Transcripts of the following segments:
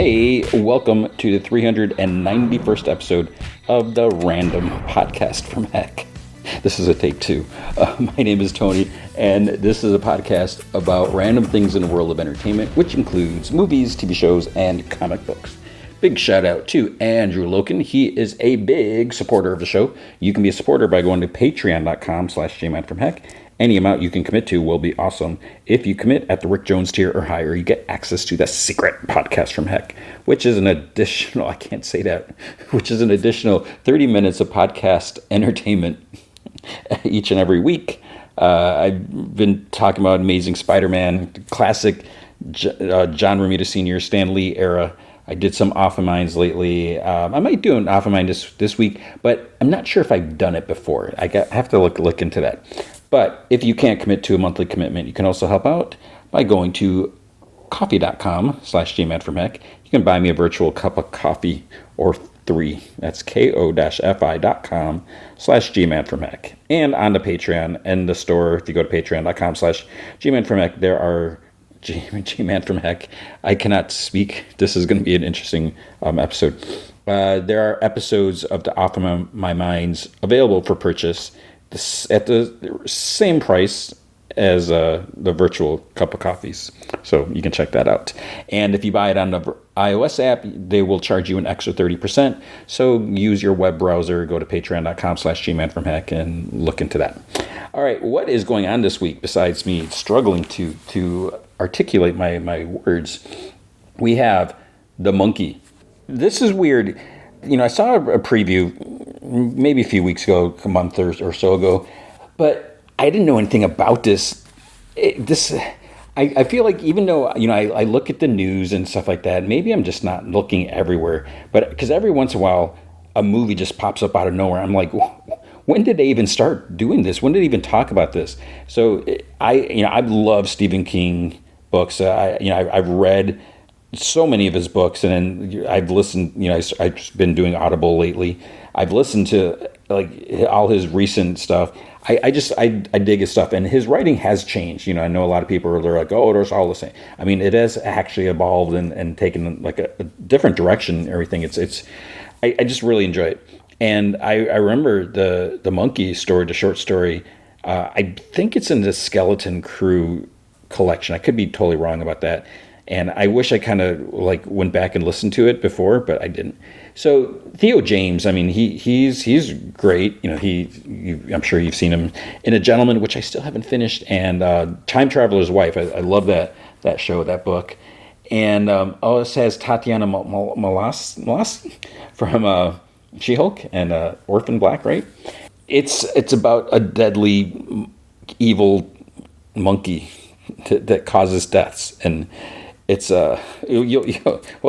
Hey, welcome to the 391st episode of the Random Podcast from Heck. This is a take two. My name is Tony, and this is a podcast about random things in the world of entertainment, which includes movies, TV shows, and comic books. Big shout out to Andrew Loken. He is a big supporter of the show. You can be a supporter by going to patreon.com/jmanfromheck. Any amount you can commit to will be awesome. If you commit at the Rick Jones tier or higher, you get access to the secret podcast from Heck, which is an additional, which is an additional 30 minutes of podcast entertainment each and every week. I've been talking about Amazing Spider-Man, classic John Romita Sr., Stan Lee era. I did some Off of Minds lately. I might do an Off of Mind this week, but I'm not sure if I've done it before. I have to look into that. But if you can't commit to a monthly commitment, you can also help out by going to coffee.com/jmanfromheck. You can buy me a virtual cup of coffee or three. That's ko-fi.com/jmanfromheck. And on the Patreon and the store, if you go to patreon.com/jmanfromheck, there are G-Man from Heck. I cannot speak. This is going to be an interesting episode. There are episodes of the Off of My Minds available for purchase at the same price as the virtual cup of coffees. So you can check that out. And if you buy it on the iOS app, they will charge you an extra 30%. So use your web browser, go to patreon.com/gmanfromheck and look into that. All right, what is going on this week besides me struggling to articulate my words? We have The Monkey. This is weird. I saw a preview maybe a few weeks ago, a month or so ago, but I didn't know anything about this. I feel like even though, I look at the news and stuff like that, maybe I'm just not looking everywhere, but because every once in a while, a movie just pops up out of nowhere. I'm like, when did they even start doing this? When did they even talk about this? So I love Stephen King books. I've read so many of his books, and then I've listened, I've been doing Audible lately. I've listened to all his recent stuff. I dig his stuff, and his writing has changed. I know a lot of people are like, oh, it's all the same. I mean, it has actually evolved and taken like a different direction and everything. I just really enjoy it. And I remember the Monkey story, the short story. I think it's in the Skeleton Crew collection. I could be totally wrong about that. And I wish I kind of went back and listened to it before, but I didn't. So Theo James, I mean, he's great. I'm sure you've seen him in A Gentleman, which I still haven't finished, and Time Traveler's Wife. I love that show, that book. And it has Tatiana Maslany from She-Hulk and Orphan Black, right? It's about a deadly, evil monkey that causes deaths, and it's we'll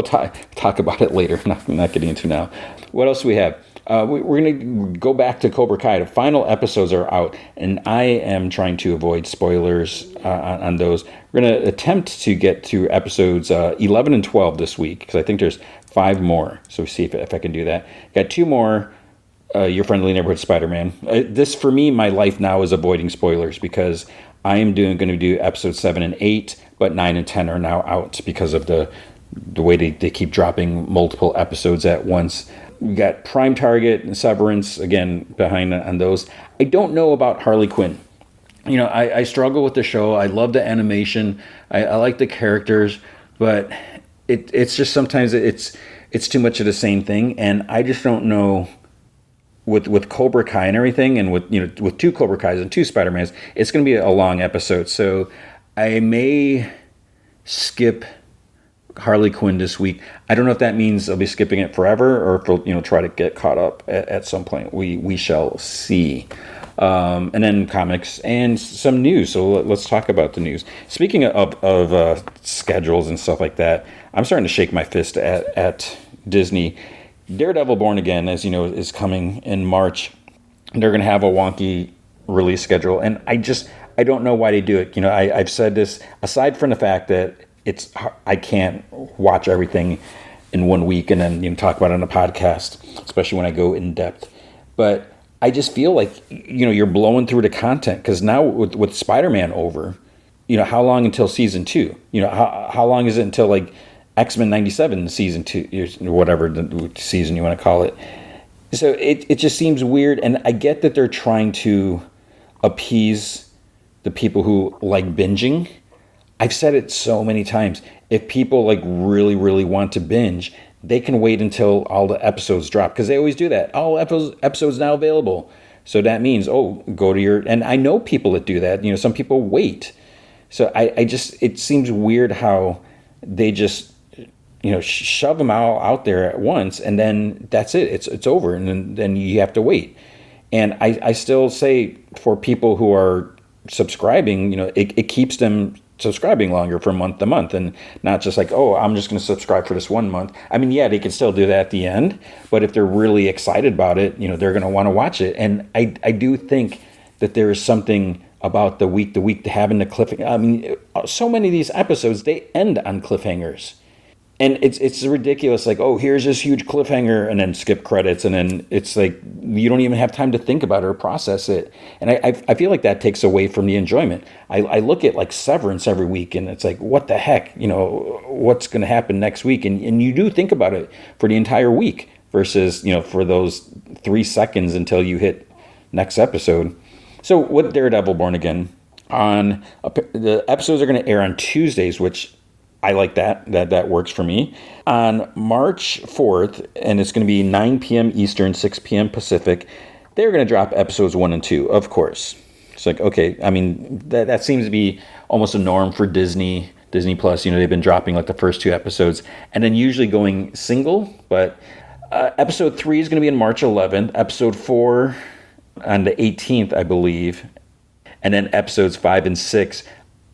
talk about it later. I'm not getting into now. What else do we have? We're going to go back to Cobra Kai. The final episodes are out, and I am trying to avoid spoilers on those. We're going to attempt to get to episodes 11 and 12 this week, because I think there's 5 more. So see if I can do that. Got 2 more. Your Friendly Neighborhood Spider-Man. This, for me, my life now is avoiding spoilers, because I am going to do episodes 7 and 8, but 9 and 10 are now out because of the way they keep dropping multiple episodes at once. We got Prime Target and Severance, again, behind on those. I don't know about Harley Quinn. I struggle with the show. I love the animation. I like the characters, but it's just sometimes it's too much of the same thing, and I just don't know. With Cobra Kai and everything, and with 2 Cobra Kais and 2 Spider-Mans, it's going to be a long episode. So I may skip Harley Quinn this week. I don't know if that means I'll be skipping it forever, or if we'll try to get caught up at some point. We shall see. And then comics and some news. So let's talk about the news. Speaking of schedules and stuff like that, I'm starting to shake my fist at Disney. Daredevil Born Again, as you know, is coming in March. They're going to have a wonky release schedule, and I don't know why they do it. I've said this, aside from the fact that I can't watch everything in 1 week and then talk about it on a podcast, especially when I go in depth. But I just feel like you're blowing through the content, because now with Spider-Man over, how long until season 2? How long is it until X-Men 97 season 2, whatever the season you want to call it. So it just seems weird, and I get that they're trying to appease the people who like binging. I've said it so many times. If people like really, really want to binge, they can wait until all the episodes drop, because they always do that. All episodes now available. So that means, go to your, and I know people that do that. Some people wait. So I just, it seems weird how they just, shove them all out there at once, and then that's it. It's over, and then you have to wait. And I still say, for people who are subscribing, it keeps them subscribing longer from month to month, and not just like, I'm just going to subscribe for this 1 month. I mean, yeah, they can still do that at the end, but if they're really excited about it, they're going to want to watch it. And I do think that there is something about the week having the cliffhanger. I mean, so many of these episodes, they end on cliffhangers. And it's ridiculous, like, here's this huge cliffhanger, and then skip credits, and then it's like you don't even have time to think about it or process it. And I feel like that takes away from the enjoyment. I look at like Severance every week, and it's like, what the heck, what's going to happen next week? And you do think about it for the entire week versus, for those 3 seconds until you hit next episode. So with Daredevil Born Again, the episodes are going to air on Tuesdays, which I like that works for me. On March 4th, and it's going to be 9 p.m. Eastern, 6 p.m. Pacific, they're going to drop episodes 1 and 2, of course. It's like, okay, I mean, that seems to be almost a norm for Disney Plus. They've been dropping like the first 2 episodes and then usually going single. But episode 3 is going to be on March 11th, episode 4 on the 18th, I believe, and then episodes 5 and 6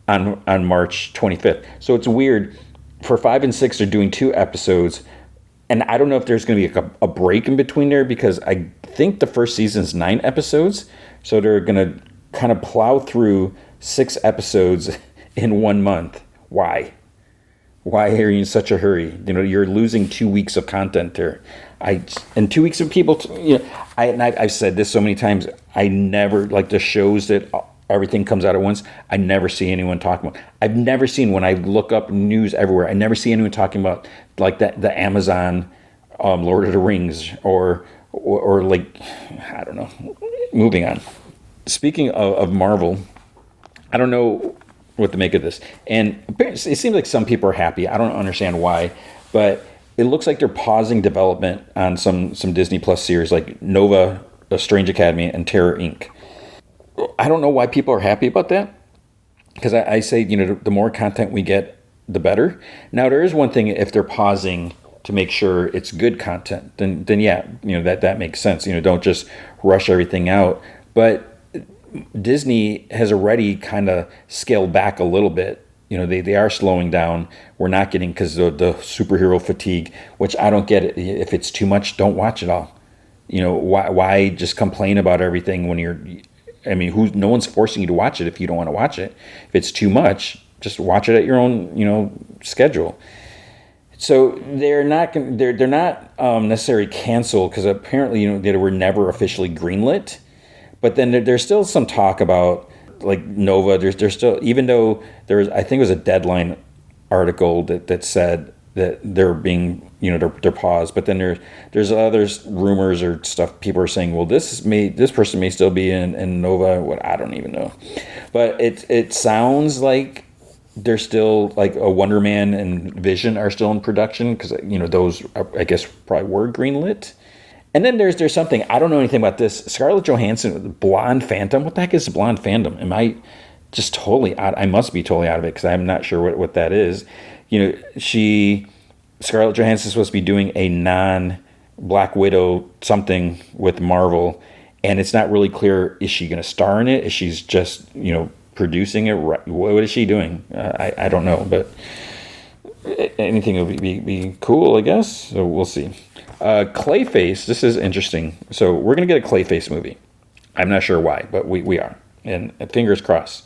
on March 25th. So it's weird. For 5 and 6, they're doing 2 episodes. And I don't know if there's going to be a break in between there, because I think the first season's 9 episodes. So they're going to kind of plow through 6 episodes in 1 month. Why? Why are you in such a hurry? You're losing 2 weeks of content there. And 2 weeks of people, I've said this so many times. I never like the shows that everything comes out at once. I never see anyone talking about. I've never seen, when I look up news everywhere, I never see anyone talking about like the Amazon Lord of the Rings or like, I don't know. Moving on. Speaking of Marvel, I don't know what to make of this. And it seems like some people are happy. I don't understand why, but it looks like they're pausing development on some Disney Plus series like Nova, A Strange Academy, and Terror Inc. I don't know why people are happy about that, because I say, the more content we get, the better. Now, there is one thing, if they're pausing to make sure it's good content, then yeah, that makes sense. Don't just rush everything out. But Disney has already kind of scaled back a little bit. They are slowing down. We're not getting, because of the superhero fatigue, which I don't get it. If it's too much, don't watch it all. Why just complain about everything when you're... no one's forcing you to watch it if you don't want to watch it. If it's too much, just watch it at your own, schedule. So they're not necessarily canceled, because apparently, they were never officially greenlit. But then there's still some talk about like Nova. There's still, even though I think it was a Deadline article that said that they're being, they're paused. But then there's other rumors or stuff. People are saying, well, this person may still be in Nova. What, I don't even know. But it sounds like they're still, like, a Wonder Man and Vision are still in production, because those, I guess, probably were greenlit. And then there's something, I don't know anything about this. Scarlett Johansson, Blonde Phantom. What the heck is Blonde Phantom? Am I just totally out? I must be totally out of it, because I'm not sure what that is. Scarlett Johansson is supposed to be doing a non-Black Widow something with Marvel, and it's not really clear, is she going to star in it? Is she just, producing it? What is she doing? I don't know, but anything would be cool, I guess. So we'll see. Clayface, this is interesting. So we're going to get a Clayface movie. I'm not sure why, but we are. And fingers crossed.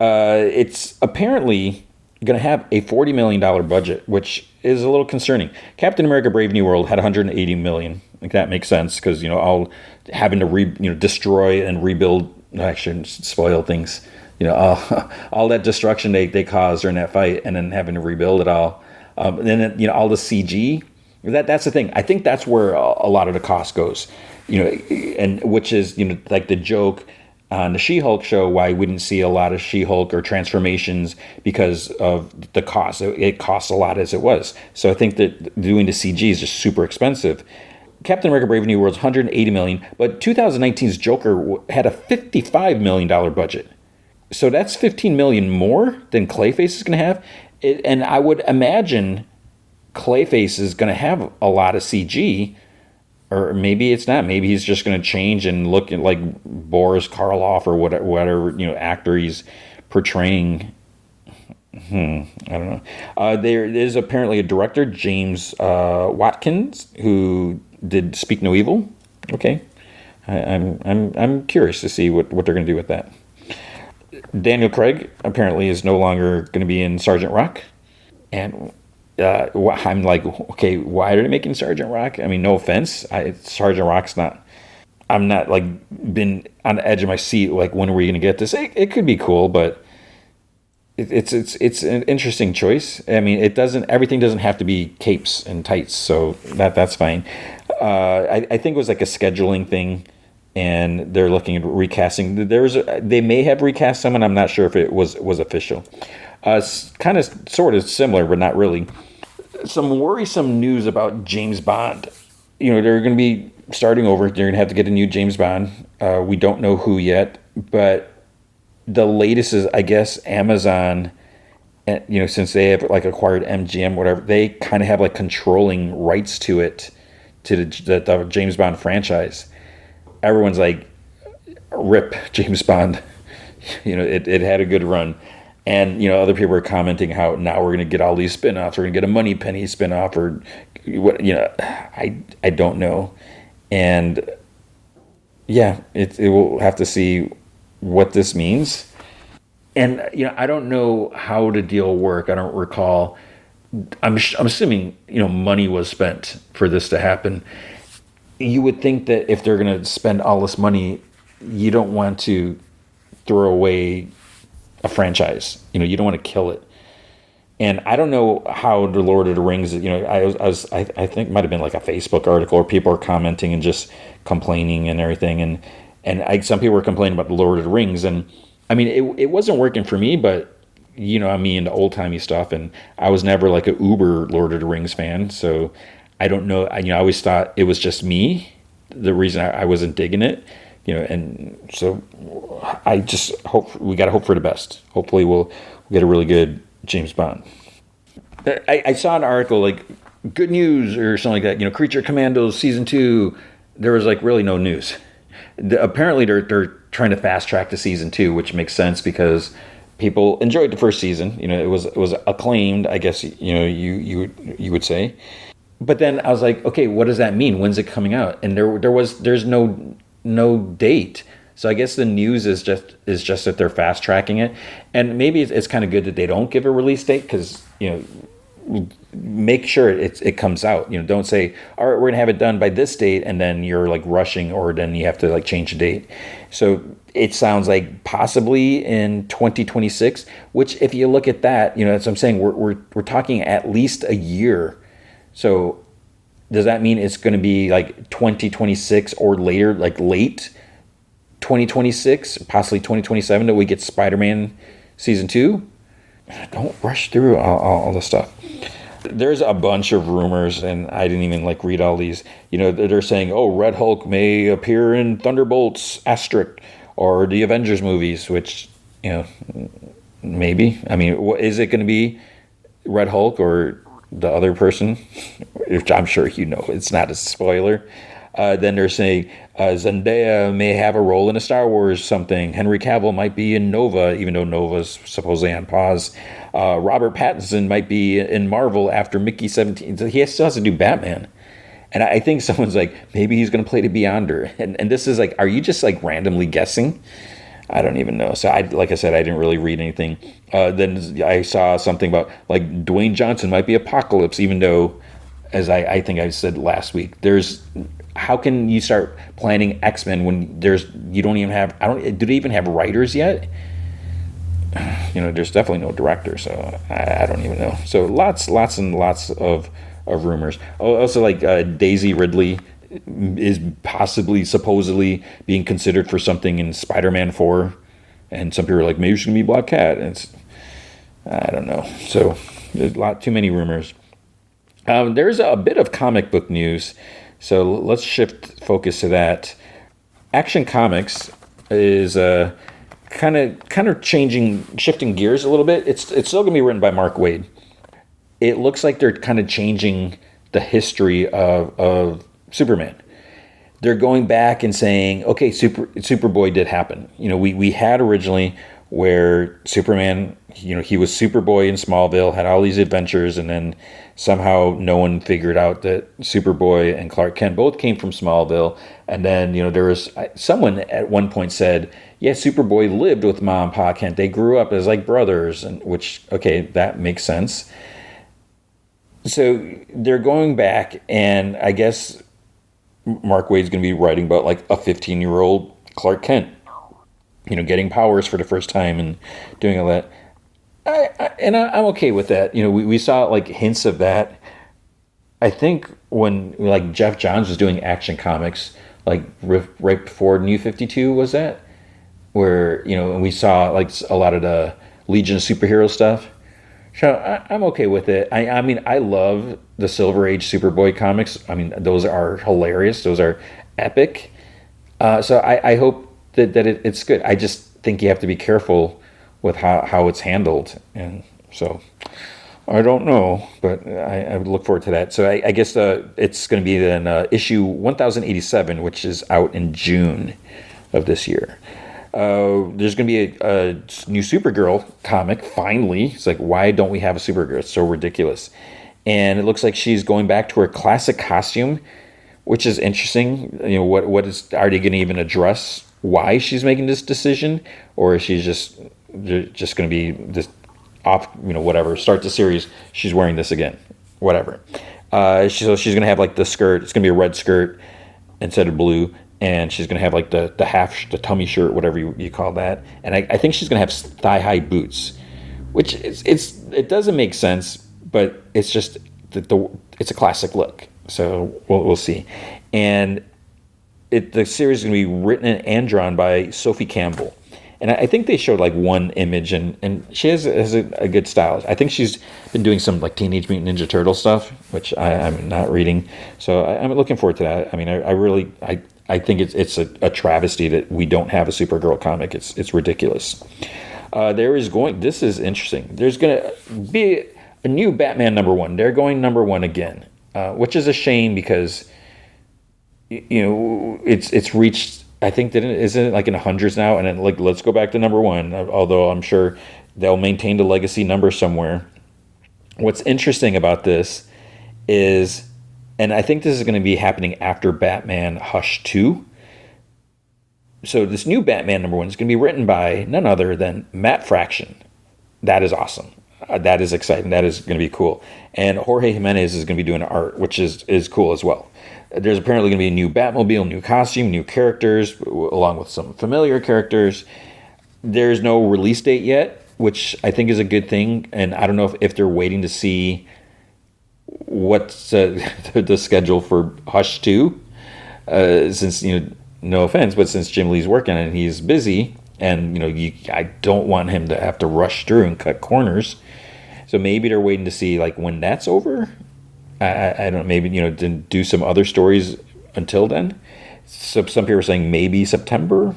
It's apparently going to have a $40 million budget, which is a little concerning. Captain America Brave New World had $180 million. Like, that makes sense, because, all having to destroy and rebuild, I shouldn't spoil things, all that destruction they caused during that fight, and then having to rebuild it all. And then, all the CG. That's the thing. I think that's where a lot of the cost goes. And which is, like the joke on the She-Hulk show, why we didn't see a lot of She-Hulk or transformations because of the cost. It costs a lot as it was. So I think that doing the CG is just super expensive. Captain America: Brave New World is $180 million, but 2019's Joker had a $55 million budget. So that's $15 million more than Clayface is going to have. And I would imagine Clayface is going to have a lot of CG, or maybe it's not. Maybe he's just going to change and look like Boris Karloff or whatever actor he's portraying. I don't know. There is apparently a director, James Watkins, who did Speak No Evil. Okay, I'm curious to see what they're going to do with that. Daniel Craig apparently is no longer going to be in Sergeant Rock, and I'm like, okay, why are they making Sergeant Rock? I mean, no offense, Sergeant Rock's not. I'm not like been on the edge of my seat. Like, when are we going to get this? It could be cool, but it's an interesting choice. I mean, everything doesn't have to be capes and tights, so that's fine. I think it was like a scheduling thing, and they're looking at recasting. They may have recast someone. I'm not sure if it was official. Kind of, sort of similar, but not really. Some worrisome news about James Bond. They're going to be starting over. They're going to have to get a new James Bond. We don't know who yet, but the latest is, I guess, Amazon. Since they have like acquired MGM, whatever, they kind of have like controlling rights to it, to the James Bond franchise. Everyone's like, rip James Bond. It had a good run. And, other people are commenting how now we're going to get all these spinoffs. We're going to get a Moneypenny spinoff, or what, I don't know. And yeah, it will have to see what this means. And, I don't know how the deal worked. I don't recall. I'm assuming, money was spent for this to happen. You would think that if they're going to spend all this money, you don't want to throw away a franchise. You don't want to kill it. And I don't know how the Lord of the Rings, I think it might have been like a Facebook article, or people are commenting and just complaining and everything. And some people were complaining about the Lord of the Rings. And I mean, it wasn't working for me, but I'm into old timey stuff, and I was never like a uber Lord of the Rings fan. So I don't know. I always thought it was just me, the reason I wasn't digging it. And so I just hope we got to hope for the best. Hopefully we'll get a really good James Bond. I saw an article like good news or something like that. Creature Commandos season 2. There was like really no news. Apparently they're trying to fast track to season 2, which makes sense because people enjoyed the first season. It was acclaimed, I guess. You would say. But then I was like, okay, what does that mean? When's it coming out? And there's no date. So I guess the news is just that they're fast tracking it, and maybe it's kind of good that they don't give a release date, because make sure it comes out. Don't say, all right, we're gonna have it done by this date, and then you're like rushing, or then you have to like change the date. So it sounds like possibly in 2026. Which, if you look at that, that's what I'm saying. We're talking at least a year. So does that mean it's going to be like 2026 or later, like late 2026, possibly 2027, that we get Spider-Man season 2? Don't rush through all the stuff. There's a bunch of rumors, and I didn't even like read all these. They're saying, oh, Red Hulk may appear in Thunderbolts asterisk or the Avengers movies, which, maybe. I mean, is it going to be Red Hulk or the other person? Which I'm sure it's not a spoiler. Then they're saying Zendaya may have a role in a Star Wars something. Henry Cavill might be in Nova, even though Nova's supposedly on pause. Robert Pattinson might be in Marvel after Mickey 17. He still has to do Batman. And I think someone's like, maybe he's going to play the Beyonder. And this is like, are you just like randomly guessing? I don't even know. So like I said, I didn't really read anything. Then I saw something about like Dwayne Johnson might be Apocalypse, even though, as I think I said last week, how can you start planning X-Men when you don't even have, do they even have writers yet? there's definitely no director, so I don't even know. So lots and lots of rumors. Also, like Daisy Ridley is possibly, supposedly being considered for something in Spider-Man 4, and some people are like, maybe she's gonna be Black Cat, and I don't know. So there's a lot too many rumors. There's a bit of comic book news, so let's shift focus to that. Action Comics is kind of shifting gears a little bit. It's still gonna be written by Mark Waid. It looks like they're kind of changing the history of Superman. They're going back and saying, okay, Superboy did happen. We had originally where Superman, he was Superboy in Smallville, had all these adventures, and then somehow no one figured out that Superboy and Clark Kent both came from Smallville. And then, there was someone at one point said, yeah, Superboy lived with Mom and Pa Kent. They grew up as like brothers, and which, okay, that makes sense. So they're going back, and I guess Mark Waid's going to be writing about like a 15-year-old Clark Kent, getting powers for the first time and doing all that. I'm okay with that. We saw like hints of that. I think when like Jeff Johns was doing Action Comics, like right before New 52, was that? Where, we saw like a lot of the Legion of Superhero stuff. So I'm okay with it. I mean, I love the Silver Age Superboy comics. I mean, those are hilarious. Those are epic. So I hope that it's good. I just think you have to be careful with how it's handled. And so I don't know, but I would look forward to that. So I guess it's going to be then issue 1087, which is out in June of this year. There's going to be a new Supergirl comic, finally. It's like, why don't we have a Supergirl? It's so ridiculous. And it looks like she's going back to her classic costume, which is interesting. What is, are they going to even address why she's making this decision? Or is she just going to be this off, whatever, start the series, she's wearing this again, whatever. So she's going to have like the skirt, it's going to be a red skirt instead of blue. And she's going to have like the the tummy shirt, whatever you call that. And I think she's going to have thigh-high boots, which it doesn't make sense, but it's just it's a classic look. So we'll see. And the series is going to be written and drawn by Sophie Campbell. And I think they showed like one image, and she has a good style. I think she's been doing some like Teenage Mutant Ninja Turtle stuff, which I'm not reading. So I'm looking forward to that. I mean, I think it's a travesty that we don't have a Supergirl comic. It's ridiculous. This is interesting. There's going to be a new Batman #1. They're going #1 again, which is a shame because, it's reached, I think, isn't it like in the hundreds now? And then like, let's go back to #1, although I'm sure they'll maintain the legacy number somewhere. What's interesting about this is, and I think this is going to be happening after Batman Hush 2. So this new Batman #1 is going to be written by none other than Matt Fraction. That is awesome. That is exciting. That is going to be cool. And Jorge Jimenez is going to be doing art, which is cool as well. There's apparently going to be a new Batmobile, new costume, new characters, along with some familiar characters. There's no release date yet, which I think is a good thing. And I don't know if they're waiting to see what's the schedule for Hush 2, since, no offense, but since Jim Lee's working and he's busy, and I don't want him to have to rush through and cut corners. So maybe they're waiting to see like when that's over. I don't know, maybe to do some other stories until then. So some people are saying maybe September.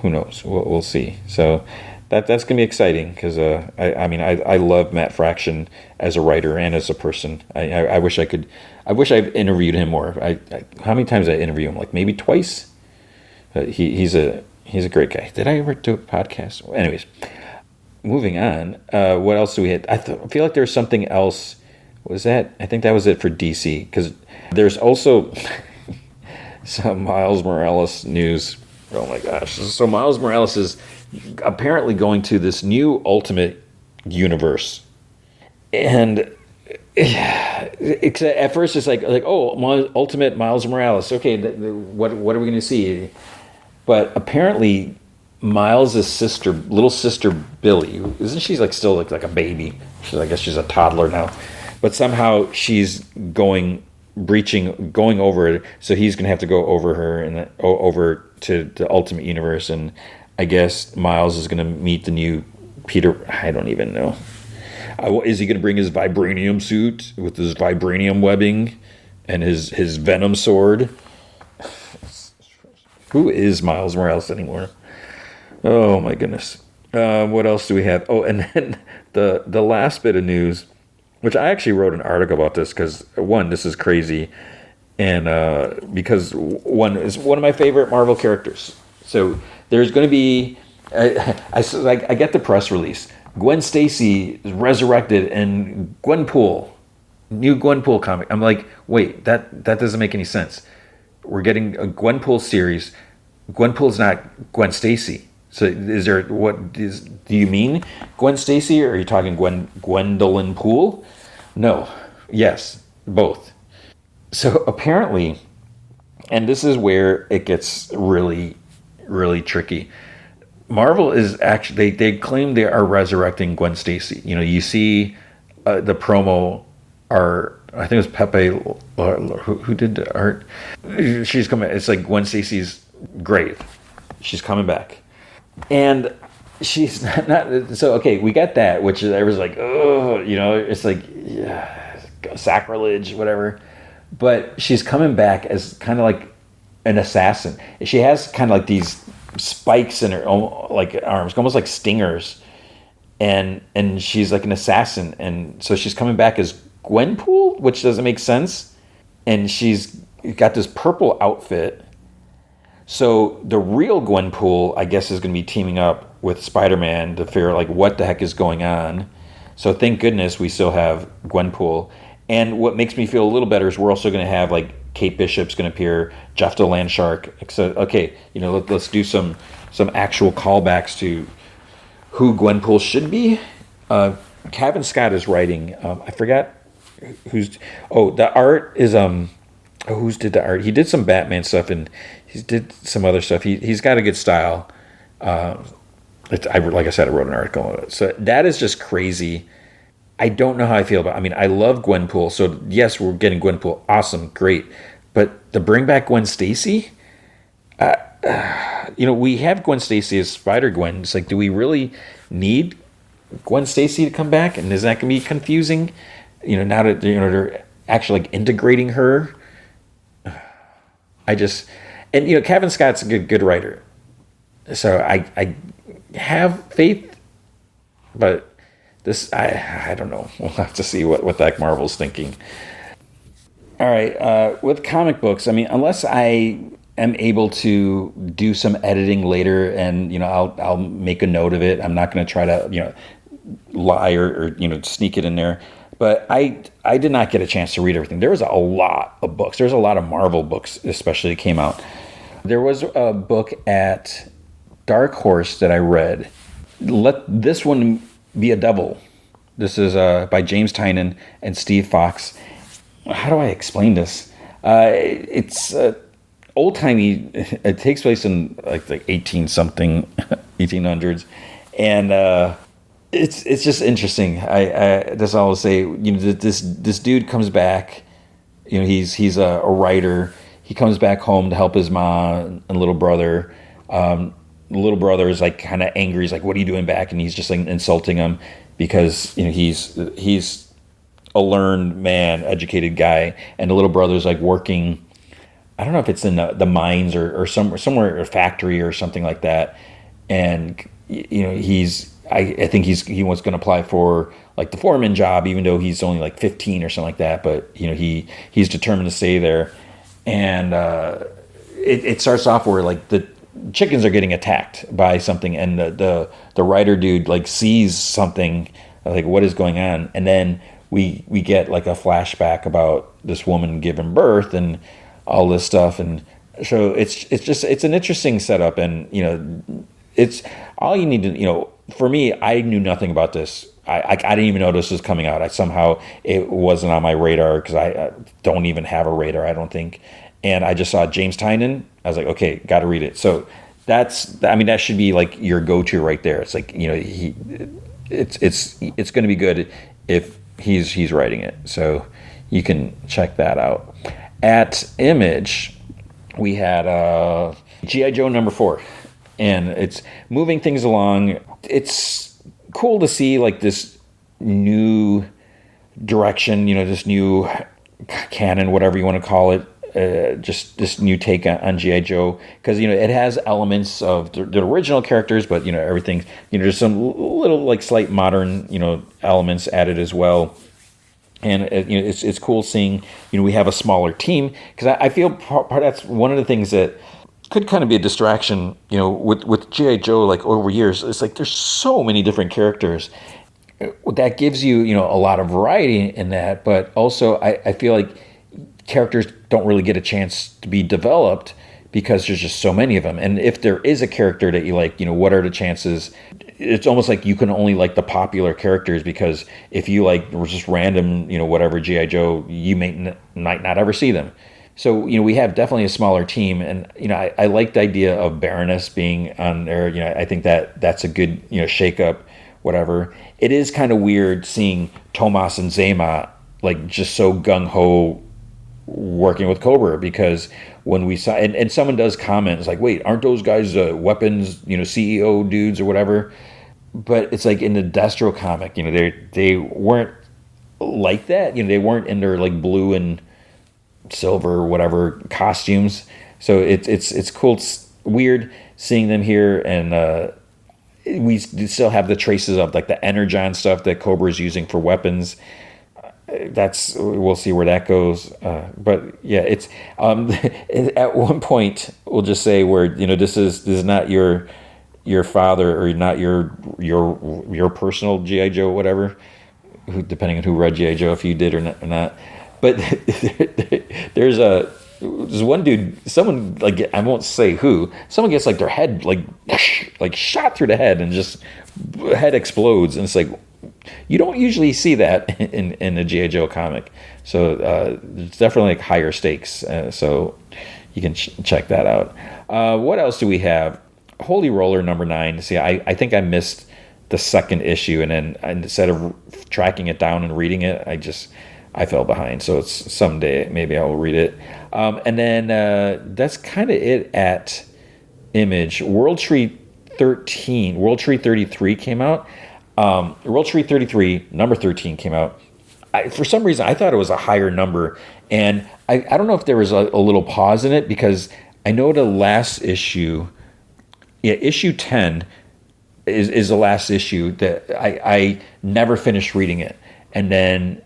Who knows? We'll see. So that's gonna be exciting because I love Matt Fraction as a writer and as a person. I wish I've interviewed him more. How many times did I interview him? Like maybe twice. He's a great guy. Did I ever do a podcast? Anyways, moving on. What else do we have? I feel like there's something else. Was that? I think that was it for DC, because there's also some Miles Morales news. Oh my gosh. So Miles Morales is apparently going to this new Ultimate universe. And at first it's like Ultimate Miles Morales. Okay, what are we going to see? But apparently Miles' sister, little sister Billy, isn't she like still like a baby? I guess she's a toddler now, but somehow she's going over it. So he's gonna have to go over her and over to the Ultimate Universe, and I guess Miles is gonna meet the new Peter. I don't even know. Is he gonna bring his vibranium suit with his vibranium webbing and his venom sword? Who is Miles Morales anymore? Oh my goodness. What else do we have? Oh, and then the last bit of news, which I actually wrote an article about this because one, this is crazy, and because one is one of my favorite Marvel characters. So there's going to be, I get the press release. Gwen Stacy is resurrected in Gwenpool, new Gwenpool comic. I'm like, wait, that doesn't make any sense. We're getting a Gwenpool series. Gwenpool's not Gwen Stacy. So is there, do you mean Gwen Stacy, or are you talking Gwendolyn Poole? No. Yes, both. So apparently, and this is where it gets really, really tricky. Marvel is actually, they claim they are resurrecting Gwen Stacy. You know, you see the promo, I think it was Pepe, who did the art. She's coming, it's like Gwen Stacy's grave. She's coming back. And she's not so okay, we got that, which I was like, oh, you know, it's like, yeah, sacrilege, whatever. But she's coming back as kind of like an assassin. She has kind of like these spikes in her like arms, almost like stingers, and she's like an assassin, and so she's coming back as Gwenpool, which doesn't make sense. And she's got this purple outfit. So the real Gwenpool, I guess, is going to be teaming up with Spider-Man to figure out like what the heck is going on. So thank goodness we still have Gwenpool. And what makes me feel a little better is we're also going to have like Kate Bishop's going to appear, Jeff the Land Shark. So okay, you know, let's do some actual callbacks to who Gwenpool should be. Kevin Scott is writing. I forgot who's. Oh, the art is who's did the art? He did some Batman stuff and he did some other stuff. He's got a good style. Like I said, I wrote an article on it. So that is just crazy. I don't know how I feel about it. I mean, I love Gwenpool. So yes, we're getting Gwenpool. Awesome, great. But to bring back Gwen Stacy, you know, we have Gwen Stacy as Spider-Gwen. It's like, do we really need Gwen Stacy to come back? And is that going to be confusing? You know, now that they're actually like integrating her. And you know, Kevin Scott's a good writer, so I have faith, but this I don't know. We'll have to see what the heck Marvel's thinking. All right, with comic books, I mean, unless I am able to do some editing later, and you know, I'll make a note of it. I'm not going to try to, you know, lie or you know, sneak it in there. But I did not get a chance to read everything. There was a lot of books. There's a lot of Marvel books, especially that came out. There was a book at Dark Horse that I read. Let this one be a devil. This is by James Tynion and Steve Fox. How do I explain this? It's old-timey. It takes place in like 1800s. And it's just interesting. That's all I'll say. You know, this dude comes back. You know, he's a writer. He comes back home to help his mom and little brother. The little brother is like kind of angry. He's like, "What are you doing back?" And he's just like insulting him because, you know, he's a learned man, educated guy, and the little brother's like working. I don't know if it's in the mines or somewhere, a factory or something like that. And you know, I think he was going to apply for like the foreman job, even though he's only like 15 or something like that. But you know, he's determined to stay there. And it starts off where like the chickens are getting attacked by something, and the writer dude like sees something, like what is going on, and then we get like a flashback about this woman giving birth and all this stuff. And so it's an interesting setup, and you know, it's all you need to, you know. For me, I knew nothing about this. I didn't even know this was coming out. It wasn't on my radar because I don't even have a radar, I don't think. And I just saw James Tynion. I was like, okay, got to read it. So that should be like your go-to right there. It's like, it's going to be good if he's writing it. So you can check that out. At Image, we had G.I. Joe #4, and it's moving things along. It's cool to see like this new direction, this new canon, whatever you want to call it, just this new take on G.I. Joe, because it has elements of the original characters, but everything, there's some little like slight modern elements added as well. And it's cool seeing we have a smaller team, because I feel part that's one of the things that could kind of be a distraction with G.I. Joe, like over years. It's like there's so many different characters that gives you a lot of variety in that, but also I feel like characters don't really get a chance to be developed because there's just so many of them. And if there is a character that you like, what are the chances? It's almost like you can only like the popular characters, because if you like just random, whatever G.I. Joe, you might not ever see them. So, we have definitely a smaller team, and, I like the idea of Baroness being on there. I think that's a good, shake up, whatever. It is kind of weird seeing Tomas and Zema like just so gung-ho working with Cobra, because when we saw, and someone does comment, it's like, wait, aren't those guys weapons, CEO dudes or whatever? But it's like in the Destro comic, they weren't like that. They weren't in their like blue and silver or whatever costumes. So it's cool. It's weird seeing them here, and we still have the traces of like the Energon stuff that Cobra is using for weapons. We'll see where that goes. But yeah, it's at one point we'll just say where this is not your father, or not your personal G.I. Joe, whatever, depending on who read G.I. Joe, if you did or not. But there's one dude, someone, like, I won't say who, someone gets like their head like shot through the head, and just head explodes, and it's like, you don't usually see that in a G.I. Joe comic. So it's definitely like higher stakes. So you can check that out. What else do we have? Holy Roller #9. See, I think I missed the second issue, and then instead of tracking it down and reading it, I fell behind. So it's someday maybe I'll read it. And then that's kind of it at Image. World Tree 33 came out. World Tree 33, number 13 came out. For some reason, I thought it was a higher number. And I don't know if there was a little pause in it, because I know the last issue, issue 10 is the last issue that I never finished reading it. And then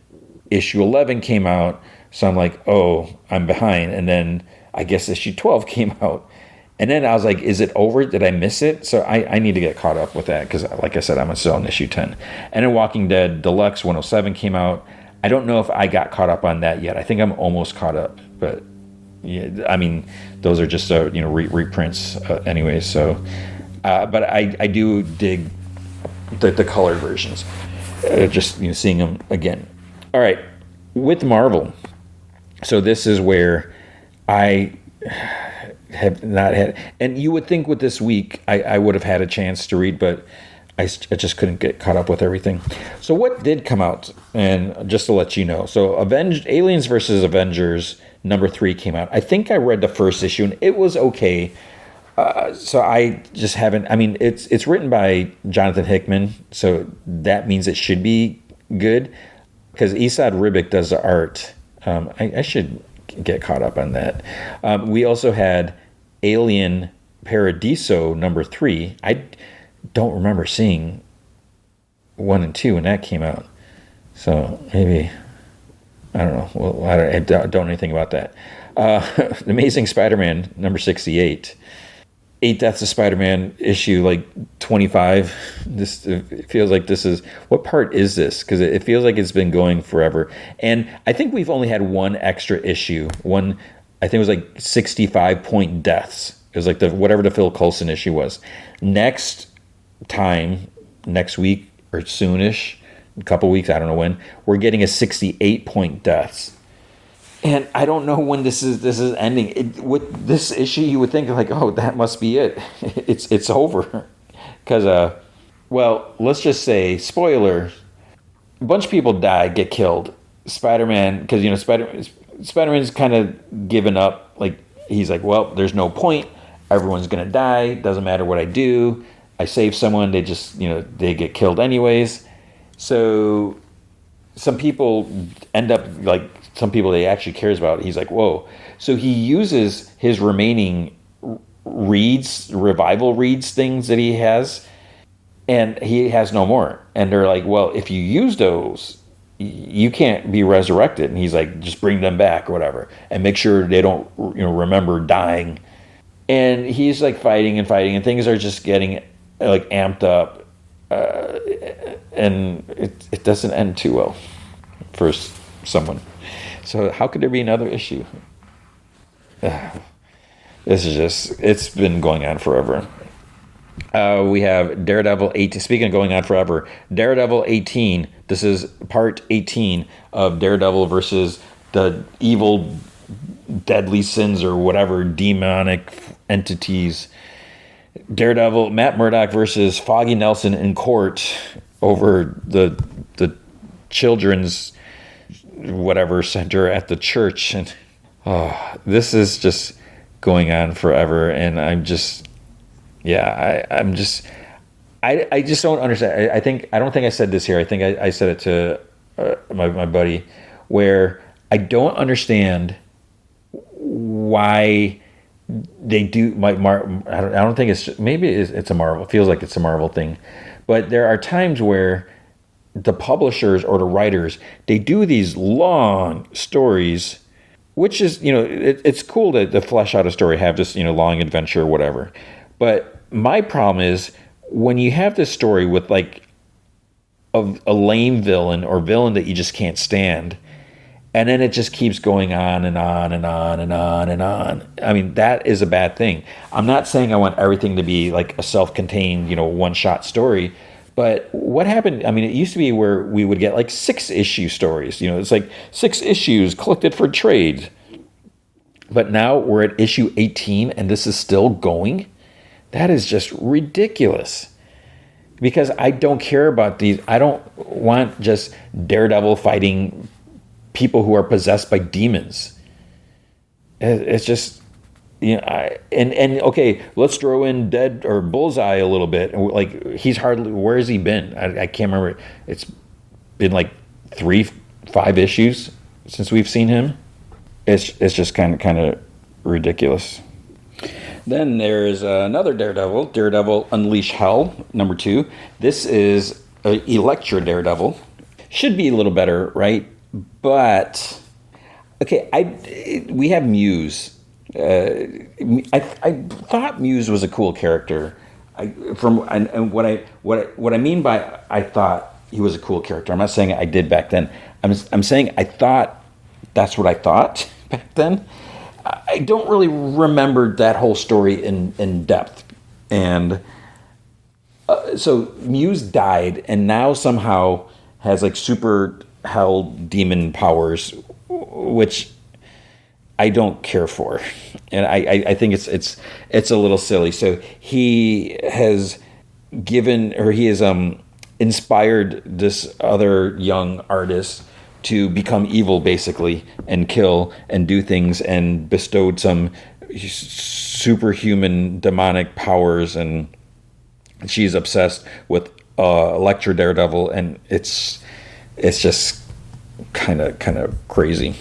issue 11 came out. So I'm like, oh, I'm behind. And then I guess issue 12 came out. And then I was like, is it over? Did I miss it? So I need to get caught up with that, because like I said, I'm still on issue 10. And then Walking Dead Deluxe 107 came out. I don't know if I got caught up on that yet. I think I'm almost caught up. But yeah, I mean, those are just reprints anyway. So, but I do dig the colored versions. Just seeing them again. All right, with Marvel. So this is where I have not had, and you would think with this week I would have had a chance to read, but I just couldn't get caught up with everything. So what did come out, and just to let you know, so Aliens versus Avengers #3 came out. I think I read the first issue, and it was okay. So I just haven't, I mean, it's written by Jonathan Hickman, so that means it should be good, because Esad Ribic does the art. I should get caught up on that. We also had Alien Paradiso #3. I don't remember seeing 1 and 2 when that came out. So maybe, I don't know. Well, I don't know anything about that. Amazing Spider-Man #68. 8 Deaths of Spider-Man issue like 25. This, it feels like this is, what part is this? Because it feels like it's been going forever. And I think we've only had one extra issue. One, I think it was like 65 Point Deaths. It was like whatever the Phil Coulson issue was. Next week or soonish, a couple weeks, I don't know when, we're getting a 68 Point Deaths. And I don't know when this is ending. With this issue, you would think like, oh, that must be it. It's over, because well, let's just say spoiler: a bunch of people die, get killed. Spider-Man, because Spider-Man's kind of given up. Like he's like, well, there's no point. Everyone's gonna die. Doesn't matter what I do. I save someone. They just they get killed anyways. So some people end up like. Some people he actually cares about. He's like, whoa. So he uses his remaining revival reads things that he has, and he has no more. And they're like, well, if you use those, you can't be resurrected. And he's like, just bring them back or whatever, and make sure they don't remember dying. And he's like fighting, and things are just getting like amped up, and it doesn't end too well for someone. So how could there be another issue? This is it's been going on forever. We have Daredevil 18. Speaking of going on forever, Daredevil 18. This is part 18 of Daredevil versus the evil, deadly sins or whatever, demonic entities. Daredevil, Matt Murdock versus Foggy Nelson in court over the children's whatever center at the church, and this is just going on forever, and I just don't understand. I don't think I said this here. I think I said it to my buddy, where I don't understand why they do I don't think it's maybe it's a Marvel. It feels like it's a Marvel thing, but there are times where the publishers or the writers, they do these long stories, which is, it's cool to flesh out a story, have this, long adventure or whatever. But my problem is when you have this story with like a lame villain or villain that you just can't stand, and then it just keeps going on and on and on and on and on. I mean, that is a bad thing. I'm not saying I want everything to be like a self-contained, one-shot story. But what happened, I mean, it used to be where we would get like 6-issue stories. It's like 6 issues collected for trade. But now we're at issue 18 and this is still going? That is just ridiculous. Because I don't care about these. I don't want just Daredevil fighting people who are possessed by demons. It's just... and okay, let's throw in Dead or Bullseye a little bit. Like he's hardly, where has he been? I can't remember. It's been like 3-5 issues since we've seen him. It's just kind of ridiculous. Then there's another Daredevil Unleash Hell #2. This is Elektra Daredevil. Should be a little better, right? But okay, we have Muse. I thought Muse was a cool character. What I mean by I thought he was a cool character. I'm not saying I did back then. I'm saying I thought that's what I thought back then. I don't really remember that whole story in depth. And so Muse died, and now somehow has like super hell demon powers, which I don't care for, and I think it's a little silly. So he has inspired this other young artist to become evil, basically, and kill and do things, and bestowed some superhuman demonic powers, and she's obsessed with Elektra Daredevil, and it's just kind of crazy.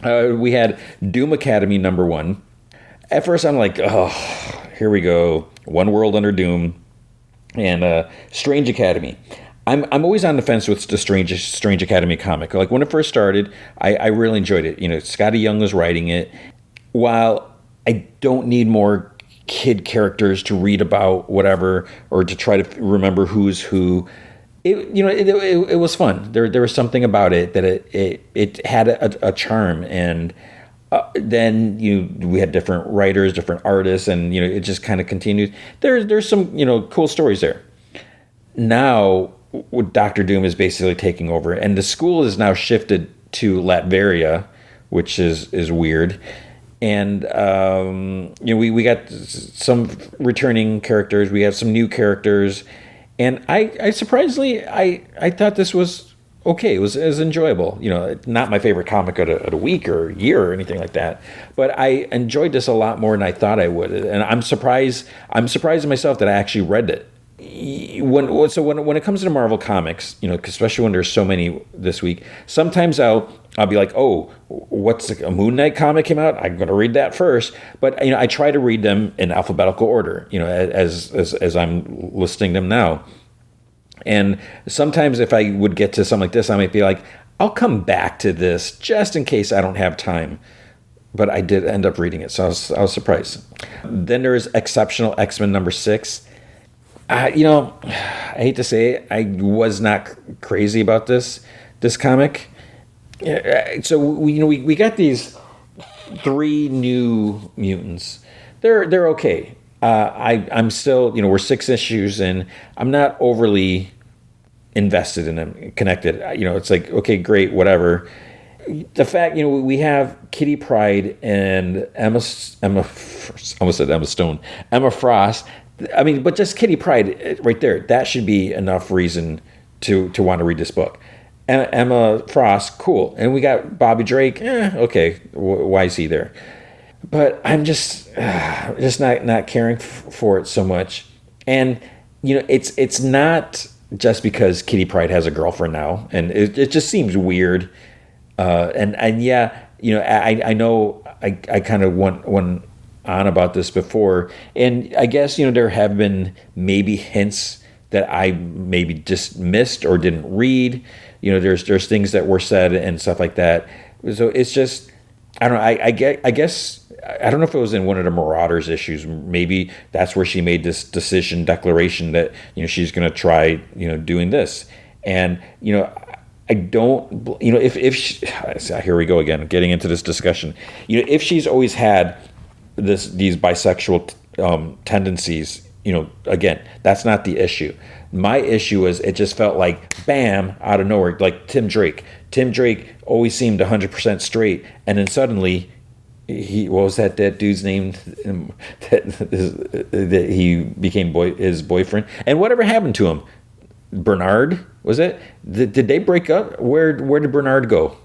We had Doom Academy #1. At first, I'm like, oh, here we go. One World Under Doom, and Strange Academy. I'm always on the fence with the Strange Academy comic. Like when it first started, I really enjoyed it. Scotty Young was writing it. While I don't need more kid characters to read about whatever or to try to remember who's who. It was fun. There was something about it that it had a charm, and then we had different writers, different artists, and it just kind of continued. There's some cool stories there. Now Dr. Doom is basically taking over, and the school is now shifted to Latveria, which is weird. And we got some returning characters. We have some new characters, and I surprisingly I thought this was okay. It was enjoyable. Not my favorite comic of the week or year or anything like that, but I enjoyed this a lot more than I thought I would. And I'm surprised in myself that I actually read it. When it comes to Marvel comics, especially when there's so many this week, sometimes I'll be like, oh, what's a Moon Knight comic came out? I'm going to read that first. But I try to read them in alphabetical order, as I'm listing them now. And sometimes if I would get to something like this, I might be like, I'll come back to this just in case I don't have time. But I did end up reading it, so I was surprised. Then there's Exceptional X-Men number 6. I hate to say it, I was not crazy about this comic. So we got these 3 new mutants. They're okay. I'm still, we're 6 issues in. I'm not overly invested in them, connected. It's like, okay, great, whatever. The fact, we have Kitty Pryde and Emma Frost. I mean, but just Kitty Pryde right there, that should be enough reason to want to read this book. Emma Frost, cool. And we got Bobby Drake, okay, why is he there? But I'm just not caring for it so much. And, it's not just because Kitty Pryde has a girlfriend now, and it just seems weird. And yeah, I know I kind of went on about this before, and I guess there have been maybe hints that I maybe just missed or didn't read. There's things that were said and stuff like that. So it's just, I don't know. I guess I don't know if it was in one of the Marauders issues. Maybe that's where she made this declaration that she's going to try doing this, and I don't, if she, here we go again, getting into this discussion. If she's always had these bisexual tendencies, again, that's not the issue. My issue is it just felt like bam out of nowhere, like Tim Drake. Tim Drake always seemed 100% straight, and then suddenly what was that dude's name that he became his boyfriend? And whatever happened to him? Bernard, was it? Did they break up? Where did Bernard go?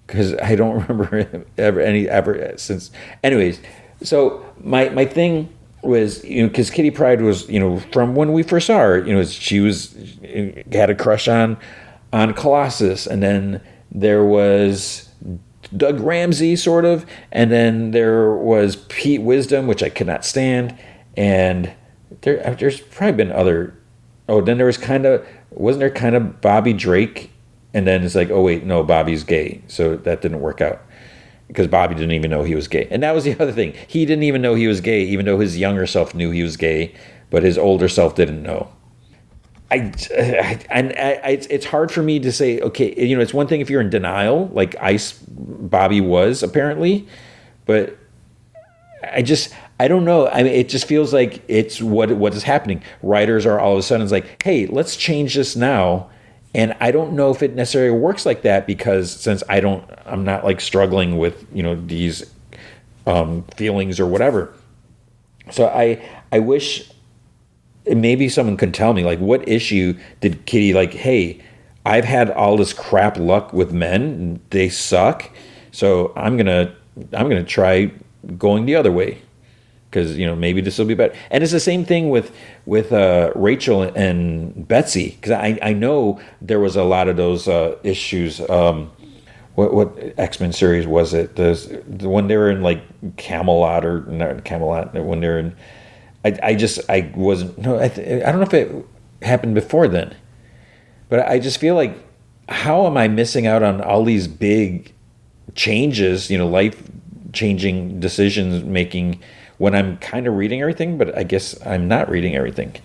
Because I don't remember him ever since. Anyways, so my thing was, because Kitty Pryde was, from when we first saw her, she had a crush on Colossus, and then there was Doug Ramsey, sort of, and then there was Pete Wisdom, which I could not stand, and there's probably been other. Oh, then there was wasn't there kind of Bobby Drake, and then it's like, oh wait, no, Bobby's gay, so that didn't work out because Bobby didn't even know he was gay, and that was the other thing. He didn't even know he was gay, even though his younger self knew he was gay, but his older self didn't know. It's hard for me to say, okay, it's one thing if you're in denial, like Bobby was apparently, but I don't know. I mean, it just feels like it's what is happening. Writers are all of a sudden, it's like, hey, let's change this now. And I don't know if it necessarily works like that, because since I'm not like struggling with, these feelings or whatever. So I wish maybe someone could tell me, like, what issue did Kitty, like, hey, I've had all this crap luck with men, and they suck. So I'm going to try going the other way. Because maybe this will be better, and it's the same thing with Rachel and Betsy. Because I know there was a lot of those issues. What X-Men series was it? The one they were in, like Camelot, or not Camelot? When they're in, I wasn't. No, I don't know if it happened before then, but I just feel like, how am I missing out on all these big changes? Life changing decisions making, when I'm kind of reading everything, but I guess I'm not reading everything.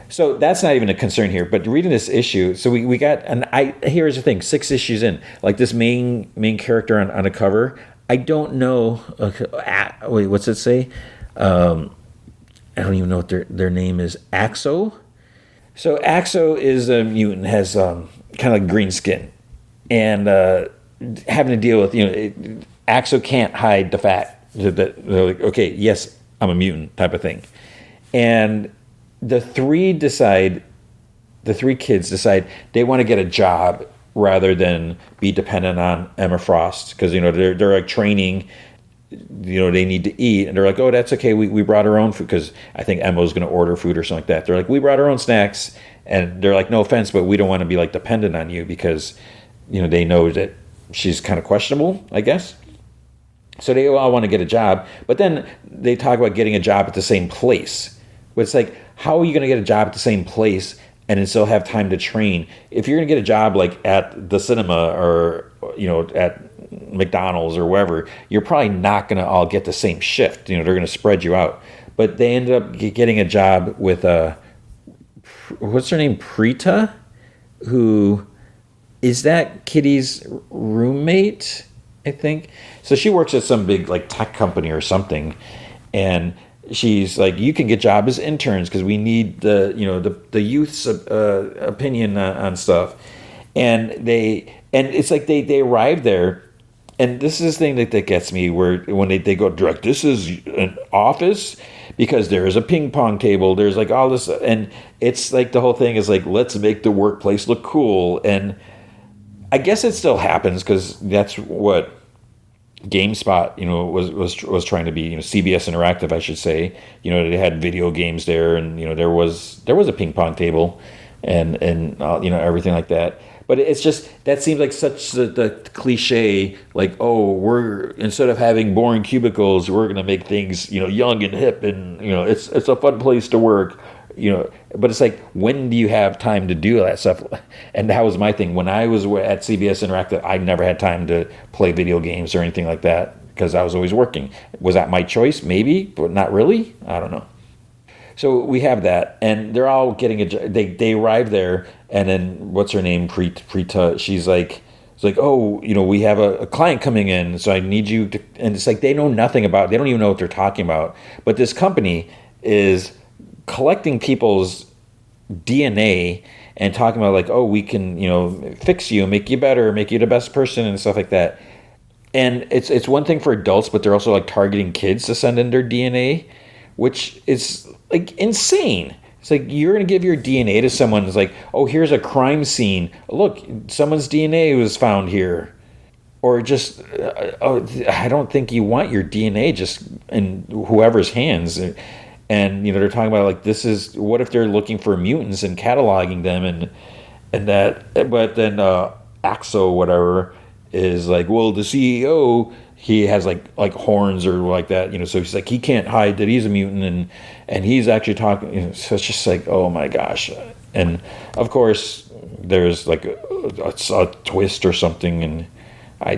So that's not even a concern here. But reading this issue, so we got, and here's the thing: 6 issues in, like this main character on a cover. I don't know. Wait, what's it say? I don't even know what their name is. Axo. So Axo is a mutant, has kind of like green skin, and having to deal with, Axo can't hide the fact that they're like, okay, yes, I'm a mutant type of thing. And the three kids decide they want to get a job rather than be dependent on Emma Frost, because they're like training, they need to eat, and they're like, oh, that's okay, we brought our own food, because I think Emma's going to order food or something like that. They're like, we brought our own snacks, and they're like, no offense, but we don't want to be like dependent on you, because they know that she's kind of questionable, I guess. So they all want to get a job, but then they talk about getting a job at the same place. But it's like, how are you going to get a job at the same place and then still have time to train? If you're going to get a job like at the cinema or at McDonald's or wherever, you're probably not going to all get the same shift. They're going to spread you out. But they ended up getting a job with what's her name, Preeta, who is that Kitty's roommate, I think. So she works at some big like tech company or something, and she's like, you can get job as interns because we need the youth's opinion on stuff. And it's like they arrive there, and this is the thing that gets me, where when they go direct, this is an office, because there is a ping pong table, there's like all this, and it's like the whole thing is like, let's make the workplace look cool. And I guess it still happens, because that's what GameSpot, was trying to be, CBS Interactive, I should say. They had video games there, and there was a ping pong table, and everything like that. But it's just, that seems like such the cliche, like, oh, we're, instead of having boring cubicles, we're going to make things, young and hip, and it's a fun place to work. But it's like, when do you have time to do that stuff? And that was my thing. When I was at CBS Interactive, I never had time to play video games or anything like that, because I was always working. Was that my choice? Maybe, but not really. I don't know. So we have that, and they're all getting they arrive there, and then what's her name, Preeta, she's like, it's like, oh, we have a client coming in, so I need you to, and it's like, they know nothing about, they don't even know what they're talking about. But this company is collecting people's DNA and talking about like, oh, we can, fix you, make you better, make you the best person, and stuff like that. And it's one thing for adults, but they're also like targeting kids to send in their DNA, which is like insane. It's like, you're going to give your DNA to someone. It's like, oh, here's a crime scene. Look, someone's DNA was found here. Or just, I don't think you want your DNA just in whoever's hands. And they're talking about like, this is, what if they're looking for mutants and cataloging them and that, but then Axo whatever is like, well, the CEO, he has like horns or like that, so he's like, he can't hide that he's a mutant, and he's actually talking, so it's just like, oh my gosh. And of course there's like a twist or something, and I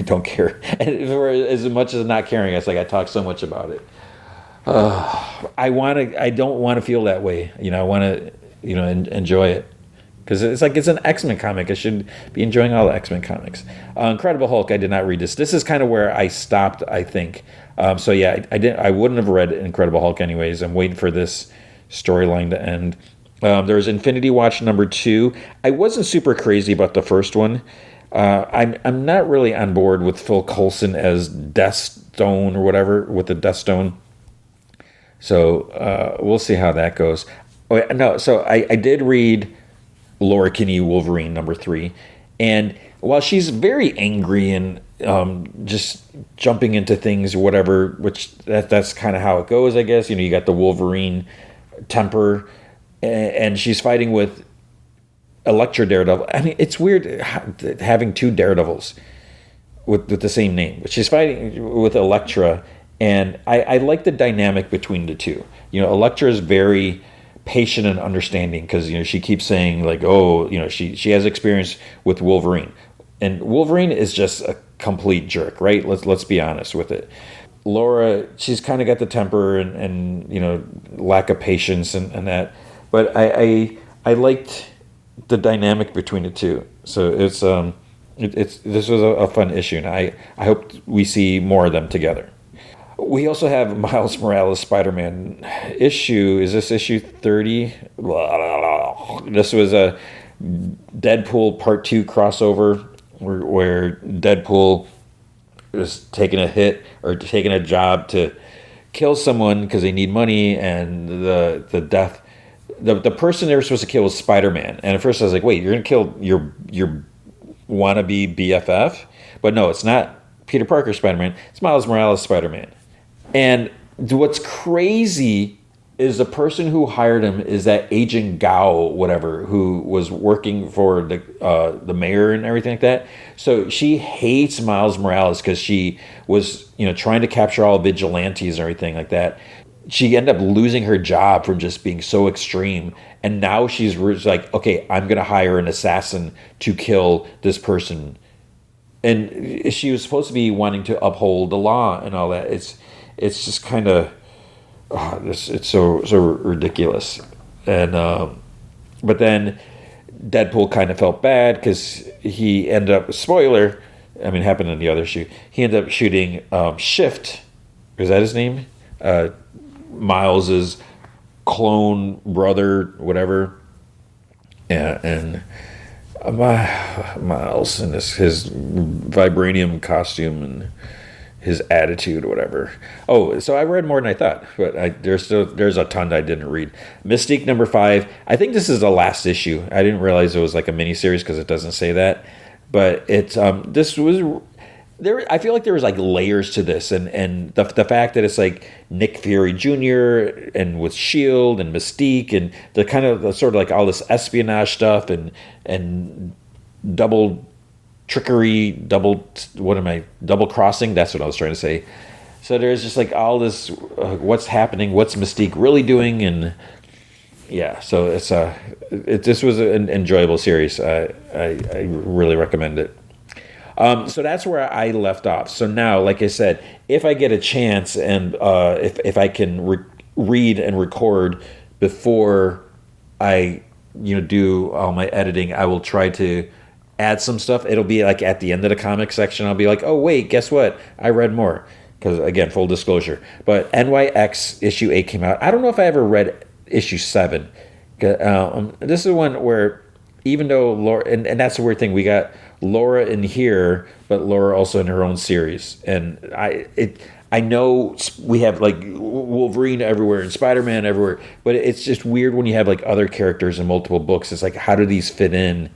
don't care. And as much as not caring, it's like, I talk so much about it. I don't want to feel that way. I want to, enjoy it, because it's like, it's an X-Men comic. I should be enjoying all the X-Men comics. Incredible Hulk, I did not read this. This is kind of where I stopped, I think. So yeah, I wouldn't have read Incredible Hulk anyways. I'm waiting for this storyline to end. There's Infinity Watch #2. I wasn't super crazy about the first one. I'm not really on board with Phil Coulson as Deathstone or whatever, with the Deathstone. So we'll see how that goes. Oh, no, so I did read Laura Kinney Wolverine #3, and while she's very angry and just jumping into things or whatever, which that's kind of how it goes, I guess. You got the Wolverine temper, and she's fighting with Elektra Daredevil. I mean, it's weird having two Daredevils with the same name. But she's fighting with Elektra, and I like the dynamic between the two. Elektra is very patient and understanding, because she keeps saying like, oh, she has experience with Wolverine, and Wolverine is just a complete jerk, right? Let's be honest with it. Laura, she's kind of got the temper and lack of patience and that, but I liked the dynamic between the two. So it's this was a fun issue, and I hope we see more of them together. We also have Miles Morales Spider-Man issue. Is this issue 30? This was a Deadpool Part 2 crossover where Deadpool was taking a hit or taking a job to kill someone because they need money, and the person they were supposed to kill was Spider-Man. And at first I was like, wait, you're gonna kill your wannabe BFF? But no, it's not Peter Parker Spider-Man. It's Miles Morales Spider-Man. And what's crazy is the person who hired him is that Agent Gao, whatever, who was working for the mayor and everything like that. So she hates Miles Morales because she was, trying to capture all vigilantes and everything like that. She ended up losing her job from just being so extreme. And now she's like, okay, I'm going to hire an assassin to kill this person. And she was supposed to be wanting to uphold the law and all that. It's just kind of, it's so ridiculous. And but then Deadpool kind of felt bad because he ended up, spoiler, I mean, it happened in the other shoot. He ended up shooting Shift. Is that his name? Miles's clone brother, whatever. Yeah, and Miles and his vibranium costume and his attitude, whatever. Oh, so I read more than I thought, but there's a ton that I didn't read. Mystique #5. I think this is the last issue. I didn't realize it was like a miniseries because it doesn't say that. But it's this was there. I feel like there was like layers to this, and the fact that it's like Nick Fury Jr. and with Shield and Mystique and the kind of the sort of like all this espionage stuff and double trickery, double crossing. That's what I was trying to say. So there's just like all this, what's happening, what's Mystique really doing, and yeah. So this was an enjoyable series. I really recommend it. So that's where I left off. So now, like I said, if I get a chance and if I can read and record before I do all my editing, I will try to add some stuff. It'll be like at the end of the comic section, I'll be like, oh wait, guess what? I read more. Because again, full disclosure. But NYX issue 8 came out. I don't know if I ever read issue 7. This is one where even though Laura, and that's the weird thing, we got Laura in here, but Laura also in her own series. And I know we have like Wolverine everywhere and Spider-Man everywhere, but it's just weird when you have like other characters in multiple books. It's like, how do these fit in?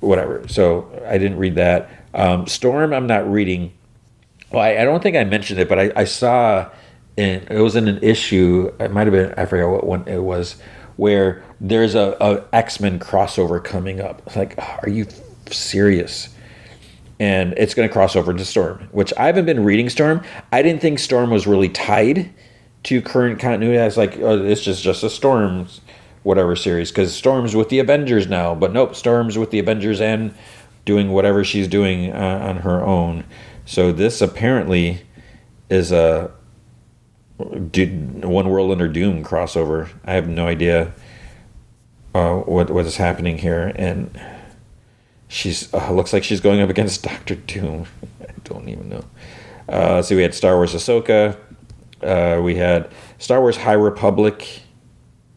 Whatever. So I didn't read that. Storm, I'm not reading. Well, I don't think I mentioned it, but I saw it was in an issue. It might have been, I forgot what one it was, where there's a X-Men crossover coming up. It's like, are you serious? And it's going to cross over to Storm, which I haven't been reading Storm. I didn't think Storm was really tied to current continuity. I was like, oh, it's just a Storm whatever series, because Storm's with the Avengers now, but nope, Storm's with the Avengers and doing whatever she's doing on her own. So this apparently is a One World Under Doom crossover. I have no idea what is happening here, and she's looks like she's going up against Doctor Doom. I don't even know. So we had Star Wars Ahsoka, we had Star Wars High Republic,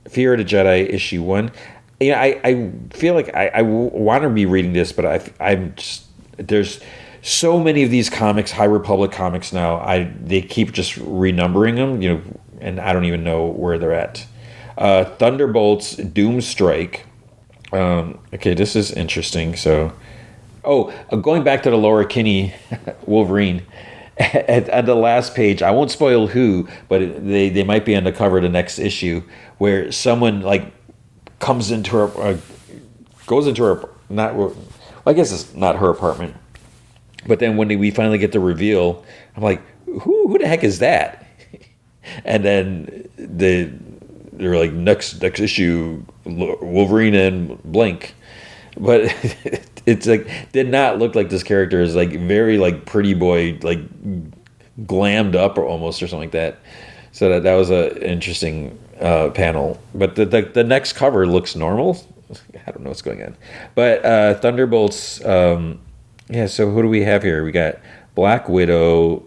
Fear of the Jedi issue 1. I feel like I want to be reading this, but I'm just, there's so many of these comics, High Republic comics now. They keep just renumbering them, and I don't even know where they're at. Thunderbolts, Doomstrike. Okay, this is interesting. So, going back to the Laura Kinney Wolverine. At the last page, I won't spoil who, but they might be on the cover of the next issue, where someone like goes into her, I guess it's not her apartment, but then when we finally get the reveal, I'm like, who the heck is that? And then they're like, next issue, Wolverine and blank. But it's like, did not look like this character is like very like pretty boy, like glammed up or almost or something like that. So that was an interesting panel. But the next cover looks normal. I don't know what's going on. But Thunderbolts, yeah, so who do we have here? We got Black Widow.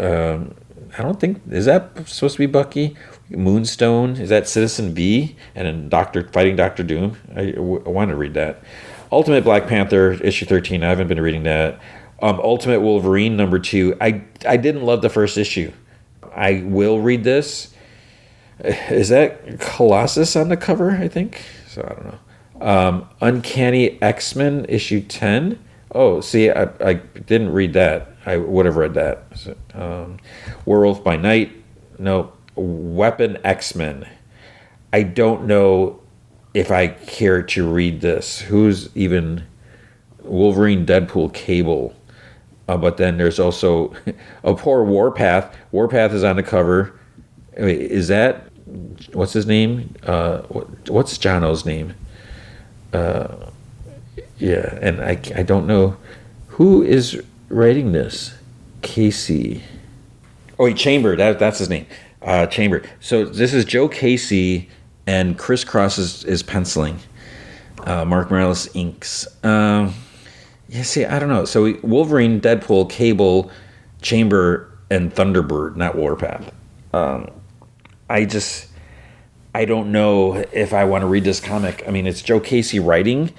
I don't think, is that supposed to be Bucky? Moonstone, is that Citizen V? And then fighting Doctor Doom. I want to read that. Ultimate Black Panther issue 13. I haven't been reading that. Ultimate Wolverine number 2. I didn't love the first issue. I will read this. Is that Colossus on the cover? I think so. I don't know. Uncanny X-Men issue 10. Oh, see, I didn't read that. I would have read that. Werewolf by Night. No. Weapon X-Men. I don't know if I care to read this. Who's even Wolverine, Deadpool, Cable? But then there's also a poor Warpath. Warpath is on the cover. Wait, is that, what's his name? What's Jono's name? Yeah, and I don't know who is writing this. Casey. Oh, wait, Chamber. That's his name. Chamber. So this is Joe Casey, and Chris Cross is penciling. Mark Morales inks. Yeah, see, I don't know. So Wolverine, Deadpool, Cable, Chamber, and Thunderbird, not Warpath. I don't know if I want to read this comic. I mean, it's Joe Casey writing,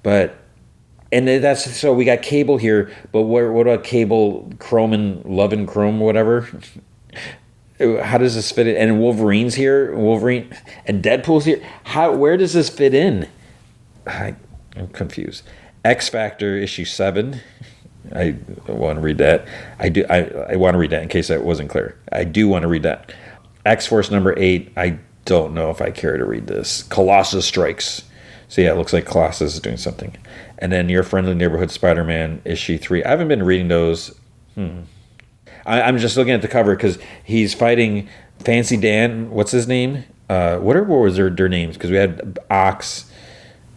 and that's, so we got Cable here, but what about Cable, Chrome, and Love and Chrome, whatever? How does this fit in? And Wolverine's here, Wolverine, and Deadpool's here. Where does this fit in? I'm confused. X Factor issue 7. I want to read that. I want to read that in case that wasn't clear. I do want to read that. X Force number 8. I don't know if I care to read this. Colossus Strikes. So yeah, it looks like Colossus is doing something. And then Your Friendly Neighborhood Spider-Man issue 3. I haven't been reading those. I'm just looking at the cover because he's fighting Fancy Dan. What's his name? What was their names? Because we had Ox.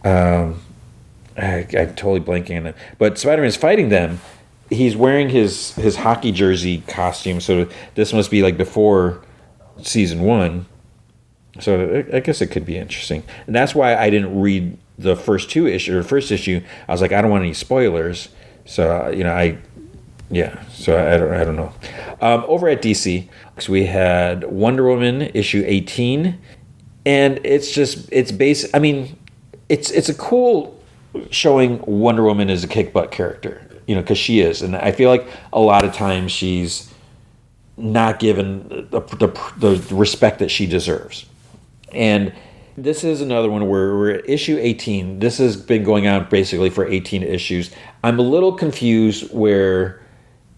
I'm totally blanking on it. But Spider-Man's fighting them. He's wearing his hockey jersey costume. So this must be like before season 1. So I guess it could be interesting. And that's why I didn't read the first issue. I was like, I don't want any spoilers. So, I don't know. Over at DC, we had Wonder Woman issue 18. And it's a cool showing Wonder Woman as a kick butt character, because she is. And I feel like a lot of times she's not given the respect that she deserves. And this is another one where we're at issue 18. This has been going on basically for 18 issues. I'm a little confused where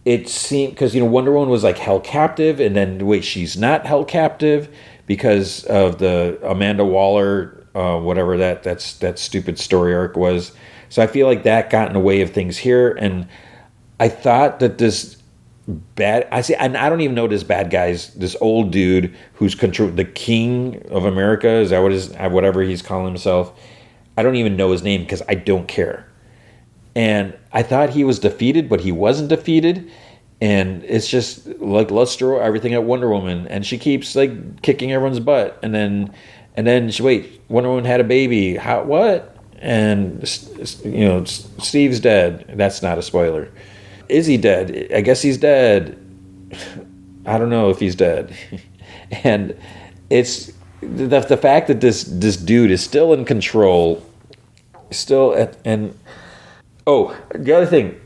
it seemed, because Wonder Woman was like held captive, and then wait, she's not held captive because of the Amanda Waller, whatever that stupid story arc was. So I feel like that got in the way of things here, and I thought that this and I don't even know this bad guy's, this old dude who's the king of America, is that whatever he's calling himself. I don't even know his name because I don't care. And I thought he was defeated, but he wasn't defeated. And it's just like, let's throw everything at Wonder Woman, and she keeps like kicking everyone's butt. And then Wonder Woman had a baby. What? And Steve's dead. That's not a spoiler. Is he dead? I guess he's dead. I don't know if he's dead. And it's the fact that this dude is still in control, the other thing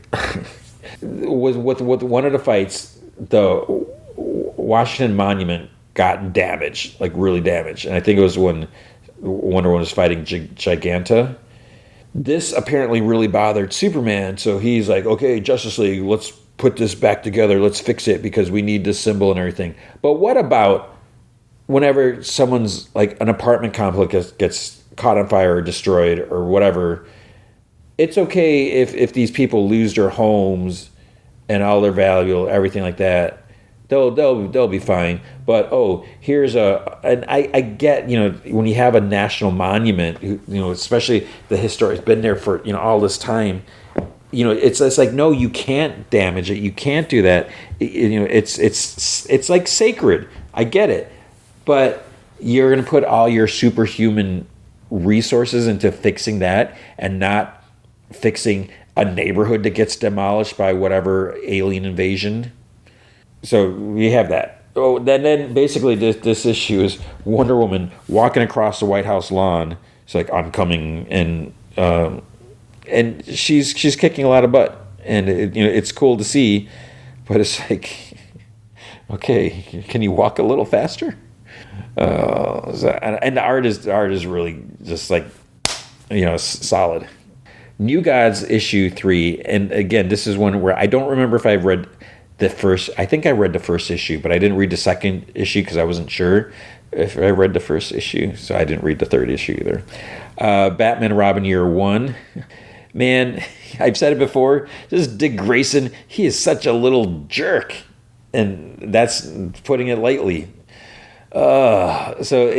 was with one of the fights, the Washington Monument got damaged, like really damaged. And I think it was when Wonder Woman was fighting Giganta. This apparently really bothered Superman, so he's like, okay, Justice League, let's put this back together, let's fix it because we need this symbol and everything. But what about whenever someone's, like, an apartment complex gets caught on fire or destroyed or whatever? It's okay if these people lose their homes and all their value, everything like that. They'll be fine. But and I get, when you have a national monument, especially the historic, it's been there for all this time. It's like, no, you can't damage it. You can't do that. It's like sacred. I get it, but you're gonna put all your superhuman resources into fixing that and not fixing a neighborhood that gets demolished by whatever alien invasion. So we have that. Oh, then basically this issue is Wonder Woman walking across the White House lawn. It's like, I'm coming, and and she's kicking a lot of butt, and it's cool to see, but it's like, okay, can you walk a little faster? And the art is really just like, solid. New Gods issue 3, and again, this is one where I don't remember if I read the first. I think I read the first issue, but I didn't read the second issue because I wasn't sure if I read the first issue, so I didn't read the third issue either. Batman and Robin Year 1. Man, I've said it before. This Dick Grayson, he is such a little jerk, and that's putting it lightly. So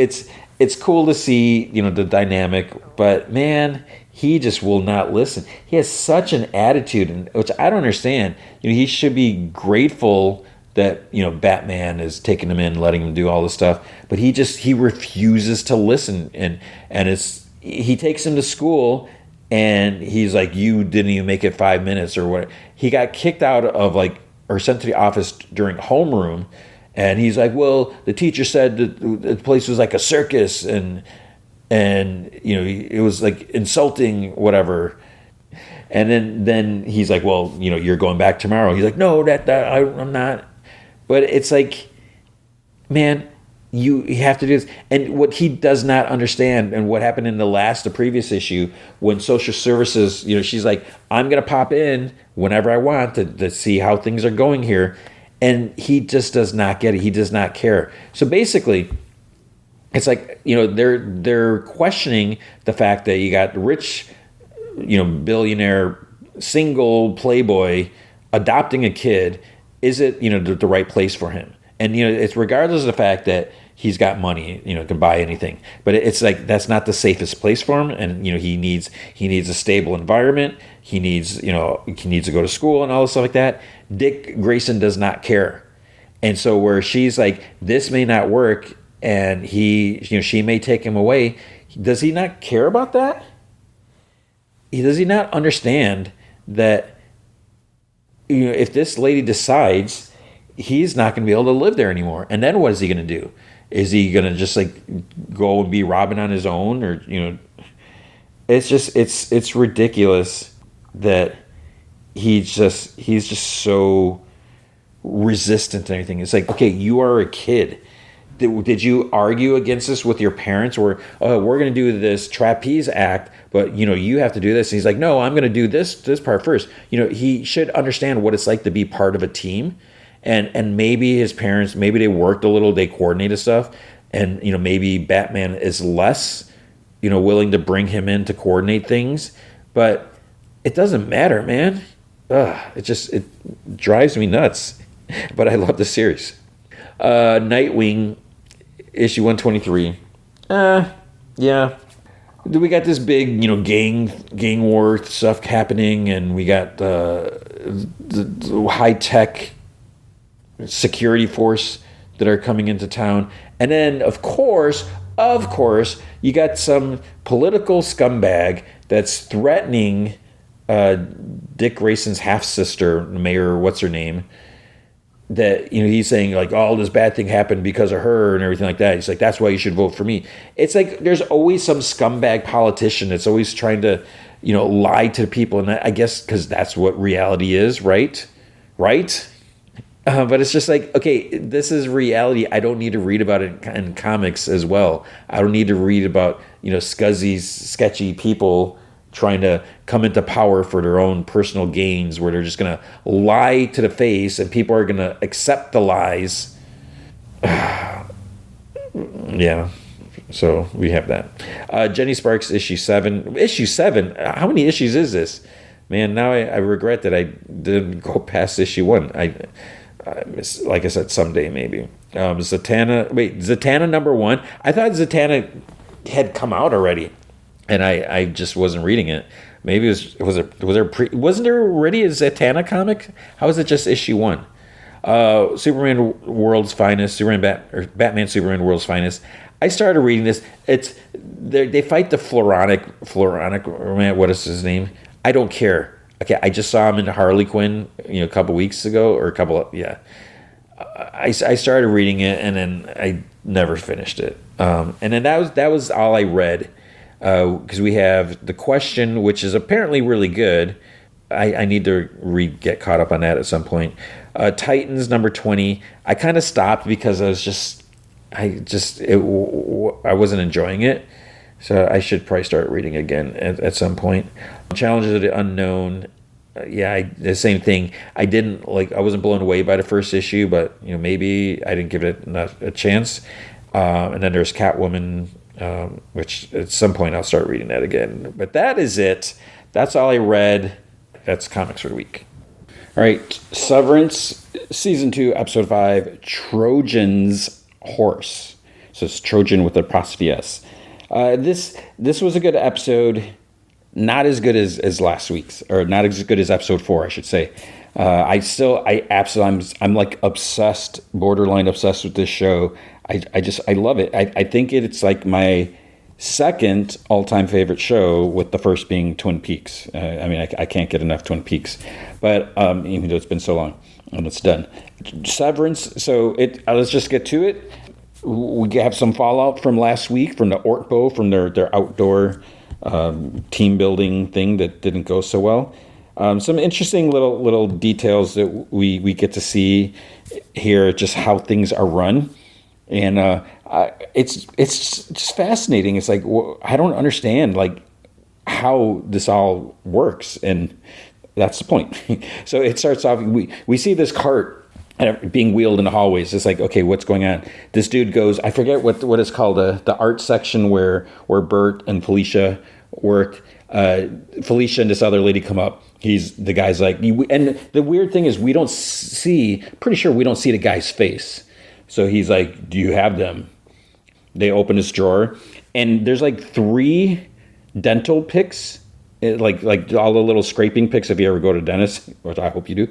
it's cool to see, the dynamic, but man, he just will not listen. He has such an attitude, which I don't understand. He should be grateful that, Batman is taking him in, letting him do all this stuff, but he refuses to listen, and he takes him to school, and he's like, you didn't even make it 5 minutes or what. He got kicked out of or sent to the office during homeroom. And he's like, well, the teacher said that the place was like a circus, and it was like insulting, whatever. And then he's like, well, you're going back tomorrow. He's like, no, I'm not. But it's like, man, you have to do this. And what he does not understand, and what happened in the previous issue, when social services, she's like, I'm going to pop in whenever I want to see how things are going here. And he just does not get it. He does not care. So basically, it's like, they're questioning the fact that you got rich, billionaire, single playboy adopting a kid. Is it, the right place for him? And, it's regardless of the fact that he's got money, can buy anything. But it's like, that's not the safest place for him. And, he needs a stable environment. He needs to go to school and all this stuff like that. Dick Grayson does not care. And so where she's like, this may not work, and she may take him away. Does he not care about that? Does he not understand that, if this lady decides, he's not going to be able to live there anymore? And then what is he going to do? Is he going to just go and be Robin on his own? Or, it's just, it's ridiculous that he's just so resistant to anything. It's like, okay, you are a kid. Did you argue against this with your parents, or we're going to do this trapeze act, but you have to do this? And he's like, no, I'm going to do this part first. He should understand what it's like to be part of a team, and maybe his parents, maybe they worked a little, they coordinated stuff, and maybe Batman is less willing to bring him in to coordinate things, but it doesn't matter, man. It drives me nuts. But I love the series. Nightwing, issue 123. Yeah. We got this big, gang war stuff happening, and we got the high-tech security force that are coming into town. And then, of course, you got some political scumbag that's threatening Dick Grayson's half-sister, Mayor, what's her name, that, he's saying, like, all this bad thing happened because of her and everything like that. He's like, that's why you should vote for me. It's like there's always some scumbag politician that's always trying to, lie to people. And I guess because that's what reality is, right? But it's just like, okay, this is reality. I don't need to read about it in comics as well. I don't need to read about, scuzzy, sketchy people trying to come into power for their own personal gains, where they're just going to lie to the face and people are going to accept the lies. Yeah. So we have that. Jenny Sparks, issue 7. Issue 7? How many issues is this? Man, now I regret that I didn't go past issue 1. Like I said, someday maybe. Zatanna number 1. I thought Zatanna had come out already, and I just wasn't reading it. Maybe wasn't there already a Zatanna comic? How is it just issue 1? Superman World's Finest, Batman Superman World's Finest. I started reading this. They fight the Floronic, what is his name? I don't care. Okay, I just saw him in Harley Quinn, a couple weeks ago, I started reading it, and then I never finished it. And then that was all I read. because we have The Question, which is apparently really good. I need to get caught up on that at some point. Titans number 20. I kind of stopped because I wasn't enjoying it. So I should probably start reading again at some point. Challenges of the Unknown. The same thing. I wasn't blown away by the first issue, but maybe I didn't give it a chance. And then there's Catwoman, which at some point I'll start reading that again. But that is it. That's all I read. That's comics for the week. All right, Severance Season 2, Episode 5, Trojan's Horse. So it's Trojan with apostrophe S. This was a good episode. Not as good as last week's, or not as good as Episode 4, I should say. I'm like obsessed, borderline obsessed with this show. I love it. I think it's like my second all-time favorite show, with the first being Twin Peaks. I can't get enough Twin Peaks, but even though it's been so long and it's done. Severance. So let's just get to it. We have some fallout from last week from the Ortbo, from their outdoor team building thing that didn't go so well. Some interesting little details that we get to see here, just how things are run. And it's just fascinating. It's like, I don't understand how this all works, and that's the point. So it starts off. We see this cart being wheeled in the hallways. It's like, okay, what's going on? This dude goes. I forget what it's called. The art section where Bert and Felicia work. Felicia and this other lady come up. The guy's like, and the weird thing is we don't see. Pretty sure we don't see the guy's face. So he's like, do you have them? They open his drawer, and there's like 3 dental picks, like all the little scraping picks if you ever go to dentist, which I hope you do.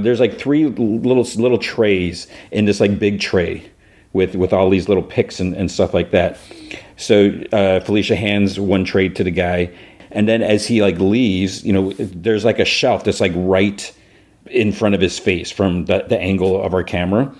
There's like 3 little trays in this like big tray with all these little picks and stuff like that. So Felicia hands one tray to the guy, and then as he leaves, there's like a shelf that's like right in front of his face from the angle of our camera.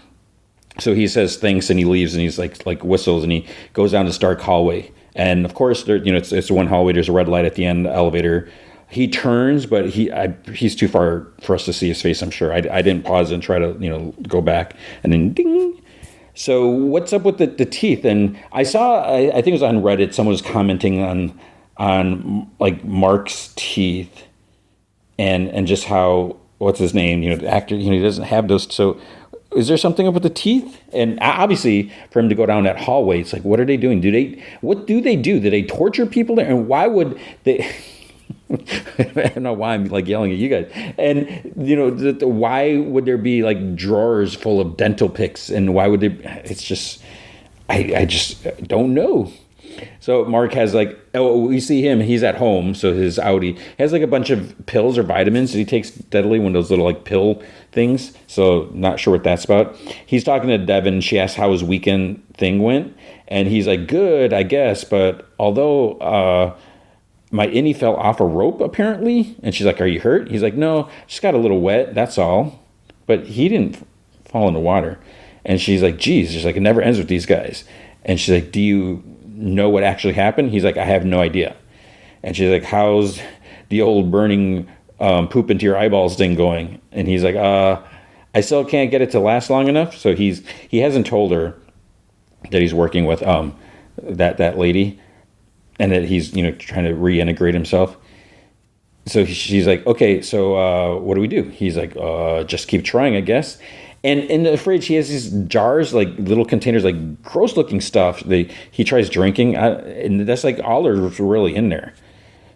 So he says thanks, and he leaves, and he's like whistles, and he goes down this dark hallway. And of course, there, it's one hallway. There's a red light at the end of the elevator. He turns, but he's too far for us to see his face. I'm sure. I didn't pause and try to go back, and then ding. So what's up with the teeth? And I saw, I think it was on Reddit, someone was commenting on like Mark's teeth, and just how, what's his name? The actor. He doesn't have those. So is there something up with the teeth? And obviously, for him to go down that hallway, it's like, what are they doing? What do they do? Do they torture people there? And why would they? I don't know why I'm yelling at you guys. And why would there be drawers full of dental picks? And why would they? It's just, I just don't know. So Mark has we see him, he's at home, so his Audi has a bunch of pills or vitamins that he takes steadily, one of those little pill things. So not sure what that's about. He's talking to Devin. She asks how his weekend thing went, and he's like, good, I guess, but although my innie fell off a rope apparently. And she's like, are you hurt? He's like, no, just got a little wet, that's all. But he didn't fall in the water. And she's like, geez, she's like, it never ends with these guys. And she's like, do you know what actually happened? He's like, I have no idea. And she's like, how's the old burning poop into your eyeballs thing going? And he's like, I still can't get it to last long enough. So he hasn't told her that he's working with that lady, and that he's trying to reintegrate himself. So she's like, okay, so what do we do? He's like, just keep trying, I guess. And in the fridge, he has these jars, little containers, gross looking stuff. He tries drinking, and that's all there's really in there.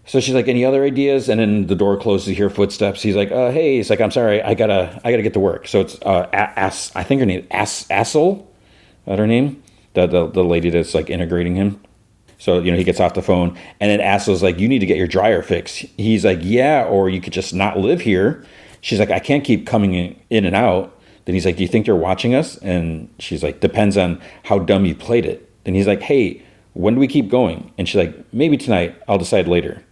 So she's like, any other ideas? And then the door closes, you hear footsteps. He's like, hey, he's like, I'm sorry, I gotta get to work. So it's I think her name is Assel, that her name, the lady that's integrating him. So he gets off the phone, and then Assel's like, you need to get your dryer fixed. He's like, yeah, or you could just not live here. She's like, I can't keep coming in and out. Then he's like, do you think they're watching us? And she's like, depends on how dumb you played it. Then he's like, hey, when do we keep going? And she's like, maybe tonight, I'll decide later.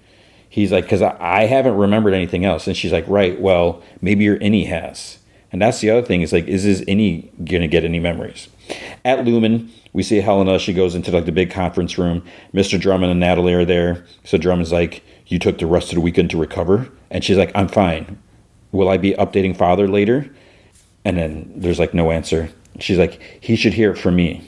He's like, because I haven't remembered anything else. And she's like, right, well, maybe your innie has. And that's the other thing. Is like, is this any going to get any memories? At Lumen, we see Helena. She goes into like the big conference room. Mr. Drummond and Natalie are there. So Drummond's like, you took the rest of the weekend to recover? And she's like, I'm fine. Will I be updating Father later? And then there's like no answer. She's like, he should hear it from me.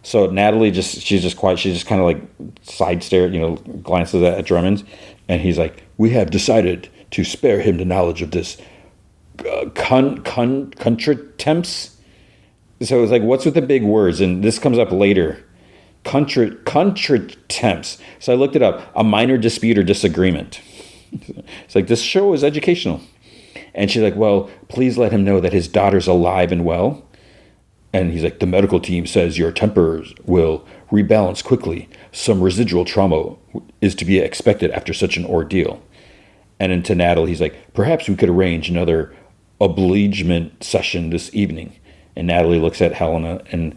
So Natalie she's just quiet. She just kind of like side stare, glances at Drummond. And he's like, we have decided to spare him the knowledge of this contretemps. So it's like, what's with the big words? And this comes up later. Contretemps. So I looked it up. A minor dispute or disagreement. It's like, this show is educational. And she's like, well, please let him know that his daughter's alive and well. And he's like, the medical team says your tempers will rebalance quickly. Some residual trauma is to be expected after such an ordeal. And then to Natalie, he's like, perhaps we could arrange another obligement session this evening. And Natalie looks at Helena, and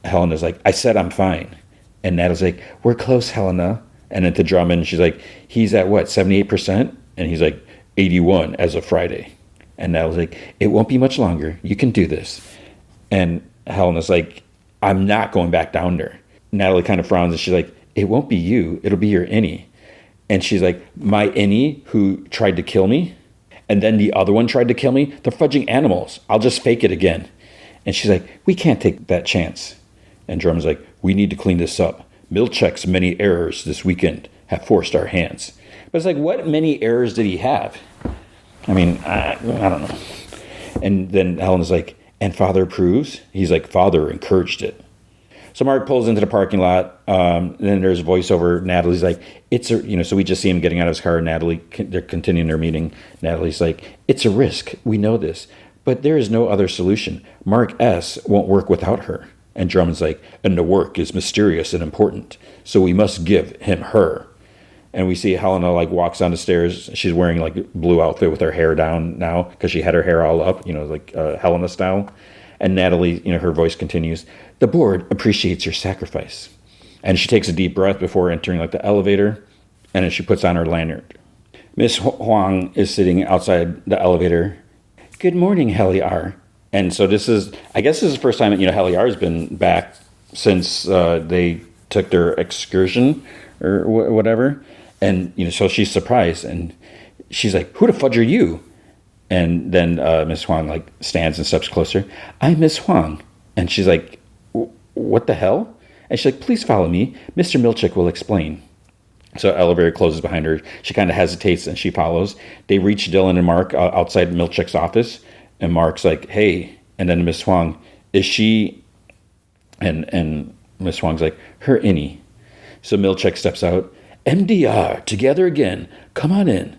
Helena's like, I said I'm fine. And Natalie's like, we're close, Helena. And then to Drummond, she's like, he's at what, 78%? And he's like, 81 as of Friday. And Natalie's like, it won't be much longer. You can do this. And Helena's like, I'm not going back down there. Natalie kind of frowns, and she's like, it won't be you. It'll be your innie. And she's like, my innie who tried to kill me, and then the other one tried to kill me? They're fudging animals. I'll just fake it again. And she's like, we can't take that chance. And Drummond's like, we need to clean this up. Milchek's many errors this weekend have forced our hands. But it's like, what many errors did he have? I mean, I don't know. And then Helena's like, and Father approves? He's like, Father encouraged it. So Mark pulls into the parking lot. And then there's a voiceover. Natalie's like, so we just see him getting out of his car. Natalie, they're continuing their meeting. Natalie's like, it's a risk. We know this. But there is no other solution. Mark S. won't work without her. And Drummond's like, and the work is mysterious and important. So we must give him her. And we see Helena like walks down the stairs. She's wearing like blue outfit with her hair down now because she had her hair all up, like Helena style. And Natalie, her voice continues, the board appreciates your sacrifice. And she takes a deep breath before entering like the elevator. And then she puts on her lanyard. Miss Huang is sitting outside the elevator. Good morning, Heli R. And so I guess this is the first time that, Heli R has been back since they took their excursion or whatever. And, so she's surprised, and she's like, who the fudge are you? And then Miss Huang, like, stands and steps closer. I'm Miss Huang. And she's like, what the hell? And she's like, please follow me. Mr. Milchek will explain. So elevator closes behind her. She kind of hesitates, and she follows. They reach Dylan and Mark outside Milchek's office. And Mark's like, hey. And then Miss Huang, is she... And Miss Huang's like, her innie. So Milchek steps out. MDR, together again. Come on in.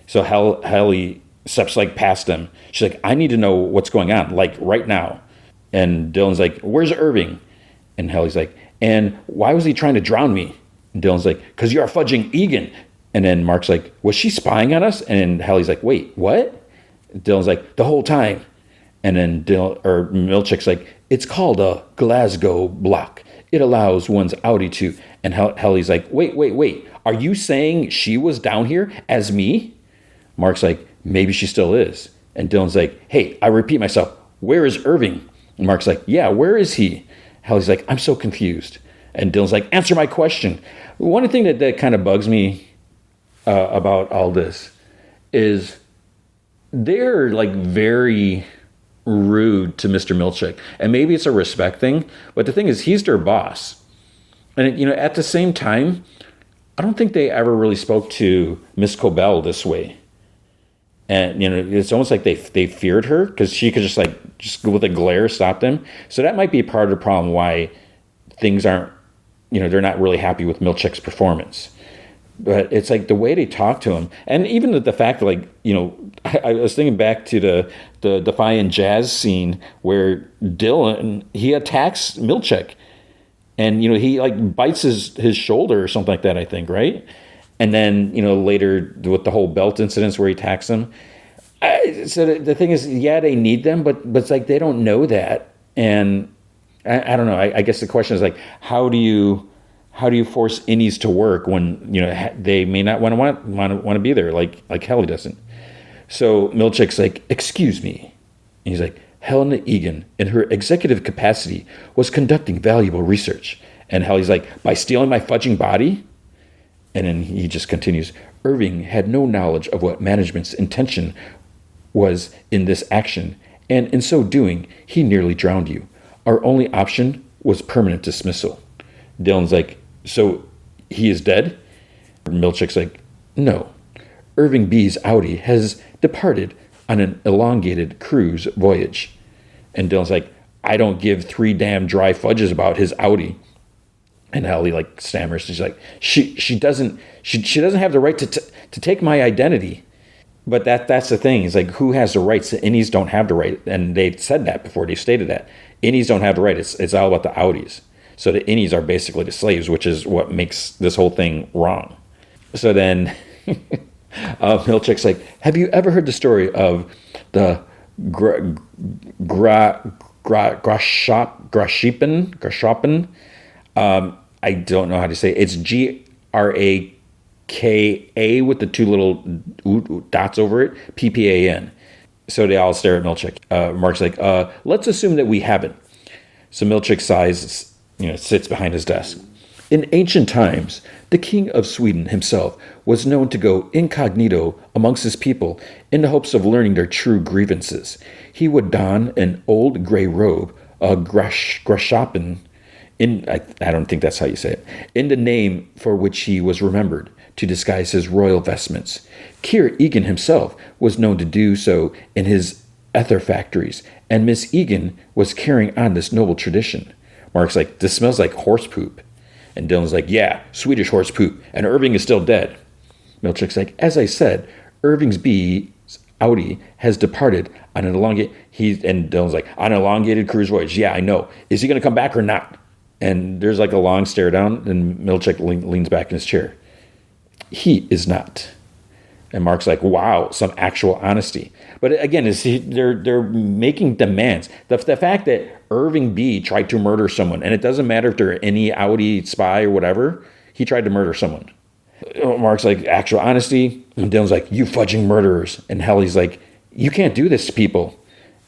So Heli steps like past them. She's like, I need to know what's going on, like right now. And Dylan's like, where's Irving? And Heli's like, and why was he trying to drown me? And Dylan's like, because you're fudging Egan. And then Mark's like, was she spying on us? And Heli's like, wait, what? Dylan's like, the whole time. And then Milchek's like, it's called a Glasgow block. It allows one's Audi to... And Heli's like, wait. Are you saying she was down here as me? Mark's like, maybe she still is. And Dylan's like, hey, I repeat myself, where is Irving? And Mark's like, yeah, where is he? Heli's like, I'm so confused. And Dylan's like, answer my question. One thing that kind of bugs me about all this is they're like very rude to Mr. Milchek. And maybe it's a respect thing, but the thing is, he's their boss. And, at the same time, I don't think they ever really spoke to Miss Cobell this way. And, it's almost like they feared her because she could just with a glare stop them. So that might be part of the problem why things aren't, they're not really happy with Milchek's performance. But it's like the way they talk to him. And even the fact that, I was thinking back to the Defiant Jazz scene where Dylan, he attacks Milchek. And, he bites his shoulder or something like that, I think, right? And then, later with the whole belt incidents where he attacks him. So the thing is, yeah, they need them, but it's like they don't know that. And I don't know. I guess the question is like, how do you force innies to work when, they may not want to be there like Heli doesn't. So Milchek's like, excuse me. And he's like, Helena Egan, in her executive capacity, was conducting valuable research. And Helly's like, by stealing my fudging body? And then he just continues, Irving had no knowledge of what management's intention was in this action, and in so doing, he nearly drowned you. Our only option was permanent dismissal. Dylan's like, so he is dead? Milchick's like, no. Irving B's Audi has departed on an elongated cruise voyage. And Dylan's like, I don't give three damn dry fudges about his Audi. And Ellie like stammers. She's like, she doesn't have the right to take my identity. But that's the thing. It's like, who has the rights? The innies don't have the right. And they said that before. They stated that. Innies don't have the right. It's all about the Audis. So the innies are basically the slaves, which is what makes this whole thing wrong. So then Milchick's like, have you ever heard the story of the Grashoppen? I don't know how to say it. It's Graka with the two little dots over it, PPAN. So they all stare at Milchick. Mark's like, let's assume that we haven't. So Milchick sighs, sits behind his desk. In ancient times, the king of Sweden himself was known to go incognito amongst his people in the hopes of learning their true grievances. He would don an old gray robe, a Grashoppen, I don't think that's how you say it, in the name for which he was remembered, to disguise his royal vestments. Keir Egan himself was known to do so in his ether factories, and Miss Egan was carrying on this noble tradition. Mark's like, this smells like horse poop. And Dylan's like, yeah, Swedish horse poop, and Irving is still dead. Milchick's like, as I said, Irving's B's Audi has departed on an elongated, and Dylan's like, on an elongated cruise voyage. Yeah, I know. Is he going to come back or not? And there's like a long stare down, and Milchick leans back in his chair. He is not. And Mark's like, wow, some actual honesty. But again, they're making demands. The fact that Irving B tried to murder someone, and it doesn't matter if they're any Audi spy or whatever, he tried to murder someone. Mark's like, actual honesty. And Dylan's like, you fudging murderers. And Helly's like, you can't do this to people.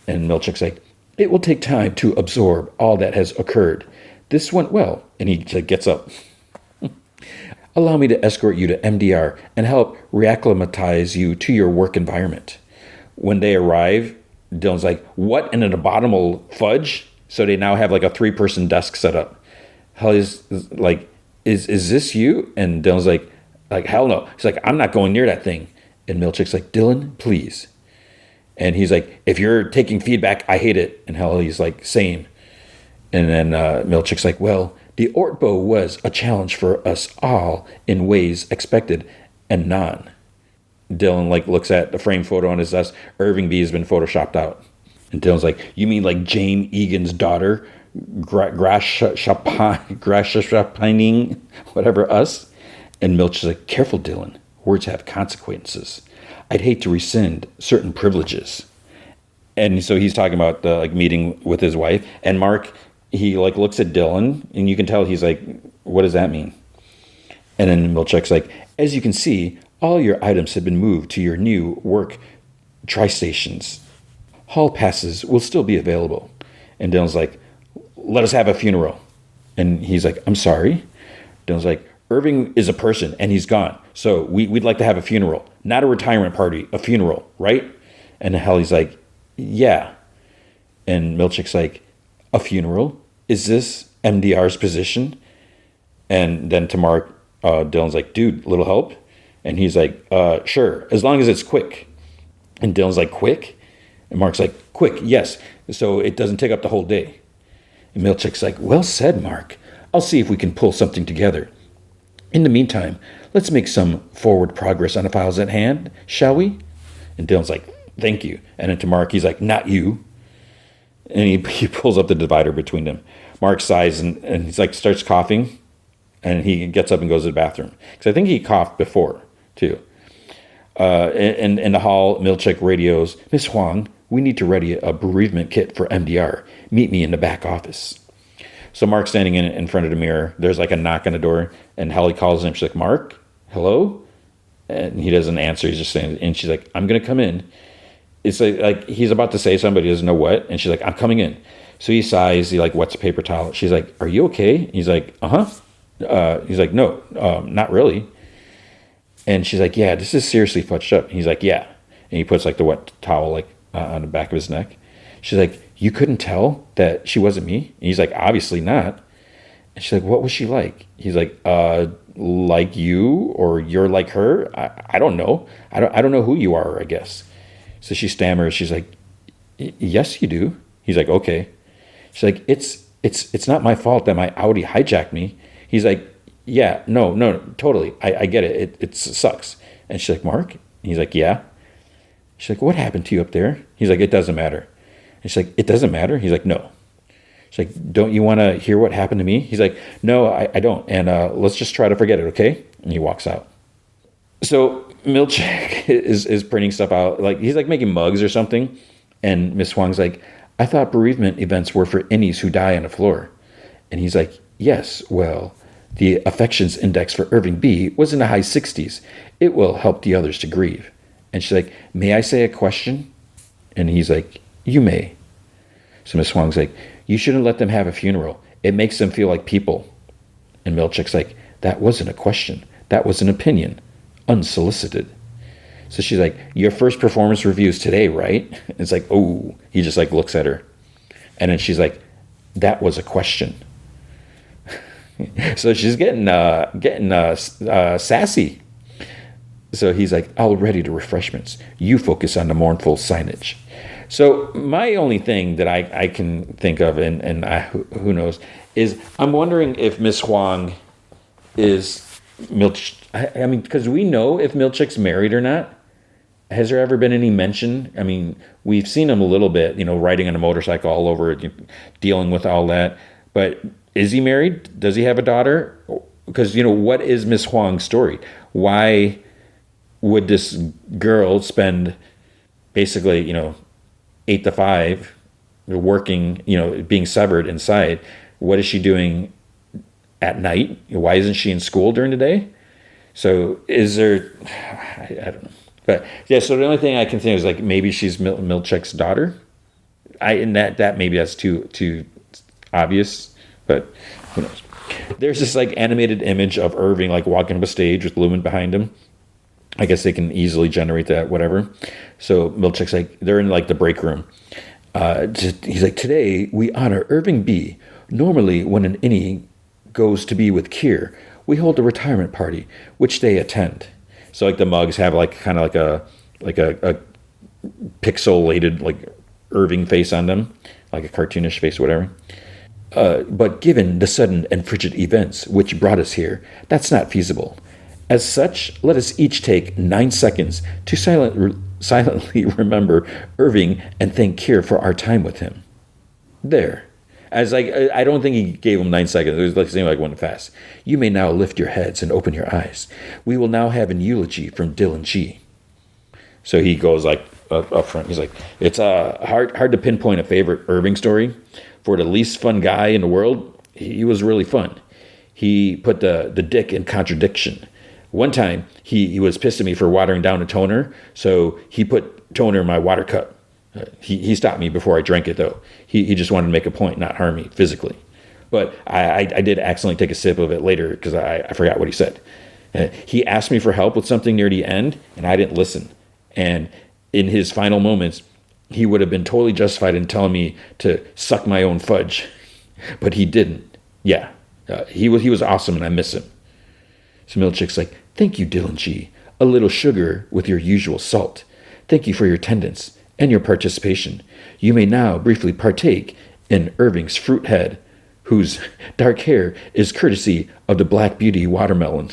And Milchick's like, it will take time to absorb all that has occurred. This went well. And he gets up. Allow me to escort you to MDR and help reacclimatize you to your work environment. When they arrive, Dylan's like, what, in an abominable fudge? So they now have like a 3-person desk set up. Helly's like, is this you? And Dylan's like, hell no. He's like, I'm not going near that thing. And Milchick's like, Dylan, please. And he's like, if you're taking feedback, I hate it. And Helly's like, same. And then Milchick's like, well, the Ortbo was a challenge for us all in ways expected and non. Dylan looks at the frame photo on his desk. Irving B has been photoshopped out. And Dylan's like, you mean like Jane Egan's daughter, Grashopping, whatever, us? And Milch is like, careful, Dylan. Words have consequences. I'd hate to rescind certain privileges. And so he's talking about the meeting with his wife. And Mark, he looks at Dylan, and you can tell he's like, what does that mean? And then Milchick's like, as you can see, all your items have been moved to your new work tri-stations. Hall passes will still be available. And Dylan's like, let us have a funeral. And he's like, I'm sorry. Dylan's like, Irving is a person, and he's gone. So we'd like to have a funeral. Not a retirement party, a funeral, right? And Helly's like, yeah. And Milchick's like, a funeral? Is this MDR's position? And then to Mark, Dylan's like, dude, little help? And he's like, sure, as long as it's quick. And Dylan's like, quick? And Mark's like, quick, yes, so it doesn't take up the whole day. And Milchick's like, well said, Mark. I'll see if we can pull something together. In the meantime, let's make some forward progress on the files at hand, shall we? And Dylan's like, thank you. And then to Mark, he's like, not you. And he pulls up the divider between them. Mark sighs and he's like, starts coughing. And he gets up and goes to the bathroom. Because I think he coughed before, too. In the hall, Milchick radios, Miss Huang, we need to ready a bereavement kit for MDR. Meet me in the back office. So Mark's standing in front of the mirror. There's like a knock on the door. And Helly calls him. She's like, Mark, hello? And he doesn't answer. He's just saying, and she's like, I'm going to come in. it's like he's about to say something, but he doesn't know what. And she's like, I'm coming in. So he sighs, he like wets a paper towel. She's like, are you okay? He's like, uh-huh. He's like, no, not really. And she's like, yeah, this is seriously fudged up. He's like, yeah. And he puts like the wet towel like on the back of his neck. She's like, you couldn't tell that she wasn't me? And he's like, obviously not. And she's like, what was she like? He's like, like you, or you're like her? I don't know. I don't know who you are, I guess. So she stammers. She's like, yes, you do. He's like, okay. She's like, it's not my fault that my Audi hijacked me. He's like, yeah, no, totally. I get it. It sucks. And she's like, Mark? And he's like, yeah. She's like, what happened to you up there? He's like, it doesn't matter. And she's like, it doesn't matter? He's like, no. She's like, don't you want to hear what happened to me? He's like, no, I don't. And let's just try to forget it, okay? And he walks out. So Milchick is printing stuff out. Like, he's like making mugs or something. And Miss Huang's like, I thought bereavement events were for innies who die on the floor. And he's like, yes, well, the affections index for Irving B was in the high 60s. It will help the others to grieve. And she's like, may I say a question? And he's like, you may. So Miss Huang's like, you shouldn't let them have a funeral. It makes them feel like people. And Milchick's like, that wasn't a question. That was an opinion. Unsolicited. So she's like, your first performance review's today, right? And it's like, oh, he just like looks at her. And then she's like, that was a question. So she's getting sassy. So he's like, I'll ready the refreshments. You focus on the mournful signage. So my only thing that I can think of, and who knows, is I'm wondering if Miss Huang is Milch. I mean, because we know if Milchick's married or not. Has there ever been any mention? I mean, we've seen him a little bit, riding on a motorcycle all over, dealing with all that. But is he married? Does he have a daughter? Because, what is Miss Huang's story? Why would this girl spend basically, 8 to 5 working, being severed inside? What is she doing at night? Why isn't she in school during the day? So is there, I don't know. But yeah, so the only thing I can think is like maybe she's Milchick's daughter. That maybe that's too obvious, but who knows? There's this like animated image of Irving like walking up a stage with Lumen behind him. I guess they can easily generate that, whatever. So Milchick's like, they're in like the break room. He's like, today we honor Irving B. Normally when an innie goes to be with Keir, we hold a retirement party, which they attend. So like the mugs have like kind of like a pixelated like Irving face on them, like a cartoonish face or whatever. But given the sudden and frigid events which brought us here, that's not feasible. As such, let us each take 9 seconds to silently remember Irving and thank Keir for our time with him. There. As like, I don't think he gave him 9 seconds. It was like saying like went fast. You may now lift your heads and open your eyes. We will now have an eulogy from Dylan G. So he goes like up front. He's like, it's hard to pinpoint a favorite Irving story. For the least fun guy in the world, he was really fun. He put the dick in contradiction. One time he was pissed at me for watering down a toner, so he put toner in my water cup. He stopped me before I drank it, though. He just wanted to make a point, not harm me physically. But I did accidentally take a sip of it later because I forgot what he said. He asked me for help with something near the end, and I didn't listen. And in his final moments, he would have been totally justified in telling me to suck my own fudge. But he didn't. Yeah, he was awesome, and I miss him. So Milchick's like, thank you, Dylan G. A little sugar with your usual salt. Thank you for your attendance and your participation. You may now briefly partake in Irving's fruit head, whose dark hair is courtesy of the Black Beauty watermelon.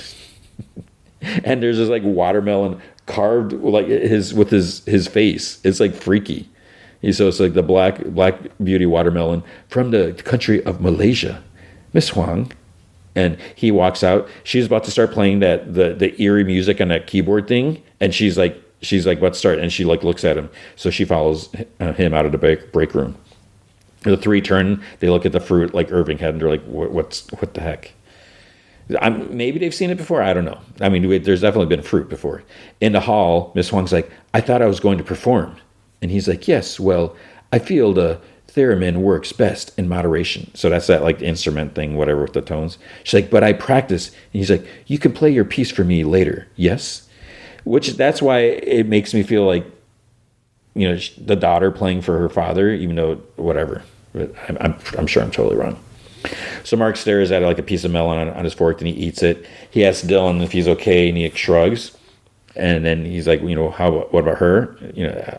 And there's this like watermelon carved like with his face. It's like freaky. So it's like the Black Beauty watermelon from the country of Malaysia. Miss Huang. And he walks out. She's about to start playing the eerie music on that keyboard thing, and she's like about to start, and she like looks at him. So she follows him out of the break room. The three turn. They look at the fruit like Irving had, and they're like, "What the heck?" Maybe they've seen it before. I don't know. I mean, there's definitely been fruit before. In the hall, Miss Huang's like, "I thought I was going to perform." And he's like, yes, well, I feel the theremin works best in moderation. So that's that like instrument thing, whatever, with the tones. She's like, but I practice. And he's like, you can play your piece for me later. Yes. Which that's why it makes me feel like, the daughter playing for her father, even though whatever. But I'm sure I'm totally wrong. So Mark stares at like a piece of melon on his fork, and he eats it. He asks Dylan if he's okay, and he shrugs. And then he's like, what about her?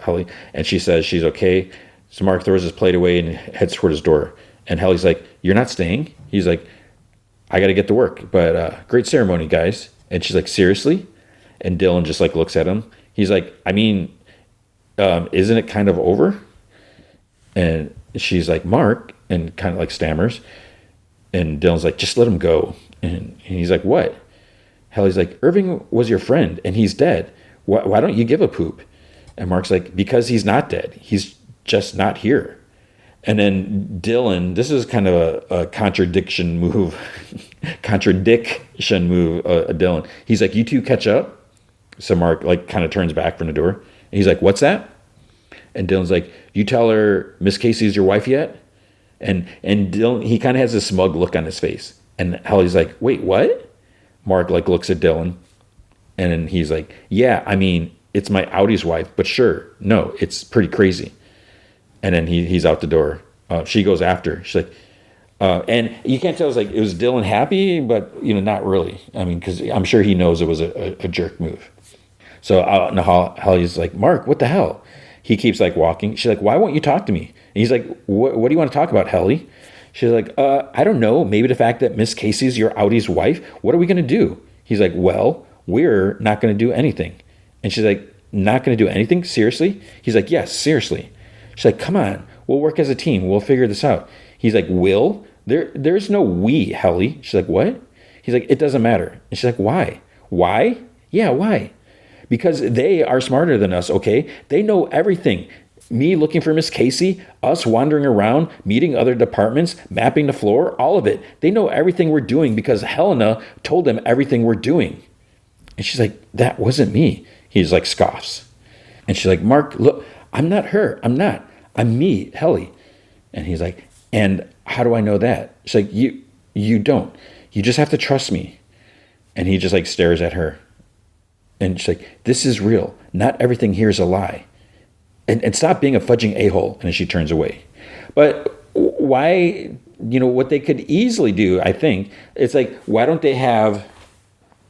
Helly. And she says she's okay. So Mark throws his plate away and heads toward his door. And Helly's like, you're not staying? He's like, I got to get to work. But great ceremony, guys. And she's like, seriously? And Dylan just like looks at him. He's like, I mean, isn't it kind of over? And she's like, Mark, and kind of like stammers. And Dylan's like, just let him go. And he's like, what? Helly's like, Irving was your friend, and he's dead. Why don't you give a poop? And Mark's like, because he's not dead. He's just not here. And then Dylan, this is kind of a contradiction move. Dylan. He's like, you two catch up? So Mark like kind of turns back from the door. And he's like, what's that? And Dylan's like, you tell her Miss Casey's your wife yet? And Dylan, he kind of has a smug look on his face. And Helly's like, wait, what? Mark like looks at Dylan. And then he's like, yeah, I mean, it's my Audi's wife, but sure, no, it's pretty crazy. And then he's out the door. She goes after. She's like, and you can't tell. It was Dylan happy, but not really. I mean, because I'm sure he knows it was a jerk move. So Holly's like, Mark, what the hell? He keeps like walking. She's like, why won't you talk to me? And he's like, what do you want to talk about, Helly? She's like, I don't know. Maybe the fact that Miss Casey's your Audi's wife. What are we going to do? He's like, well, we're not going to do anything. And she's like, not going to do anything? Seriously? He's like, yes, seriously. She's like, come on, we'll work as a team. We'll figure this out. He's like, will? There's no we, Helly. She's like, what? He's like, it doesn't matter. And she's like, why? Why? Yeah, why? Because they are smarter than us, okay? They know everything. Me looking for Miss Casey, us wandering around, meeting other departments, mapping the floor, all of it. They know everything we're doing because Helena told them everything we're doing. And she's like, that wasn't me. He's like, scoffs. And she's like, Mark, look, I'm not her. I'm not. I'm me, Helly. And he's like, and how do I know that? She's like, you don't. You just have to trust me. And he just like stares at her. And she's like, this is real. Not everything here is a lie. And stop being a fudging a-hole. And then she turns away. But why, what they could easily do, I think, it's like, why don't they have,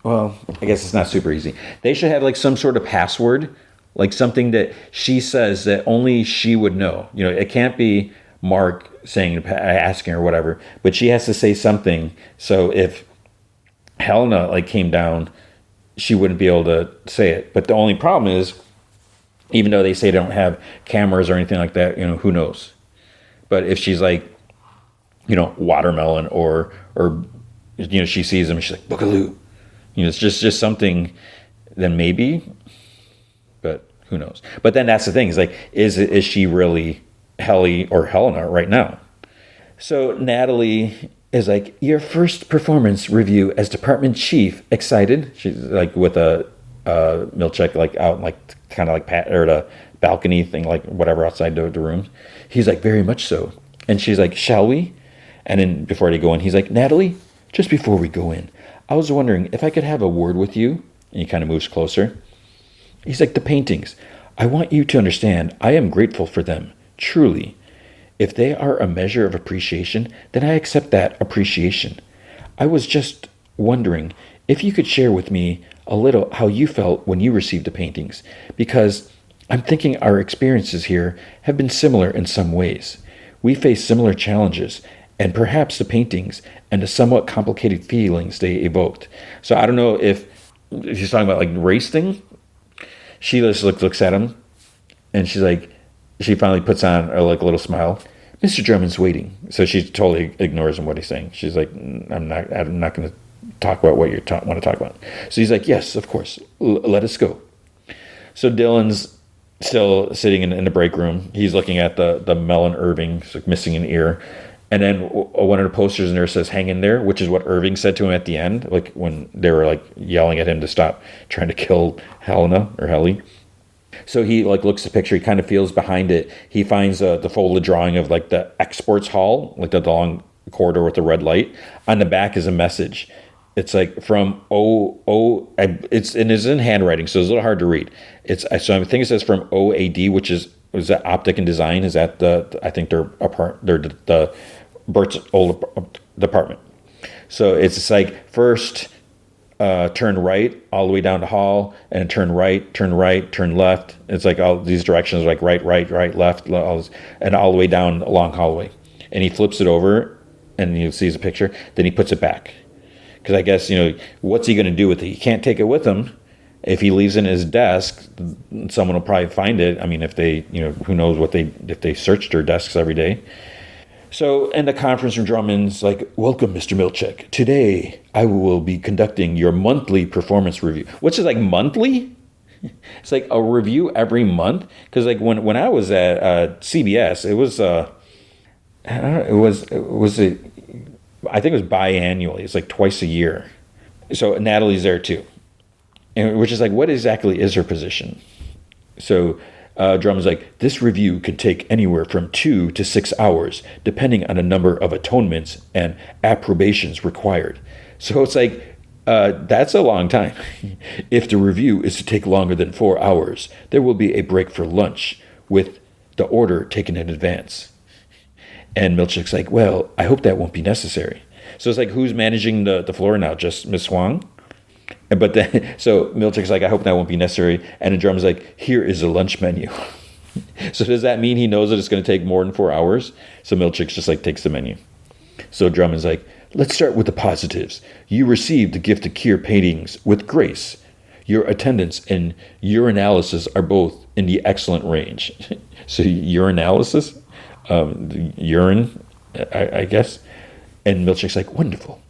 well, I guess it's not super easy. They should have like some sort of password, like something that she says that only she would know. It can't be Mark asking her whatever, but she has to say something. So if Helena like came down, she wouldn't be able to say it. But the only problem is, even though they say they don't have cameras or anything like that, who knows? But if she's like, watermelon or she sees him, she's like, boogaloo. It's just something, then maybe, but who knows? But then that's the thing, is like, is she really Helly or Helena right now? So Natalie is like, your first performance review as department chief, excited? She's like with a Milchek like out like kind of like or the balcony thing, like whatever outside the room. He's like, very much so. And she's like, shall we? And then before they go in, he's like, Natalie, just before we go in, I was wondering if I could have a word with you. And he kind of moves closer. He's like, the paintings. I want you to understand, I am grateful for them, truly. If they are a measure of appreciation, then I accept that appreciation. I was just wondering if you could share with me a little how you felt when you received the paintings, because I'm thinking our experiences here have been similar in some ways. We face similar challenges, and perhaps the paintings and the somewhat complicated feelings they evoked. So I don't know if she's talking about like race thing. She just looks at him, and she's like, she finally puts on a little smile. Mr. Drummond's waiting. So she totally ignores him what he's saying. She's like, I'm not going to talk about what you want to talk about. So he's like, yes, of course. Let us go. So Dylan's still sitting in the break room. He's looking at the Melon Irving, like missing an ear. And then one of the posters in there says, hang in there, which is what Irving said to him at the end, like when they were like yelling at him to stop trying to kill Helena or Helly. So he like looks at the picture. He kind of feels behind it. He finds the folded drawing of like the exports hall, like the long corridor with the red light. On the back is a message. It's like from it's in handwriting, so it's a little hard to read. So I think it says from OAD, which is that optic and design? Is that I think they're the Bert's old department. So it's just like first turn right all the way down the hall, and turn right, turn left. It's like all these directions, like right, left, and all the way down a long hallway. And he flips it over, and he sees a picture. Then he puts it back. Because I guess, what's he going to do with it? He can't take it with him. If he leaves it in his desk, someone will probably find it. I mean, if they, who knows if they searched their desks every day. So in the conference room, Drummond's like, welcome, Mr. Milchick. Today, I will be conducting your monthly performance review. Which is like monthly? It's like a review every month? Because like when I was at CBS, it was, I think it was biannually. It's like twice a year. So Natalie's there too. And which is like, what exactly is her position? So Drummond's like, this review can take anywhere from 2 to 6 hours, depending on the number of atonements and approbations required. So it's like, that's a long time. If the review is to take longer than 4 hours, there will be a break for lunch with the order taken in advance. And Milchick's like, well, I hope that won't be necessary. So it's like, who's managing the floor now? Just Miss Huang? But then, so Milchick's like, I hope that won't be necessary. And the drummer's like, here is a lunch menu. So does that mean he knows that it's going to take more than 4 hours? So Milchick's just like takes the menu. So Drummond's like, let's start with the positives. You received the gift of Kier paintings with grace. Your attendance and urinalysis are both in the excellent range. So urinalysis? Urine, I guess. And Milchick's like, wonderful.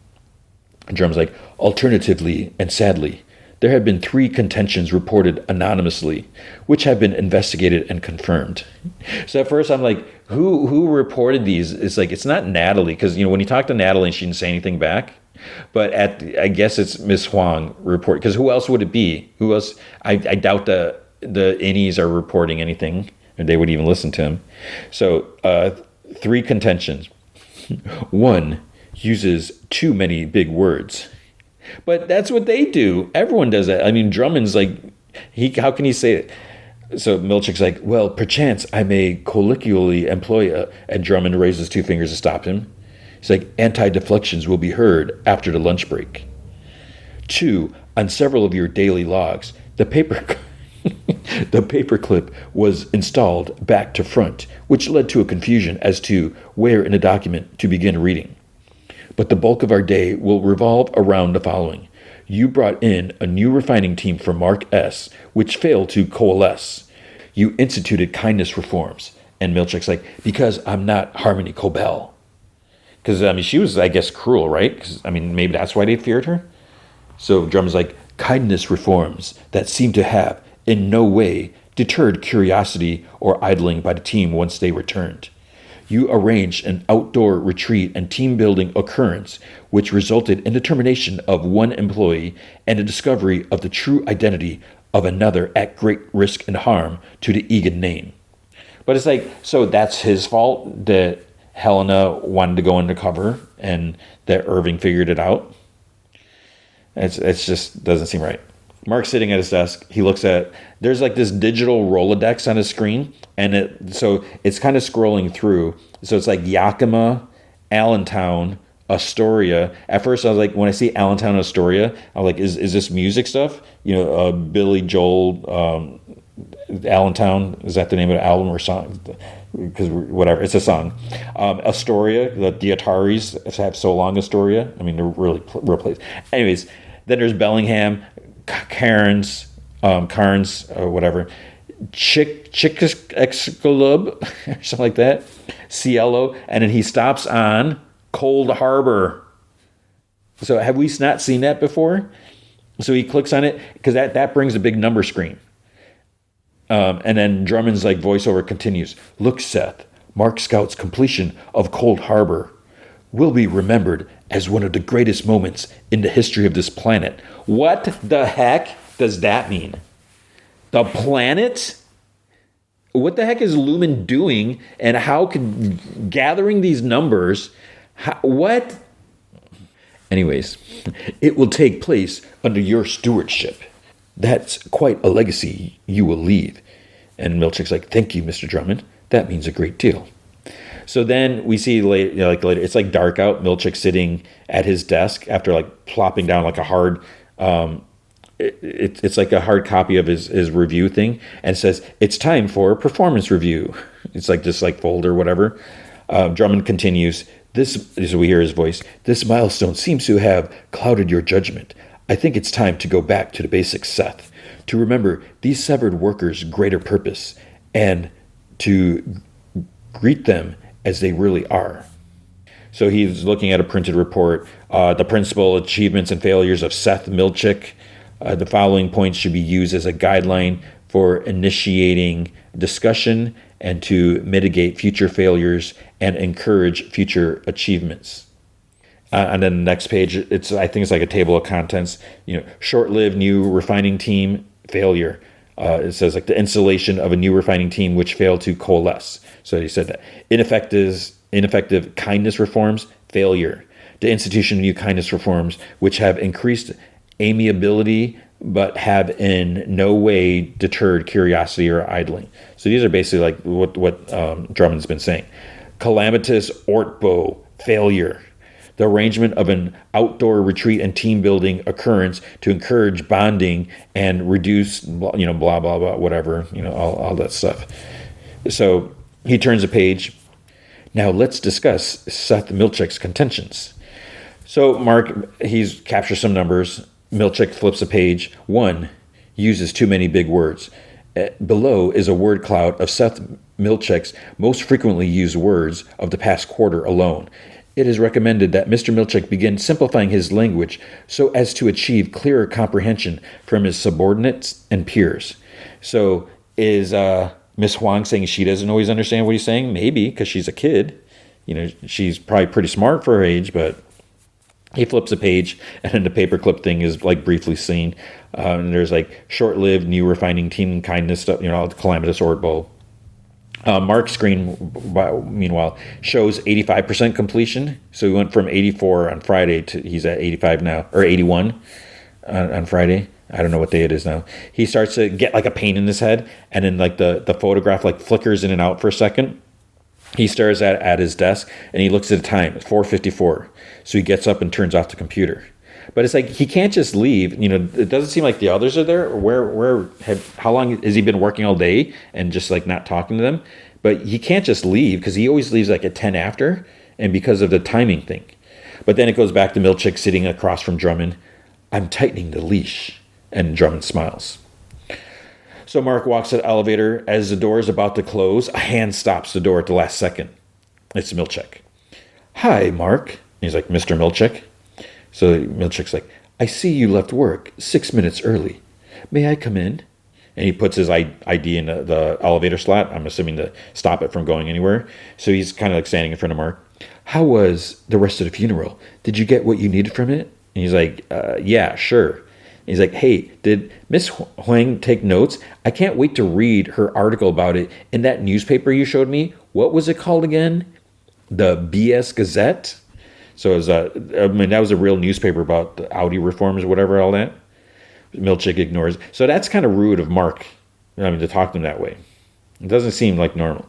And Drum's like, alternatively and sadly, there have been 3 contentions reported anonymously, which have been investigated and confirmed. So at first I'm like, who reported these? It's like, it's not Natalie, because when you talk to Natalie, she didn't say anything back. But I guess it's Miss Huang report, because who else would it be? Who else? I doubt the innies are reporting anything, or they would even listen to him. So 3 contentions. 1, uses too many big words. But that's what they do. Everyone does that. I mean, Drummond's like, how can he say it? So Milchick's like, well, perchance I may colloquially employ and Drummond raises 2 fingers to stop him. He's like, anti-deflections will be heard after the lunch break. 2, on several of your daily logs, the paperclip was installed back to front, which led to a confusion as to where in a document to begin reading. But the bulk of our day will revolve around the following. You brought in a new refining team for Mark S., which failed to coalesce. You instituted kindness reforms. And Milchick's like, because I'm not Harmony Cobell. Because, she was, I guess, cruel, right? Because, maybe that's why they feared her. So Drum's like, kindness reforms that seem to have in no way deterred curiosity or idling by the team once they returned. You arranged an outdoor retreat and team-building occurrence, which resulted in the termination of 1 employee and the discovery of the true identity of another at great risk and harm to the Egan name. But it's like, so that's his fault that Helena wanted to go undercover and that Irving figured it out? It's just doesn't seem right. Mark's sitting at his desk. He looks at, there's like this digital Rolodex on his screen, and it's kind of scrolling through. So it's like Yakima, Allentown, Astoria. At first I was like, when I see Allentown, Astoria, I'm like, is this music stuff? Billy Joel, Allentown, is that the name of the album or song? Because whatever, it's a song. Astoria, the Ataris have So Long Astoria. They're really real places. Anyways, then there's Bellingham, Carnes, whatever, Chicxulub, or something like that, Cielo, and then he stops on Cold Harbor. So have we not seen that before? So he clicks on it, because that brings a big number screen. And then Drummond's like voiceover continues. Look, Seth, Mark Scout's completion of Cold Harbor will be remembered as one of the greatest moments in the history of this planet. What the heck does that mean? The planet? What the heck is Lumen doing? And how can gathering these numbers? What? Anyways, it will take place under your stewardship. That's quite a legacy you will leave. And Milchick's like, thank you, Mr. Drummond. That means a great deal. So then we see later, it's like dark out. Milchick sitting at his desk after like plopping down like a hard, it's like a hard copy of his review thing, and says it's time for a performance review. It's like this like folder, whatever. Drummond continues. This, as we hear his voice, this milestone seems to have clouded your judgment. I think it's time to go back to the basics, Seth, to remember these severed workers' greater purpose, and to greet them as they really are. So he's looking at a printed report, the principal achievements and failures of Seth Milchick. The following points should be used as a guideline for initiating discussion and to mitigate future failures and encourage future achievements. And then the next page, I think it's like a table of contents. Short-lived new refining team failure. It says like the installation of a new refining team which failed to coalesce. So he said that ineffective kindness reforms failure. The institution of new kindness reforms which have increased amiability but have in no way deterred curiosity or idling. So these are basically like what Drummond's been saying. Calamitous Ortbo failure. The arrangement of an outdoor retreat and team building occurrence to encourage bonding and reduce, blah, blah, blah, whatever, all that stuff. So he turns a page. Now let's discuss Seth Milchick's contentions. So Mark, he's captured some numbers. Milchick flips a page. 1, uses too many big words. Below is a word cloud of Seth Milchick's most frequently used words of the past quarter alone. It is recommended that Mr. Milchick begin simplifying his language so as to achieve clearer comprehension from his subordinates and peers. So is Miss Huang saying she doesn't always understand what he's saying? Maybe, because she's a kid. She's probably pretty smart for her age, but he flips a page, and then the paperclip thing is like briefly seen. And there's like short-lived new refining team kindness stuff, the calamitous Ortbo. Mark's screen, meanwhile, shows 85% completion. So he went from 84 on Friday to he's at 85 now, or 81 on Friday. I don't know what day it is now. He starts to get like a pain in his head, and then like the photograph like flickers in and out for a second. He stares at his desk, and he looks at the time. It's 4:54. So he gets up and turns off the computer. But it's like he can't just leave. It doesn't seem like the others are there. How long has he been working all day and just like not talking to them? But he can't just leave because he always leaves like at 10 after, and because of the timing thing. But then it goes back to Milchick sitting across from Drummond. I'm tightening the leash, and Drummond smiles. So Mark walks to the elevator. As the door is about to close, a hand stops the door at the last second. It's Milchick. Hi, Mark. He's like, Mr. Milchick. So Milchick's like, I see you left work 6 minutes early. May I come in? And he puts his ID in the elevator slot. I'm assuming to stop it from going anywhere. So he's kind of like standing in front of Mark. How was the rest of the funeral? Did you get what you needed from it? And he's like, yeah, sure. And he's like, hey, did Miss Huang take notes? I can't wait to read her article about it in that newspaper you showed me. What was it called again? The BS Gazette? So it was that was a real newspaper about the Audi reforms or whatever, all that. Milchick ignores. So that's kind of rude of Mark, to talk to him that way. It doesn't seem like normal.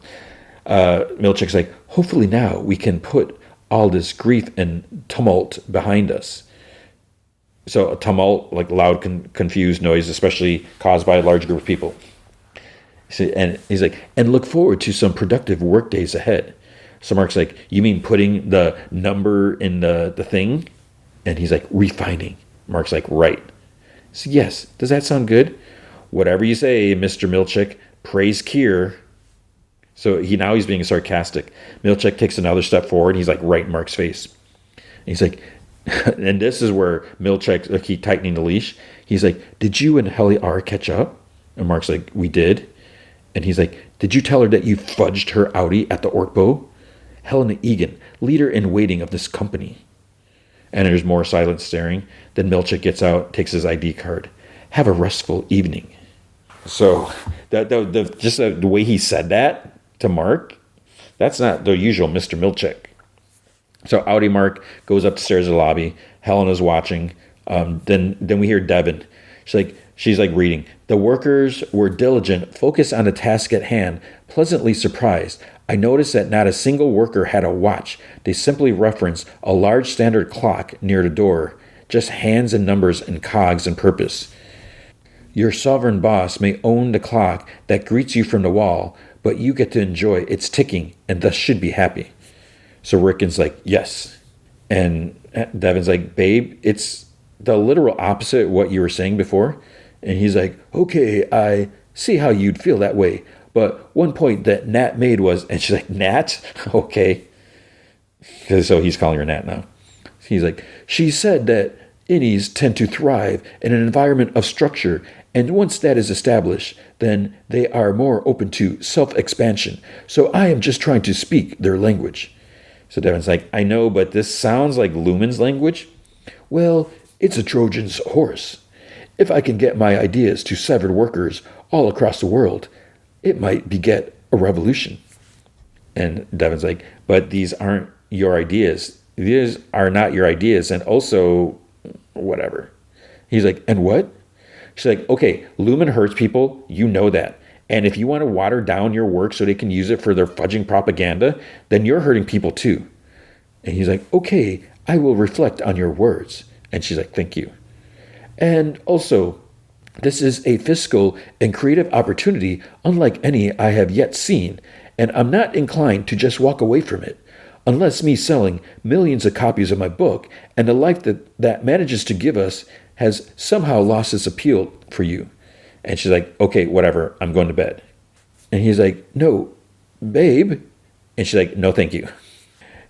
Milchick's like, hopefully now we can put all this grief and tumult behind us. So a tumult, like loud, confused noise, especially caused by a large group of people. And he's like, and look forward to some productive work days ahead. So Mark's like, you mean putting the number in the thing? And he's like, refining. Mark's like, right. So yes, does that sound good? Whatever you say, Mr. Milchick. Praise Kier. So he's being sarcastic. Milchick takes another step forward. He's like right in Mark's face. And he's like, and this is where Milchick, like he tightening the leash. He's like, did you and Helly R catch up? And Mark's like, we did. And he's like, did you tell her that you fudged her Audi at the Ortbo? Helena Egan, leader in waiting of this company. And there's more silent staring. Then Milchick gets out, takes his ID card. Have a restful evening. So just the way he said that to Mark, that's not the usual Mr. Milchick. So Audi Mark goes up the stairs to the lobby. Helena's watching. Then we hear Devin. She's like reading. The workers were diligent, focused on the task at hand, pleasantly surprised. I noticed that not a single worker had a watch. They simply referenced a large standard clock near the door, just hands and numbers and cogs and purpose. Your sovereign boss may own the clock that greets you from the wall, but you get to enjoy its ticking and thus should be happy. So Rickon's like, yes. And Devin's like, babe, it's the literal opposite of what you were saying before. And he's like, okay, I see how you'd feel that way. But one point that Nat made was, and she's like, Nat? Okay. So he's calling her Nat now. He's like, she said that innies tend to thrive in an environment of structure, and once that is established, then they are more open to self-expansion. So I am just trying to speak their language. So Devin's like, I know, but this sounds like Lumen's language. Well, it's a Trojan's horse. If I can get my ideas to severed workers all across the world, it might beget a revolution. And Devin's like, but these aren't your ideas. These are not your ideas. And also, whatever. He's like, and what? She's like, okay, Lumen hurts people. You know that. And if you want to water down your work so they can use it for their fudging propaganda, then you're hurting people too. And he's like, okay, I will reflect on your words. And she's like, thank you. And also, this is a fiscal and creative opportunity unlike any I have yet seen, and I'm not inclined to just walk away from it. Unless me selling millions of copies of my book and the life that manages to give us has somehow lost its appeal for you. And she's like, okay, whatever, I'm going to bed. And he's like, no, babe. And she's like, no, thank you.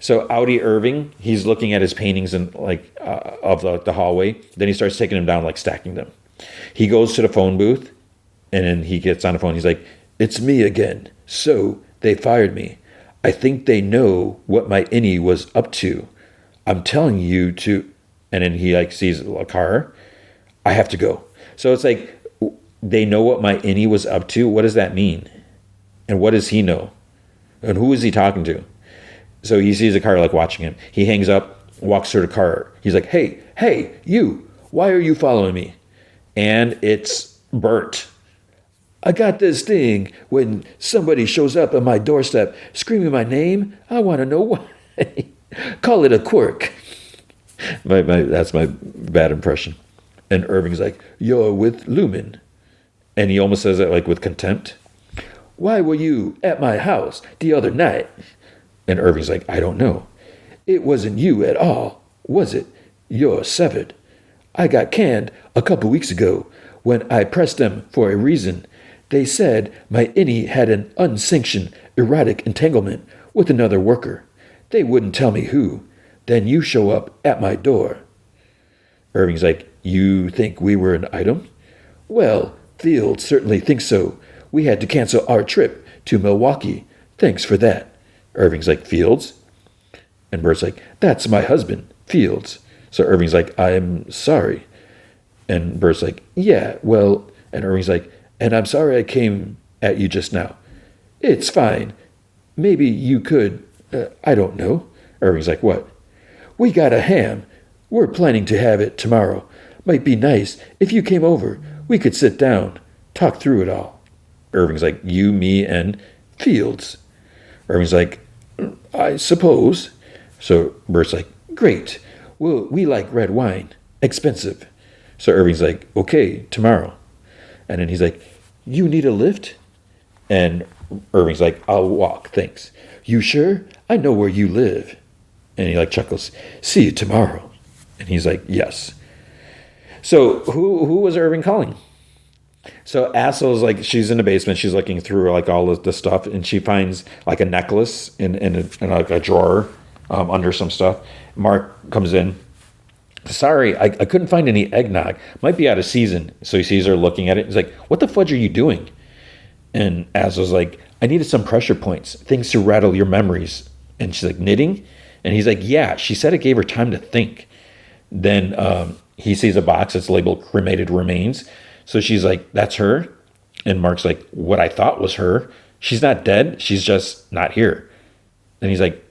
So Audi Irving, he's looking at his paintings and of the hallway. Then he starts taking them down, like stacking them. He goes to the phone booth, and then he gets on the phone. He's like, it's me again. So they fired me. I think they know what my innie was up to. I'm telling you to, and then he sees a car. I have to go. So it's like, they know what my innie was up to. What does that mean? And what does he know? And who is he talking to? So he sees a car watching him. He hangs up, walks to the car. He's like, hey, you, why are you following me? And it's Bert. I got this thing when somebody shows up at my doorstep screaming my name. I want to know why. Call it a quirk. That's my bad impression. And Irving's like, you're with Lumen. And he almost says it with contempt. Why were you at my house the other night? And Irving's like, I don't know. It wasn't you at all, was it? You're severed. I got canned a couple weeks ago when I pressed them for a reason. They said my innie had an unsanctioned erotic entanglement with another worker. They wouldn't tell me who. Then you show up at my door. Irving's like, you think we were an item? Well, Field certainly thinks so. We had to cancel our trip to Milwaukee. Thanks for that. Irving's like, Fields? And Bert's like, that's my husband, Fields. So Irving's like, I'm sorry. And Bert's like, yeah, well, and Irving's like, and I'm sorry I came at you just now. It's fine. Maybe you could, I don't know. Irving's like, what? We got a ham. We're planning to have it tomorrow. Might be nice if you came over. We could sit down, talk through it all. Irving's like, you, me, and Fields. Irving's like, I suppose. So Bert's like, great. Well, we like red wine. Expensive. So Irving's like, okay, tomorrow. And then he's like, you need a lift? And Irving's like, I'll walk, thanks. You sure? I know where you live. And he chuckles, see you tomorrow. And he's like, yes. So who was Irving calling? So Assel's she's in the basement. She's looking through all of the stuff, and she finds a necklace in a drawer under some stuff. Mark comes in. Sorry, I couldn't find any eggnog. Might be out of season. So he sees her looking at it. He's like, what the fudge are you doing? And Assel's like, I needed some pressure points, things to rattle your memories. And she's like, knitting? And he's like, yeah. She said it gave her time to think. Then he sees a box that's labeled cremated remains. So she's like, that's her? And Mark's like, what I thought was her. She's not dead. She's just not here. And he's like,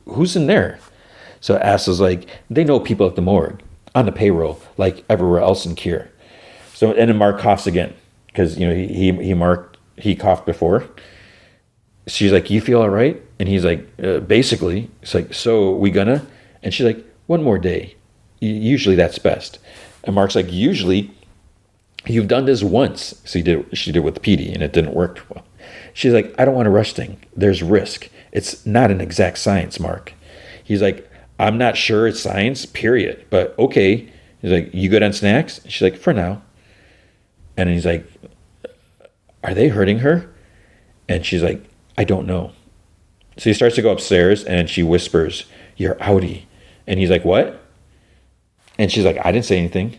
who's in there? So Assel's like, they know people at the morgue, on the payroll, like everywhere else in Kier. So, and then Mark coughs again, because, he coughed before. She's like, you feel all right? And he's like, basically. It's like, so we gonna? And she's like, one more day. Usually that's best. And Mark's like, usually you've done this once. So she did with PD, and it didn't work well. She's like, I don't want to rush things. There's risk. It's not an exact science, Mark. He's like, I'm not sure it's science, period. But okay. He's like, you good on snacks? She's like, for now. And he's like, are they hurting her? And she's like, I don't know. So he starts to go upstairs, and she whispers, you're outie. And he's like, what? And she's like, I didn't say anything.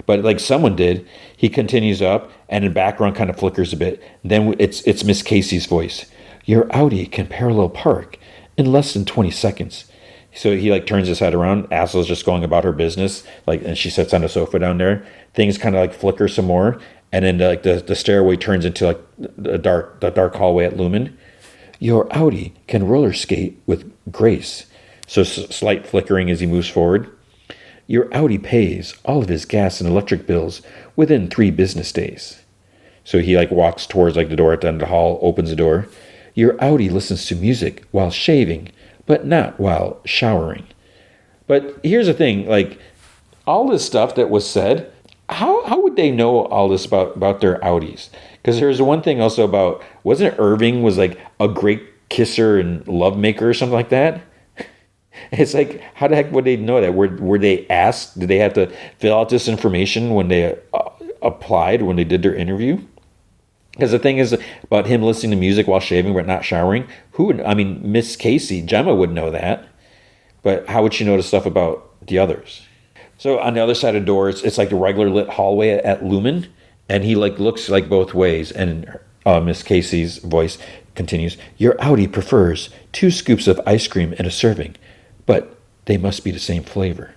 But like someone did. He continues up, and the background kind of flickers a bit. Then it's Miss Casey's voice. Your outie can parallel park in less than 20 seconds. So he like turns his head around. Assel's just going about her business. And she sits on the sofa down there. Things kind of like flicker some more. And then the stairway turns into like the dark hallway at Lumen. Your outie can roller skate with grace. So slight flickering as he moves forward. Your outie pays all of his gas and electric bills within 3 business days. So he like walks towards like the door at the end of the hall, opens the door. Your outie listens to music while shaving, but not while showering. But here's the thing, like all this stuff that was said, how would they know all this about their outies? Because there's one thing also about, wasn't it Irving was like a great kisser and love maker or something like that? It's like, how the heck would they know that? Were they asked? Did they have to fill out this information when they applied, when they did their interview? Because the thing is about him listening to music while shaving but not showering. Miss Casey, Gemma would know that. But how would she know the stuff about the others? So on the other side of the door, it's like the regular lit hallway at Lumen. And he like looks like both ways. And Miss Casey's voice continues, your outie prefers 2 scoops of ice cream in a serving, but they must be the same flavor.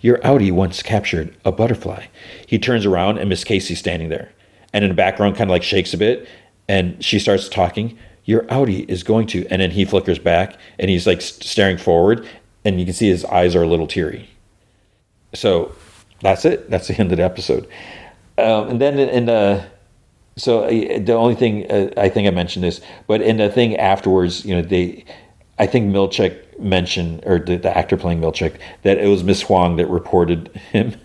Your outie once captured a butterfly. He turns around and Miss Casey's standing there. And in the background kind of like shakes a bit. And she starts talking. Your outie is going to, and then he flickers back and he's like staring forward. And you can see his eyes are a little teary. So that's it. That's the end of the episode. And then the only thing, I think I mentioned this, but in the thing afterwards, I think Milchek mentioned, or the actor playing Milchek, that it was Miss Huang that reported him.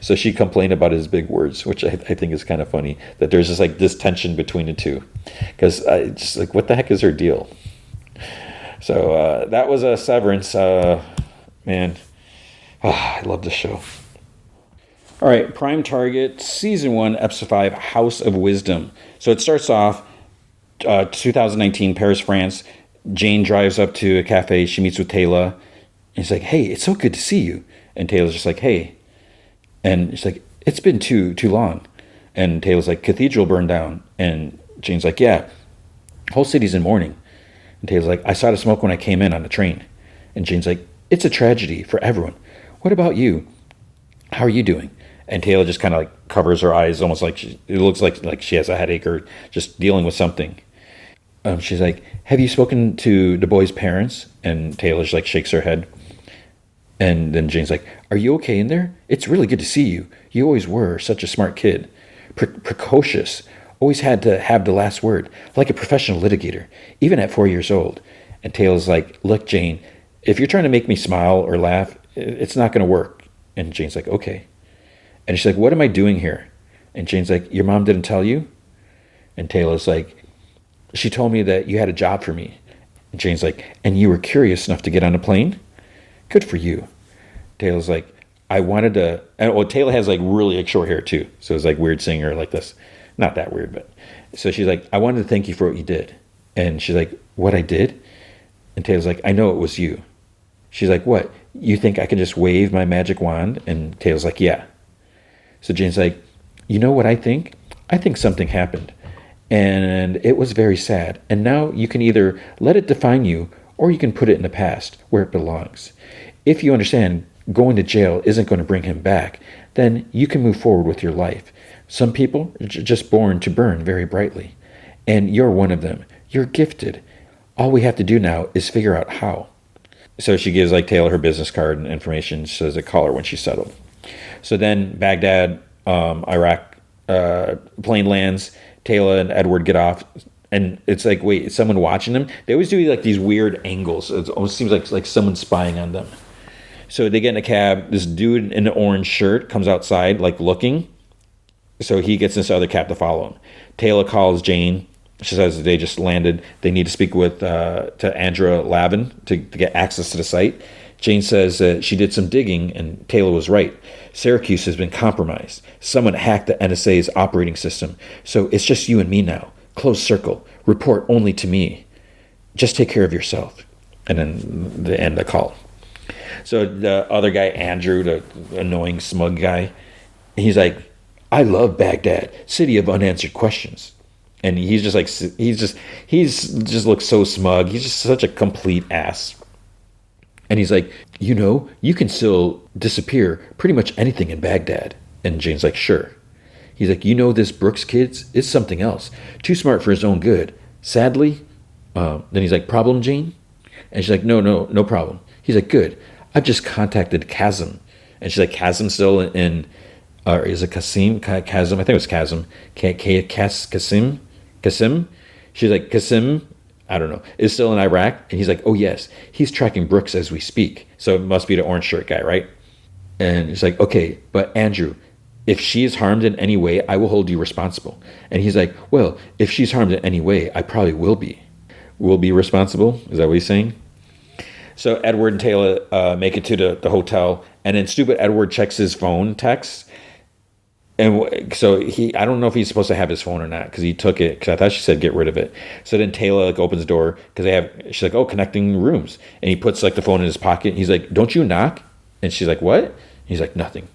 So she complained about his big words, which I think is kind of funny, that there's just like this tension between the two. Because just like, what the heck is her deal? So that was a Severance. Man, I love this show. All right, Prime Target, Season 1, Episode 5, House of Wisdom. So it starts off 2019, Paris, France. Jane drives up to a cafe. She meets with Taylor. And he's like, hey, it's so good to see you. And Taylor's just like, hey. And she's like, it's been too long. And Taylor's like, cathedral burned down. And Jane's like, yeah, whole city's in mourning. And Taylor's like, I saw the smoke when I came in on the train. And Jane's like, it's a tragedy for everyone. What about you? How are you doing? And Taylor just kind of like covers her eyes, almost like it looks like she has a headache or just dealing with something. She's like, have you spoken to the boy's parents? And Taylor just like shakes her head. And then Jane's like, are you okay in there? It's really good to see you. You always were such a smart kid. Precocious. Always had to have the last word, like a professional litigator, even at 4 years old. And Taylor's like, look, Jane, if you're trying to make me smile or laugh, it's not going to work. And Jane's like, okay. And she's like, what am I doing here? And Jane's like, your mom didn't tell you? And Taylor's like, she told me that you had a job for me. And Jane's like, and you were curious enough to get on a plane? Good for you. Taylor's like, I wanted to, and Taylor has like really like short hair too. So it's like weird seeing her like this. Not that weird, but. So she's like, I wanted to thank you for what you did. And she's like, what I did? And Taylor's like, I know it was you. She's like, what? You think I can just wave my magic wand? And Taylor's like, yeah. So Jane's like, you know what I think? I think something happened. And it was very sad. And now you can either let it define you or you can put it in the past where it belongs. If you understand going to jail isn't going to bring him back, then you can move forward with your life. Some people are just born to burn very brightly. And you're one of them. You're gifted. All we have to do now is figure out how. So she gives like Taylor her business card and information. She says to call her when she's settled. So then Baghdad, Iraq, plane lands. Taylor and Edward get off. And it's like, wait, is someone watching them? They always do like these weird angles. It almost seems like someone's spying on them. So they get in a cab. This dude in an orange shirt comes outside, like looking. So he gets this other cab to follow him. Taylor calls Jane. She says they just landed. They need to speak with to Andrea Lavin to get access to the site. Jane says that she did some digging, and Taylor was right. Syracuse has been compromised. Someone hacked the NSA's operating system. So it's just you and me now. Closed circle. Report only to me. Just take care of yourself. And then they end the call. So the other guy, Andrew, the annoying smug guy, he's like, I love Baghdad, city of unanswered questions. And he's just like, he's just looks so smug. He's just such a complete ass. And he's like, you can still disappear pretty much anything in Baghdad. And Jane's like, sure. He's like, this Brooks kid is something else. Too smart for his own good. Sadly, then he's like, problem, Jane? And she's like, no problem. He's like, good. I've just contacted Chasm. And she's like, Chasm still in or is it Kasim? Chasm? I think it was Chasm. Kasim? She's like, Kasim, I don't know, is still in Iraq? And he's like, oh, yes. He's tracking Brooks as we speak. So it must be the orange shirt guy, right? And he's like, okay, but Andrew, if she is harmed in any way, I will hold you responsible. And he's like, well, if she's harmed in any way, I probably will be. Will be responsible? Is that what he's saying? So Edward and Taylor make it to the hotel. And then stupid Edward checks his phone text. And so I don't know if he's supposed to have his phone or not, because he took it, because I thought she said get rid of it. So then Taylor opens the door, because she's like, oh, connecting rooms. And he puts like the phone in his pocket. And he's like, don't you knock? And she's like, what? And he's like, nothing.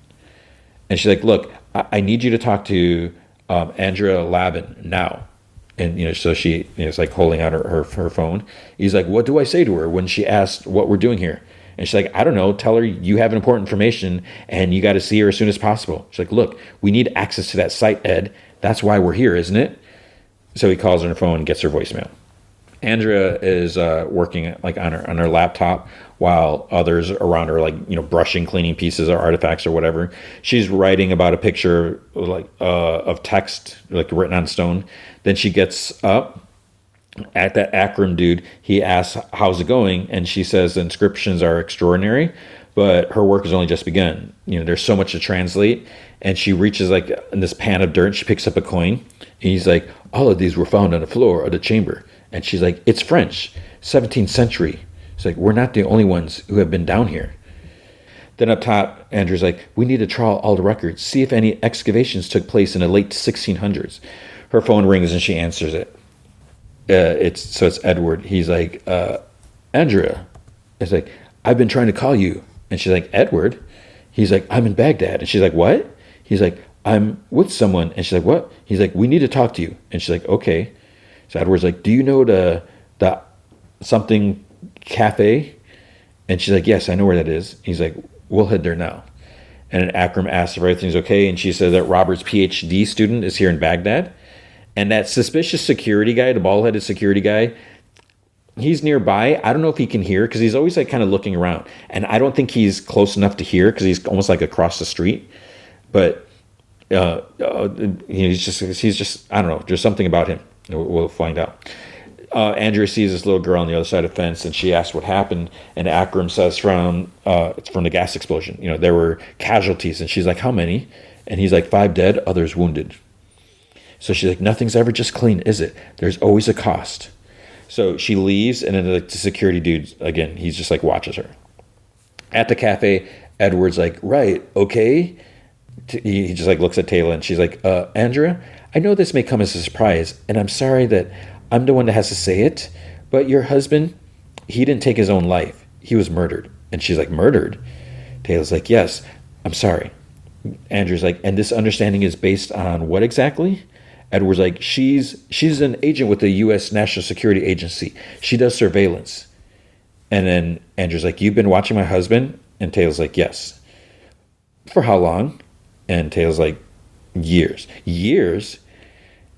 And she's like, look, I need you to talk to Andrea Lavin now. And, so she is like holding out her phone. He's like, what do I say to her when she asked what we're doing here? And she's like, I don't know. Tell her you have important information and you got to see her as soon as possible. She's like, look, we need access to that site, Ed. That's why we're here, isn't it? So he calls her on her phone and gets her voicemail. Andrea is working like on her laptop while others around her, like, brushing, cleaning pieces or artifacts or whatever. She's writing about a picture like of text, like written on stone. Then she gets up. At that Akram dude, he asks, how's it going? And she says the inscriptions are extraordinary, but her work has only just begun. There's so much to translate. And she reaches like in this pan of dirt. She picks up a coin. And he's like, all of these were found on the floor of the chamber. And she's like, it's French, 17th century. It's like, we're not the only ones who have been down here. Then up top, Andrew's like, we need to trawl all the records, see if any excavations took place in the late 1600s. Her phone rings and she answers it. It's Edward. He's like, Andrea. It's like, I've been trying to call you. And she's like, Edward? He's like, I'm in Baghdad. And she's like, what? He's like, I'm with someone. And she's like, what? He's like, we need to talk to you. And she's like, okay. So Edward's like, do you know the something cafe? And she's like, yes, I know where that is. He's like, we'll head there now. And Akram asks if everything's okay. And she says that Robert's PhD student is here in Baghdad. And that suspicious security guy, the bald-headed security guy, he's nearby. I don't know if he can hear, because he's always like kind of looking around. And I don't think he's close enough to hear, because he's almost like across the street. But he's just, I don't know. There's something about him. We'll find out. Andrea sees this little girl on the other side of the fence, and she asks what happened. And Akram says it's from the gas explosion. There were casualties. And she's like, how many? And he's like, 5 dead, others wounded. So she's like, nothing's ever just clean, is it? There's always a cost. So she leaves, and then the security dude, again, he's just like watches her. At the cafe, Edward's like, right, okay. He just like looks at Taylor, and she's like, Andrea, I know this may come as a surprise, and I'm sorry that I'm the one that has to say it, but your husband, he didn't take his own life. He was murdered. And she's like, murdered? Taylor's like, yes, I'm sorry. Andrew's like, and this understanding is based on what exactly? Edward's like, she's an agent with the U.S. National Security Agency. She does surveillance. And then Andrew's like, you've been watching my husband? And Taylor's like, yes. For how long? And Taylor's like, Years.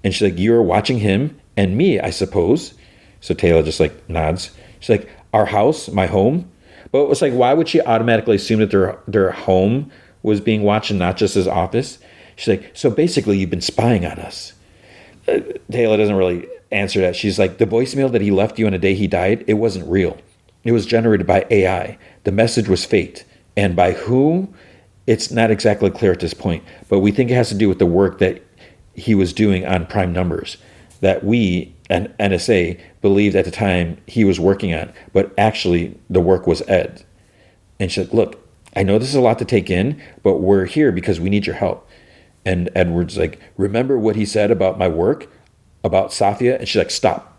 And she's like, you were watching him and me, I suppose. So Taylor just like nods. She's like, our house, my home. But it was like, why would she automatically assume that their home was being watched and not just his office? She's like, so basically you've been spying on us. Taylor doesn't really answer that. She's like, the voicemail that he left you on the day he died, it wasn't real. It was generated by AI. The message was faked. And by who? It's not exactly clear at this point. But we think it has to do with the work that he was doing on prime numbers that we and NSA believed at the time he was working on. But actually, the work was Ed. And she's like, look, I know this is a lot to take in, but we're here because we need your help. And Edward's like, remember what he said about my work, about Safia? And she's like, stop.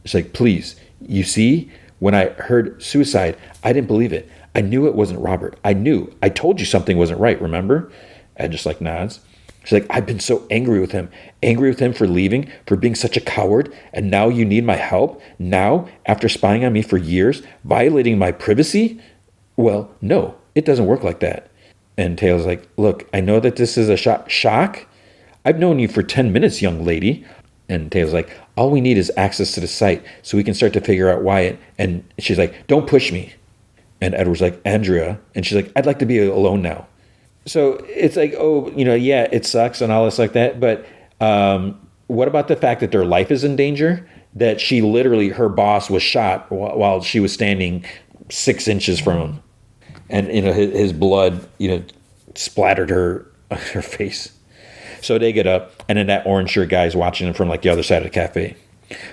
She's like, please, you see, when I heard suicide, I didn't believe it. I knew it wasn't Robert. I knew. I told you something wasn't right, remember? Ed just like nods. She's like, I've been so angry with him for leaving, for being such a coward, and now you need my help? Now, after spying on me for years, violating my privacy? Well, no, it doesn't work like that. And Taylor's like, look, I know that this is a shock. I've known you for 10 minutes, young lady. And Taylor's like, all we need is access to the site so we can start to figure out why it. And she's like, don't push me. And Edward's like, Andrea. And she's like, I'd like to be alone now. So it's like, oh, yeah, it sucks and all this like that. But what about the fact that their life is in danger? That she literally, her boss was shot while she was standing 6 inches from him. And, his blood, splattered her face. So they get up, and then that orange shirt guy is watching them from like the other side of the cafe.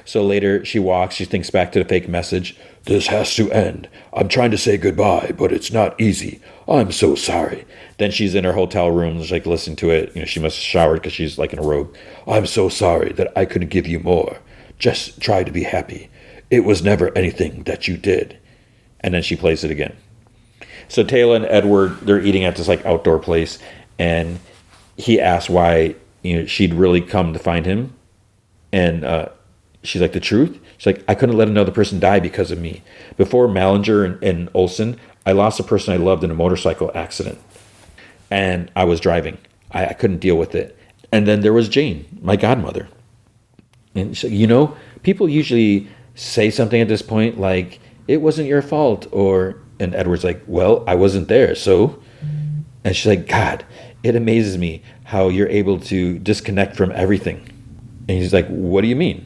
So later she walks, she thinks back to the fake message. This has to end. I'm trying to say goodbye, but it's not easy. I'm so sorry. Then she's in her hotel room, just like listening to it. She must have showered because she's like in a robe. I'm so sorry that I couldn't give you more. Just try to be happy. It was never anything that you did. And then she plays it again. So Taylor and Edward, they're eating at this like outdoor place, and he asks why she'd really come to find him, and she's like, the truth? She's like, I couldn't let another person die because of me. Before Mallinger and Olson, I lost a person I loved in a motorcycle accident, and I was driving. I couldn't deal with it. And then there was Jane, my godmother. And she's like, people usually say something at this point like, it wasn't your fault, and Edward's like, well, I wasn't there, so. And she's like, God, it amazes me how you're able to disconnect from everything. And he's like, what do you mean?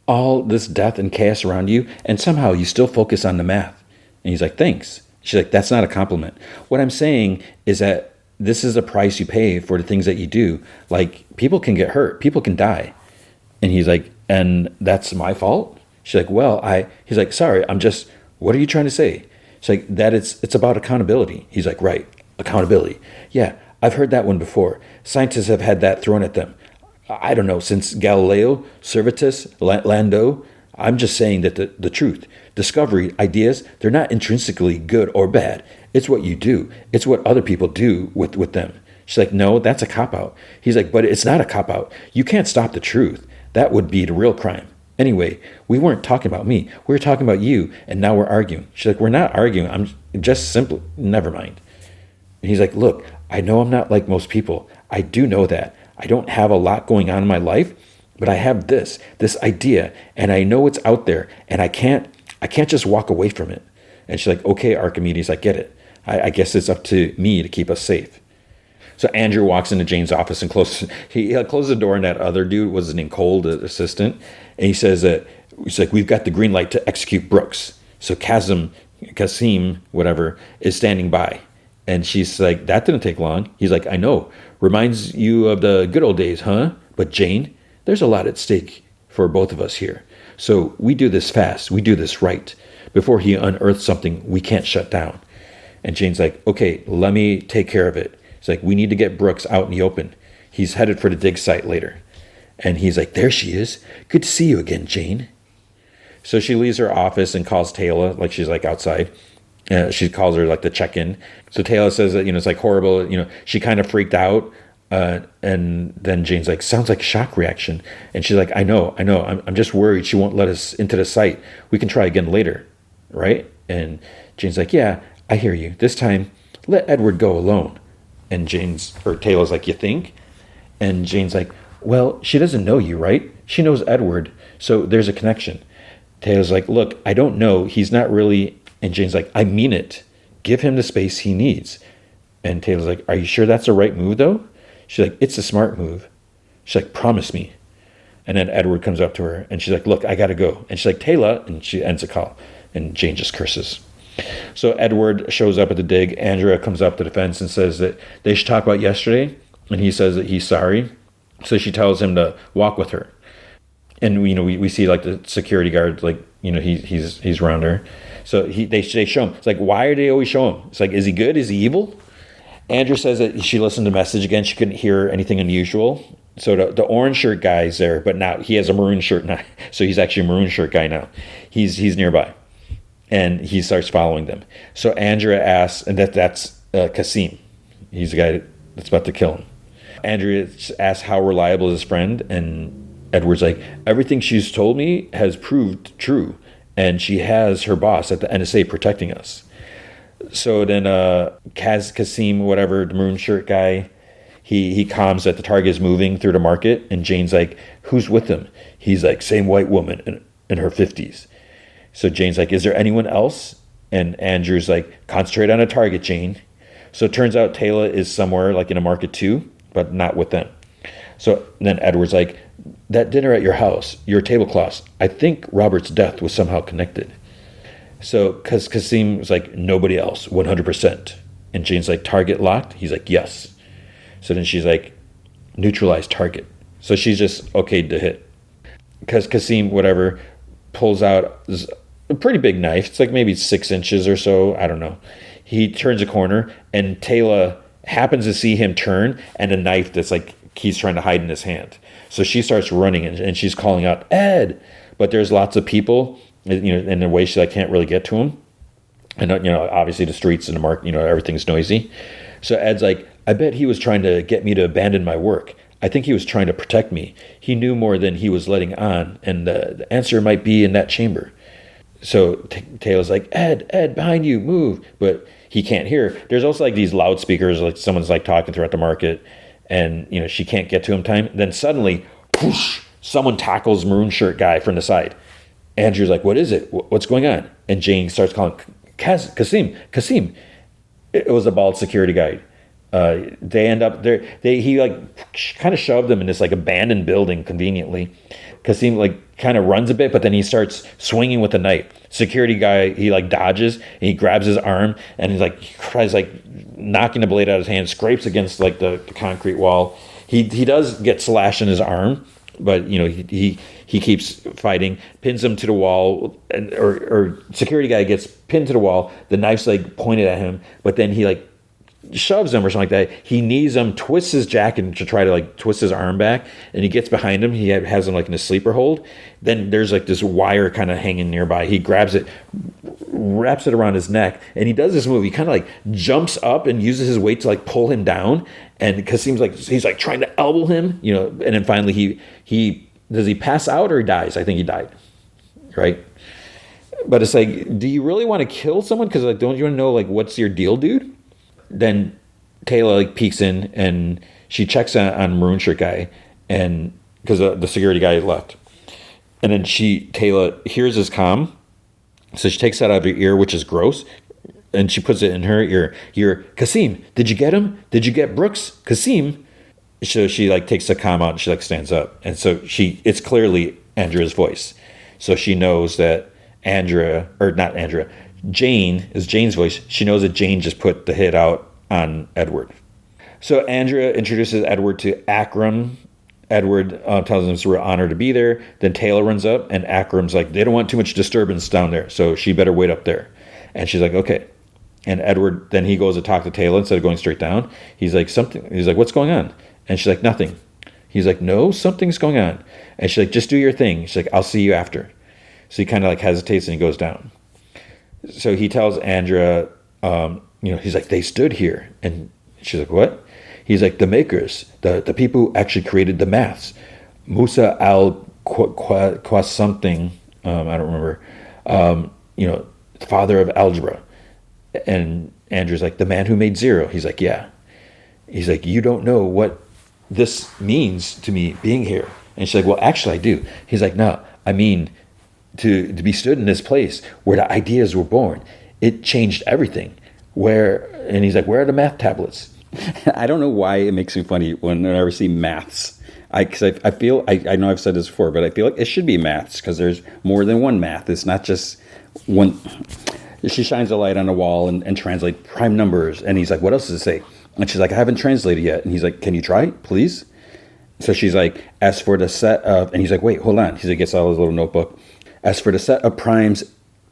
All this death and chaos around you, and somehow you still focus on the math. And he's like, thanks. She's like, that's not a compliment. What I'm saying is that this is a price you pay for the things that you do. Like, people can get hurt. People can die. And he's like, and that's my fault? She's like, well, he's like, sorry, what are you trying to say? She's like, that it's about accountability. He's like, right, accountability. Yeah, I've heard that one before. Scientists have had that thrown at them. I don't know, since Galileo, Servetus, Landau. I'm just saying that the truth, discovery, ideas, they're not intrinsically good or bad. It's what you do. It's what other people do with them. She's like, no, that's a cop-out. He's like, but it's not a cop-out. You can't stop the truth. That would be the real crime. Anyway, we weren't talking about me. We were talking about you, and now we're arguing. She's like, we're not arguing. I'm just simply, never mind. And he's like, look, I know I'm not like most people. I do know that. I don't have a lot going on in my life, but I have this idea, and I know it's out there, and I can't just walk away from it. And she's like, okay, Archimedes, I get it. I guess it's up to me to keep us safe. So Andrew walks into Jane's office and closes the door, and that other dude was named Cole, the assistant, and he says that he's like, we've got the green light to execute Brooks. So Kasim, whatever, is standing by. And she's like, that didn't take long. He's like, I know. Reminds you of the good old days, huh? But Jane, there's a lot at stake for both of us here. So we do this fast. We do this right before he unearths something we can't shut down. And Jane's like, okay, let me take care of it. It's like, we need to get Brooks out in the open. He's headed for the dig site later. And he's like, there she is. Good to see you again, Jane. So she leaves her office and calls Taylor, like she's like outside. She calls her like the check-in. So Taylor says that, it's like horrible. She kind of freaked out. And then Jane's like, sounds like a shock reaction. And she's like, I know. I'm just worried she won't let us into the site. We can try again later. Right? And Jane's like, yeah, I hear you. This time, let Edward go alone. And Taylor's like, you think? And Jane's like, well, she doesn't know you, right? She knows Edward, so there's a connection. Taylor's like, look, I don't know. He's not really. And Jane's like, I mean it. Give him the space he needs. And Taylor's like, are you sure that's the right move, though? She's like, it's a smart move. She's like, promise me. And then Edward comes up to her, and she's like, look, I got to go. And she's like, Taylor, and she ends the call. And Jane just curses. So Edward shows up at the dig. Andrea comes up to the fence and says that they should talk about yesterday. And he says that he's sorry. So she tells him to walk with her. And we see like the security guard, like he's around her. So they show him. It's like, why do they always show him? It's like, is he good? Is he evil? Andrew says that she listened to the message again. She couldn't hear anything unusual. So the orange shirt guy is there, but now he has a maroon shirt now. So he's actually a maroon shirt guy now. He's nearby, and he starts following them. So Andrea asks, and that's Kasim. He's the guy that's about to kill him. Andrea asks how reliable is his friend, and Edward's like, everything she's told me has proved true, and she has her boss at the NSA protecting us. So then Kasim, whatever, the maroon shirt guy, he calms that the target is moving through the market, and Jane's like, who's with him? He's like, same white woman in her 50s. So Jane's like, is there anyone else? And Andrew's like, concentrate on a target, Jane. So it turns out Taylor is somewhere like in a market too, but not with them. So then Edward's like, that dinner at your house, your tablecloths, I think Robert's death was somehow connected. So because Kasim was like, nobody else, 100%. And Jane's like, target locked? He's like, yes. So then she's like, neutralize target. So she's just okayed to hit. Because Kasim, whatever, pulls out a pretty big knife. It's like maybe 6 inches or so. I don't know. He turns a corner, and Taylor happens to see him turn, and a knife that's like he's trying to hide in his hand. So she starts running, and she's calling out, Ed! But there's lots of people, in a way she like can't really get to him. And, obviously the streets and the market, everything's noisy. So Ed's like, I bet he was trying to get me to abandon my work. I think he was trying to protect me. He knew more than he was letting on, and the answer might be in that chamber. So Taylor's like, Ed, behind you, move. But he can't hear. There's also like these loudspeakers, like someone's like talking throughout the market, and she can't get to him in time. Then suddenly, whoosh, someone tackles maroon shirt guy from the side. Andrew's like, what is it? What's going on? And Jane starts calling, Kasim. It was a bald security guard. They end up there. He like kind of shoved them in this like abandoned building conveniently. Kasim like kind of runs a bit, but then he starts swinging with a knife. Security guy, he like dodges and he grabs his arm, and he tries like knocking the blade out of his hand, scrapes against like the concrete wall. He does get slashed in his arm, but he keeps fighting, pins him to the wall, or security guy gets pinned to the wall. The knife's like pointed at him, but then he like shoves him or something like that. He knees him, twists his jacket to try to like twist his arm back, and he gets behind him. He has him like in a sleeper hold. Then there's like this wire kind of hanging nearby. He grabs it, wraps it around his neck, and he does this move. He kind of like jumps up and uses his weight to like pull him down. And because he's like trying to elbow him, and then finally he does he pass out or he dies? I think he died, right? But it's like, do you really want to kill someone? Because like, don't you want to know like what's your deal, dude? Then Taylor like peeks in, and she checks on maroon shirt guy, and because the security guy left, and then Taylor hears his comm, so she takes that out of her ear, which is gross, and she puts it in her ear. Kasim, did you get him? Did you get Brooks? Kasim. So she like takes the comm out, and she like stands up, and so it's clearly Andrea's voice, so she knows that Jane is Jane's voice. She knows that Jane just put the hit out on Edward. So Andrea introduces Edward to Akram. Edward tells him it's a real honor to be there. Then Taylor runs up, and Akram's like, they don't want too much disturbance down there, so she better wait up there. And she's like, okay. And Edward, then he goes to talk to Taylor instead of going straight down. He's like, what's going on? And she's like, nothing. He's like, no, something's going on. And she's like, just do your thing. She's like, I'll see you after. So he kind of like hesitates, and he goes down. So he tells Andrea, he's like, they stood here. And she's like, what? He's like, the makers, the people who actually created the maths. Musa al-Qua something, I don't remember, the father of algebra. And Andrew's like, the man who made zero. He's like, yeah. He's like, you don't know what this means to me being here. And she's like, well, actually I do. He's like, no, I mean, to be stood in this place where the ideas were born, it changed everything. And he's like, where are the math tablets? I don't know why it makes me funny whenever I see maths. Because I feel, I know I've said this before, but I feel like it should be maths because there's more than one math. It's not just one. She shines a light on the wall and translates prime numbers. And he's like, what else does it say? And she's like, I haven't translated yet. And he's like, can you try, please? So she's like, as for the set of, and he's like, wait, hold on. He's like, gets out his little notebook. As for the set of primes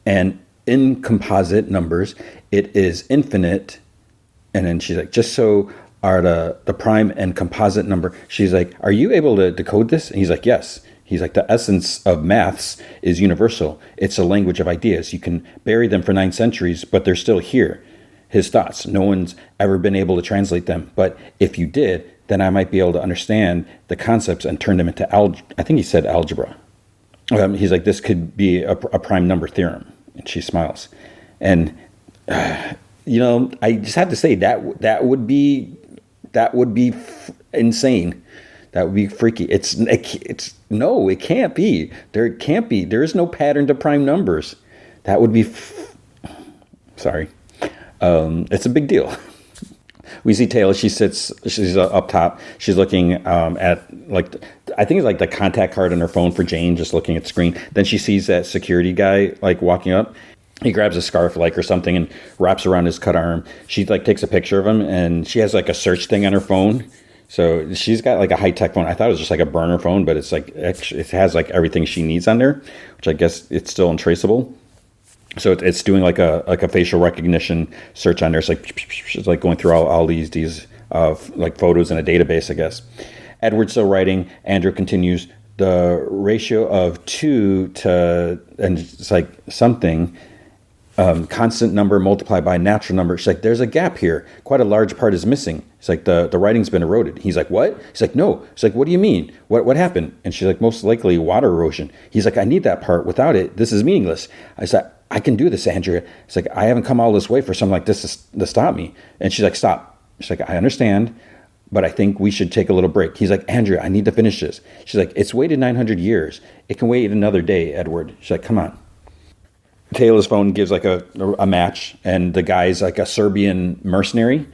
and incomposite numbers, it is infinite. And then she's like, just so are the prime and composite number. She's like, are you able to decode this? And he's like, yes. He's like, the essence of maths is universal. It's a language of ideas. You can bury them for 9 centuries, but they're still here. His thoughts. No one's ever been able to translate them. But if you did, then I might be able to understand the concepts and turn them into I think he said algebra. He's like, this could be a prime number theorem. And she smiles. And, I just have to say that would be insane. That would be freaky. No, it can't be. There can't be. There is no pattern to prime numbers. That would be, sorry. It's a big deal. We see Taylor. She's up top. She's looking at I think it's like the contact card on her phone for Jane, just looking at the screen. Then she sees that security guy walking up. He grabs a scarf or something and wraps around his cut arm. She takes a picture of him, and she has a search thing on her phone. So she's got a high-tech phone. I thought it was just a burner phone, but it has everything she needs on there, which I guess it's still untraceable. So it's doing a facial recognition search on there. It's going through all these photos in a database, I guess. Edward's still writing. Andrew continues. The ratio of 2 to, and it's something, constant number multiplied by natural number. She's like, there's a gap here. Quite a large part is missing. It's the writing's been eroded. He's like, what? He's like, no. She's like, what do you mean? What happened? And she's like, most likely water erosion. He's like, I need that part. Without it, this is meaningless. I said, I can do this, Andrea. It's like, I haven't come all this way for something like this to stop me. And she's like, stop. She's like, I understand, but I think we should take a little break. He's like, Andrea, I need to finish this. She's like, it's waited 900 years. It can wait another day, Edward. She's like, come on. Taylor's phone gives a match, and the guy's a Serbian mercenary.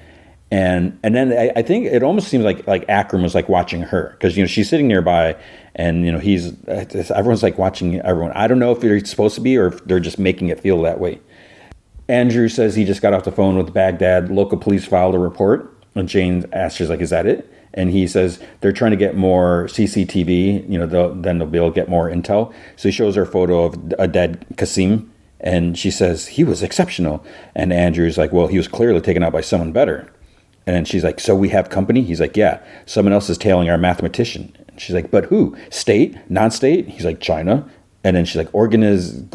And then I think it almost seems like Akram was watching her, because she's sitting nearby, and everyone's watching everyone. I don't know if they're supposed to be or if they're just making it feel that way. Andrew says he just got off the phone with Baghdad. Local police filed a report, and Jane asks, she's like, is that it? And he says they're trying to get more CCTV. Then they'll be able to get more intel. So he shows her a photo of a dead Qasim, and she says he was exceptional. And Andrew's like, well, he was clearly taken out by someone better. And then she's like, so we have company? He's like, yeah, someone else is tailing our mathematician. And she's like, but who? State? Non-state? He's like, China. And then she's like, Organizia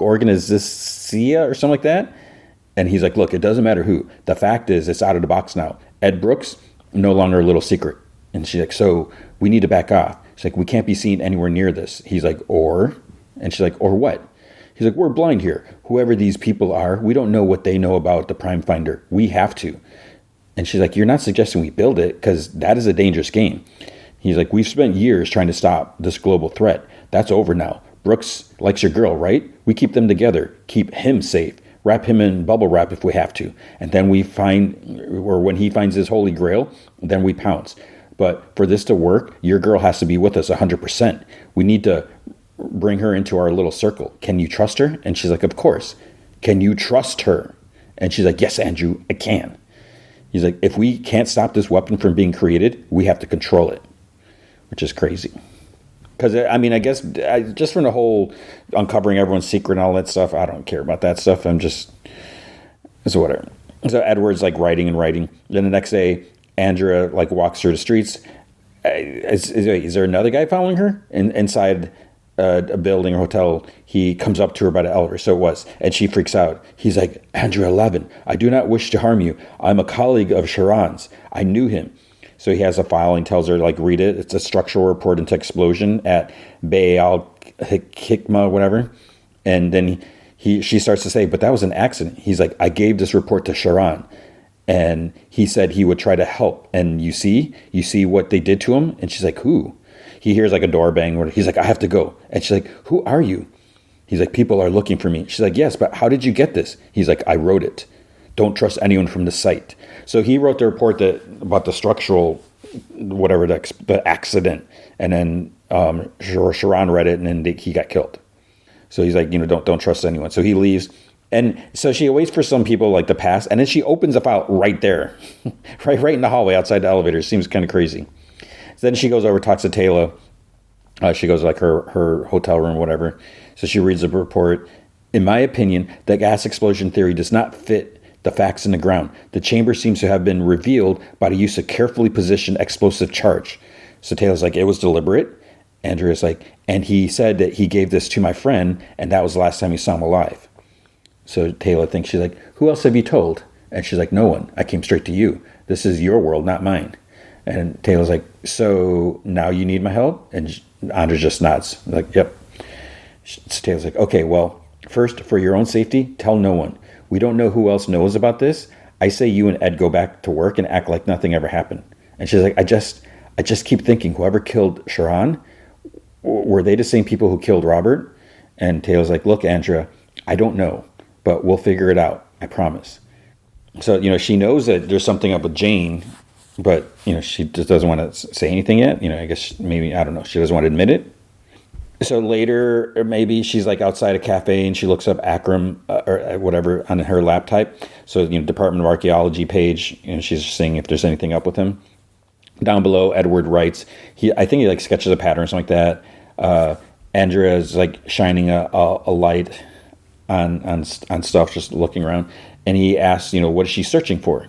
or something like that. And he's like, look, it doesn't matter who. The fact is, it's out of the box now. Ed Brooks, no longer a little secret. And she's like, so we need to back off. She's like, we can't be seen anywhere near this. He's like, or? And she's like, or what? He's like, we're blind here. Whoever these people are, we don't know what they know about the Prime Finder. We have to. And she's like, you're not suggesting we build it, because that is a dangerous game. He's like, we've spent years trying to stop this global threat. That's over now. Brooks likes your girl, right? We keep them together. Keep him safe. Wrap him in bubble wrap if we have to. And then when he finds his holy grail, then we pounce. But for this to work, your girl has to be with us 100%. We need to bring her into our little circle. Can you trust her? And she's like, of course. Can you trust her? And she's like, yes, Andrew, I can. He's like, if we can't stop this weapon from being created, we have to control it, which is crazy. Because, I guess just from the whole uncovering everyone's secret and all that stuff, I don't care about that stuff. So whatever. So Edward's writing and writing. Then the next day, Andrea walks through the streets. Is there another guy following her inside a building or hotel? He comes up to her by the elevator. So it was. And she freaks out. He's like, Andrea 11, I do not wish to harm you. I'm a colleague of Sharon's. I knew him. So he has a file and tells her, read it. It's a structural report into explosion at Bay al-Hikma, whatever. And then she starts to say, but that was an accident. He's like, I gave this report to Sharon. And he said he would try to help. And you see what they did to him? And she's like, who? He hears like a door bang. He's like, I have to go. And she's like, who are you? He's like, people are looking for me. She's like, yes, but how did you get this? He's like, I wrote it. Don't trust anyone from the site. So he wrote the report about the structural, whatever, the accident. And then Sharon read it, and then he got killed. So he's like, don't trust anyone. So he leaves. And so she waits for some people like to pass, and then she opens the file right there, right in the hallway outside the elevator. It seems kind of crazy. So then she goes over, talks to Taylor. She goes to like her hotel room, whatever. So she reads the report. In my opinion, the gas explosion theory does not fit the facts in the ground. The chamber seems to have been revealed by the use of carefully positioned explosive charge. So Taylor's like, it was deliberate. Andrea's like, and he said that he gave this to my friend, and that was the last time he saw him alive. So Taylor thinks, she's like, who else have you told? And she's like, no one. I came straight to you. This is your world, not mine. And Taylor's like, so now you need my help? And Andrea just nods. Like, yep. So Taylor's like, okay, well, first, for your own safety, tell no one. We don't know who else knows about this. I say you and Ed go back to work and act like nothing ever happened. And she's like, I just keep thinking, whoever killed Sharon, were they the same people who killed Robert? And Taylor's like, look, Andrea, I don't know, but we'll figure it out. I promise. So, she knows that there's something up with Jane, but, she just doesn't want to say anything yet. I guess maybe, I don't know. She doesn't want to admit it. So later, or maybe she's like outside a cafe and she looks up Akram or whatever on her laptop. So, Department of Archaeology page, she's seeing if there's anything up with him. Down below, Edward writes, I think he like sketches a pattern or something like that. Andrea's like shining a light on stuff, just looking around. And he asks, what is she searching for?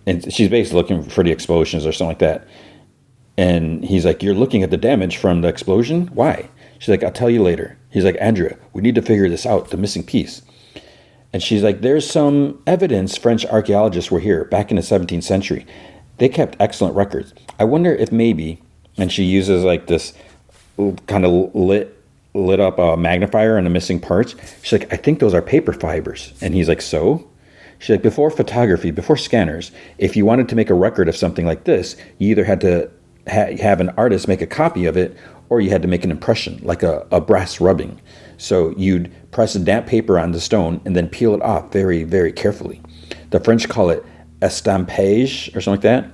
And she's basically looking for the explosions or something like that. And he's like, you're looking at the damage from the explosion? Why? She's like, I'll tell you later. He's like, Andrea, we need to figure this out, the missing piece. And she's like, there's some evidence French archaeologists were here back in the 17th century. They kept excellent records. I wonder if maybe, and she uses like this kind of lit up magnifier on the missing parts. She's like, I think those are paper fibers. And he's like, so? She's like, before photography, before scanners, if you wanted to make a record of something like this, you either had to have an artist make a copy of it, or you had to make an impression, like a brass rubbing. So you'd press a damp paper on the stone and then peel it off very, very carefully. The French call it estampage or something like that.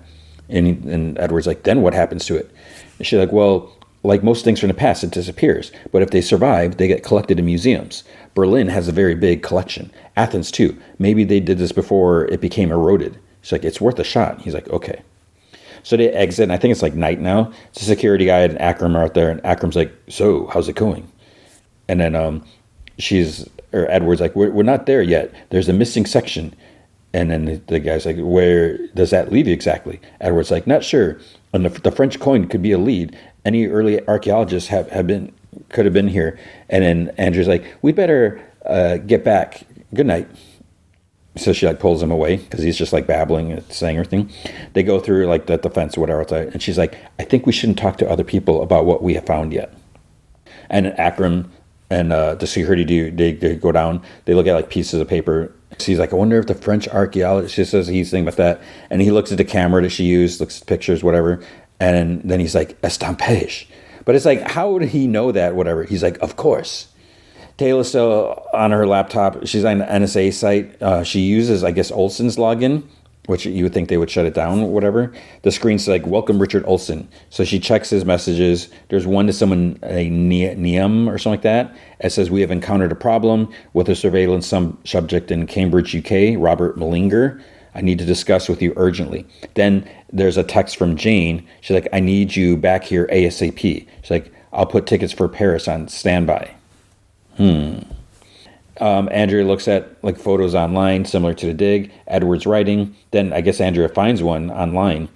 And Edward's like, then what happens to it? And she's like, well, like most things from the past, it disappears. But if they survive, they get collected in museums. Berlin has a very big collection. Athens, too. Maybe they did this before it became eroded. She's like, it's worth a shot. He's like, okay. So they exit, and I think it's like night now. It's a security guy and Akram are out there, and Akram's like, so, how's it going? And then Edward's like, we're not there yet. There's a missing section. And then the guy's like, where does that leave you exactly? Edward's like, not sure. And the French coin could be a lead. Any early archaeologists could have been here. And then Andrew's like, we better get back. Good night. So she like pulls him away because he's just like babbling and saying everything. They go through like the fence or whatever outside, and she's like, I think we shouldn't talk to other people about what we have found yet. And Akram and the security dude, they go down. They look at like pieces of paper. He's like, I wonder if the French archaeologist, she says he's thinking about that. And he looks at the camera that she used, looks at pictures, whatever. And then he's like, estampage. But it's like, how would he know that, whatever? He's like, of course. Taylor's still on her laptop. She's on the NSA site. She uses, I guess, Olson's login, which you would think they would shut it down or whatever. The screen's like, welcome, Richard Olson. So she checks his messages. There's one to someone, a Niam or something like that. It says, we have encountered a problem with a surveillance subject in Cambridge, UK, Robert Malinger. I need to discuss with you urgently. Then there's a text from Jane. She's like, I need you back here ASAP. She's like, I'll put tickets for Paris on standby. Andrea looks at like photos online similar to the dig. Edward's writing. Then I guess Andrea finds one online.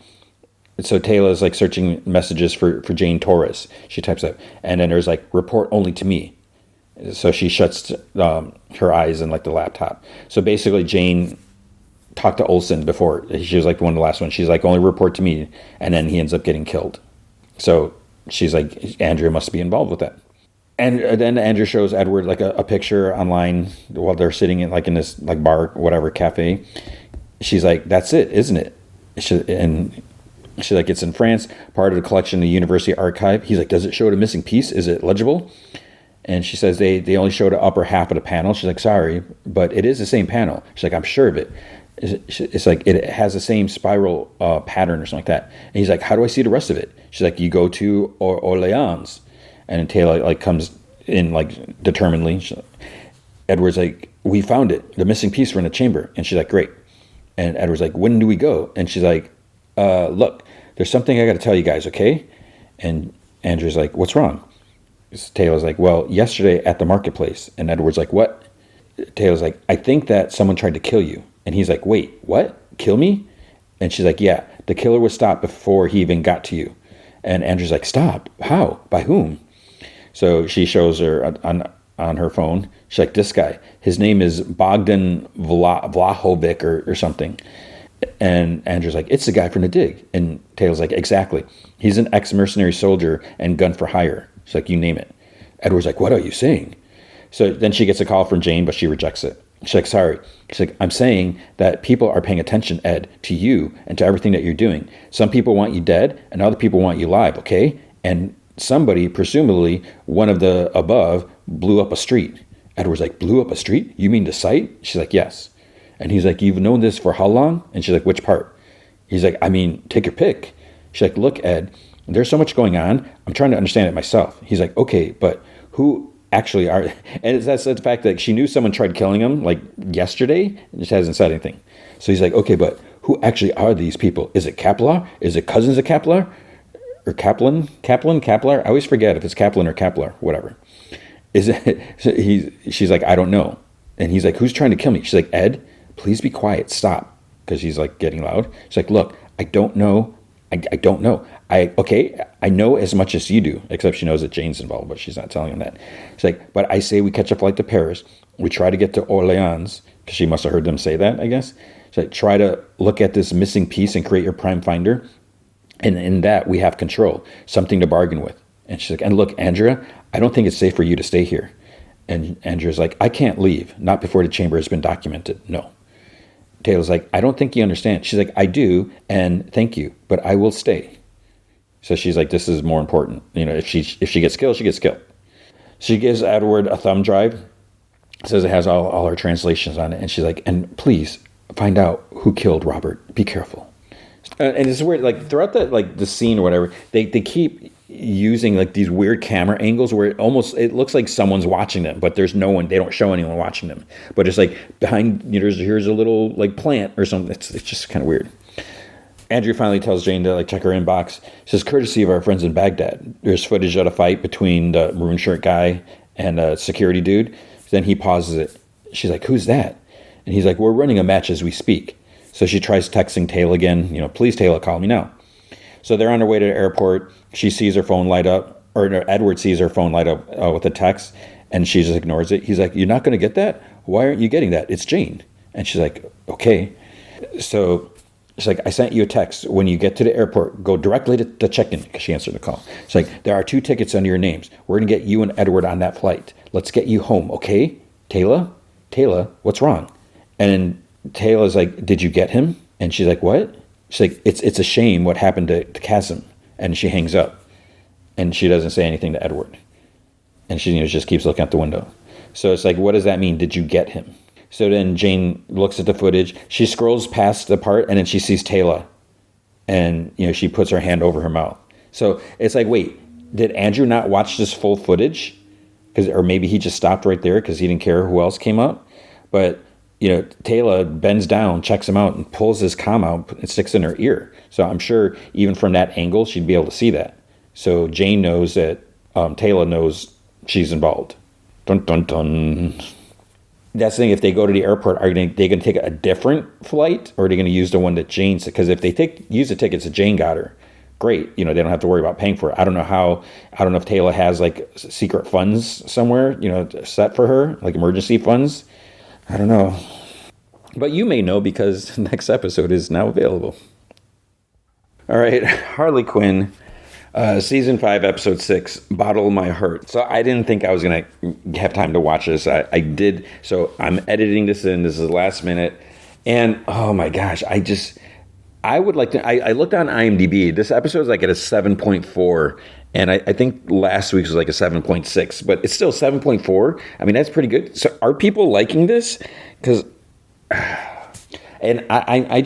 So Taylor's like searching messages for Jane Torres. She types up, and then there's like, report only to me. So she shuts her eyes in like the laptop. So basically Jane talked to Olson before. She was like one of the last ones. She's like, only report to me. And then he ends up getting killed. So she's like, Andrea must be involved with that. And then Andrew shows Edward like a picture online while they're sitting in this like bar, whatever, cafe. She's like, that's it, isn't it? And she's like, it's in France, part of the collection of the university archive. He's like, does it show the missing piece? Is it legible? And she says they only showed the upper half of the panel. She's like, sorry, but it is the same panel. She's like, I'm sure of it. It's like it has the same spiral pattern or something like that. And he's like, how do I see the rest of it? She's like, you go to Orleans. And then Taylor like comes in like determinedly. Edward's like, we found it. The missing piece were in the chamber. And she's like, great. And Edward's like, when do we go? And she's like, look, there's something I got to tell you guys, okay? And Andrew's like, what's wrong? Taylor's like, well, yesterday at the marketplace. And Edward's like, what? Taylor's like, I think that someone tried to kill you. And he's like, wait, what? Kill me? And she's like, yeah, the killer was stopped before he even got to you. And Andrew's like, stop? How? By whom? So she shows her on her phone. She's like, this guy, his name is Bogdan Vlahovic or something. And Andrew's like, it's the guy from the dig. And Taylor's like, exactly. He's an ex-mercenary soldier and gun for hire. She's like, you name it. Edward's like, what are you saying? So then she gets a call from Jane, but she rejects it. She's like, sorry. She's like, I'm saying that people are paying attention, Ed, to you and to everything that you're doing. Some people want you dead and other people want you live, okay? And somebody, presumably one of the above, blew up a street. Edward's like, blew up a street? You mean the site? She's like, yes. And he's like, you've known this for how long? And she's like, which part? He's like, I mean, take your pick. She's like, look, Ed, there's so much going on. I'm trying to understand it myself. He's like, okay, but who actually are, and that's the fact that she knew someone tried killing him like yesterday and just hasn't said anything. So he's like, okay, but who actually are these people? Is it Kaplar? Is it cousins of Kaplar? Or Kaplan? Kaplar? I always forget if it's Kaplan or Kaplar, whatever. Is it, she's like, I don't know. And he's like, who's trying to kill me? She's like, Ed, please be quiet, stop. Because he's like getting loud. She's like, look, I don't know. I don't know. I know as much as you do, except she knows that Jane's involved, but she's not telling him that. She's like, but I say we catch a flight to Paris. We try to get to Orleans, because she must have heard them say that, I guess. She's like, try to look at this missing piece and create your prime finder. And in that, we have control, something to bargain with. And she's like, and look, Andrea, I don't think it's safe for you to stay here. And Andrea's like, I can't leave, not before the chamber has been documented. No. Taylor's like, I don't think you understand. She's like, I do, and thank you, but I will stay. So she's like, this is more important. You know, if she gets killed, she gets killed. She gives Edward a thumb drive, says it has all her translations on it, and she's like, and please find out who killed Robert. Be careful. And it's weird, like throughout the scene or whatever, they keep using like these weird camera angles where it looks like someone's watching them, but there's no one. They don't show anyone watching them. But it's like behind, you know, here's a little like plant or something. It's just kind of weird. Andrew finally tells Jane to like check her inbox. She says, courtesy of our friends in Baghdad, there's footage of a fight between the maroon shirt guy and a security dude. Then he pauses it. She's like, who's that? And he's like, we're running a match as we speak. So she tries texting Taylor again, you know, please Taylor, call me now. So they're on their way to the airport. She sees her phone light up, or no, Edward sees her phone light up with a text, and she just ignores it. He's like, you're not going to get that? Why aren't you getting that? It's Jane. And she's like, okay. So she's like, I sent you a text. When you get to the airport, go directly to check-in, because she answered the call. She's like, there are 2 tickets under your names. We're going to get you and Edward on that flight. Let's get you home, okay? Taylor, what's wrong? And Taylor's like, did you get him? And she's like, what? She's like, it's a shame what happened to Kasim. And she hangs up. And she doesn't say anything to Edward. And she, you know, just keeps looking out the window. So it's like, what does that mean? Did you get him? So then Jane looks at the footage. She scrolls past the part, and then she sees Taylor. And, you know, she puts her hand over her mouth. So it's like, wait, did Andrew not watch this full footage? Or maybe he just stopped right there because he didn't care who else came up. But, you know, Taylor bends down, checks him out, and pulls his comm out and sticks it in her ear. So I'm sure even from that angle, she'd be able to see that. So Jane knows that Taylor knows she's involved. Dun, dun, dun. That's the thing. If they go to the airport, are they going to take a different flight, or are they going to use the one that Jane said? Because if they use the tickets that Jane got her, great. You know, they don't have to worry about paying for it. I don't know if Taylor has like secret funds somewhere, you know, set for her, like emergency funds. I don't know. But you may know because the next episode is now available. All right, Harley Quinn, Season 5, Episode 6, Bottle My Heart. So I didn't think I was going to have time to watch this. I did. So I'm editing this in. This is the last minute. And oh my gosh, I would like to. I looked on IMDb. This episode is like at a 7.4, and I think last week's was like a 7.6, but it's still 7.4. I mean, that's pretty good. So, are people liking this? Because, and I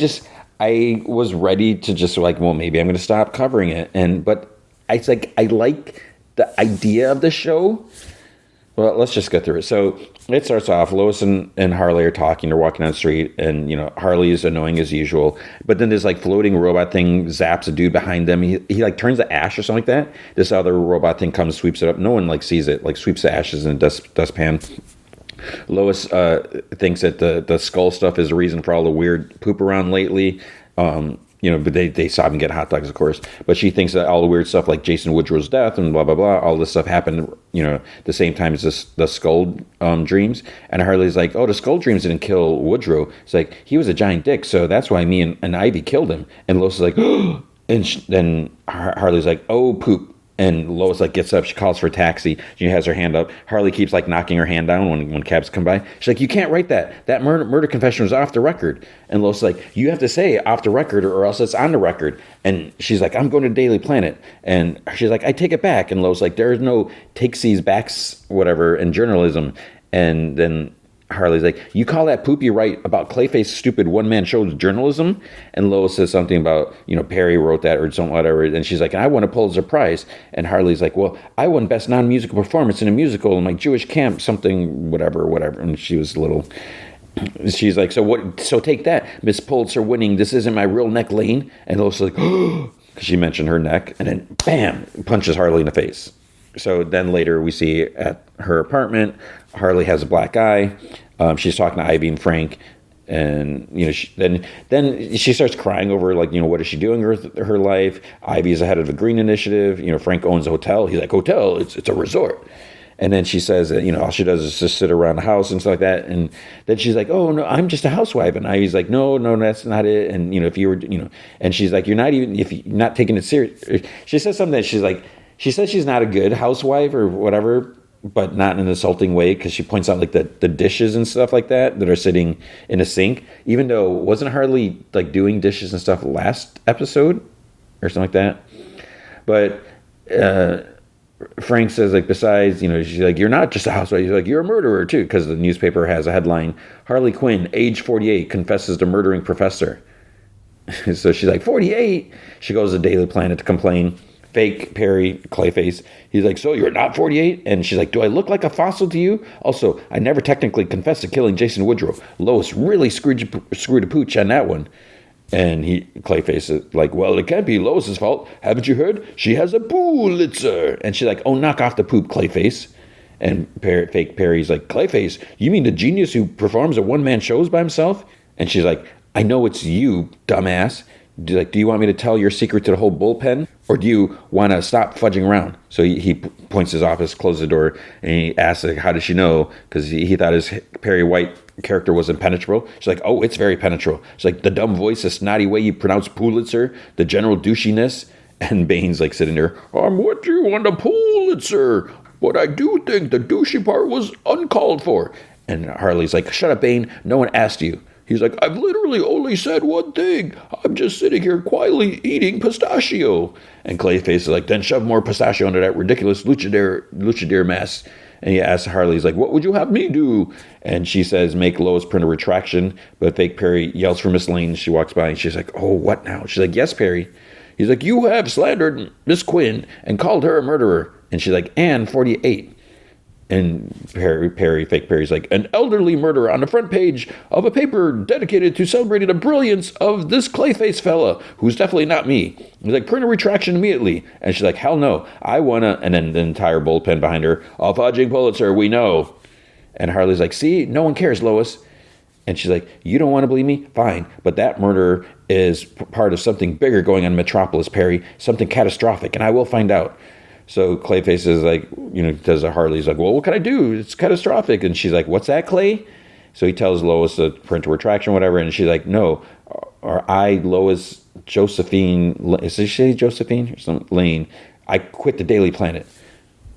was ready to just like, well, maybe I'm going to stop covering it. But it's like I like the idea of the show. Well, let's just get through it. So it starts off, Lois and Harley are talking, they're walking down the street, and, Harley is annoying as usual. But then this, like, floating robot thing zaps a dude behind them. He like, turns the ash or something like that. This other robot thing comes, sweeps it up. No one, like, sees it, like, sweeps the ashes in a dustpan. Lois thinks that the skull stuff is the reason for all the weird poop around lately. But they saw him get hot dogs, of course. But she thinks that all the weird stuff, like Jason Woodrow's death and blah, blah, blah, all this stuff happened, the same time as the skull dreams. And Harley's like, oh, the skull dreams didn't kill Woodrow. It's like, he was a giant dick, so that's why me and Ivy killed him. And Lois is like, oh, and then Harley's like, oh, poop. And Lois, like, gets up. She calls for a taxi. She has her hand up. Harley keeps, like, knocking her hand down when cabs come by. She's like, you can't write that. That murder confession was off the record. And Lois is like, you have to say off the record or else it's on the record. And she's like, I'm going to Daily Planet. And she's like, I take it back. And Lois is like, there is no takes these backs, whatever, in journalism. And then Harley's like, you call that poop you write about Clayface stupid one-man show journalism? And Lois says something about, Perry wrote that or something, whatever. And she's like, I won a Pulitzer Prize. And Harley's like, well, I won Best Non-Musical Performance in a Musical in my Jewish camp, something, whatever. And she was a little... She's like, so what? So take that, Miss Pulitzer winning. This isn't my real neck lane. And Lois is like, oh, because she mentioned her neck. And then, bam, punches Harley in the face. So then later we see at her apartment, Harley has a black eye. She's talking to Ivy and Frank, and then she starts crying over, like, what is she doing with her life? Ivy is the head of the Green Initiative. Frank owns a hotel. He's like, hotel? It's a resort. And then she says that, all she does is just sit around the house and stuff like that. And then she's like, oh, no, I'm just a housewife. And Ivy's like, no, that's not it. And, if you were, and she's like, if you're not taking it serious. She says something that she says she's not a good housewife or whatever, but not in an insulting way, because she points out, like, the dishes and stuff like that are sitting in a sink, even though wasn't Harley, like, doing dishes and stuff last episode or something like that. But Frank says, like, besides, she's like, you're not just a housewife. He's like, you're a murderer too, because the newspaper has a headline, Harley Quinn, age 48, confesses to murdering professor. So she's like, 48? She goes to Daily Planet to complain. Fake Perry, Clayface. He's like, so you're not 48? And she's like, do I look like a fossil to you? Also, I never technically confessed to killing Jason Woodrow. Lois really screwed a pooch on that one. And Clayface is like, well, it can't be Lois's fault. Haven't you heard? She has a Pulitzer. And she's like, oh, knock off the poop, Clayface. And fake Perry's like, Clayface, you mean the genius who performs a one-man shows by himself? And she's like, I know it's you, dumbass. Do you want me to tell your secret to the whole bullpen? Or do you want to stop fudging around? So he points his office, closes the door, and he asks, like, how does she know? Because he thought his Perry White character was impenetrable. She's like, oh, it's very penetrable. She's like, the dumb voice, the snotty way you pronounce Pulitzer, the general douchiness. And Bane's like sitting there, I'm with you on the Pulitzer, but I do think the douchey part was uncalled for. And Harley's like, shut up, Bane. No one asked you. He's like, I've literally only said one thing. I'm just sitting here quietly eating pistachio. And Clayface is like, then shove more pistachio under that ridiculous luchador mask. And he asks Harley, he's like, what would you have me do? And she says, make Lois print a retraction. But fake Perry yells for Miss Lane. She walks by and she's like, oh, what now? She's like, yes, Perry. He's like, you have slandered Miss Quinn and called her a murderer. And she's like, and 48. And fake Perry's like, an elderly murderer on the front page of a paper dedicated to celebrating the brilliance of this Clayface fella, who's definitely not me. He's like, print a retraction immediately. And she's like, hell no, I wanna, and then the entire bullpen behind her, a fudging Pulitzer, we know. And Harley's like, see, no one cares, Lois. And she's like, you don't want to believe me? Fine. But that murder is part of something bigger going on in Metropolis, Perry, something catastrophic, and I will find out. So Clayface is like, does a Harley's like, well, what can I do? It's catastrophic. And she's like, what's that, Clay? So he tells Lois to print a retraction, whatever. And she's like, no, or I, Lois, Josephine, is she Josephine or some Lane? I quit the Daily Planet.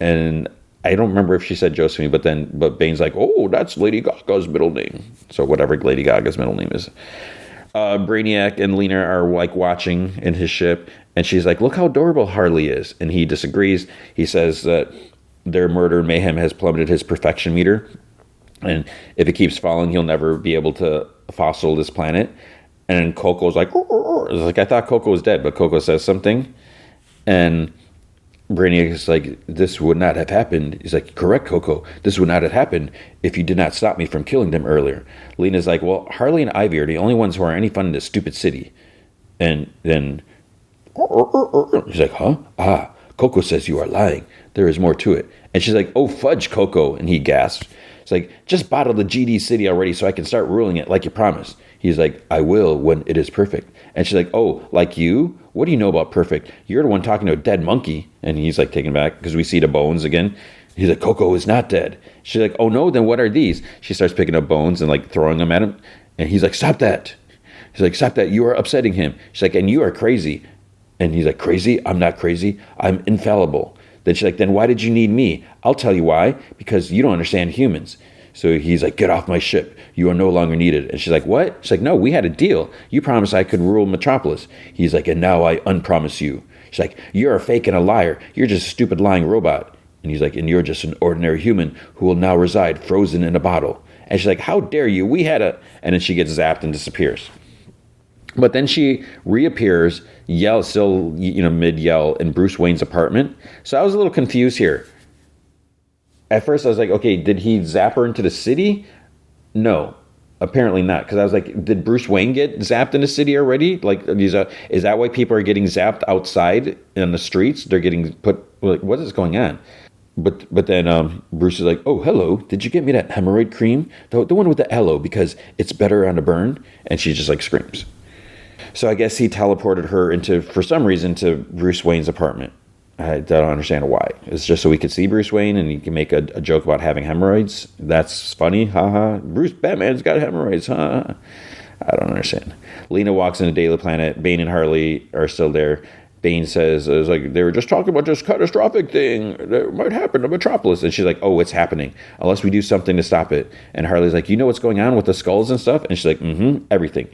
And I don't remember if she said Josephine, but Bane's like, oh, that's Lady Gaga's middle name. So whatever Lady Gaga's middle name is. Brainiac and Lena are like watching in his ship, and she's like, look how adorable Harley is. And he disagrees. He says that their murder and mayhem has plummeted his perfection meter. And if it keeps falling, he'll never be able to fossil this planet. And Coco's like, I thought Coco was dead, but Coco says something. And Brainiac is like, this would not have happened. He's like, correct, Coco. This would not have happened if you did not stop me from killing them earlier. Lena's like, well, Harley and Ivy are the only ones who are any fun in this stupid city. And then he's like, huh? Ah, Coco says you are lying. There is more to it. And she's like, oh, fudge, Coco. And he gasps. It's like, just bottle the GD city already so I can start ruling it like you promised. He's like, I will when it is perfect. And she's like, oh, like you? What do you know about perfect? You're the one talking to a dead monkey. And he's like taken back because we see the bones again. He's like, Coco is not dead. She's like, oh no, then what are these? She starts picking up bones and like throwing them at him. And he's like, stop that. He's like, stop that. You are upsetting him. She's like, and you are crazy. And he's like, crazy? I'm not crazy. I'm infallible. Then she's like, then why did you need me? I'll tell you why. Because you don't understand humans. So he's like, get off my ship. You are no longer needed. And she's like, what? She's like, no, we had a deal. You promised I could rule Metropolis. He's like, and now I unpromise you. She's like, you're a fake and a liar. You're just a stupid lying robot. And he's like, and you're just an ordinary human who will now reside frozen in a bottle. And she's like, how dare you? We had a... And then she gets zapped and disappears. But then she reappears, yells, still, mid-yell in Bruce Wayne's apartment. So I was a little confused here. At first I was like, okay, did he zap her into the city? No, apparently not. Because I was like, did Bruce Wayne get zapped in the city already? Like, is that why people are getting zapped outside in the streets? They're getting put, like, what is going on? But then Bruce is like, oh, hello, did you get me that hemorrhoid cream? The one with the aloe, because it's better on the burn. And she just like screams. So I guess he teleported her for some reason, to Bruce Wayne's apartment. I don't understand why. It's just so we could see Bruce Wayne and he can make a joke about having hemorrhoids. That's funny, haha. Batman's got hemorrhoids, huh? I don't understand. Lena walks into Daily Planet. Bane and Harley are still there. Bane says, it was like, they were just talking about this catastrophic thing that might happen to Metropolis. And she's like, oh, it's happening, unless we do something to stop it. And Harley's like, you know what's going on with the skulls and stuff? And she's like, everything.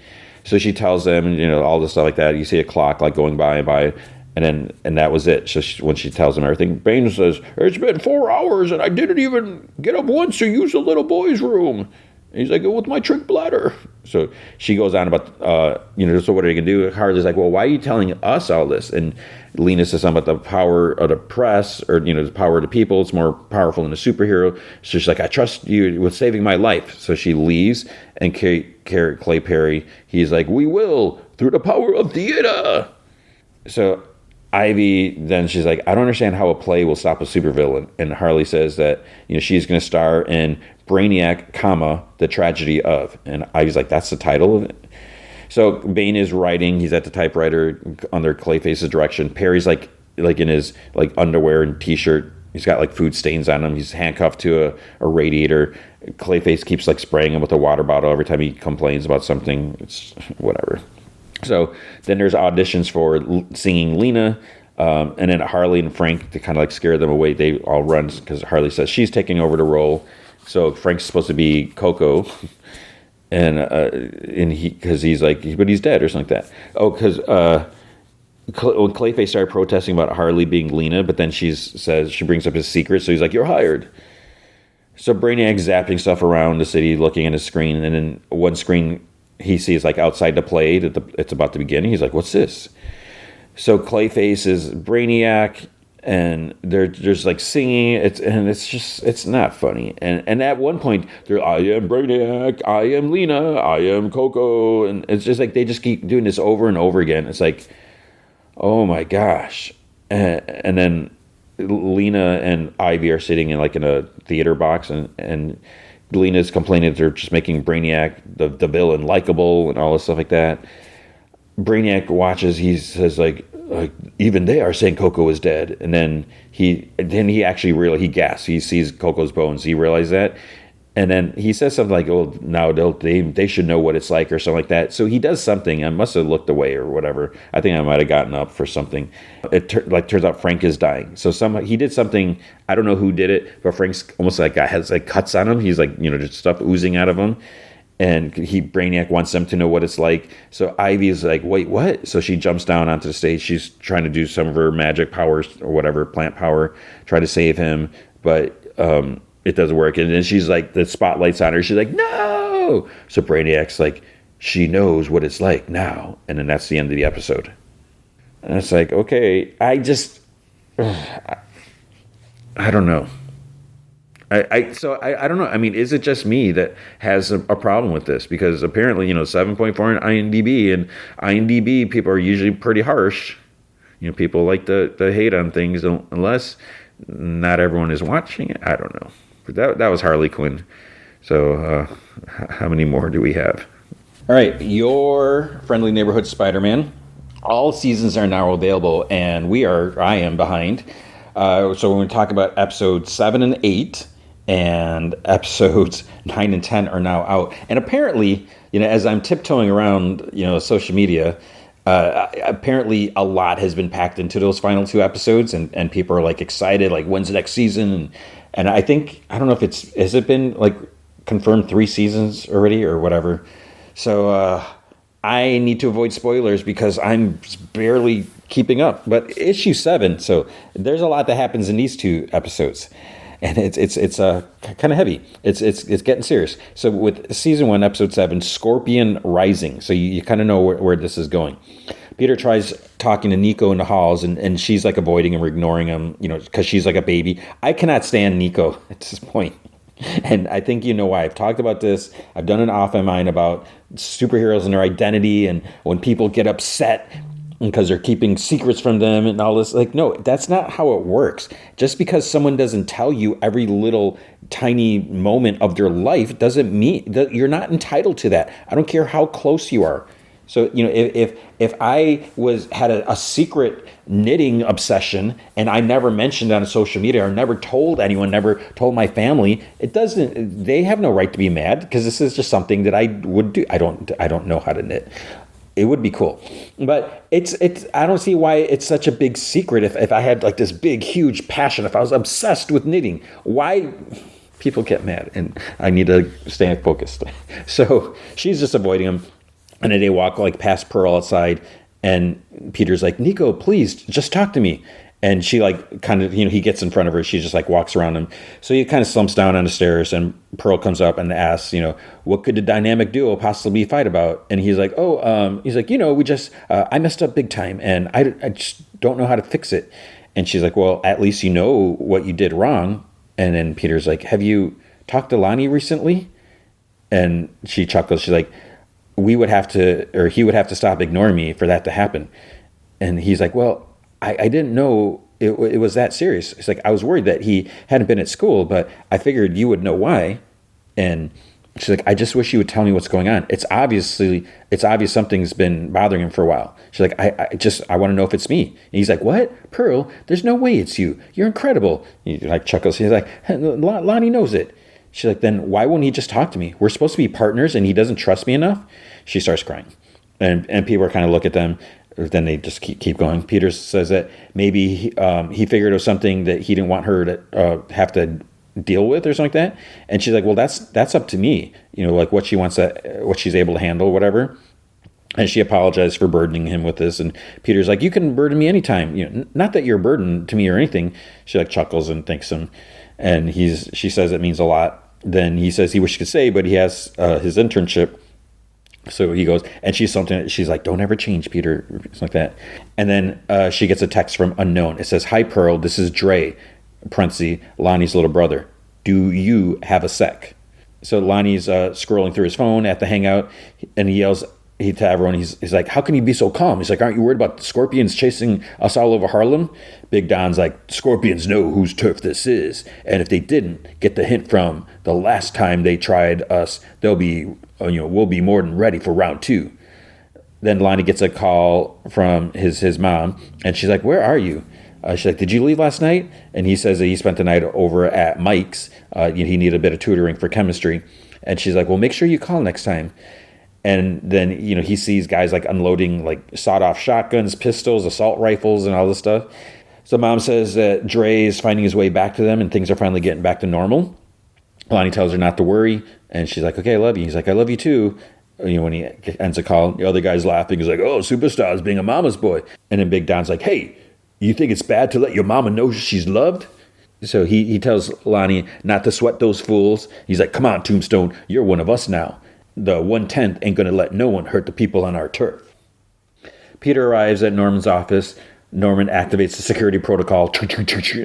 So she tells them, all this stuff like that. You see a clock like going by and by. And that was it. So when she tells him everything, Bane says, it's been 4 hours and I didn't even get up once to use the little boy's room. And he's like, with my trick bladder. So she goes on about, so what are you going to do? Harley's like, well, why are you telling us all this? And Lena says something about the power of the press, or, the power of the people. It's more powerful than a superhero. So she's like, I trust you with saving my life. So she leaves, and Clay Perry, he's like, we will, through the power of theater. So Ivy, then she's like, I don't understand how a play will stop a supervillain. And Harley says that, she's going to star in Brainiac, the tragedy of. And Ivy's like, that's the title of it. So Bane is writing. He's at the typewriter under Clayface's direction. Perry's like in his like underwear and t-shirt. He's got like food stains on him. He's handcuffed to a radiator. Clayface keeps like spraying him with a water bottle every time he complains about something. It's whatever. So then there's auditions for singing Lena, and then Harley and Frank, to kind of like scare them away, they all run because Harley says she's taking over the role. So Frank's supposed to be Coco, and he's like, but he's dead or something like that. Oh, because when Clayface started protesting about Harley being Lena, but then she brings up his secret, so he's like, you're hired. So Brainiac's zapping stuff around the city, looking at his screen, and then one screen he sees like outside the play that it's about to begin. He's like, what's this? So Clayface is Brainiac, and they're just like singing. It's not funny. And at one point they're, I am Brainiac, I am Lena, I am Coco, and it's just like they just keep doing this over and over again. It's like, oh my gosh. And then Lena and Ivy are sitting in a theater box, and Lena's complaining that they're just making Brainiac, the villain, likable and all this stuff like that. Brainiac watches, he says like even they are saying Coco is dead. And then he actually he gasps. He sees Coco's bones. He realizes that. And then he says something like, "Oh, now they should know what it's like," or something like that. So he does something. I must have looked away or whatever. I think I might have gotten up for something. It turns out Frank is dying. So he did something. I don't know who did it, but Frank's almost like has like cuts on him. He's like, just stuff oozing out of him. And Brainiac wants them to know what it's like. So Ivy is like, "Wait, what?" So she jumps down onto the stage. She's trying to do some of her magic powers or whatever, plant power, try to save him, but it doesn't work. And then she's like, the spotlight's on her. She's like, "No!" So Brainiac's like, "She knows what it's like now." And then that's the end of the episode. And it's like, okay, I don't know. I don't know. I mean, is it just me that has a problem with this? Because apparently, 7.4 in IMDb, and IMDb people are usually pretty harsh. People like to hate on things unless not everyone is watching it. I don't know. But that was Harley Quinn. So how many more do we have? All right, Your Friendly Neighborhood Spider-Man. All seasons are now available, and I am behind. So we're going to talk about episodes 7 and 8, and episodes 9 and 10 are now out. And apparently, as I'm tiptoeing around, social media, apparently a lot has been packed into those final 2 episodes, and people are like excited, like, when's the next season? And I think, I don't know if has it been like confirmed 3 seasons already or whatever. So I need to avoid spoilers because I'm barely keeping up. But issue 7, so there's a lot that happens in these 2 episodes. And it's kind of heavy. It's getting serious. So with season 1, episode 7, Scorpion Rising. So you kind of know where this is going. Peter tries talking to Nico in the halls, and she's like avoiding him or ignoring him, because she's like a baby. I cannot stand Nico at this point. And I think you know why. I've talked about this. I've done an off my mind about superheroes and their identity, and when people get upset because they're keeping secrets from them and all this. Like, no, that's not how it works. Just because someone doesn't tell you every little tiny moment of their life doesn't mean that you're not entitled to that. I don't care how close you are. So, if I had a secret knitting obsession and I never mentioned it on social media or never told anyone, never told my family, they have no right to be mad because this is just something that I would do. I don't know how to knit. It would be cool. But I don't see why it's such a big secret if I had like this big, huge passion, if I was obsessed with knitting, why people get mad, and I need to stay focused. So she's just avoiding him. And then they walk like past Pearl outside, and Peter's like, "Nico, please just talk to me." And she like kind of, he gets in front of her. She just like walks around him. So he kind of slumps down on the stairs, and Pearl comes up and asks, "What could the dynamic duo possibly fight about?" And he's like, he's like, we just, I messed up big time, and I just don't know how to fix it. And she's like, "Well, at least you know what you did wrong." And then Peter's like, "Have you talked to Lonnie recently?" And she chuckles. She's like, he would have to stop ignoring me for that to happen. And he's like, "Well, I didn't know it was that serious." It's like, "I was worried that he hadn't been at school, but I figured you would know why." And she's like, "I just wish you would tell me what's going on. It's obvious something's been bothering him for a while." She's like, I want to know if it's me." And he's like, "What? Pearl, there's no way it's you. You're incredible." He like chuckles. He's like, "Lonnie knows it." She's like, "Then why won't he just talk to me? We're supposed to be partners and he doesn't trust me enough?" She starts crying. And people are kind of look at them. Then they just keep going. Peter says that maybe he figured it was something that he didn't want her to have to deal with or something like that. And she's like, "Well, that's up to me. Like what she wants, what she's able to handle, whatever." And she apologized for burdening him with this. And Peter's like, "You can burden me anytime. Not that you're a burden to me or anything." She like chuckles and thanks him. And she says it means a lot. Then he says he wishes he could stay, but he has his internship. So he goes, and she's like, "Don't ever change, Peter," something like that. And then she gets a text from unknown. It says, "Hi, Pearl, this is Dre, parentheses, Lonnie's little brother. Do you have a sec?" So Lonnie's scrolling through his phone at the hangout, and he yells to everyone, he's like, "How can you be so calm?" He's like, "Aren't you worried about the scorpions chasing us all over Harlem?" Big Don's like, "Scorpions know whose turf this is, and if they didn't get the hint from the last time they tried us, they'll be, we'll be more than ready for round 2. Then Lonnie gets a call from his mom, and she's like, "Where are you?" She's like, did you leave last night? And he says that he spent the night over at Mike's. He needed a bit of tutoring for chemistry. And she's like, well, make sure you call next time. And then, he sees guys like unloading like sawed-off shotguns, pistols, assault rifles, and all this stuff. So Mom says that Dre is finding his way back to them and things are finally getting back to normal. Lonnie tells her not to worry. And she's like, okay, I love you. He's like, I love you too. When he ends the call, the other guy's laughing. He's like, oh, superstars being a mama's boy. And then Big Don's like, hey, you think it's bad to let your mama know she's loved? So he tells Lonnie not to sweat those fools. He's like, come on, Tombstone, you're one of us now. The 1/10 ain't going to let no one hurt the people on our turf. Peter arrives at Norman's office. Norman activates the security protocol.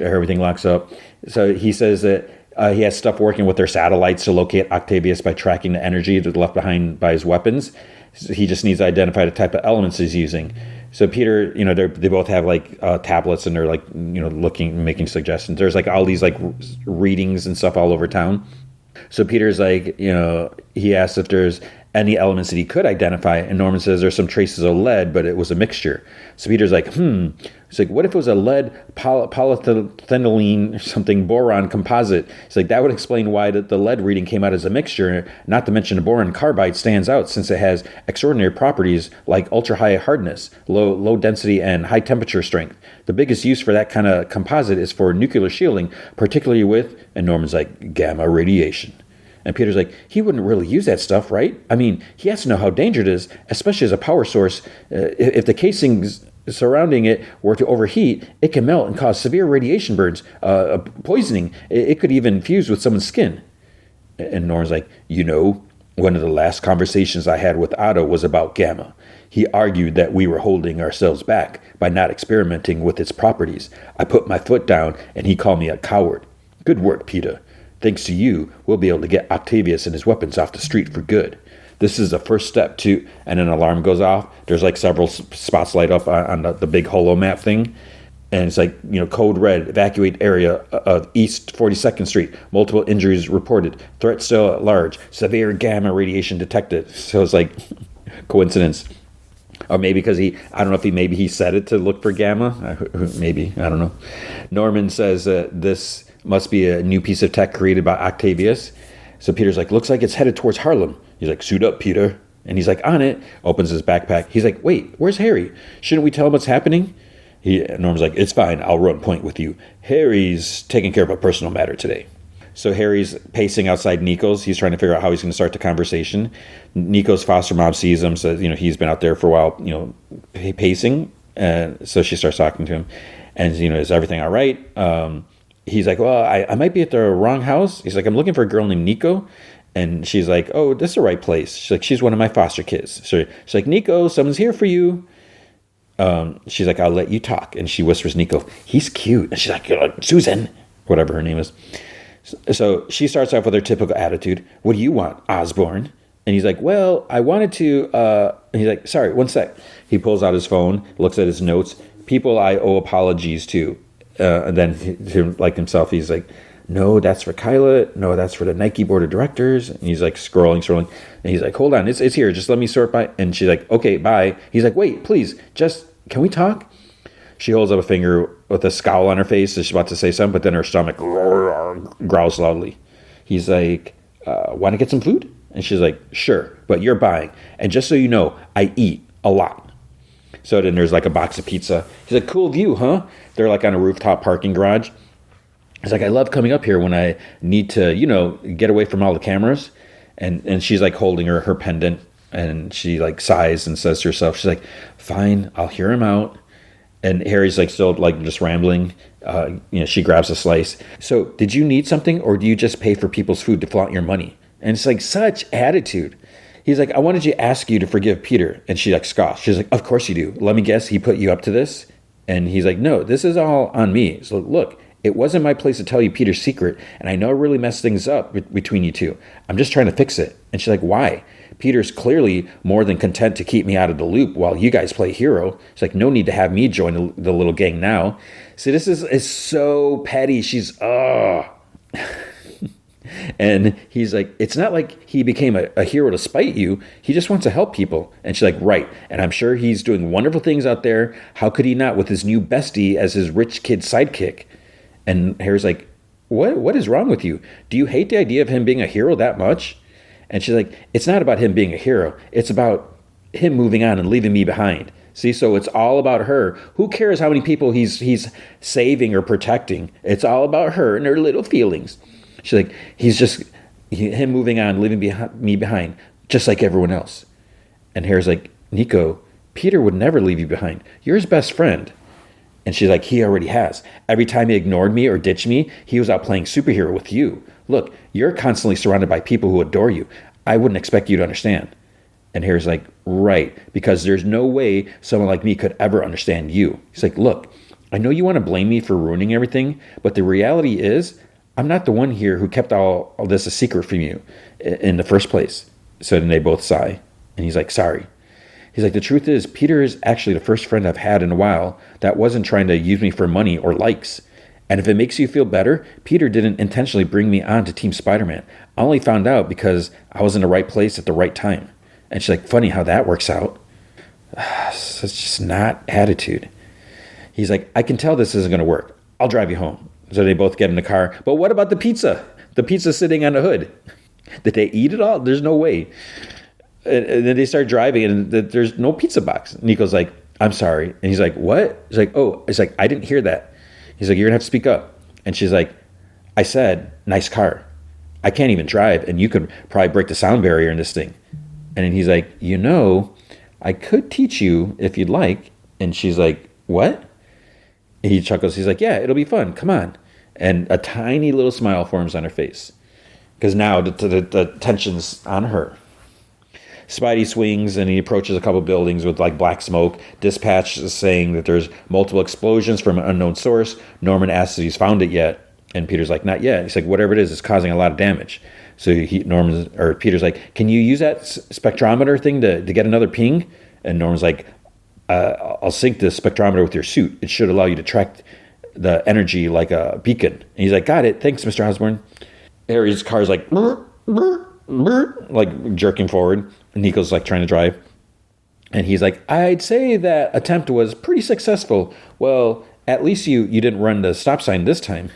Everything locks up. So he says that he has stuff working with their satellites to locate Octavius by tracking the energy that's left behind by his weapons. So he just needs to identify the type of elements he's using. So Peter, they both have like tablets and they're like, making suggestions. There's like all these like readings and stuff all over town. So Peter's like, he asks if there's any elements that he could identify. And Norman says there's some traces of lead, but it was a mixture. So Peter's like, It's like, what if it was a lead polyethylene or something boron composite? It's like, that would explain why the lead reading came out as a mixture. Not to mention the boron carbide stands out since it has extraordinary properties like ultra-high hardness, low density, and high temperature strength. The biggest use for that kind of composite is for nuclear shielding, particularly with, and Norman's like, gamma radiation. And Peter's like, he wouldn't really use that stuff, right? I mean, he has to know how dangerous it is, especially as a power source. If the casings surrounding it were to overheat, it can melt and cause severe radiation burns, poisoning. It could even fuse with someone's skin. And Norman's like, one of the last conversations I had with Otto was about gamma. He argued that we were holding ourselves back by not experimenting with its properties. I put my foot down and he called me a coward. Good work, Peter. Thanks to you, we'll be able to get Octavius and his weapons off the street for good. This is the first step to, and an alarm goes off. There's like several spots light up on the big holo map thing. And it's like, code red, evacuate area of East 42nd Street. Multiple injuries reported. Threat still at large. Severe gamma radiation detected. So it's like coincidence. Or maybe because I don't know if he said it to look for gamma. Maybe, I don't know. Norman says this must be a new piece of tech created by Octavius. So Peter's like, looks like it's headed towards Harlem. He's like, suit up, Peter. And he's like, on it. Opens his backpack. He's like, wait, where's Harry? Shouldn't we tell him what's happening? Norman's like, it's fine. I'll run point with you. Harry's taking care of a personal matter today. So Harry's pacing outside Nico's. He's trying to figure out how he's going to start the conversation. Nico's foster mom sees him, says, he's been out there for a while, pacing. And so she starts talking to him. And, is everything all right? He's like, well, I might be at the wrong house. He's like, I'm looking for a girl named Nico. And she's like, oh, this is the right place. She's like, she's one of my foster kids. So she's like, Nico, someone's here for you. She's like, I'll let you talk. And she whispers, Nico, he's cute. And she's like, Susan, whatever her name is. So she starts off with her typical attitude. What do you want, Osborne? And he's like, well, I wanted to, and he's like, sorry, one sec. He pulls out his phone, looks at his notes. People I owe apologies to. And then like himself, he's like, no, that's for Kyla. No, that's for the Nike board of directors. And he's like scrolling. And he's like, hold on, it's here. Just let me sort by. And she's like, okay, bye. He's like, wait, please, can we talk? She holds up a finger with a scowl on her face. She's about to say something, but then her stomach growls loudly. He's like, want to get some food? And she's like, sure, but you're buying. And just so you know, I eat a lot. So then there's like a box of pizza. He's like, cool view, huh? They're like on a rooftop parking garage. He's like, I love coming up here when I need to, get away from all the cameras. And she's like holding her pendant. And she like sighs and says to herself, she's like, fine, I'll hear him out. And Harry's like still like just rambling. She grabs a slice. So did you need something or do you just pay for people's food to flaunt your money? And it's like such attitude. He's like, I wanted to ask you to forgive Peter. And she like scoffs. She's like, of course you do. Let me guess, he put you up to this? And he's like, no, this is all on me. So look, it wasn't my place to tell you Peter's secret. And I know it really messed things up between you two. I'm just trying to fix it. And she's like, why? Peter's clearly more than content to keep me out of the loop while you guys play hero. It's like, no need to have me join the little gang now. See, this is so petty. She's, And he's like, it's not like he became a hero to spite you. He just wants to help people. And she's like, right. And I'm sure he's doing wonderful things out there. How could he not with his new bestie as his rich kid sidekick? And Harry's like, what is wrong with you? Do you hate the idea of him being a hero that much? And she's like, it's not about him being a hero. It's about him moving on and leaving me behind. See, so it's all about her. Who cares how many people he's saving or protecting? It's all about her and her little feelings. She's like, him moving on, leaving me behind, just like everyone else. And Harry's like, Nico, Peter would never leave you behind. You're his best friend. And she's like, he already has. Every time he ignored me or ditched me, he was out playing superhero with you. Look, you're constantly surrounded by people who adore you. I wouldn't expect you to understand. And Harry's like, right, because there's no way someone like me could ever understand you. He's like, look, I know you want to blame me for ruining everything, but the reality is I'm not the one here who kept all this a secret from you in the first place. So then they both sigh. And he's like, sorry. He's like, the truth is, Peter is actually the first friend I've had in a while that wasn't trying to use me for money or likes. And if it makes you feel better, Peter didn't intentionally bring me on to Team Spider-Man. I only found out because I was in the right place at the right time. And she's like, funny how that works out. It's just not attitude. He's like, I can tell this isn't going to work. I'll drive you home. So they both get in the car. But what about the pizza? The pizza's sitting on the hood. Did they eat it all? There's no way. And then they start driving and there's no pizza box. Nico's like, I'm sorry. And he's like, what? He's like, oh, it's like, I didn't hear that. He's like, you're going to have to speak up. And she's like, I said, nice car. I can't even drive. And you could probably break the sound barrier in this thing. And then he's like, I could teach you if you'd like. And she's like, what? And he chuckles. He's like, yeah, it'll be fun. Come on. And a tiny little smile forms on her face. Because now the tension's on her. Spidey swings and he approaches a couple buildings with like black smoke. Dispatch is saying that there's multiple explosions from an unknown source. Norman asks if he's found it yet. And Peter's like, not yet. He's like, whatever it is, it's causing a lot of damage. So Peter's like, can you use that spectrometer thing to get another ping? And Norman's like, I'll sync the spectrometer with your suit. It should allow you to track the energy like a beacon. And he's like, got it. Thanks, Mr. Osborn. Harry's car's like, brr, brr, brr, like jerking forward. And Nico's like trying to drive. And he's like, I'd say that attempt was pretty successful. Well, at least you didn't run the stop sign this time.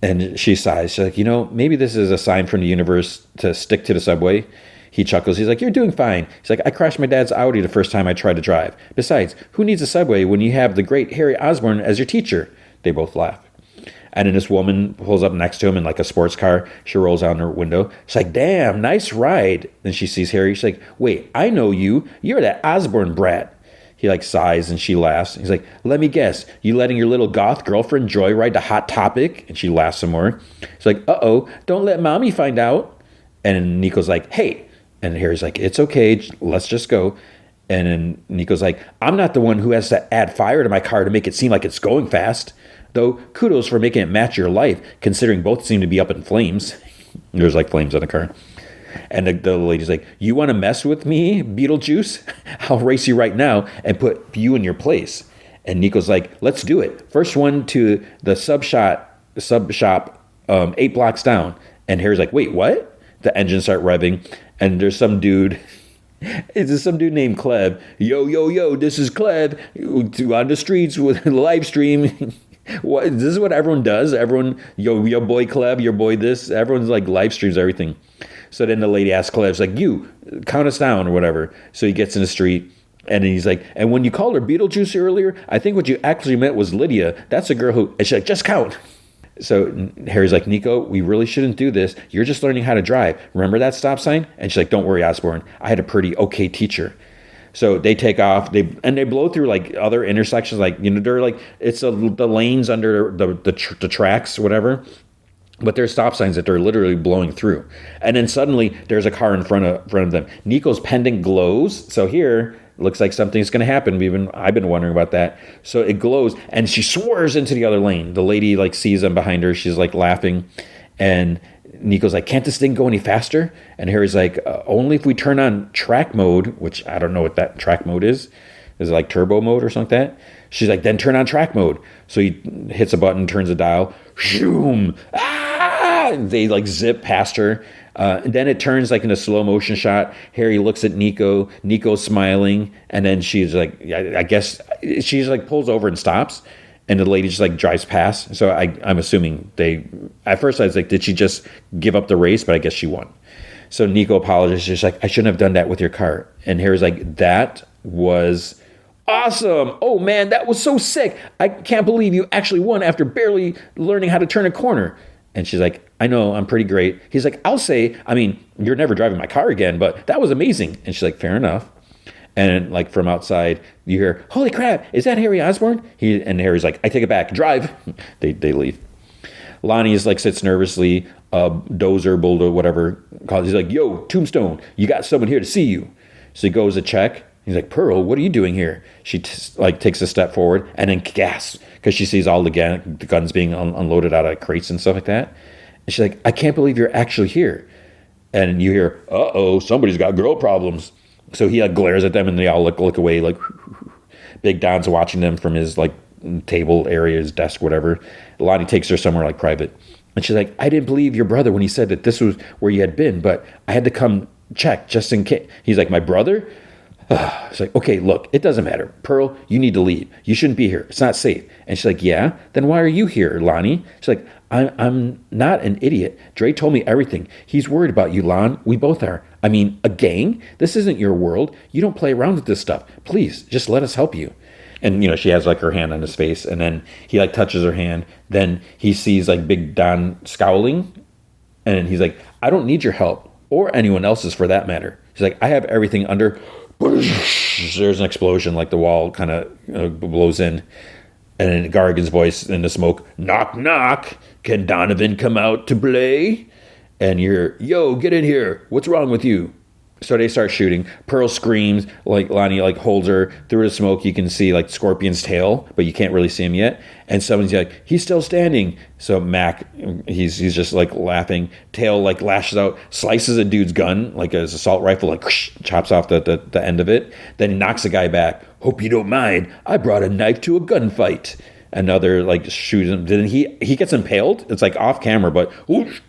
And she sighs. She's like, maybe this is a sign from the universe to stick to the subway. He chuckles. He's like, you're doing fine. He's like, I crashed my dad's Audi the first time I tried to drive. Besides, who needs a subway when you have the great Harry Osborn as your teacher? They both laugh. And then this woman pulls up next to him in like a sports car. She rolls down her window. She's like, damn, nice ride. Then she sees Harry. She's like, wait, I know you. You're that Osborn brat. He like sighs and she laughs. He's like, let me guess. You letting your little goth girlfriend joyride to Hot Topic? And she laughs some more. She's like, uh-oh, don't let mommy find out. And Nico's like, hey. And Harry's like, it's okay. Let's just go. And then Nico's like, I'm not the one who has to add fire to my car to make it seem like it's going fast. Though, kudos for making it match your life, considering both seem to be up in flames. There's like flames on the car. And the lady's like, you want to mess with me, Beetlejuice? I'll race you right now and put you in your place. And Nico's like, let's do it. First one to the sub shop 8 blocks down. And Harry's like, wait, what? The engines start revving. And there's some dude. It's some dude named Cleb. Yo, this is Cleb. On the streets with live stream. This is what everyone does. Everyone, yo boy Cleb, your boy this. Everyone's like live streams everything. So then the lady asks Cleb, like, you, count us down or whatever. So he gets in the street and he's like, and when you called her Beetlejuice earlier, I think what you actually meant was Lydia. That's a girl who, and she's like, just count. So Harry's like, Nico, we really shouldn't do this. You're just learning how to drive. Remember that stop sign? And she's like, don't worry, Osborn. I had a pretty okay teacher. So they take off, they blow through like other intersections, like, they're like, it's the lanes under the tracks, whatever. But there's stop signs that they're literally blowing through. And then suddenly there's a car in front of them. Nico's pendant glows. So here looks like something's going to happen. I've been wondering about that. So it glows and she swerves into the other lane. The lady like sees them behind her. She's like laughing. And Nico's like, can't this thing go any faster? And Harry's like, only if we turn on track mode, which I don't know what that track mode is. Is it like turbo mode or something like that? She's like, then turn on track mode. So he hits a button, turns the dial. Shoom! Ah! And they like zip past her. And then it turns like in a slow motion shot. Harry looks at Nico. Nico's smiling, and then she's like, I guess she's like pulls over and stops, and the lady just like drives past. So I'm assuming they. At first I was like, did she just give up the race? But I guess she won. So Nico apologizes. She's like, I shouldn't have done that with your car. And Harry's like, that was awesome. Oh man, that was so sick. I can't believe you actually won after barely learning how to turn a corner. And she's like, I know, I'm pretty great. He's like, I'll say, I mean, you're never driving my car again, but that was amazing. And she's like, fair enough. And like from outside, you hear, holy crap, is that Harry Osborn? And Harry's like, I take it back, drive. They leave. Lonnie is like sits nervously, Dozer, Bulldog, whatever. He's like, yo, Tombstone, you got someone here to see you. So he goes to check. He's like, Pearl, what are you doing here? She takes a step forward and then gasps because she sees all the guns being unloaded out of crates and stuff like that. And she's like, I can't believe you're actually here. And you hear, uh-oh, somebody's got girl problems. So he like glares at them and they all look away like Big Don's watching them from his like table area, his desk, whatever. Lonnie takes her somewhere like private. And she's like, I didn't believe your brother when he said that this was where you had been, but I had to come check just in case. He's like, my brother? It's like, okay, look, it doesn't matter. Pearl, you need to leave. You shouldn't be here. It's not safe. And she's like, yeah? Then why are you here, Lonnie? She's like, I'm not an idiot. Dre told me everything. He's worried about you, Lon. We both are. I mean, a gang? This isn't your world. You don't play around with this stuff. Please, just let us help you. And, she has like her hand on his face, and then he like touches her hand. Then he sees like Big Don scowling, and he's like, I don't need your help, or anyone else's for that matter. He's like, I have everything under. There's an explosion, like the wall kind of blows in, and in Gargan's voice in the smoke, knock, knock, can Donovan come out to play? And you're, yo, get in here. What's wrong with you? So they start shooting. Pearl screams, like Lonnie like holds her through the smoke. You can see like Scorpion's tail, but you can't really see him yet. And someone's like, he's still standing. So Mac, he's just like laughing. Tail like lashes out, slices a dude's gun like as assault rifle, like whoosh, chops off the end of it. Then he knocks the guy back. Hope you don't mind. I brought a knife to a gunfight. Another like shoots him. Then he gets impaled. It's like off camera, but whoosh.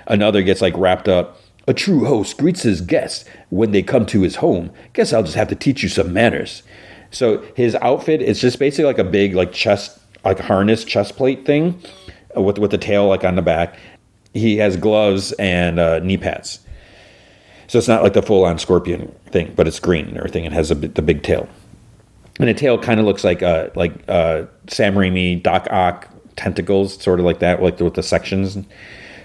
Another gets like wrapped up. A true host greets his guests when they come to his home. Guess I'll just have to teach you some manners. So his outfit is just basically like a big like chest, like harness chest plate thing with the tail like on the back. He has gloves and knee pads. So it's not like the full on Scorpion thing, but it's green and everything. It has the big tail. And the tail kind of looks like Sam Raimi, Doc Ock tentacles, sort of like that, like with the sections.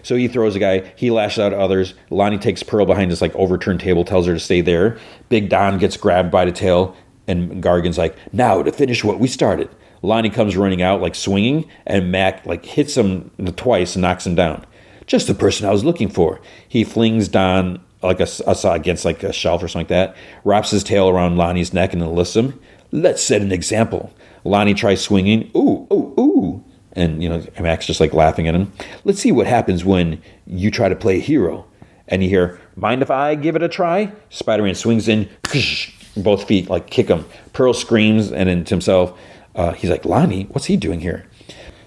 So he throws a guy. He lashes out at others. Lonnie takes Pearl behind this like overturned table, tells her to stay there. Big Don gets grabbed by the tail, and Gargan's like, now to finish what we started. Lonnie comes running out like swinging, and Mac like hits him twice and knocks him down. Just the person I was looking for. He flings Don like against like a shelf or something like that, wraps his tail around Lonnie's neck and then lifts him. Let's set an example. Lonnie tries swinging. Ooh, ooh, ooh. And, Mac's just like laughing at him. Let's see what happens when you try to play a hero. And you hear, mind if I give it a try? Spider-Man swings in, both feet, like kick him. Pearl screams, and then to himself, he's like, Lonnie, what's he doing here?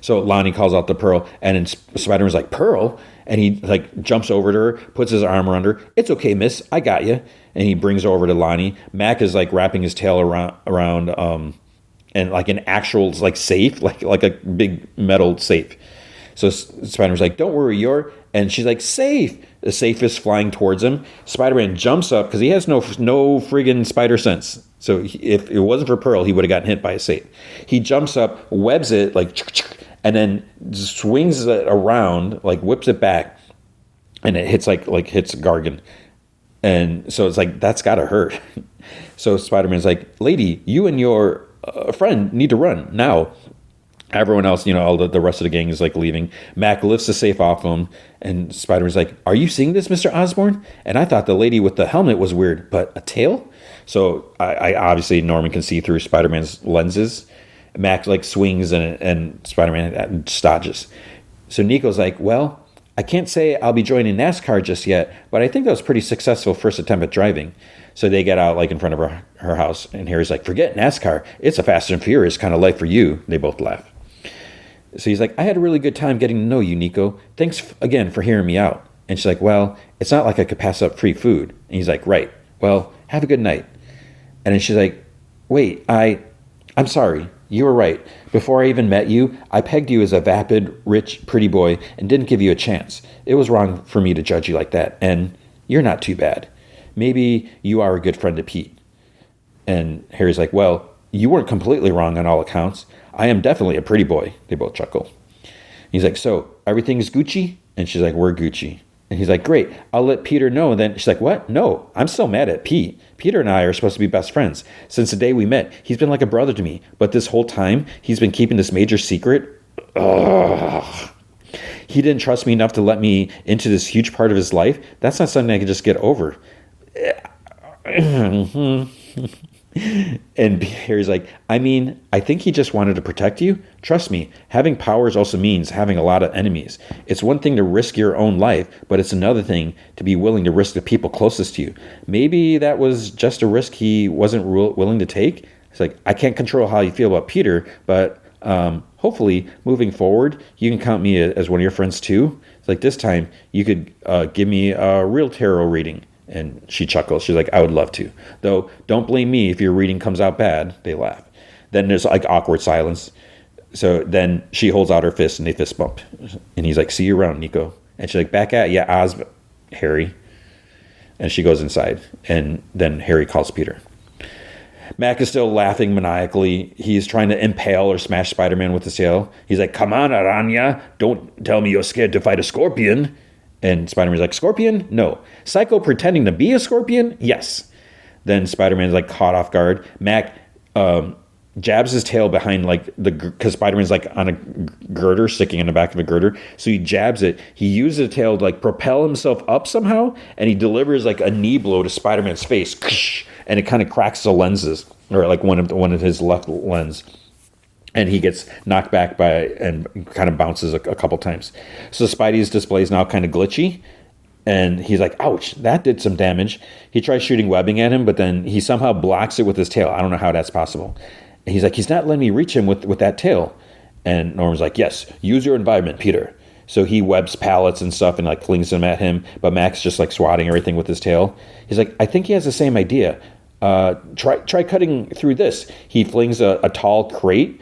So Lonnie calls out to Pearl, and then Spider-Man's like, Pearl? And he like jumps over to her, puts his arm around her. It's okay, miss, I got you. And he brings her over to Lonnie. Mac is like wrapping his tail around and like an actual like safe, like a big metal safe. So Spider-Man's like, don't worry, and she's like, safe. The safe is flying towards him. Spider-Man jumps up because he has no friggin' spider sense. So if it wasn't for Pearl, he would have gotten hit by a safe. He jumps up, webs it like, and then swings it around, like whips it back, and it hits hits Gargan. And so it's like, that's gotta hurt. So Spider-Man's like, lady, you and your friend need to run now. Everyone else, all the rest of the gang is like leaving. Mac lifts the safe off him, and Spider-Man's like, are you seeing this, Mr. Osborn? And I thought the lady with the helmet was weird, but a tail? So I obviously Norman can see through Spider-Man's lenses. Mac like swings and Spider-Man dodges. So Nico's like, well, I can't say I'll be joining NASCAR just yet, but I think that was pretty successful first attempt at driving. So they get out like in front of her house, and Harry's like, forget NASCAR. It's a Fast and Furious kind of life for you. They both laugh. So he's like, I had a really good time getting to know you, Nico. Thanks again for hearing me out. And she's like, well, it's not like I could pass up free food. And he's like, right. Well, have a good night. And then she's like, wait, I'm sorry. You were right. Before I even met you, I pegged you as a vapid, rich, pretty boy and didn't give you a chance. It was wrong for me to judge you like that. And you're not too bad. Maybe you are a good friend to Pete. And Harry's like, well, you weren't completely wrong on all accounts. I am definitely a pretty boy. They both chuckle. He's like, so everything's Gucci? And she's like, we're Gucci. And he's like, great, I'll let Peter know. And then she's like, what? No, I'm still mad at Pete. Peter and I are supposed to be best friends. Since the day we met, he's been like a brother to me. But this whole time, he's been keeping this major secret. Ugh. He didn't trust me enough to let me into this huge part of his life. That's not something I can just get over. And Harry's like, I mean, I think he just wanted to protect you. Trust me, having powers also means having a lot of enemies. It's one thing to risk your own life, but it's another thing to be willing to risk the people closest to you. Maybe that was just a risk he wasn't willing to take. It's like, I can't control how you feel about Peter, but hopefully moving forward, you can count me as one of your friends too. It's like this time you could give me a real tarot reading. And she chuckles. She's like, I would love to. Though, don't blame me if your reading comes out bad. They laugh. Then there's like awkward silence. So then she holds out her fist and they fist bump. And he's like, see you around, Nico. And she's like, back at ya, Harry. And she goes inside. And then Harry calls Peter. Mac is still laughing maniacally. He's trying to impale or smash Spider-Man with his tail. He's like, come on, Aranya. Don't tell me you're scared to fight a scorpion. And Spider-Man's like, Scorpion? No. Psycho pretending to be a scorpion? Yes. Then Spider-Man's like caught off guard. Mac jabs his tail behind like because Spider-Man's like on a girder, sticking in the back of a girder. So he jabs it. He uses the tail to like propel himself up somehow. And he delivers like a knee blow to Spider-Man's face. And it kind of cracks the lenses, or like one of his left lens. And he gets knocked back and kind of bounces a couple times. So Spidey's display is now kind of glitchy. And he's like, ouch, that did some damage. He tries shooting webbing at him, but then he somehow blocks it with his tail. I don't know how that's possible. And he's like, he's not letting me reach him with that tail. And Norman's like, yes, use your environment, Peter. So he webs pallets and stuff and like flings them at him. But Max just like swatting everything with his tail. He's like, I think he has the same idea. Try cutting through this. He flings a tall crate.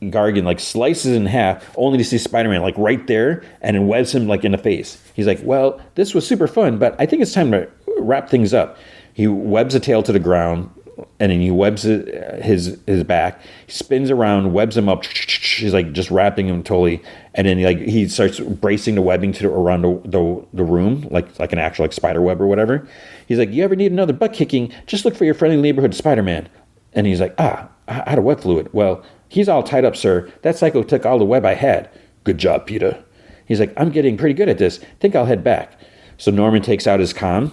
Gargan like slices in half only to see Spider-Man like right there and then webs him like in the face. He's like, well, this was super fun, but I think it's time to wrap things up. He webs a tail to the ground and then he webs his back. He spins around, webs him up. He's like just wrapping him totally. And then he starts bracing the webbing around the room like an actual like spider web or whatever. He's like, you ever need another butt kicking? Just look for your friendly neighborhood Spider-Man. And he's like, out of web fluid. Well, he's all tied up, sir. That psycho took all the web I had. Good job, Peter. He's like, I'm getting pretty good at this. Think I'll head back. So Norman takes out his comm,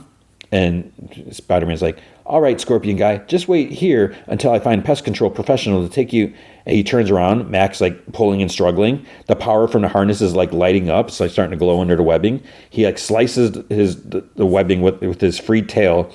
and Spider-Man's like, all right, Scorpion guy, just wait here until I find pest control professional to take you. And he turns around. Mac's like pulling and struggling. The power from the harness is like lighting up. It's like starting to glow under the webbing. He like slices the webbing with his free tail.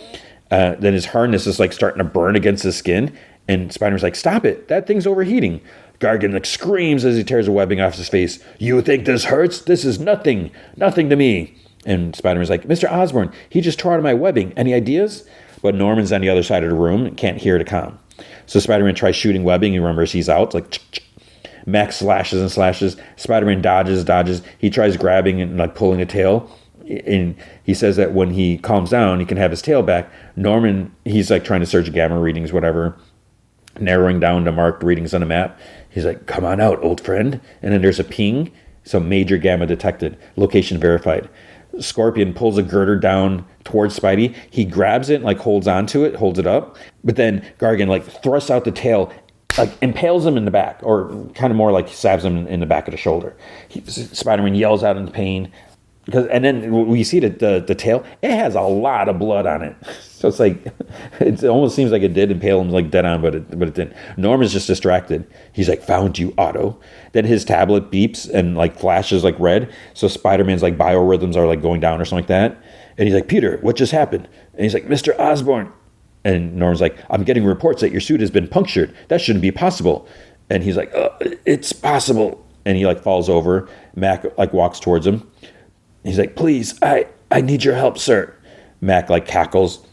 Then his harness is like starting to burn against his skin. And Spider-Man's like, stop it. That thing's overheating. Gargan like screams as he tears the webbing off his face. You think this hurts? This is nothing. Nothing to me. And Spider-Man's like, Mr. Osborn, he just tore out of my webbing. Any ideas? But Norman's on the other side of the room and can't hear the comm. So Spider-Man tries shooting webbing. He remembers he's out. It's like, Max slashes and slashes. Spider-Man dodges. He tries grabbing and like pulling a tail. And he says that when he calms down, he can have his tail back. Norman, he's like trying to search gamma readings, whatever, narrowing down to marked readings on a map. He's like, come on out, old friend. And then there's a ping. So major gamma detected. Location verified. Scorpion pulls a girder down towards Spidey. He grabs it and like holds onto it, holds it up. But then Gargan like thrusts out the tail, like impales him in the back, or kind of more like stabs him in the back of the shoulder. Spider-Man yells out in pain. And then we see the tail, it has a lot of blood on it. So it's like, it almost seems like it did impale him like dead on, but it didn't. Norman's just distracted. He's like, found you, Otto. Then his tablet beeps and like flashes like red. So Spider-Man's like biorhythms are like going down or something like that. And he's like, Peter, what just happened? And he's like, Mr. Osborn. And Norman's like, I'm getting reports that your suit has been punctured. That shouldn't be possible. And he's like, it's possible. and he like falls over. Mac like walks towards him. He's like, please, I need your help, sir. Mac like cackles,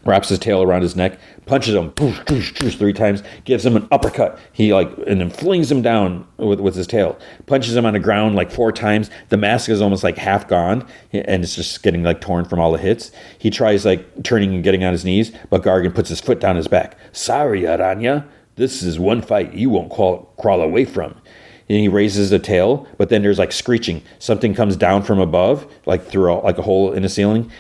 wraps his tail around his neck, punches him 3 times, gives him an uppercut. He like, and then flings him down with his tail, punches him on the ground like 4 times. The mask is almost like half gone, and it's just getting like torn from all the hits. He tries like turning and getting on his knees, but Gargan puts his foot down his back. Sorry, Aranya, this is one fight you won't crawl away from. And he raises the tail, but then there's like screeching. Something comes down from above, like through like a hole in the ceiling.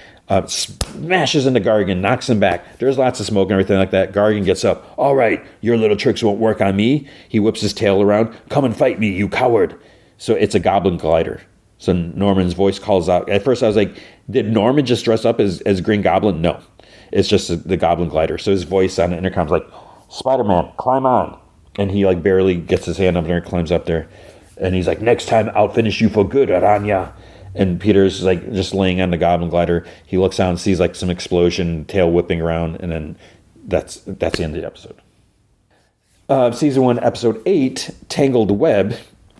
Smashes into Gargan, knocks him back. There's lots of smoke and everything like that. Gargan gets up. All right, your little tricks won't work on me. He whips his tail around. Come and fight me, you coward. So it's a goblin glider. So Norman's voice calls out. At first I was like, did Norman just dress up as Green Goblin? No, it's just the goblin glider. So his voice on the intercom's like, Spider-Man, climb on. And he like barely gets his hand up there and climbs up there. And he's like, next time I'll finish you for good, Aranya. And Peter's like just laying on the goblin glider. He looks out and sees like some explosion, tail whipping around, and then that's the end of the episode. Season 1, episode 8, Tangled Web.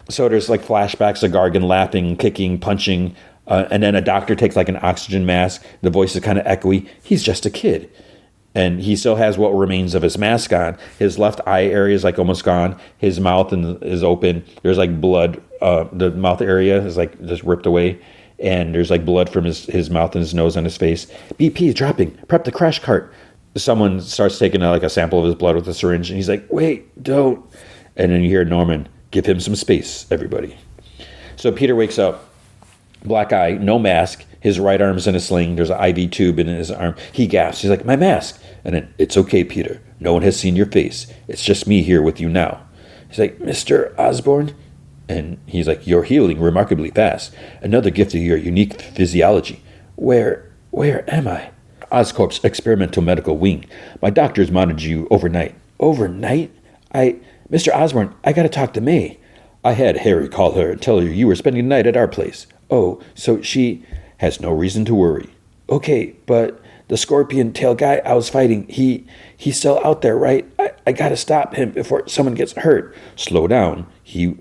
So there's like flashbacks of Gargan laughing, kicking, punching, and then a doctor takes like an oxygen mask. The voice is kind of echoey. He's just a kid. And he still has what remains of his mask on. His left eye area is like almost gone. His mouth is open. There's like blood. The mouth area is like just ripped away. And there's like blood from his mouth and his nose and his face. BP is dropping. Prep the crash cart. Someone starts taking like a sample of his blood with a syringe. And he's like, wait, don't. And then you hear Norman, give him some space, everybody. So Peter wakes up. Black eye, no mask. His right arm's in a sling. There's an IV tube in his arm. He gasps. He's like, my mask. And then, it's okay, Peter. No one has seen your face. It's just me here with you now. He's like, Mr. Osborn? And he's like, you're healing remarkably fast. Another gift of your unique physiology. Where am I? Oscorp's experimental medical wing. My doctors monitored you overnight. Overnight? Mr. Osborn, I gotta talk to May. I had Harry call her and tell her you were spending the night at our place. Oh, so she has no reason to worry. Okay, but the scorpion tail guy I was fighting, he's still out there, right? I gotta stop him before someone gets hurt. Slow down. He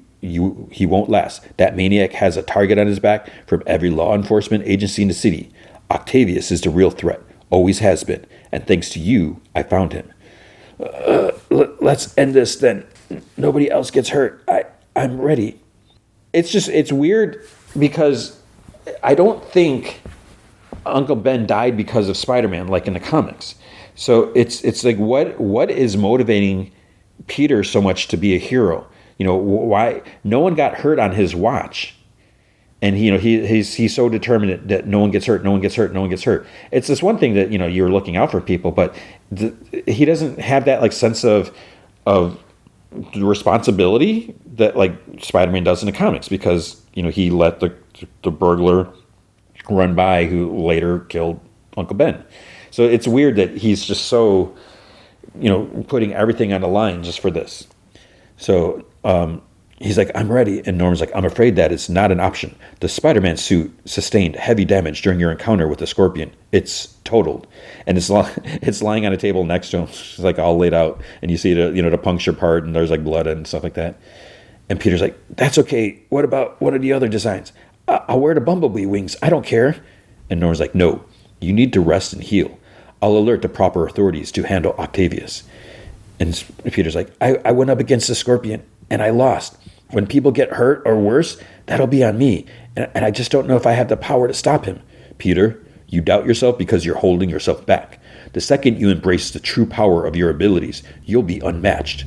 won't last. That maniac has a target on his back from every law enforcement agency in the city. Octavius is the real threat. Always has been. And thanks to you, I found him. Let's end this then. Nobody else gets hurt. I'm ready. It's weird because I don't think Uncle Ben died because of Spider-Man like in the comics. So it's like what is motivating Peter so much to be a hero? You know, why no one got hurt on his watch. And he's so determined that no one gets hurt, no one gets hurt, no one gets hurt. It's this one thing that you're looking out for people, but he doesn't have that like sense of responsibility that like Spider-Man does in the comics, because he let the burglar run by who later killed Uncle Ben. So it's weird that he's just so putting everything on the line just for this. So he's like, I'm ready. And Norman's like, I'm afraid that it's not an option. The Spider-Man suit sustained heavy damage during your encounter with the Scorpion. It's totaled. And it's lying on a table next to him. It's like all laid out. And you see the puncture part, and there's like blood and stuff like that. And Peter's like, that's okay. What are the other designs? I'll wear the bumblebee wings. I don't care. And Norman's like, no, you need to rest and heal. I'll alert the proper authorities to handle Octavius. And Peter's like, I went up against the Scorpion and I lost. When people get hurt or worse, that'll be on me. And I just don't know if I have the power to stop him. Peter, you doubt yourself because you're holding yourself back. The second you embrace the true power of your abilities, you'll be unmatched.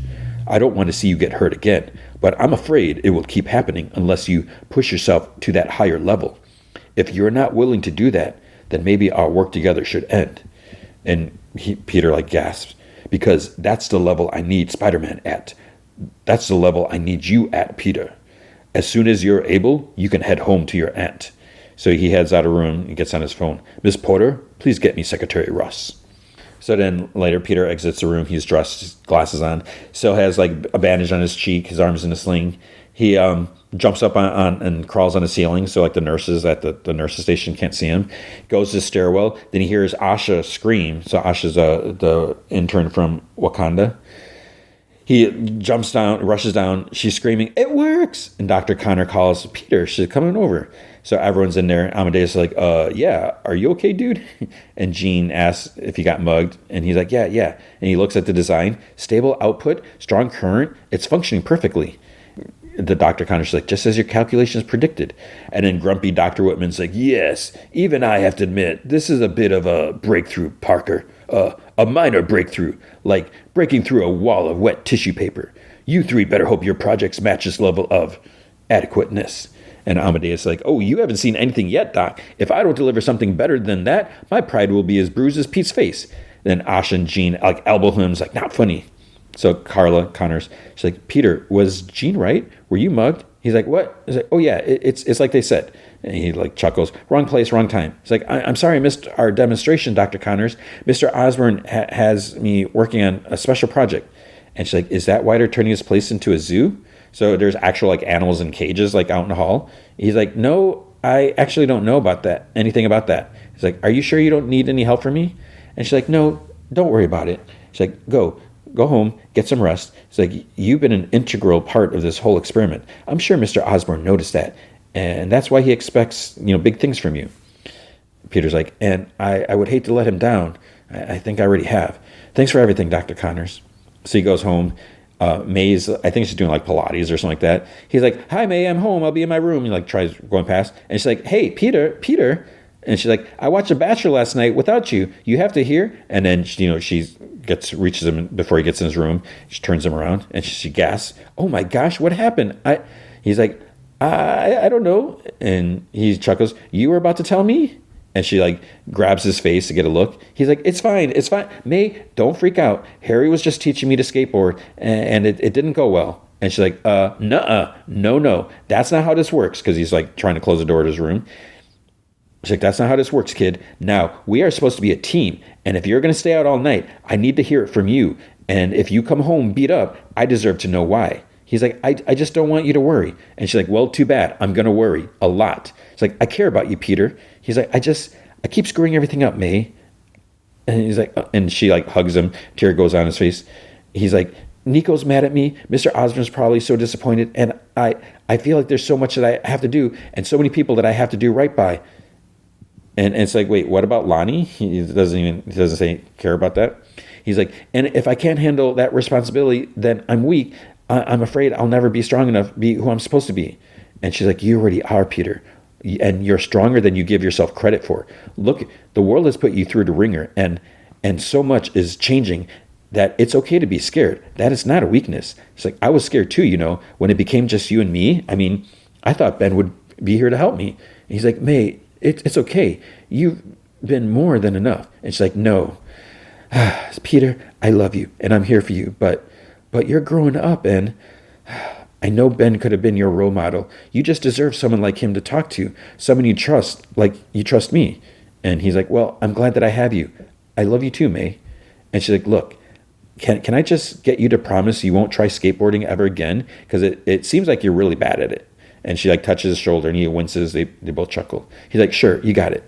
I don't want to see you get hurt again, but I'm afraid it will keep happening unless you push yourself to that higher level. If you're not willing to do that, then maybe our work together should end. And Peter like gasps, because that's the level I need Spider-Man at. That's the level I need you at, Peter. As soon as you're able, you can head home to your aunt. So he heads out of the room and gets on his phone. Miss Porter, please get me Secretary Russ. So then later, Peter exits the room. He's dressed, his glasses on. Still has like a bandage on his cheek. His arm's in a sling. He jumps up on and crawls on the ceiling, so like the nurses at the nurses station can't see him. Goes to the stairwell. Then he hears Asha scream. So Asha's the intern from Wakanda. He jumps down, rushes down. She's screaming, "It works!" And Dr. Connor calls Peter. She's coming over. So everyone's in there. Amadeus is like, yeah, are you okay, dude? And Gene asks if he got mugged. And he's like, yeah. And he looks at the design. Stable output, strong current. It's functioning perfectly. The Dr. Connor's like, just as your calculations predicted. And then grumpy Dr. Whitman's like, yes, even I have to admit, this is a bit of a breakthrough, Parker. A minor breakthrough, like breaking through a wall of wet tissue paper. You three better hope your projects match this level of adequateness. And Amadeus is like, oh, you haven't seen anything yet, Doc. If I don't deliver something better than that, my pride will be as bruised as Pete's face. Then Asha and Gene like elbow him. It's like, not funny. So Carla Connors, she's like, Peter, was Gene right? Were you mugged? He's like, what? He's like, oh yeah, it's like they said. And he like chuckles, wrong place, wrong time. He's like, I'm sorry I missed our demonstration, Dr. Connors. Mr. Osborne has me working on a special project. And she's like, is that why they're turning this place into a zoo? So there's actual like animals in cages like out in the hall. He's like, no, I actually don't know about that. Anything about that. He's like, are you sure you don't need any help from me? And she's like, no, don't worry about it. She's like, go home, get some rest. It's like, you've been an integral part of this whole experiment. I'm sure Mr. Osborne noticed that. And that's why he expects, big things from you. Peter's like, and I would hate to let him down. I think I already have. Thanks for everything, Dr. Connors. So he goes home. May's, I think she's doing like Pilates or something like that. He's like, hi, May, I'm home. I'll be in my room. He like tries going past. And she's like, hey, Peter. And she's like, I watched The Bachelor last night without you. You have to hear. And then, she reaches him before he gets in his room. She turns him around and she gasps, oh my gosh, what happened? He's like, I don't know. And he chuckles, you were about to tell me? And she like grabs his face to get a look. He's like, it's fine. May, don't freak out. Harry was just teaching me to skateboard and it didn't go well. And she's like, nuh-uh, no. That's not how this works. Because he's like trying to close the door to his room. She's like, that's not how this works, kid. Now, we are supposed to be a team. And if you're going to stay out all night, I need to hear it from you. And if you come home beat up, I deserve to know why. He's like, I just don't want you to worry. And she's like, well, too bad. I'm going to worry a lot. It's like, I care about you, Peter. He's like, I keep screwing everything up, May. And he's like, and she like hugs him. Tear goes on his face. He's like, Nico's mad at me. Mr. Osborne's probably so disappointed. And I feel like there's so much that I have to do and so many people that I have to do right by. And it's like, wait, what about Lonnie? He doesn't say care about that. He's like, and if I can't handle that responsibility, then I'm weak. I'm afraid I'll never be strong enough to be who I'm supposed to be. And she's like, you already are, Peter. And you're stronger than you give yourself credit for. Look, the world has put you through the ringer, and so much is changing that it's okay to be scared. That is not a weakness. It's like, I was scared too, when it became just you and me. I mean, I thought Ben would be here to help me. And he's like, May, it's okay. You've been more than enough. And she's like, no. Peter, I love you, and I'm here for you, but you're growing up, and I know Ben could have been your role model. You just deserve someone like him to talk to, someone you trust, like you trust me. And he's like, well, I'm glad that I have you. I love you too, May. And she's like, look, can I just get you to promise you won't try skateboarding ever again? Because it seems like you're really bad at it. And she like touches his shoulder and he winces. They both chuckle. He's like, sure, you got it.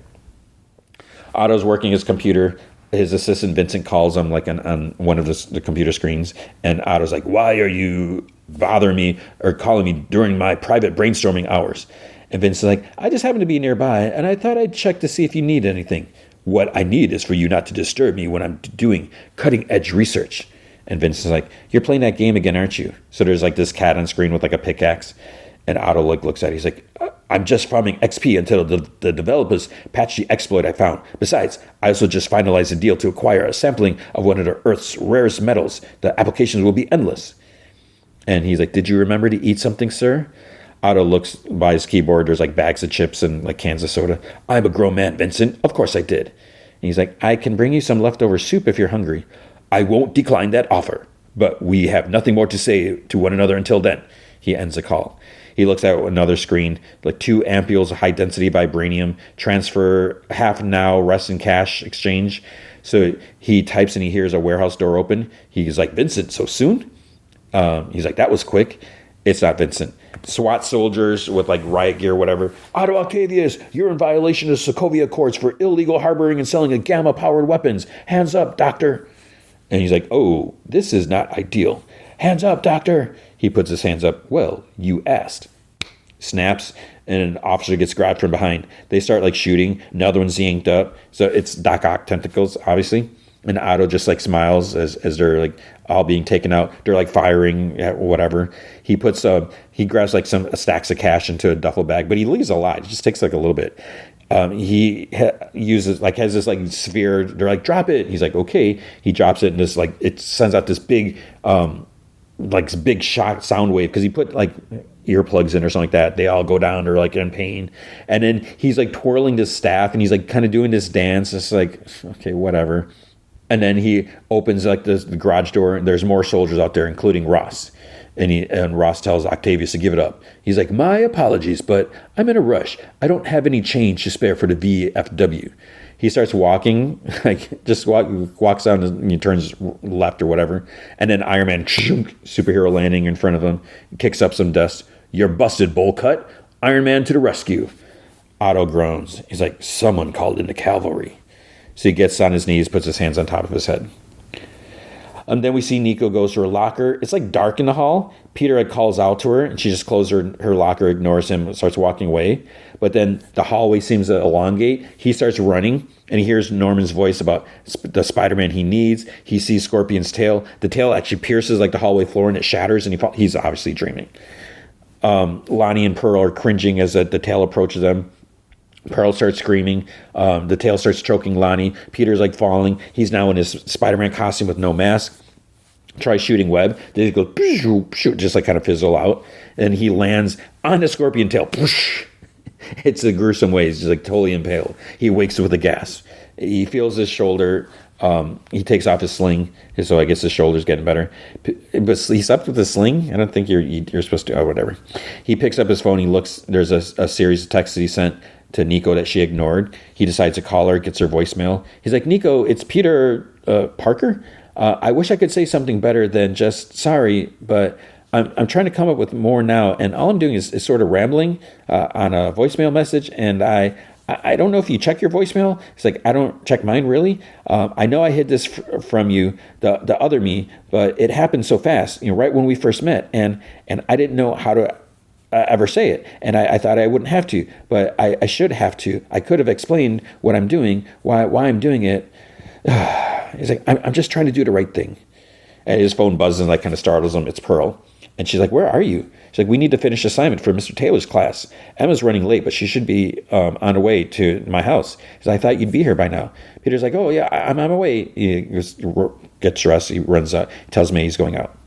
Otto's working his computer. His assistant Vincent calls him like on one of the computer screens, and Otto's like, why are you bothering me or calling me during my private brainstorming hours? And Vincent's like, I just happen to be nearby, and I thought I'd check to see if you need anything. What I need is for you not to disturb me when I'm doing cutting-edge research. And Vincent's like, you're playing that game again, aren't you? So there's like this cat on screen with like a pickaxe, and Otto like looks at it. He's like, I'm just farming XP until the developers patch the exploit I found. Besides, I also just finalized a deal to acquire a sampling of one of the Earth's rarest metals. The applications will be endless. And he's like, did you remember to eat something, sir? Otto looks by his keyboard. There's like bags of chips and like cans of soda. I'm a grown man, Vincent. Of course I did. And he's like, I can bring you some leftover soup if you're hungry. I won't decline that offer. But we have nothing more to say to one another until then. He ends the call. He looks at another screen, like 2 ampules of high-density vibranium, transfer half now, rest in cash exchange. So he types and he hears a warehouse door open. He's like, Vincent, so soon? He's like, that was quick. It's not Vincent. SWAT soldiers with like riot gear, whatever. Otto Octavius, you're in violation of Sokovia Accords for illegal harboring and selling of gamma-powered weapons. Hands up, doctor. And he's like, oh, this is not ideal. hands up, doctor. He puts his hands up. Well, you asked. Snaps, and an officer gets grabbed from behind. They start like shooting. Another one's yanked up. So it's Doc Ock tentacles, obviously. And Otto just like smiles as they're like all being taken out. They're like firing at whatever. He puts he grabs like some stacks of cash into a duffel bag, but he leaves a lot. It just takes like a little bit. He uses like has this like sphere. They're like, drop it. He's like, okay. He drops it, and this like it sends out this big big shock sound wave because he put like earplugs in or something like that. They all go down. They're like in pain, and then he's like twirling this staff, and he's like kind of doing this dance. It's like, okay, whatever. And then he opens like the garage door, and there's more soldiers out there, including Ross. And Ross tells Octavius to give it up. He's like, my apologies, but I'm in a rush. I don't have any change to spare for the VFW. He starts walking, like just walks down and he turns left or whatever. And then Iron Man, superhero landing in front of him, kicks up some dust. You're busted, bowl cut. Iron Man to the rescue. Otto groans. He's like, someone called in the cavalry. So he gets on his knees, puts his hands on top of his head. And then we see Nico goes to her locker. It's like dark in the hall. Peter calls out to her, and she just closes her locker, ignores him, starts walking away. But then the hallway seems to elongate. He starts running, and he hears Norman's voice about the Spider-Man he needs. He sees Scorpion's tail. The tail actually pierces like the hallway floor, and it shatters, and he's obviously dreaming. Lonnie and Pearl are cringing as the tail approaches them. Pearl starts screaming. The tail starts choking Lonnie. Peter's like falling. He's now in his Spider-Man costume with no mask. Tries shooting web. They go just like kind of fizzle out. And he lands on the scorpion tail. It's a gruesome way. He's just like totally impaled. He wakes with a gasp. He feels his shoulder. He takes off his sling. So I guess his shoulder's getting better. But he slept with a sling? I don't think you're supposed to. Oh, whatever. He picks up his phone. He looks. There's a series of texts that he sent to Nico that she ignored. He decides to call her, gets her voicemail. He's like, Nico, it's Peter Parker. I wish I could say something better than just sorry, but I'm trying to come up with more now, and all I'm doing is sort of rambling on a voicemail message, and I don't know if you check your voicemail. It's like, I don't check mine, really. I know I hid this from you, the other me, but it happened so fast, right when we first met, and I didn't know how to ever say it, and I thought I wouldn't have to, but I should have to. I could have explained what I'm doing, why I'm doing it. He's like, I'm just trying to do the right thing. And his phone buzzes and like kind of startles him. It's Pearl. And she's like, where are you? She's like, we need to finish assignment for Mr. Taylor's class. Emma's running late, but she should be on her way to my house. He's like, I thought you'd be here by now. Peter's like, oh yeah, I'm on my way. He gets dressed. He runs out. He tells me he's going out.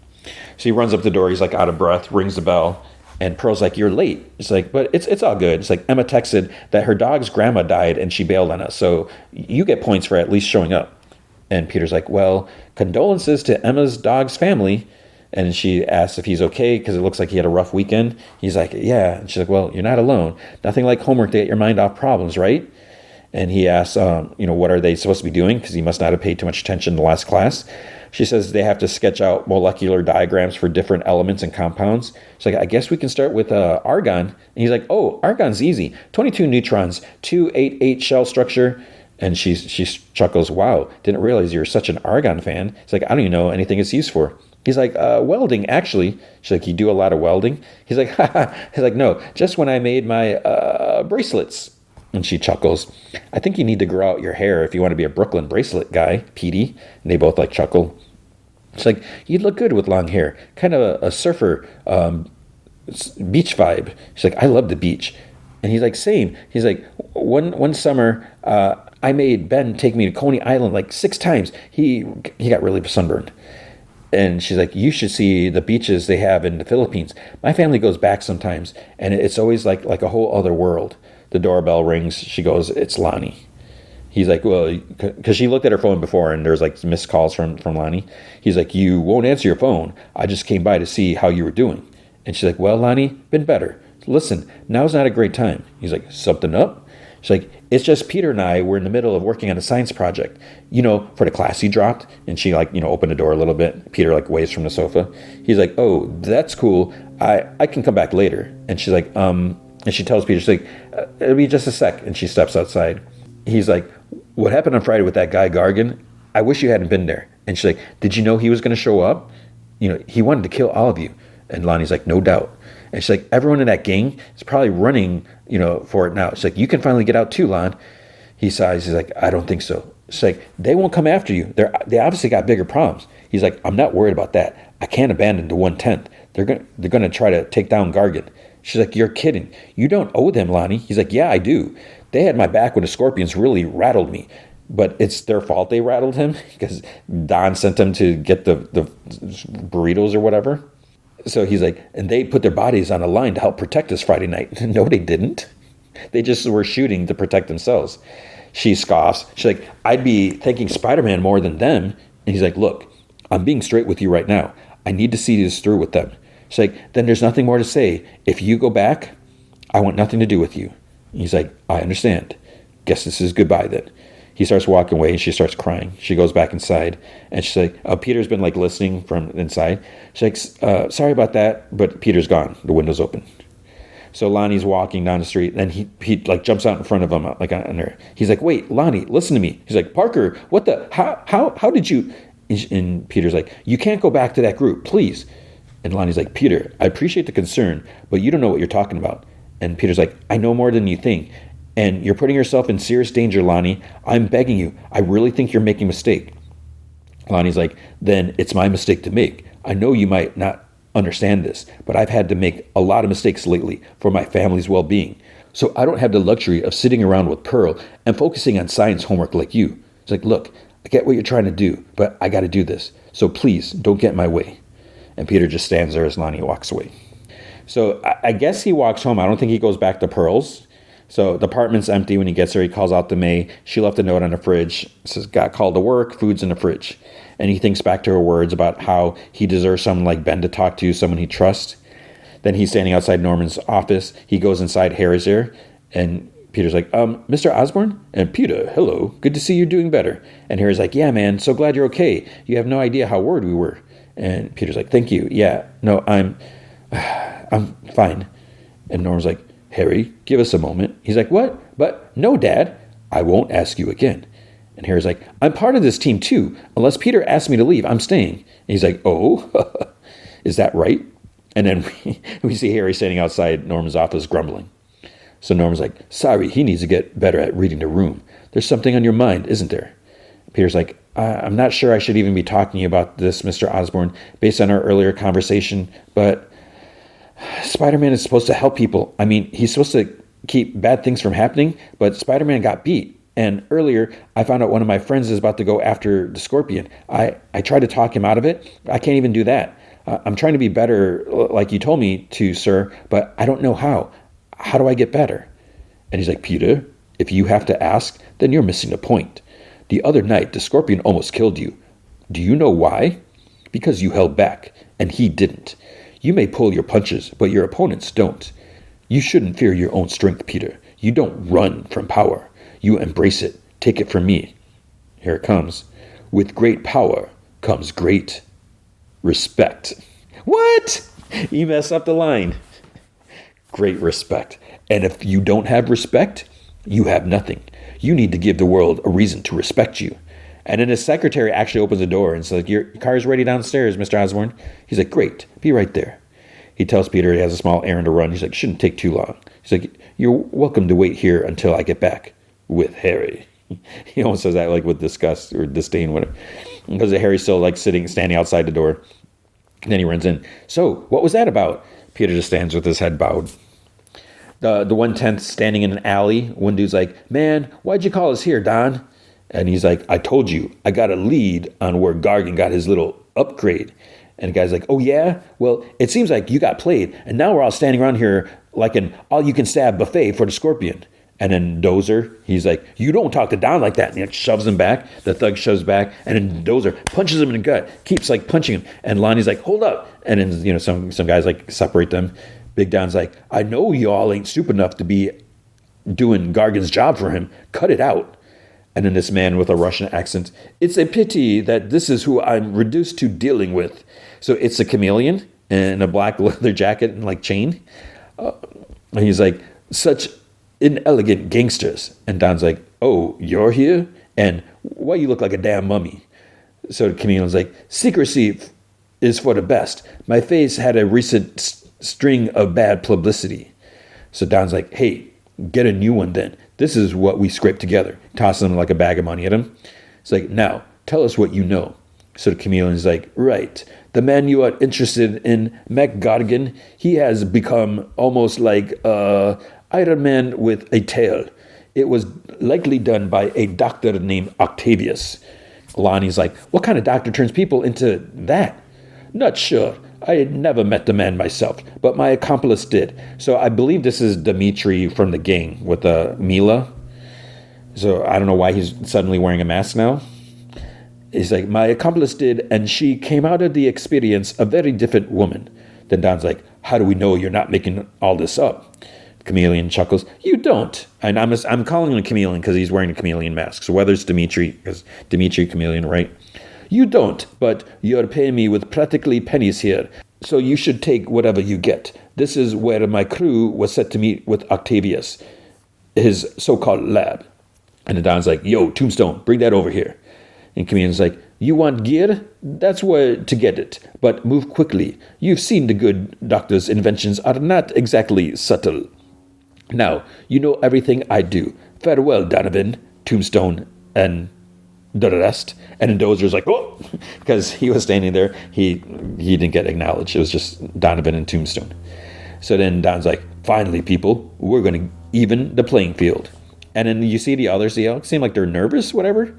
So he runs up the door. He's like out of breath, rings the bell. And Pearl's like, you're late. It's like, but it's all good. It's like Emma texted that her dog's grandma died and she bailed on us. So you get points for at least showing up. And Peter's like, well, condolences to Emma's dog's family. And she asks if he's okay because it looks like he had a rough weekend. He's like, yeah. And she's like, well, you're not alone. Nothing like homework to get your mind off problems, right? And he asks, what are they supposed to be doing? Because he must not have paid too much attention in the last class. She says they have to sketch out molecular diagrams for different elements and compounds. She's like, I guess we can start with argon. And he's like, oh, argon's easy. 22 neutrons, 288 shell structure. And she chuckles, wow, didn't realize you're such an argon fan. It's like, I don't even know anything it's used for. He's like, welding, actually. She's like, you do a lot of welding? He's like, He's like, no, just when I made my bracelets. And she chuckles. I think you need to grow out your hair if you want to be a Brooklyn bracelet guy, Petey. And they both like chuckle. It's like, you'd look good with long hair. Kind of a surfer beach vibe. She's like, I love the beach. And he's like, same. He's like, one summer, I made Ben take me to Coney Island like 6 times. He got really sunburned. And she's like, you should see the beaches they have in the Philippines. My family goes back sometimes, and it's always like a whole other world. The doorbell rings. She goes, it's Lonnie. He's like, well, because she looked at her phone before, and there's like missed calls from Lonnie. He's like, you won't answer your phone. I just came by to see how you were doing. And she's like, well, Lonnie, been better. Listen, now's not a great time. He's like, something up? She's like, it's just Peter and I were in the middle of working on a science project, for the class he dropped. And she opened the door a little bit. Peter waves from the sofa. He's like, oh, that's cool. I can come back later. And she's like, and she tells Peter, she's like, it'll be just a sec. And she steps outside. He's like, what happened on Friday with that guy Gargan? I wish you hadn't been there. And she's like, did you know he was going to show up? he wanted to kill all of you. And Lonnie's like, no doubt. And she's like, everyone in that gang is probably running, for it now. She's like, you can finally get out too, Lon. He sighs. He's like, I don't think so. She's like, they won't come after you. They obviously got bigger problems. He's like, I'm not worried about that. I can't abandon the 1/10. They're gonna try to take down Gargan. She's like, you're kidding. You don't owe them, Lonnie. He's like, yeah, I do. They had my back when the Scorpions really rattled me. But it's their fault they rattled him because Don sent them to get the burritos or whatever. So he's like, and they put their bodies on a line to help protect us Friday night. No, they didn't. They just were shooting to protect themselves. She scoffs. She's like, I'd be thanking Spider-Man more than them. And he's like, look, I'm being straight with you right now. I need to see this through with them. She's like, then there's nothing more to say. If you go back, I want nothing to do with you. And he's like, I understand. Guess this is goodbye then. He starts walking away and she starts crying. She goes back inside and she's like, Peter's been like listening from inside. She's like, sorry about that, but Peter's gone. The window's open. So Lonnie's walking down the street and he like jumps out in front of him, like on her. He's like, wait, Lonnie, listen to me. He's like, Parker, what the, how did you, and Peter's like, you can't go back to that group, please. And Lonnie's like, Peter, I appreciate the concern, but you don't know what you're talking about. And Peter's like, I know more than you think. And you're putting yourself in serious danger, Lonnie. I'm begging you. I really think you're making a mistake. Lonnie's like, then it's my mistake to make. I know you might not understand this, but I've had to make a lot of mistakes lately for my family's well-being. So I don't have the luxury of sitting around with Pearl and focusing on science homework like you. It's like, look, I get what you're trying to do, but I got to do this. So please don't get in my way. And Peter just stands there as Lonnie walks away. So I guess he walks home. I don't think he goes back to Pearl's. So the apartment's empty. When he gets there, he calls out to May. She left a note on the fridge. It says, got called to work, food's in the fridge. And he thinks back to her words about how he deserves someone like Ben to talk to, someone he trusts. Then he's standing outside Norman's office. He goes inside. Harry's there. And Peter's like, Mr. Osborn? And Peter, hello. Good to see you're doing better. And Harry's like, yeah, man, so glad you're okay. You have no idea how worried we were. And Peter's like, thank you. Yeah, no, I'm fine. And Norman's like, Harry, give us a moment. He's like, what? But no, Dad, I won't ask you again. And Harry's like, I'm part of this team too. Unless Peter asks me to leave, I'm staying. And he's like, oh, is that right? And then we see Harry standing outside Norman's office grumbling. So Norman's like, sorry, he needs to get better at reading the room. There's something on your mind, isn't there? Peter's like, I'm not sure I should even be talking about this, Mr. Osborn, based on our earlier conversation, but Spider-Man is supposed to help people. I mean, he's supposed to keep bad things from happening, but Spider-Man got beat. And earlier, I found out one of my friends is about to go after the Scorpion. I tried to talk him out of it. I can't even do that. I'm trying to be better like you told me to, sir, but I don't know how. How do I get better? And he's like, Peter, if you have to ask, then you're missing the point. The other night, the Scorpion almost killed you. Do you know why? Because you held back, and he didn't. You may pull your punches, but your opponents don't. You shouldn't fear your own strength, Peter. You don't run from power. You embrace it. Take it from me. Here it comes. With great power comes great respect. What? You messed up the line. Great respect. And if you don't have respect, you have nothing. You need to give the world a reason to respect you. And then his secretary actually opens the door and says, your car's ready downstairs, Mr. Osborn. He's like, great, be right there. He tells Peter he has a small errand to run. He's like, shouldn't take too long. He's like, you're welcome to wait here until I get back with Harry. He almost says that like with disgust or disdain, whatever. Because Harry's still like standing outside the door. And then he runs in. So, what was that about? Peter just stands with his head bowed. The 1/10 standing in an alley. One dude's like, man, why'd you call us here, Don? And he's like, I told you, I got a lead on where Gargan got his little upgrade. And the guy's like, oh yeah? Well, it seems like you got played. And now we're all standing around here like an all-you-can-stab buffet for the Scorpion. And then Dozer, he's like, you don't talk to Don like that. And he shoves him back. The thug shoves back. And then Dozer punches him in the gut. Keeps like punching him. And Lonnie's like, hold up. And then, some guys like separate them. Big Don's like, I know y'all ain't stupid enough to be doing Gargan's job for him. Cut it out. And then this man with a Russian accent, it's a pity that this is who I'm reduced to dealing with. So it's a chameleon in a black leather jacket and like chain. And he's like, such inelegant gangsters. And Don's like, oh, you're here? And why you look like a damn mummy? So the chameleon's like, secrecy is for the best. My face had a recent string of bad publicity. So Don's like, hey, get a new one then. This is what we scraped together. Tossing him like a bag of money at him. It's like, now, tell us what you know. So the chameleon's like, right. The man you are interested in, Mac Gargan, he has become almost like Iron Man with a tail. It was likely done by a doctor named Octavius. Lonnie's like, what kind of doctor turns people into that? Not sure. I had never met the man myself, but my accomplice did. So I believe this is Dimitri from the gang with Mila. So I don't know why he's suddenly wearing a mask now. He's like, my accomplice did, and she came out of the experience a very different woman. Then Don's like, how do we know you're not making all this up? Chameleon chuckles, you don't. And I'm calling him a chameleon because he's wearing a chameleon mask. So whether it's Dimitri, because Dimitri chameleon, right? You don't, but you're paying me with practically pennies here. So you should take whatever you get. This is where my crew was set to meet with Octavius, his so-called lab. And the Don's like, yo, Tombstone, bring that over here. And Chameleon's like, you want gear? That's where to get it. But move quickly. You've seen the good doctor's inventions are not exactly subtle. Now, you know everything I do. Farewell, Donovan, Tombstone, and the rest. And then Dozer's like, oh, because he was standing there. He didn't get acknowledged. It was just Donovan and Tombstone. So then Don's like, finally, people, we're going to even the playing field. And then you see the others, they all seem like they're nervous, whatever.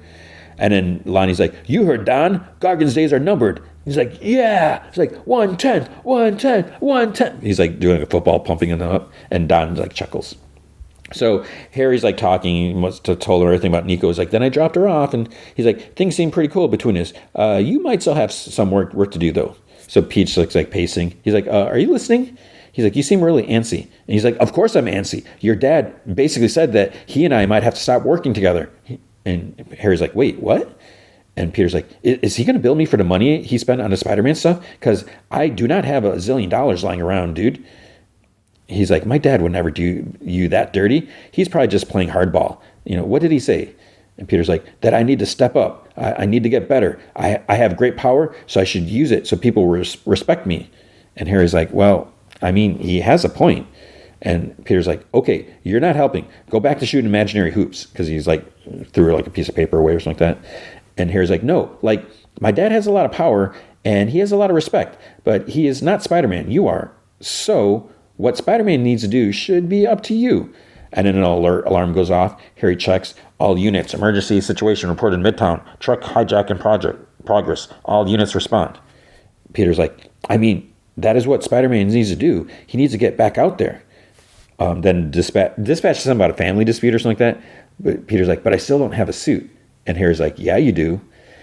And then Lonnie's like, you heard Don, Gargan's days are numbered. He's like, yeah. He's like, 110, 110, 110. He's like doing a football, pumping them up. And Don like chuckles. So Harry's like talking, he wants to tell her everything about Nico. He's like, then I dropped her off. And he's like, things seem pretty cool between us. You might still have some work to do, though. So Peach looks like pacing. He's like, are you listening? He's like, you seem really antsy. And he's like, of course I'm antsy. Your dad basically said that he and I might have to stop working together. And Harry's like, wait, what? And Peter's like, is he going to bill me for the money he spent on the Spider-Man stuff? Because I do not have $1 zillion lying around, dude. He's like, my dad would never do you that dirty. He's probably just playing hardball. You know, what did he say? And Peter's like, that I need to step up. I need to get better. I have great power, so I should use it so people respect me. And Harry's like, well, I mean, he has a point. And Peter's like, okay, you're not helping. Go back to shooting imaginary hoops. Because he's like, threw like a piece of paper away or something like that. And Harry's like, no, like, my dad has a lot of power and he has a lot of respect, but he is not Spider-Man. You are. So what Spider-Man needs to do should be up to you. And then an alarm goes off. Harry checks. All units, emergency situation reported in Midtown. Truck hijack in progress. All units respond. Peter's like, I mean, that is what Spider-Man needs to do. He needs to get back out there. Then dispatch something about a family dispute or something like that. But Peter's like, but I still don't have a suit. And Harry's like, yeah, you do.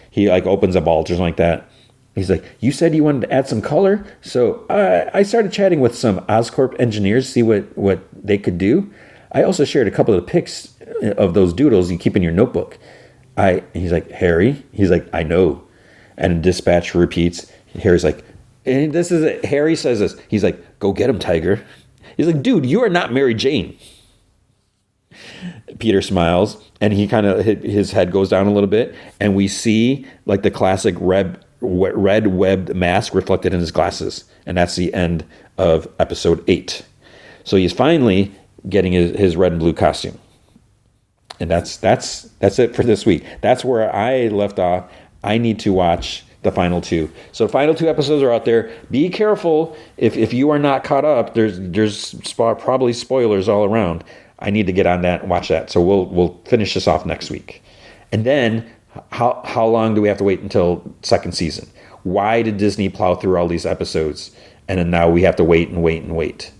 He like opens a vault or something like that. He's like, you said you wanted to add some color. So I started chatting with some Oscorp engineers to see what they could do. I also shared a couple of the pics of those doodles you keep in your notebook. He's like, Harry? He's like, I know. And dispatch repeats. Harry's like, and this is it. Harry says this. He's like, go get him, Tiger. He's like, dude, you are not Mary Jane. Peter smiles, and he kind of, his head goes down a little bit, and we see like the classic red webbed mask reflected in his glasses. And that's the end of episode 8. So he's finally getting his red and blue costume. And that's it for this week. That's where I left off. I need to watch the final 2. So the final 2 episodes are out there. Be careful if you are not caught up. There's probably spoilers all around. I need to get on that and watch that. So we'll finish this off next week. And then how long do we have to wait until second season? Why did Disney plow through all these episodes? And then now we have to wait and wait and wait.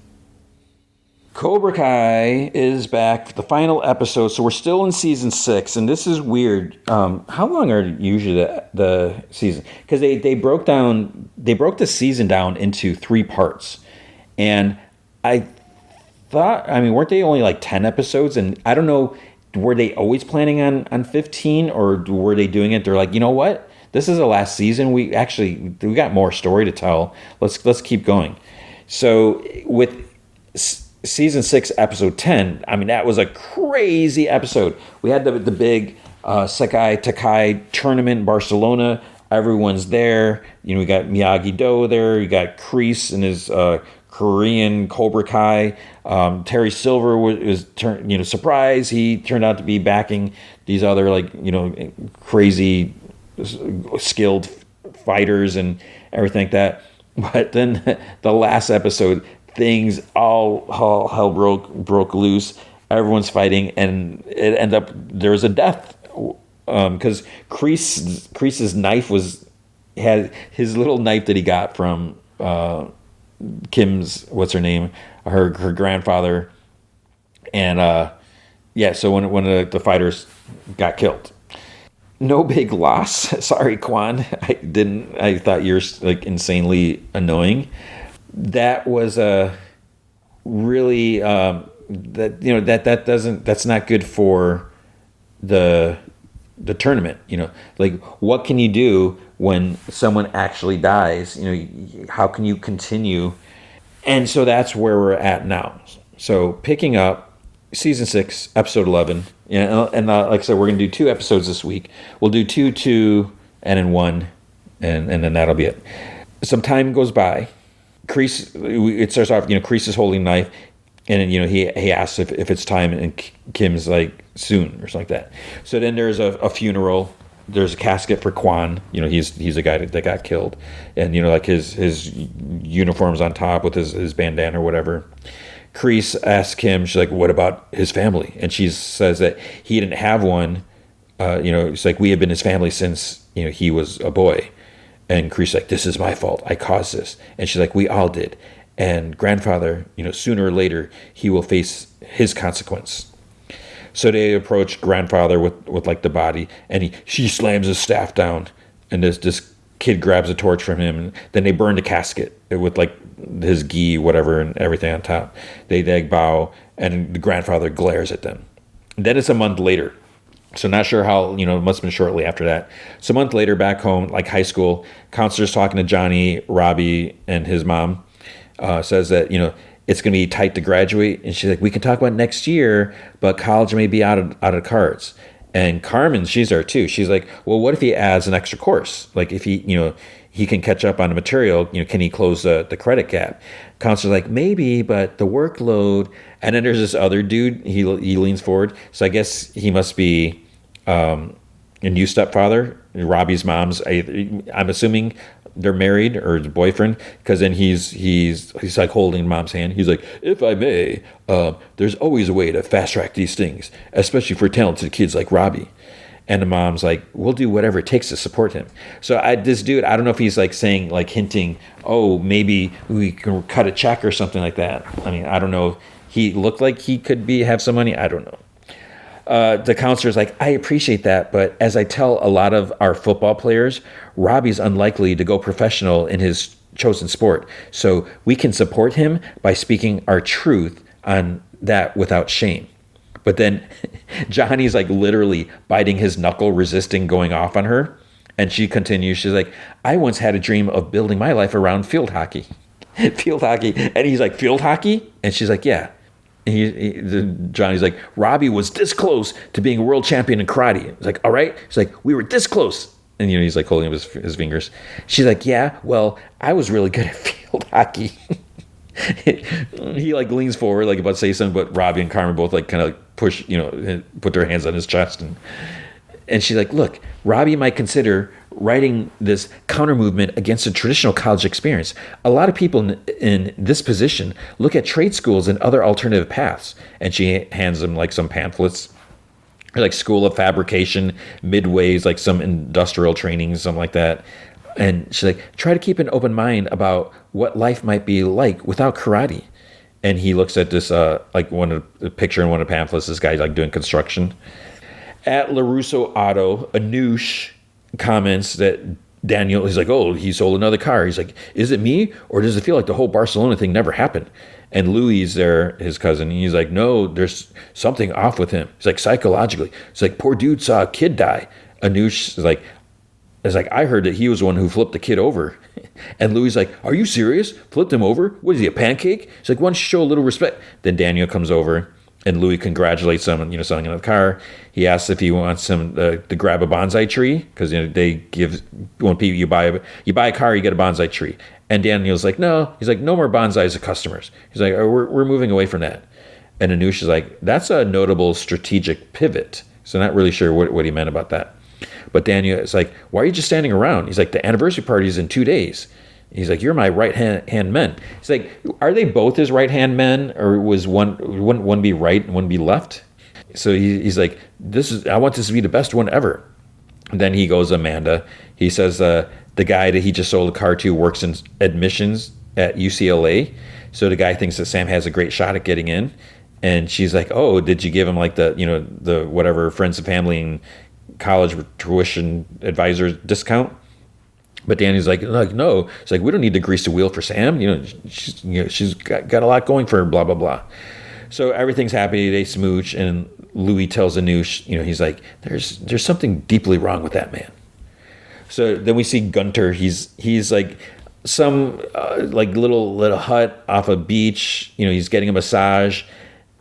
Cobra Kai is back for the final episode. So we're still in season 6, and this is weird. How long are usually the season? Because they broke the season down into 3 parts, and I thought, I mean, weren't they only like 10 episodes? And I don't know, were they always planning on 15, or were they doing it? They're like, you know what? This is the last season. We got more story to tell. Let's keep going. So with season 6, episode 10, I mean, that was a crazy episode. We had the big Sekai Takai tournament in Barcelona. Everyone's there. We got Miyagi-Do there. You got Kreese and his Korean Cobra Kai. Terry Silver was surprised. He turned out to be backing these other crazy skilled fighters and everything like that. But then the last episode, things all hell broke loose. Everyone's fighting, and it ended up there was a death because Kreese's knife had his little knife that he got from Kim's her grandfather, and so when the fighters got killed. No big loss. Sorry, Quan. I thought you're insanely annoying. That was a really that's not good for the tournament. What can you do when someone actually dies? How can you continue? And so that's where we're at now. So picking up season 6, episode 11. And like I said, we're going to do 2 episodes this week. We'll do 2, and then 1, and then that'll be it. Some time goes by. Kreese, it starts off, Kreese is holding a knife, and then, he asks if it's time, and Kim's like, soon, or something like that. So then there's a funeral. There's a casket for Quan. He's a guy that got killed. And, his uniform's on top with his bandana or whatever. Kreese asks Kim, she's like, what about his family? And she says that he didn't have one. It's like, we have been his family since, he was a boy. And Kreese's like, this is my fault. I caused this. And she's like, we all did. And grandfather, sooner or later, he will face his consequence. So they approach grandfather with the body, and she slams his staff down, and this kid grabs a torch from him, and then they burn the casket with his gi, whatever, and everything on top. They bow, and the grandfather glares at them. And then it's a month later. So not sure how, it must have been shortly after that. So a month later, back home, high school, counselor's talking to Johnny, Robbie, and his mom, says that, it's going to be tight to graduate. And she's like, we can talk about next year, but college may be out of cards. And Carmen, she's there too. She's like, well, what if he adds an extra course? If he can catch up on the material, can he close the credit gap? Counselor's like, maybe, but the workload. And then there's this other dude, he leans forward. So I guess he must be a new stepfather. Robbie's mom's, I'm assuming they're married, or his boyfriend, because then he's holding mom's hand. He's like, if I may, there's always a way to fast track these things, especially for talented kids like Robbie. And the mom's like, we'll do whatever it takes to support him. So this dude, I don't know if he's saying, hinting, oh, maybe we can cut a check or something like that. I mean, I don't know. He looked like he could have some money. I don't know. The counselor's like, I appreciate that, but as I tell a lot of our football players, Robbie's unlikely to go professional in his chosen sport. So we can support him by speaking our truth on that without shame. But then Johnny's literally biting his knuckle, resisting going off on her. And she continues, she's like, I once had a dream of building my life around field hockey. Field hockey. And he's like, field hockey? And she's like, yeah. Johnny's like, Robbie was this close to being a world champion in karate. He's like, all right. He's like, we were this close. And he's holding up his fingers. She's like, yeah, well, I was really good at field hockey. He leans forward about to say something, but Robbie and Carmen both kind of push, put their hands on his chest, and she's like, look, Robbie might consider writing this counter movement against a traditional college experience. A lot of people in this position look at trade schools and other alternative paths. And she hands them some pamphlets, School of Fabrication, Midways, some industrial training, something like that. And she's like, try to keep an open mind about what life might be like without karate. And he looks at this, a picture in one of the pamphlets, this guy doing construction. At LaRusso Auto, Anoush comments that Daniel, he's like, oh, he sold another car. He's like, is it me, or does it feel like the whole Barcelona thing never happened? And Louis there, his cousin, he's like, no, there's something off with him. He's like, psychologically. It's like, poor dude saw a kid die. Anoush is like, I heard that he was the one who flipped the kid over. And Louis is like, are you serious? Flipped him over? What is he, a pancake? He's like, why don't you show a little respect? Then Daniel comes over, And Louis congratulates him on, selling another car. He asks if he wants him to grab a bonsai tree, because they give, when people you buy a car, you get a bonsai tree. And Daniel's like, no. He's like, no more bonsais to customers. He's like, oh, we're moving away from that. And Anush is like, that's a notable strategic pivot. So not really sure what he meant about that. But Daniel is like, why are you just standing around? He's like, the anniversary party is in 2 days. He's like, you're my right-hand men. He's like, are they both his right-hand men, or wouldn't one be right and one be left? So he's like, I want this to be the best one ever. And then he goes, Amanda. He says the guy that he just sold the car to works in admissions at UCLA. So the guy thinks that Sam has a great shot at getting in. And she's like, oh, did you give him like the whatever friends and family and college tuition advisor discount? But Danny's like, no. It's like, we don't need to grease the wheel for Sam. She's got a lot going for her, blah, blah, blah. So everything's happy. They smooch. And Louis tells Anush, he's like, there's something deeply wrong with that man. So then we see Gunter. He's like some like little hut off a beach. He's getting a massage.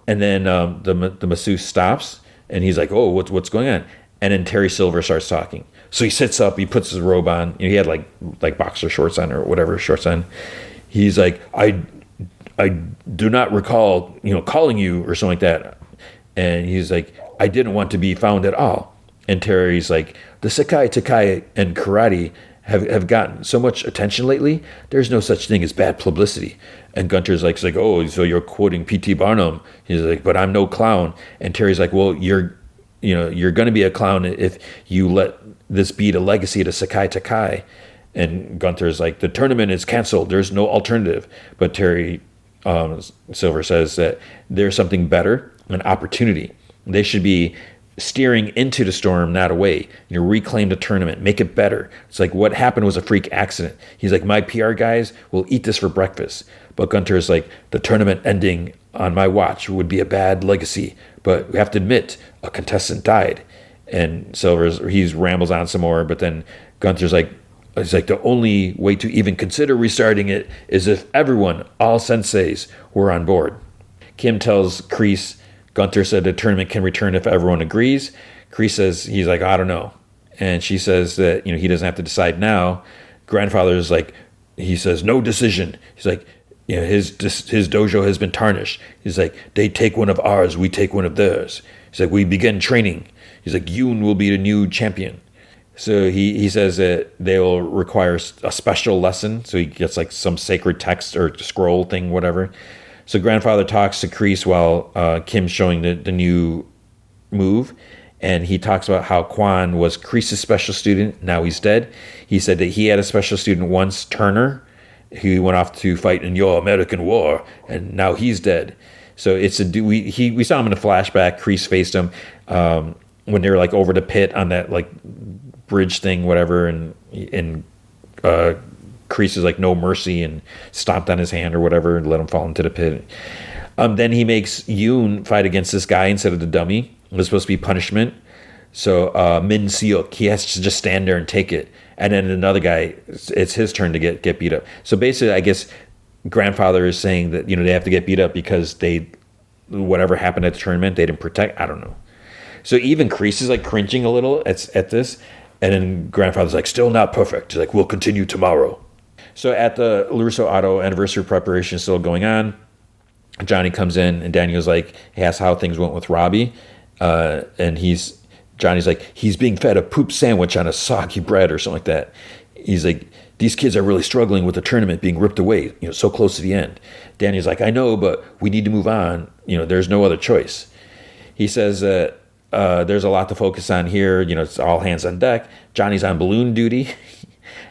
And then the masseuse stops. And he's like, oh, what's going on? And then Terry Silver starts talking. So he sits up, he puts his robe on. He had like boxer shorts on or whatever shorts on. He's like, I do not recall, calling you or something like that. And he's like, I didn't want to be found at all. And Terry's like, the Sekai Takai and karate have gotten so much attention lately. There's no such thing as bad publicity. And Gunter's like, oh, so you're quoting P.T. Barnum. He's like, but I'm no clown. And Terry's like, well, you're going to be a clown if you let this be the legacy to Sekai Takai. And Gunter's like, the tournament is canceled. There's no alternative. But Terry Silver says that there's something better, an opportunity. They should be steering into the storm, not away. Reclaim the tournament, make it better. It's like, what happened was a freak accident. He's like, my PR guys will eat this for breakfast. But Gunter is like, the tournament ending on my watch would be a bad legacy. But we have to admit, a contestant died. And he rambles on some more, but then Gunter's like, it's like, the only way to even consider restarting it is if everyone, all senseis, were on board. Kim tells Kreese, Gunter said the tournament can return if everyone agrees. Kreese says, he's like, I don't know. And she says that, he doesn't have to decide now. Grandfather's like, he says, no decision. He's like, his dojo has been tarnished. He's like, they take one of ours, we take one of theirs. He's like, we begin training. He's like, Yoon will be the new champion. So he says that they will require a special lesson. So he gets like some sacred text or scroll thing, whatever. So Grandfather talks to Kreese while Kim's showing the new move. And he talks about how Quan was Kreese's special student. Now he's dead. He said that he had a special student once, Turner, who went off to fight in your American War. And now he's dead. So we saw him in a flashback. Kreese faced him when they were like over the pit on that like bridge thing, whatever, and Kreese is like no mercy and stomped on his hand or whatever and let him fall into the pit. Then he makes Yoon fight against this guy instead of the dummy. It was supposed to be punishment. So Min Seok, he has to just stand there and take it. And then another guy, it's his turn to get beat up. So basically, I guess Grandfather is saying that they have to get beat up because whatever happened at the tournament, they didn't protect. I don't know. So even Kreese is like cringing a little at this. And then Grandfather's like, still not perfect. He's like, we'll continue tomorrow. So at the LaRusso Auto anniversary preparation is still going on. Johnny comes in and Daniel's like, he asks how things went with Robbie. And Johnny's like, he's being fed a poop sandwich on a soggy bread or something like that. He's like, these kids are really struggling with the tournament being ripped away, so close to the end. Daniel's like, I know, but we need to move on. There's no other choice. He says that there's a lot to focus on here. It's all hands on deck. Johnny's on balloon duty.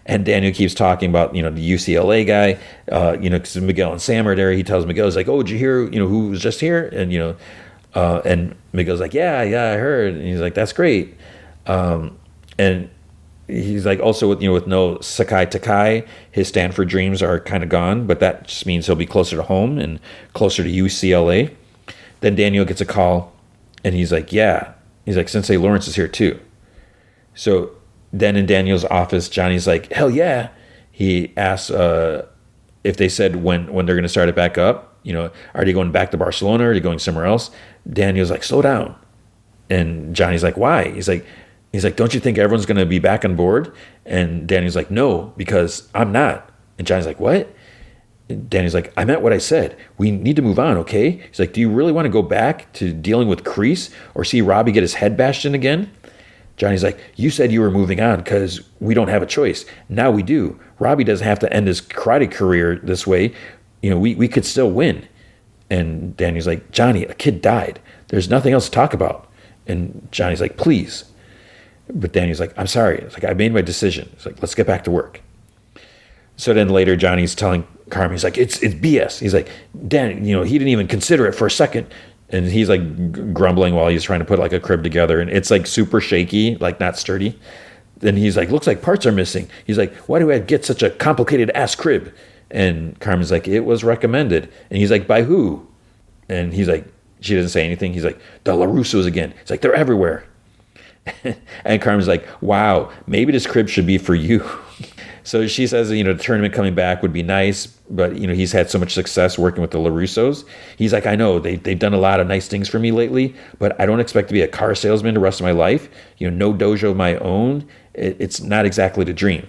And Daniel keeps talking about, the UCLA guy, because Miguel and Sam are there. He tells Miguel, he's like, oh, did you hear, who was just here? And Miguel's like, yeah, I heard. And he's like, that's great. And he's like, also with no Sekai Takai, his Stanford dreams are kind of gone, but that just means he'll be closer to home and closer to UCLA. Then Daniel gets a call and he's like, yeah. He's like, Sensei Lawrence is here too. So then in Daniel's office, Johnny's like, hell yeah. He asks if they said when they're going to start it back up. are they going back to Barcelona? Are they going somewhere else? Daniel's like, slow down. And Johnny's like, why? He's like, don't you think everyone's going to be back on board? And Daniel's like, no, because I'm not. And Johnny's like, what? And Daniel's like, I meant what I said. We need to move on, okay? He's like, do you really want to go back to dealing with Kreese or see Robbie get his head bashed in again? Johnny's like, you said you were moving on because we don't have a choice. Now we do. Robbie doesn't have to end his karate career this way. We could still win. And Daniel's like, Johnny, a kid died. There's nothing else to talk about. And Johnny's like, please. But Daniel's like, I'm sorry. It's like, I made my decision. It's like, let's get back to work. So then later, Johnny's telling Carmen, he's like, it's BS. He's like, Dan, he didn't even consider it for a second. And he's like grumbling while he's trying to put like a crib together. And it's like super shaky, like not sturdy. Then he's like, looks like parts are missing. He's like, why do I get such a complicated ass crib? And Carmen's like, it was recommended. And he's like, by who? And he's like, she doesn't say anything. He's like, the LaRussos again. It's like, they're everywhere. And Carmen's like, wow, maybe this crib should be for you. So she says, the tournament coming back would be nice, but, he's had so much success working with the LaRussos. He's like, I know, they've done a lot of nice things for me lately, but I don't expect to be a car salesman the rest of my life. No dojo of my own. It's not exactly the dream.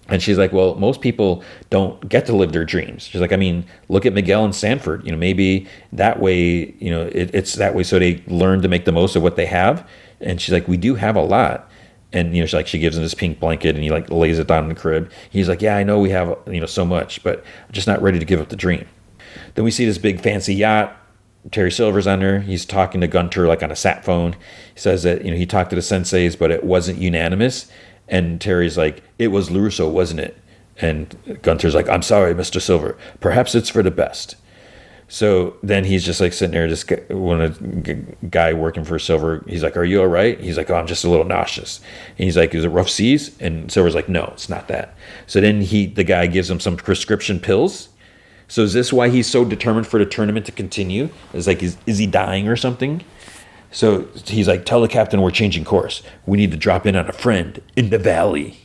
And she's like, well, most people don't get to live their dreams. She's like, I mean, look at Miguel and Sanford. Maybe that way, it's that way so they learn to make the most of what they have. And she's like, we do have a lot. And, she gives him this pink blanket and he like lays it down in the crib. He's like, yeah, I know we have, so much, but I'm just not ready to give up the dream. Then we see this big fancy yacht. Terry Silver's on there. He's talking to Gunter like on a sat phone. He says that, he talked to the senseis, but it wasn't unanimous. And Terry's like, it was LaRusso, wasn't it? And Gunter's like, I'm sorry, Mr. Silver. Perhaps it's for the best. So then he's just like sitting there, this guy working for Silver. He's like, are you all right? He's like, oh, I'm just a little nauseous. And he's like, is it rough seas? And Silver's like, no, it's not that. So then the guy gives him some prescription pills. So is this why he's so determined for the tournament to continue? It's like, is he dying or something? So he's like, tell the captain we're changing course. We need to drop in on a friend in the valley.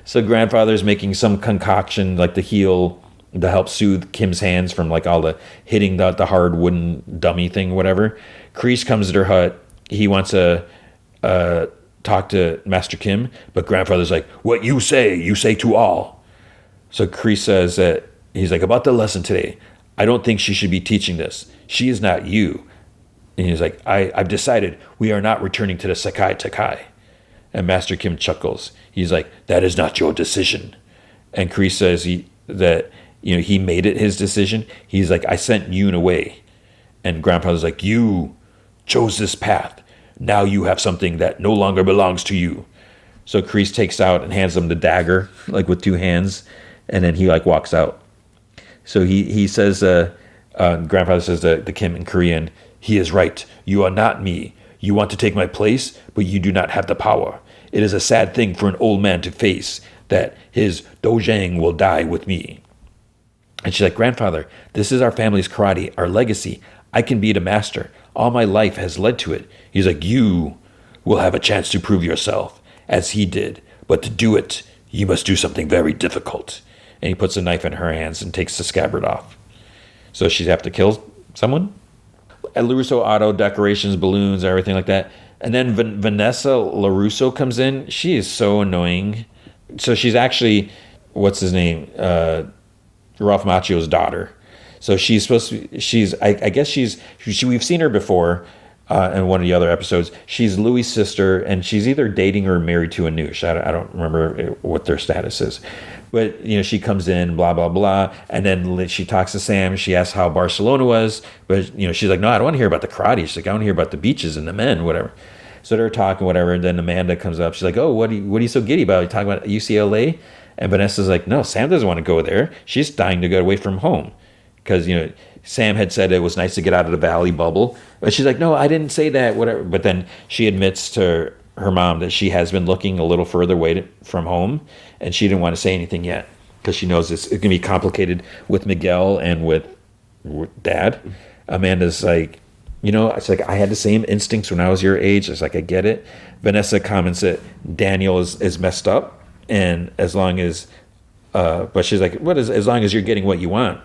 So grandfather's making some concoction like to help soothe Kim's hands from like all the hitting the hard wooden dummy thing, whatever. Kreese comes to their hut. He wants to talk to Master Kim, but grandfather's like, what you say to all. So Kreese says that he's like, about the lesson today, I don't think she should be teaching this. She is not you. And he's like, I've decided we are not returning to the Sekai Tekai. And Master Kim chuckles. He's like, that is not your decision. And Kreese says that he made it his decision. He's like, I sent Yoon away. And grandfather's like, you chose this path. Now you have something that no longer belongs to you. So Kreese takes out and hands him the dagger, like with two hands. And then he like walks out. So he says, grandfather says to Kim in Korean, he is right. You are not me. You want to take my place, but you do not have the power. It is a sad thing for an old man to face that his dojang will die with me. And she's like, grandfather, this is our family's karate, our legacy. I can be the master. All my life has led to it. He's like, you will have a chance to prove yourself, as he did. But to do it, you must do something very difficult. And he puts a knife in her hands and takes the scabbard off. So she'd have to kill someone? At LaRusso auto, decorations, balloons, everything like that. And then Vanessa LaRusso comes in. She is so annoying. So she's actually, what's his name? Ralph Macchio's daughter. So she's supposed to be, I guess we've seen her before in one of the other episodes. She's Louis' sister, and she's either dating or married to Anush. I don't remember what their status is. But, she comes in, blah, blah, blah. And then she talks to Sam. She asks how Barcelona was. But, she's like, no, I don't want to hear about the karate. She's like, I want to hear about the beaches and the men, whatever. So they're talking, whatever. And then Amanda comes up. She's like, oh, what are you so giddy about? Are you talking about UCLA? And Vanessa's like, no, Sam doesn't want to go there. She's dying to get away from home. Because, Sam had said it was nice to get out of the valley bubble. But she's like, no, I didn't say that, whatever. But then she admits to her mom that she has been looking a little further away from home. And she didn't want to say anything yet. Because she knows it's going to be complicated with Miguel and with Dad. Amanda's like, it's like, I had the same instincts when I was your age. It's like, I get it. Vanessa comments that Daniel is messed up. And as long as, but she's like, as long as you're getting what you want,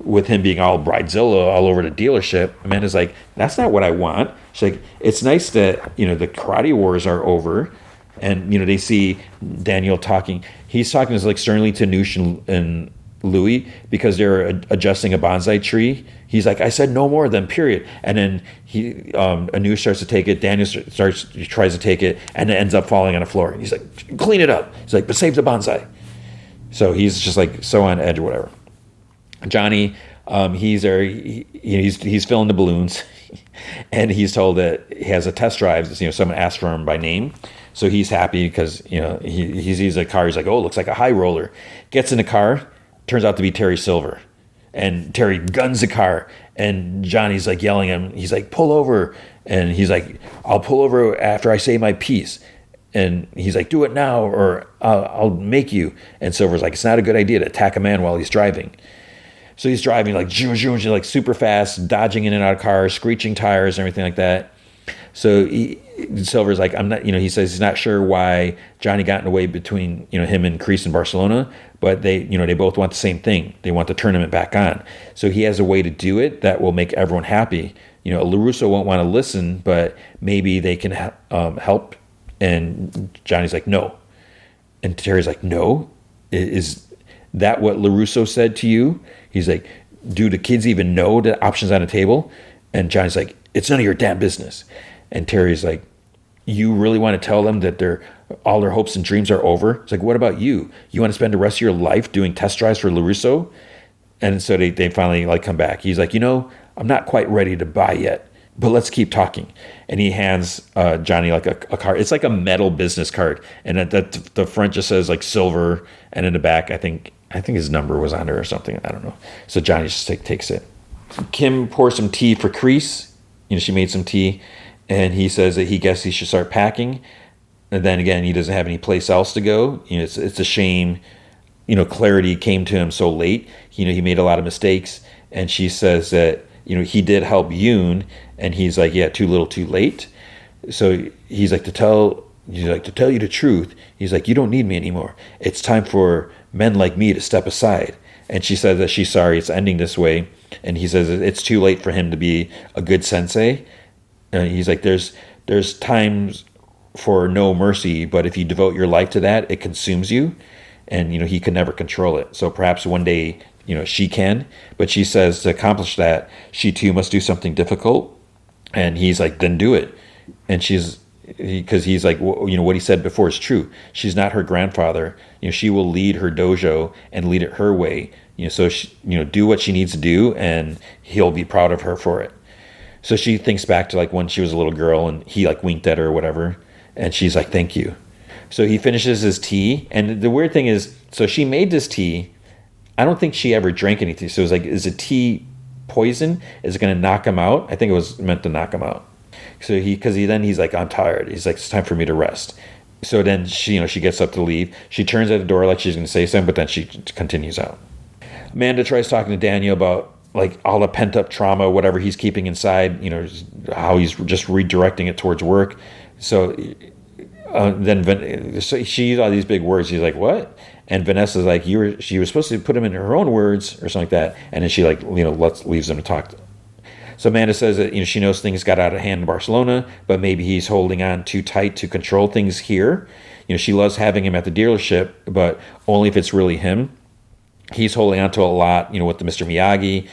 with him being all bridezilla all over the dealership, Amanda's like, that's not what I want. She's like, it's nice that, the karate wars are over. And, they see Daniel talking. He's talking like sternly to Noosh and Louis because they're adjusting a bonsai tree. He's like, I said no more than period. And then Anush starts to take it. Daniel tries to take it, and it ends up falling on the floor. And he's like, clean it up. He's like, but save the bonsai. So he's just like so on edge or whatever. Johnny, he's there. He's filling the balloons, and he's told that he has a test drive. Someone asked for him by name. So he's happy because, he sees a car. He's like, oh, it looks like a high roller. Gets in the car. Turns out to be Terry Silver. And Terry guns the car. And Johnny's like yelling at him. He's like, pull over. And he's like, I'll pull over after I say my piece. And he's like, do it now or I'll make you. And Silver's like, it's not a good idea to attack a man while he's driving. So he's driving like super fast, dodging in and out of cars, screeching tires and everything like that. So Silver's like, I'm not, he says he's not sure why Johnny got in the way between, him and Kreese in Barcelona, but they both want the same thing. They want the tournament back on. So he has a way to do it that will make everyone happy. LaRusso won't want to listen, but maybe they can help. And Johnny's like, no. And Terry's like, no? Is that what LaRusso said to you? He's like, do the kids even know the options on the table? And Johnny's like, it's none of your damn business. And Terry's like, you really want to tell them that all their hopes and dreams are over? It's like, what about you? You want to spend the rest of your life doing test drives for LaRusso? And so they finally like come back. He's like, I'm not quite ready to buy yet, but let's keep talking. And he hands Johnny like a card. It's like a metal business card. And at the front just says like Silver. And in the back, I think his number was on there or something. I don't know. So Johnny just takes it. Kim pours some tea for Kreese. She made some tea. And he says that he guesses he should start packing. And then again, he doesn't have any place else to go. It's a shame. Clarity came to him so late. He made a lot of mistakes. And she says that, he did help Yoon. And he's like, yeah, too little, too late. So he's like, to tell you the truth. He's like, you don't need me anymore. It's time for men like me to step aside. And she says that she's sorry it's ending this way. And he says it's too late for him to be a good sensei. And he's like, there's times for no mercy, but if you devote your life to that, it consumes you. And, he can never control it. So perhaps one day, she can. But she says to accomplish that, she too must do something difficult. And he's like, then do it. And because he's like, what he said before is true. She's not her grandfather. She will lead her dojo and lead it her way. So she, do what she needs to do, and he'll be proud of her for it. So she thinks back to like when she was a little girl and he like winked at her or whatever. And she's like, thank you. So he finishes his tea. And the weird thing is, so she made this tea. I don't think she ever drank any tea. So it was like, is the tea poison? Is it going to knock him out? I think it was meant to knock him out. So he's like, I'm tired. He's like, it's time for me to rest. So then she gets up to leave. She turns at the door like she's going to say something, but then she continues out. Amanda tries talking to Daniel about like all the pent up trauma, whatever he's keeping inside, how he's just redirecting it towards work. So then she used all these big words. She's like, what? And Vanessa's like, she was supposed to put them in her own words or something like that. And then she like, leaves them to talk. So Amanda says that, she knows things got out of hand in Barcelona, but maybe he's holding on too tight to control things here. She loves having him at the dealership, but only if it's really him. He's holding on to a lot, with the Mr. Miyagi,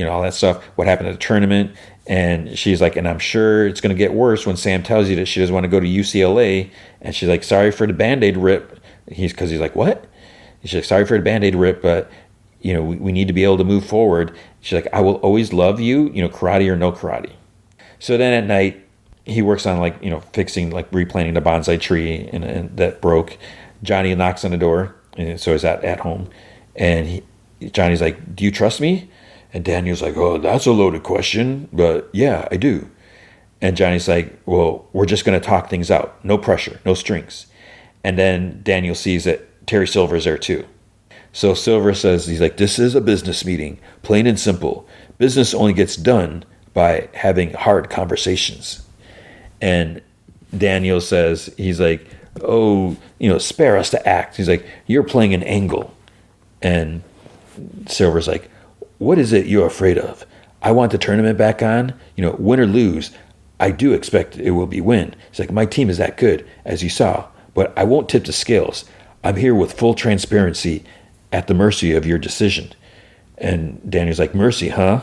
all that stuff, what happened at the tournament. And she's like, and I'm sure it's going to get worse when Sam tells you that she doesn't want to go to UCLA. And she's like, sorry for the Band-Aid rip. He's like, what? She's like, sorry for the Band-Aid rip, but, we need to be able to move forward. She's like, I will always love you, karate or no karate. So then at night, he works on like, fixing, like replanting the bonsai tree and that broke. Johnny knocks on the door. And so he's at home. And Johnny's like, do you trust me? And Daniel's like, oh, that's a loaded question. But yeah, I do. And Johnny's like, well, we're just going to talk things out. No pressure, no strings. And then Daniel sees that Terry Silver's there too. So Silver says, he's like, this is a business meeting, plain and simple. Business only gets done by having hard conversations. And Daniel says, he's like, oh, spare us to act. He's like, you're playing an angle. And Silver's like, what is it you're afraid of? I want the tournament back on. Win or lose, I do expect it will be win. He's like, my team is that good, as you saw, but I won't tip the scales. I'm here with full transparency at the mercy of your decision. And Daniel's like, mercy, huh?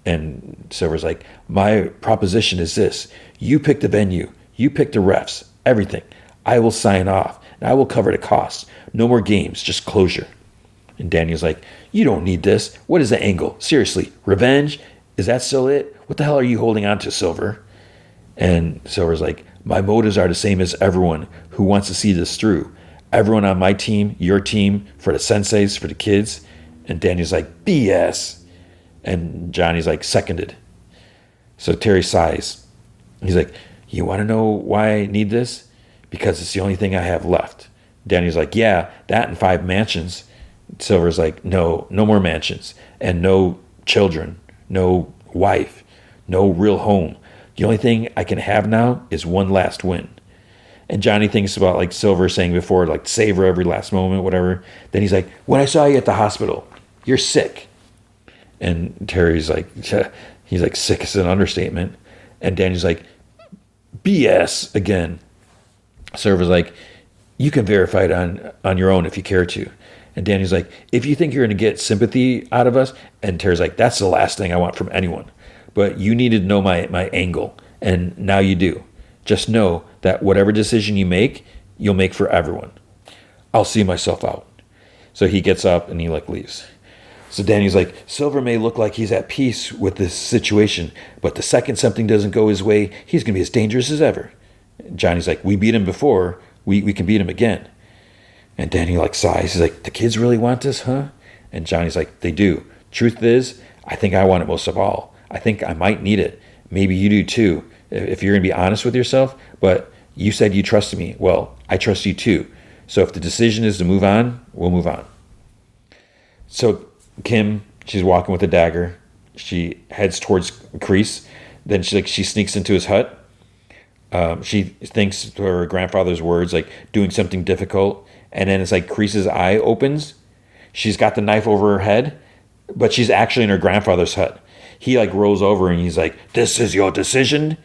And Silver's like, my proposition is this. You pick the venue. You pick the refs. Everything. I will sign off. And I will cover the costs. No more games. Just closure. And Daniel's like, you don't need this. What is the angle? Seriously. Revenge? Is that still it? What the hell are you holding on to, Silver? And Silver's like, my motives are the same as everyone who wants to see this through. Everyone on my team, your team, for the senseis, for the kids. And Daniel's like, BS. And Johnny's like, seconded. So Terry sighs. He's like, you want to know why I need this? Because it's the only thing I have left. Daniel's like, yeah, that and 5 mansions. Silver's like, no more mansions. And no children. No wife. No real home. The only thing I can have now is one last win. And Johnny thinks about, like Silver saying before, like, savor every last moment, whatever. Then he's like, when I saw you at the hospital, you're sick. And Terry's like, he's like, sick is an understatement. And Danny's like, BS again. Silver's like, you can verify it on your own if you care to. And Danny's like, if you think you're going to get sympathy out of us. And Terry's like, that's the last thing I want from anyone. But you needed to know my angle. And now you do. Just know that whatever decision you make, you'll make for everyone. I'll see myself out. So he gets up and he leaves. So Danny's like, Silver may look like he's at peace with this situation, but the second something doesn't go his way, he's going to be as dangerous as ever. Johnny's like, we beat him before, we can beat him again. And Danny sighs. He's like, the kids really want this, huh? And Johnny's like, they do. Truth is, I think I want it most of all. I think I might need it. Maybe you do too, if you're going to be honest with yourself. But you said you trusted me. Well, I trust you too. So if the decision is to move on, we'll move on. So Kim, she's walking with a dagger. She heads towards Kreese. Then she sneaks into his hut. She thinks to her grandfather's words, doing something difficult. And then it's Kreese's eye opens. She's got the knife over her head, but she's actually in her grandfather's hut. He rolls over and he's like, this is your decision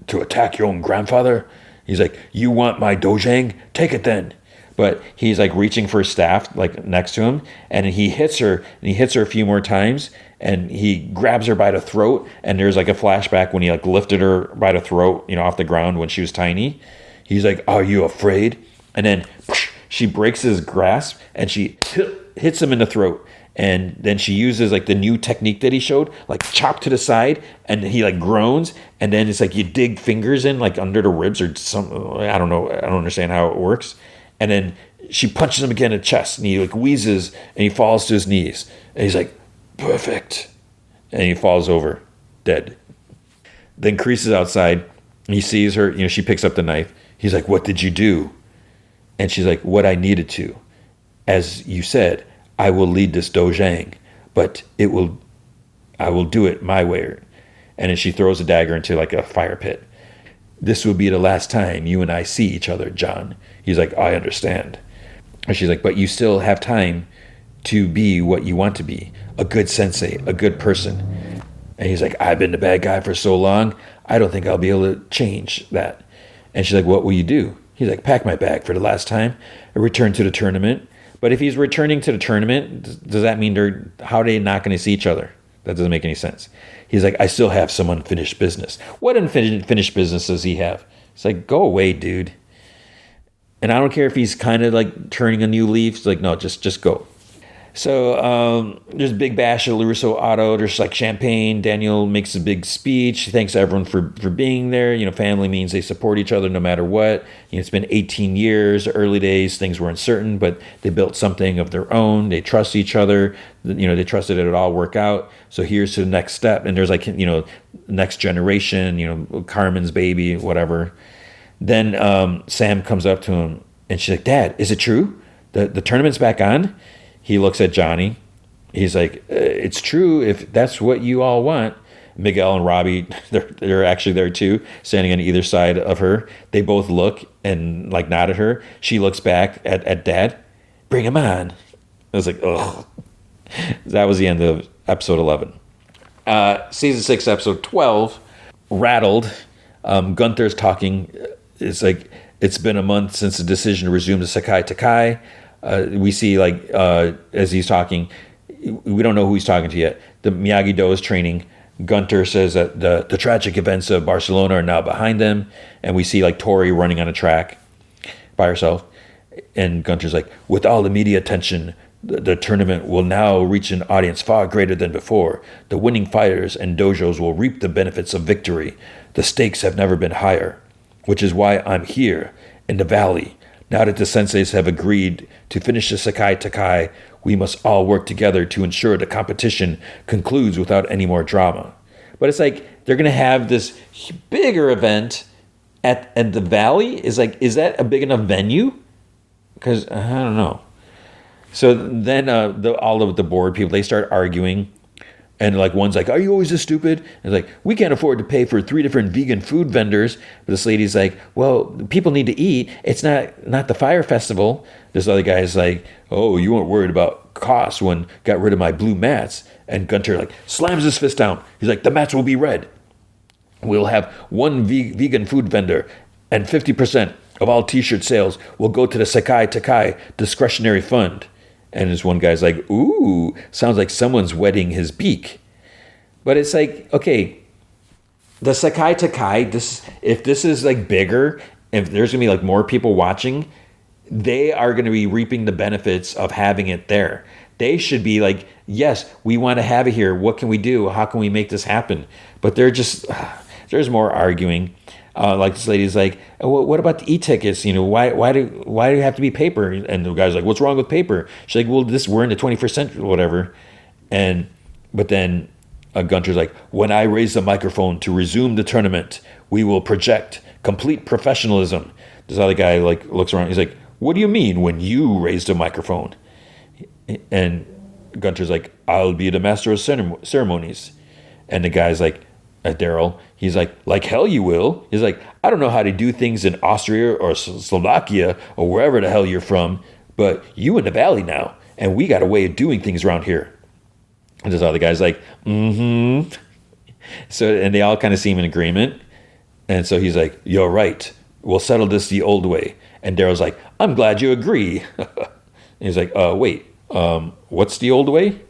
to attack your own grandfather? He's like, you want my dojang? Take it then. But he's reaching for his staff next to him, and he hits her, and he hits her a few more times, and he grabs her by the throat, and there's a flashback when he lifted her by the throat, off the ground when she was tiny. He's like, are you afraid? And then she breaks his grasp, and she hits him in the throat. And then she uses the new technique that he showed, chop to the side, and he groans, and then it's you dig fingers in under the ribs or something. I don't know. I don't understand how it works. And then she punches him again in the chest, and he wheezes, and he falls to his knees. And he's like, perfect. And he falls over, dead. Then Kreese is outside, and he sees her. She picks up the knife. He's like, what did you do? And she's like, what I needed to. As you said, I will lead this dojang, but I will do it my way. And then she throws a dagger into a fire pit. This will be the last time you and I see each other, John. He's like, I understand. And she's like, but you still have time to be what you want to be. A good sensei, a good person. And he's like, I've been the bad guy for so long, I don't think I'll be able to change that. And she's like, what will you do? He's like, pack my bag for the last time and return to the tournament. But if he's returning to the tournament, does that mean how are they not going to see each other? That doesn't make any sense. He's like, I still have some unfinished business. What unfinished business does he have? It's like, go away, dude. And I don't care if he's kind of turning a new leaf. It's like, no, just go. So there's a big bash at LaRusso Auto. There's champagne. Daniel makes a big speech. He thanks everyone for being there. Family means they support each other no matter what. It's been 18 years. Early days, things were uncertain, but they built something of their own. They trust each other. They trusted it would all work out. So here's to the next step. And there's next generation, Carmen's baby, whatever. Then Sam comes up to him and she's like, Dad, is it true? The tournament's back on? He looks at Johnny. He's like, it's true if that's what you all want. Miguel and Robbie, they're actually there too, standing on either side of her. They both look and nod at her. She looks back at Dad. Bring him on. I was like, ugh. That was the end of episode 11. Season 6, episode 12, Rattled. Gunther's talking. It's like, it's been a month since the decision to resume the Sekai Takai. We see, like, as he's talking, we don't know who he's talking to yet. The Miyagi-Do is training. Gunther says that the tragic events of Barcelona are now behind them. And we see, like, Tori running on a track by herself. And Gunther's like, with all the media attention, the tournament will now reach an audience far greater than before. The winning fighters and dojos will reap the benefits of victory. The stakes have never been higher, which is why I'm here in the valley. Now that the senseis have agreed to finish the Sekai Takai, we must all work together to ensure the competition concludes without any more drama. But it's like, they're going to have this bigger event at the valley. Is that a big enough venue? Because I don't know. So then all of the board people, they start arguing. And like, one's like, are you always this stupid? And like, we can't afford to pay for 3 different vegan food vendors. But this lady's like, well, people need to eat. It's not the fire festival. This other guy's like, oh, you weren't worried about cost when got rid of my blue mats. And Gunther like slams his fist down. He's like, the mats will be red. We'll have one vegan food vendor, and 50% of all t-shirt sales will go to the Sekai Takai discretionary fund. And this one guy's like, ooh, sounds like someone's wetting his beak. But it's like, okay, the Sekai Takai, if this is like bigger, if there's going to be like more people watching, they are going to be reaping the benefits of having it there. They should be like, yes, we want to have it here. What can we do? How can we make this happen? But they're just, there's more arguing. Like this lady's like, well, what about the e-tickets? You know, why do you have to be paper? And the guy's like, what's wrong with paper? She's like, well, we're in the 21st century or whatever. But then Gunther's like, when I raise the microphone to resume the tournament, we will project complete professionalism. This other guy like looks around. He's like, what do you mean when you raised a microphone? And Gunther's like, I'll be the master of ceremonies. And the guy's like, Daryl, he's like hell you will. He's like, I don't know how to do things in Austria or Slovakia or wherever the hell you're from, but you in the valley now, and we got a way of doing things around here. And this other guy's like, mm-hmm. So, and they all kind of seem in agreement. And so he's like, you're right. We'll settle this the old way. And Daryl's like, I'm glad you agree. And he's like, wait, what's the old way?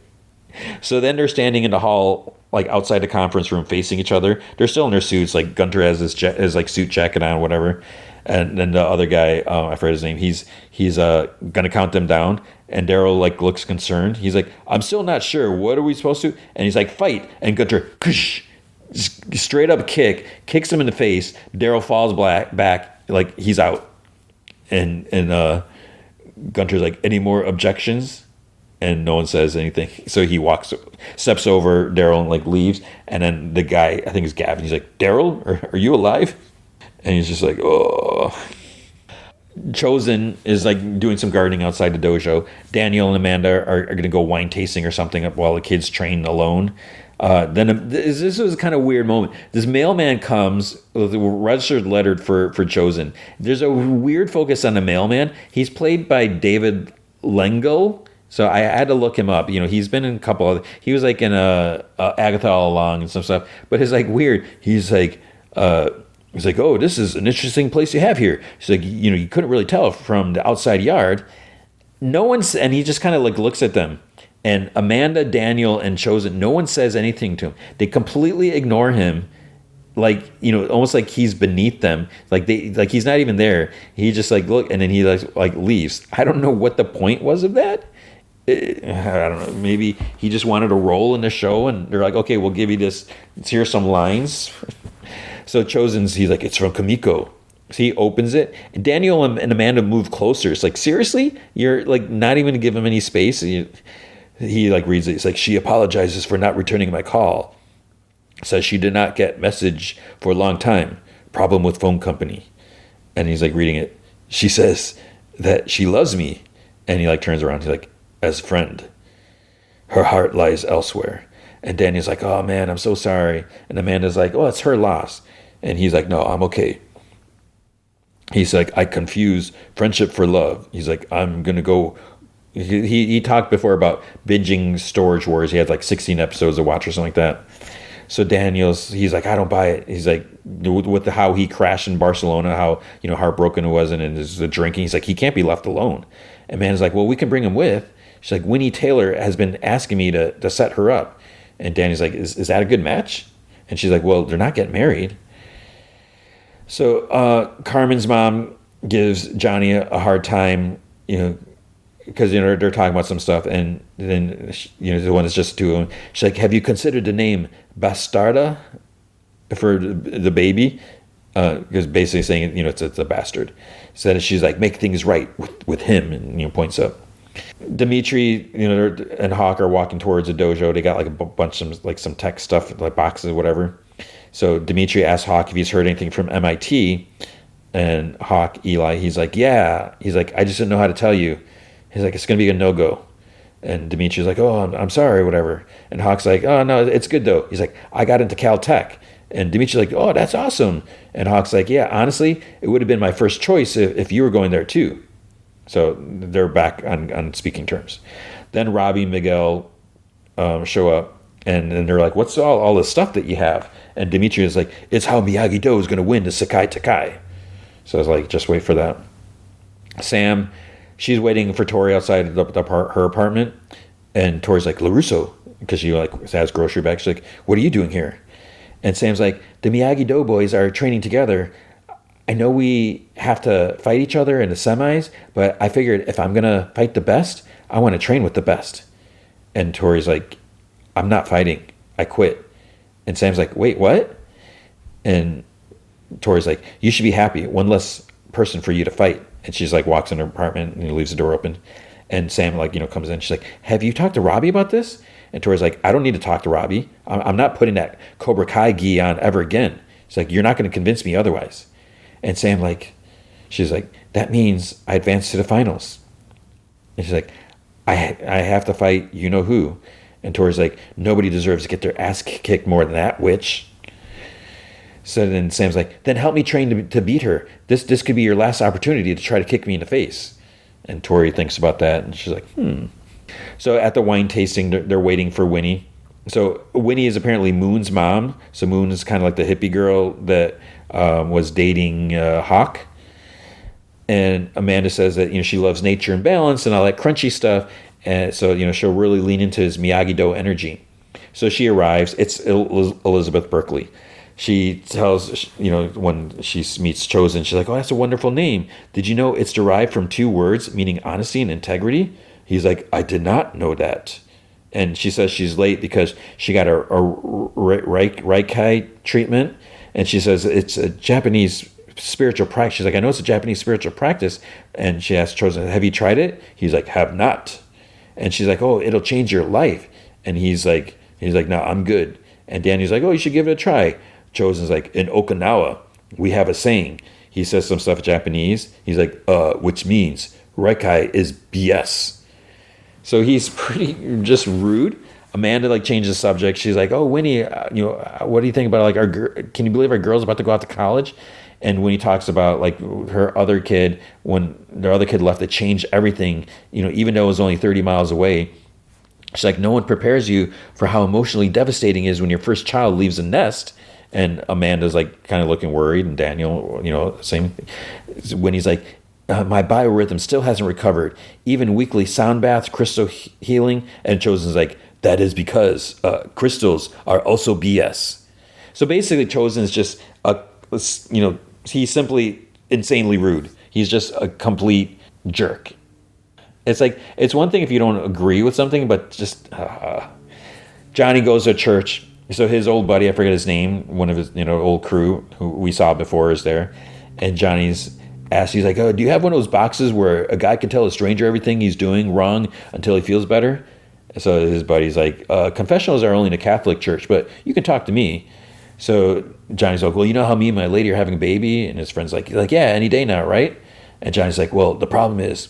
So then they're standing in the hall, like outside the conference room, facing each other. They're still in their suits. Like Gunther has his like suit jacket on, whatever. And then the other guy, I forget his name. He's gonna count them down. And Daryl like looks concerned. He's like, I'm still not sure. What are we supposed to? And he's like, fight. And Gunther, straight up kicks him in the face. Daryl falls back, like he's out. And Gunther's like, any more objections? And no one says anything. So he steps over Daryl and like leaves. And then the guy, I think it's Gavin, he's like, Daryl, are you alive? And he's just like, oh. Chosen is like doing some gardening outside the dojo. Daniel and Amanda are going to go wine tasting or something while the kids train alone. Then this was a kind of weird moment. This mailman comes with a registered letter for Chosen. There's a weird focus on the mailman. He's played by David Lengel. So I had to look him up. You know, he's been in a couple of, he was like in Agatha All Along and some stuff, but it's like weird. He's like, oh, this is an interesting place you have here. He's like, you know, you couldn't really tell from the outside yard. And he just kind of like looks at them. And Amanda, Daniel, and Chosen, no one says anything to him. They completely ignore him. Like, you know, almost like he's beneath them. Like he's not even there. He just like look, and then he like leaves. I don't know what the point was of that. I don't know. Maybe he just wanted a role in the show, and they're like, okay, we'll give you this. Here's some lines. So he's like, it's from Kamiko. So he opens it, and Daniel and Amanda move closer. It's like, seriously? You're like not even to give him any space. He like reads it. It's like, she apologizes for not returning my call. Says she did not get message for a long time. Problem with phone company. And he's like reading it. She says that she loves me. And he like turns around. He's like, as a friend. Her heart lies elsewhere. And Daniel's like, oh man, I'm so sorry. And Amanda's like, oh, it's her loss. And he's like, no, I'm okay. He's like, I confuse friendship for love. He's like, I'm going to go he talked before about binging Storage Wars. He had like 16 episodes to watch or something like that. So he's like, I don't buy it. He's like, with how he crashed in Barcelona, how, heartbroken it was, and the drinking. He's like, he can't be left alone. And Amanda's like, well, we can bring him with. She's like, Winnie Taylor has been asking me to set her up. And Danny's like, is that a good match? And she's like, well, they're not getting married. So Carmen's mom gives Johnny a hard time, because they're talking about some stuff, and then the one that's just two of them. She's like, have you considered the name Bastarda for the baby? Because basically saying it's a bastard. So she's like, make things right with him, and points up. Dimitri, and Hawk are walking towards a dojo. They got like a bunch of like some tech stuff, like boxes or whatever. So Dimitri asks Hawk if he's heard anything from MIT, and Hawk, Eli, he's like, yeah. He's like, I just didn't know how to tell you. He's like, it's going to be a no-go. And Dimitri's like, oh, I'm sorry, whatever. And Hawk's like, oh, no, it's good, though. He's like, I got into Caltech. And Dimitri's like, oh, that's awesome. And Hawk's like, yeah, honestly, it would have been my first choice if you were going there, too. So they're back on speaking terms. Then Robbie and Miguel show up, and they're like, what's all this stuff that you have? And Dimitri is like, it's how Miyagi-Do is going to win the Sekai Takai. So I was like, just wait for that. Sam, she's waiting for Tori outside her apartment, and Tori's like, LaRusso, because she has grocery bags. She's like, what are you doing here? And Sam's like, the Miyagi-Do boys are training together. I know we have to fight each other in the semis, but I figured if I'm going to fight the best, I want to train with the best. And Tori's like, I'm not fighting. I quit. And Sam's like, wait, what? And Tori's like, you should be happy. One less person for you to fight. And she's like, walks in her apartment and leaves the door open. And Sam comes in. She's like, have you talked to Robbie about this? And Tori's like, I don't need to talk to Robbie. I'm not putting that Cobra Kai gi on ever again. She's like, you're not going to convince me otherwise. And Sam, she's like, that means I advance to the finals. And she's like, I have to fight you-know-who. And Tori's like, nobody deserves to get their ass kicked more than that witch. So then Sam's like, then help me train to beat her. This could be your last opportunity to try to kick me in the face. And Tori thinks about that, and she's like, So at the wine tasting, they're waiting for Winnie. So Winnie is apparently Moon's mom. So Moon is kind of like the hippie girl that was dating Hawk. And Amanda says that she loves nature and balance and all that crunchy stuff. And so she'll really lean into his Miyagi-Do energy. So she arrives. It's Elizabeth Berkley. She tells, when she meets Chosen, she's like, oh, that's a wonderful name. Did you know it's derived from two words meaning honesty and integrity? He's like, I did not know that. And she says she's late because she got a Reiki treatment. And she says it's a Japanese spiritual practice. She's like, I know it's a Japanese spiritual practice. And she asks Chosen, have you tried it? He's like, have not. And she's like, oh, it'll change your life. And he's like, no, I'm good. And Danny's like, oh, you should give it a try. Chosen's like, in Okinawa, we have a saying. He says some stuff in Japanese. He's like, which means Reiki is BS. So he's pretty just rude. Amanda changes the subject. She's like, oh, Winnie, what do you think about can you believe our girl's about to go out to college? And when he talks about her other kid, when their other kid left, it changed everything, even though it was only 30 miles away. She's like, no one prepares you for how emotionally devastating it is when your first child leaves a nest. And Amanda's kind of looking worried, and Daniel, same. When he's like, my biorhythm still hasn't recovered, even weekly sound baths, crystal healing. And Chosen's like, that is because crystals are also BS. So basically, Chosen's just he's simply insanely rude. He's just a complete jerk. It's one thing if you don't agree with something, but just Johnny goes to church. So his old buddy, I forget his name, one of his old crew who we saw before is there, and Johnny's asked, he's like, oh, do you have one of those boxes where a guy can tell a stranger everything he's doing wrong until he feels better? So his buddy's like, confessionals are only in a Catholic church, but you can talk to me. So Johnny's like, well, you know how me and my lady are having a baby? And his friend's like, yeah, any day now, right? And Johnny's like, well, the problem is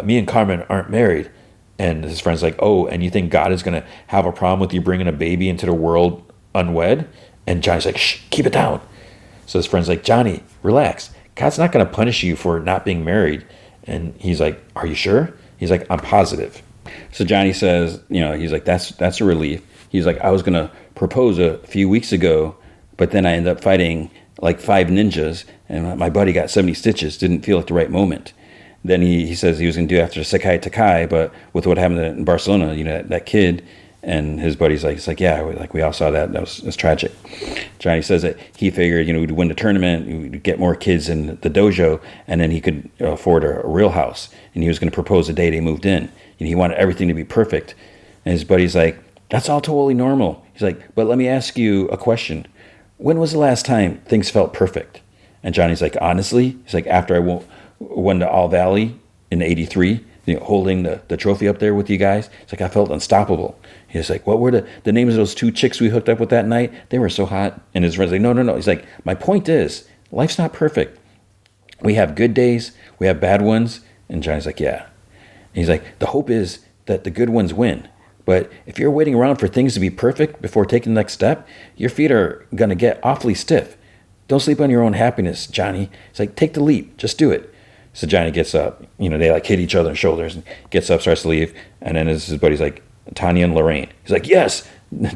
me and Carmen aren't married. And his friend's like, oh, and you think God is going to have a problem with you bringing a baby into the world unwed? And Johnny's like, shh, keep it down. So his friend's like, Johnny, relax. God's not going to punish you for not being married. And he's like, are you sure? He's like, I'm positive. So Johnny says, he's like, that's a relief. He's like, I was going to propose a few weeks ago, but then I ended up fighting like 5 ninjas, and my buddy got 70 stitches. Didn't feel at the right moment. Then he says he was going to do it after Sekai Takai, but with what happened in Barcelona, that kid and his buddy's like, it's like, yeah, like we all saw that. That was tragic. Johnny says that he figured, we'd win the tournament, we'd get more kids in the dojo, and then he could afford a real house. And he was going to propose the day they moved in. And he wanted everything to be perfect. And his buddy's like, that's all totally normal. He's like, but let me ask you a question. When was the last time things felt perfect? And Johnny's like, honestly, he's like, after I won the All Valley in '83, holding the trophy up there with you guys, it's like I felt unstoppable. He's like, what were the names of those 2 chicks we hooked up with that night? They were so hot. And his friend's like, no. He's like, my point is, life's not perfect. We have good days, we have bad ones. And Johnny's like, yeah. And he's like, the hope is that the good ones win. But if you're waiting around for things to be perfect before taking the next step, your feet are going to get awfully stiff. Don't sleep on your own happiness, Johnny. It's like, take the leap. Just do it. So Johnny gets up. They like hit each other in the shoulders and gets up, starts to leave. And then his buddy's like, Tanya and Lorraine. He's like, yes,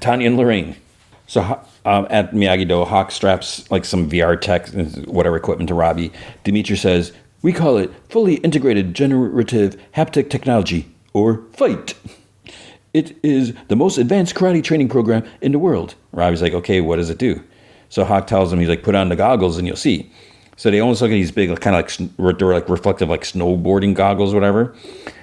Tanya and Lorraine. So at Miyagi-Do, Hawk straps like some VR tech, whatever equipment to Robbie. Dimitri says, we call it fully integrated generative haptic technology, or FIGHT. It is the most advanced karate training program in the world. Robbie's like, okay, what does it do? So Hawk tells him, he's like, put on the goggles and you'll see. So they almost look at these big, kind of like reflective, like snowboarding goggles, whatever.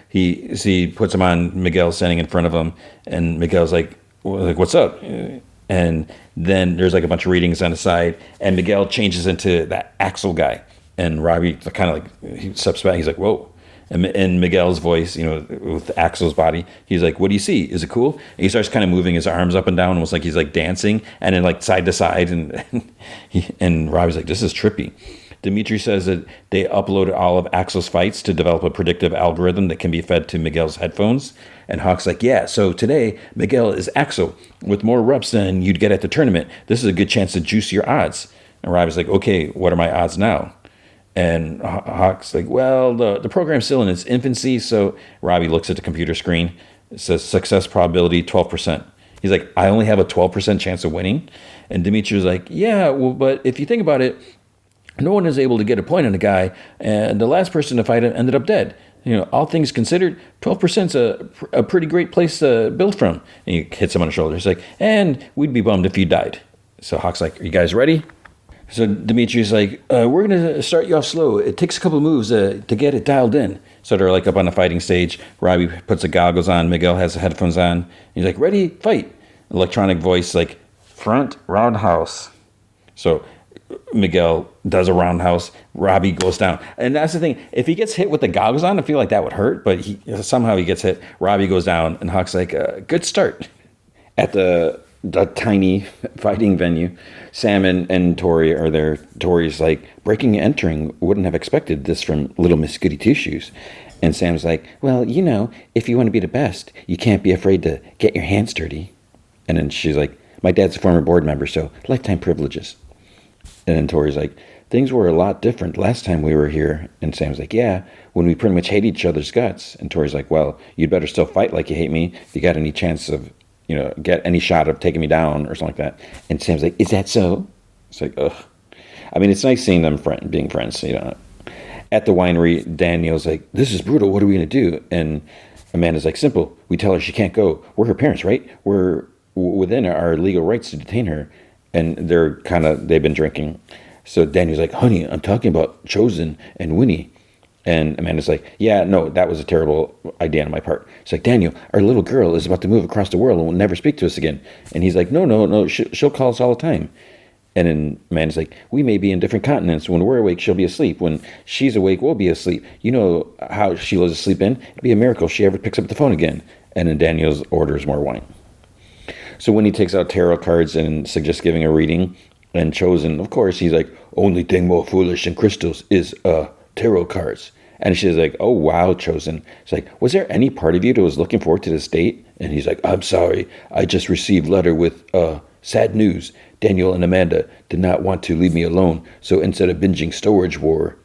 He puts them on. Miguel's standing in front of him, and Miguel's like, what's up? And then there's like a bunch of readings on the side, and Miguel changes into that Axel guy. And Robbie kind of like, he steps back, he's like, whoa. And in Miguel's voice, with Axel's body, he's like, what do you see? Is it cool? And he starts kind of moving his arms up and down, almost like he's like dancing, and then like side to side. And Robbie's like, this is trippy. Dimitri says that they uploaded all of Axel's fights to develop a predictive algorithm that can be fed to Miguel's headphones. And Hawk's like, yeah, so today Miguel is Axel with more reps than you'd get at the tournament. This is a good chance to juice your odds. And Robbie's like, okay, what are my odds now? And Hawk's like, well, the program's still in its infancy. So Robbie looks at the computer screen. It says success probability 12%. He's like, I only have a 12% chance of winning. And Dimitri's like, yeah, well, but if you think about it, no one is able to get a point on a guy, and the last person to fight him ended up dead. All things considered, 12% is a pretty great place to build from. And he hits him on the shoulder. He's like, and we'd be bummed if you died. So Hawk's like, are you guys ready? So Dimitri's like, we're going to start you off slow. It takes a couple of moves to get it dialed in. So they're like up on the fighting stage. Robbie puts the goggles on. Miguel has the headphones on. He's like, ready, fight. Electronic voice like, front roundhouse. So Miguel does a roundhouse. Robbie goes down. And that's the thing. If he gets hit with the goggles on, I feel like that would hurt. But somehow he gets hit. Robbie goes down. And Hawk's like, good start. At the tiny fighting venue, Sam and Tori are there. Tori's like, breaking and entering, wouldn't have expected this from Little Miss Goody Two-Shoes. And Sam's like, well, if you want to be the best, you can't be afraid to get your hands dirty. And then she's like, my dad's a former board member, so lifetime privileges. And then Tori's like, things were a lot different last time we were here. And Sam's like, yeah, when we pretty much hate each other's guts. And Tori's like, well, you'd better still fight like you hate me if you got any chance of, get any shot of taking me down or something like that. And Sam's like, is that so? It's like, ugh. I mean, it's nice seeing them being friends, At the winery, Daniel's like, this is brutal. What are we going to do? And Amanda's like, simple. We tell her she can't go. We're her parents, right? We're within our legal rights to detain her. And they've been drinking. So Daniel's like, honey, I'm talking about Chosen and Winnie. And Amanda's like, yeah, no, that was a terrible idea on my part. It's like, Daniel, our little girl is about to move across the world and will never speak to us again. And he's like, no, she'll call us all the time. And then Amanda's like, we may be in different continents. When we're awake, she'll be asleep. When she's awake, we'll be asleep. You know how Sheila's asleep in? It'd be a miracle if she ever picks up the phone again. And then Daniel's orders more wine. So when he takes out tarot cards and suggests giving a reading, and Chosen, of course, he's like, only thing more foolish than crystals is tarot cards. And she's like, oh, wow, Chosen. It's like, was there any part of you that was looking forward to this date? And he's like, I'm sorry. I just received letter with sad news. Daniel and Amanda did not want to leave me alone. So instead of binging Storage War,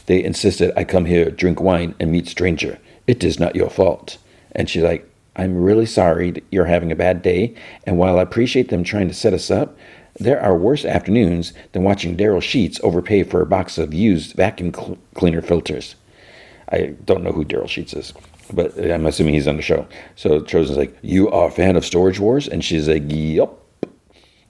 they insisted I come here, drink wine, and meet stranger. "It is not your fault." And she's like, "I'm really sorry that you're having a bad day. And while I appreciate them trying to set us up, there are worse afternoons than watching Daryl Sheets overpay for a box of used vacuum cleaner filters." I don't know who Daryl Sheets is, but I'm assuming he's on the show. So Chosen's like, "You are a fan of Storage Wars?" And she's like, "Yup."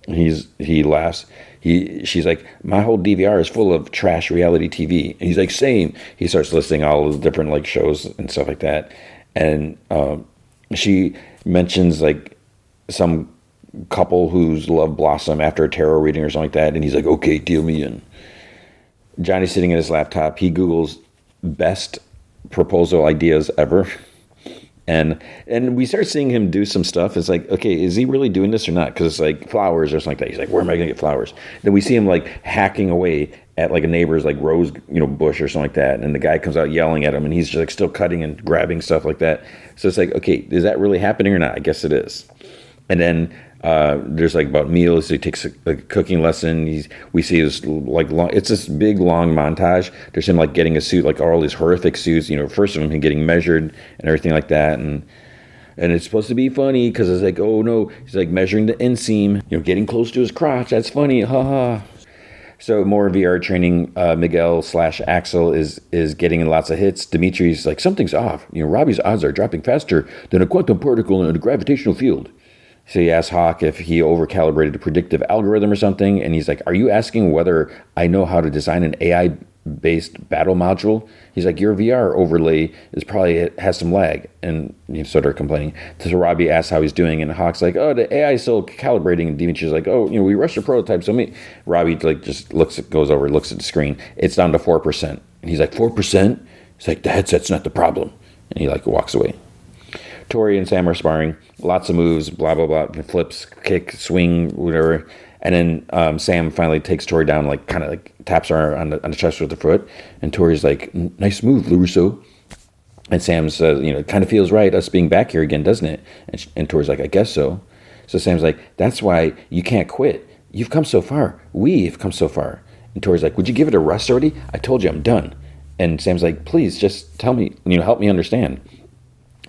He laughs. She's like, "My whole DVR is full of trash reality TV." And he's like, "Same." He starts listing all the different like shows and stuff like that. And she mentions like some couple whose love blossom after a tarot reading or something like that. And he's like, "Okay, deal me in." Johnny's sitting at his laptop. He Googles best proposal ideas ever. And we start seeing him do some stuff. It's like, okay, is he really doing this or not? Because it's like flowers or something like that. He's like, where am I going to get flowers? Then we see him like hacking away at like a neighbor's like rose, bush or something like that. And the guy comes out yelling at him, and he's just like still cutting and grabbing stuff like that. So it's like, okay, is that really happening or not? I guess it is. And then there's like about meals. He takes a cooking lesson. We see this like long. It's this big long montage. There's him like getting a suit, like all these horrific suits. First of him getting measured and everything like that, and it's supposed to be funny because it's like, oh no, he's like measuring the inseam, getting close to his crotch. That's funny, haha. So more VR training. Miguel / Axel is getting in lots of hits. Dimitri's like, something's off. Robbie's odds are dropping faster than a quantum particle in a gravitational field. So he asks Hawk if he overcalibrated a predictive algorithm or something, and he's like, "Are you asking whether I know how to design an AI-based battle module?" He's like, "Your VR overlay it has some lag," and he's sort of complaining. So Robbie asks how he's doing, and Hawk's like, "Oh, the AI is still calibrating," and Dimitri's like, "Oh, we rushed the prototype, so Robbie like just looks at the screen. It's down to 4%, and he's like, 4%? He's like, "The headset's not the problem," and he like walks away. Tori and Sam are sparring, lots of moves, blah, blah, blah, flips, kick, swing, whatever. And then Sam finally takes Tori down, like kind of like taps her on the chest with the foot. And Tori's like, "Nice move, LaRusso." And Sam says, "It kind of feels right, us being back here again, doesn't it?" And Tori's like, "I guess so." So Sam's like, "That's why you can't quit. You've come so far. We've come so far." And Tori's like, "Would you give it a rest already? I told you I'm done." And Sam's like, "Please, just tell me, help me understand."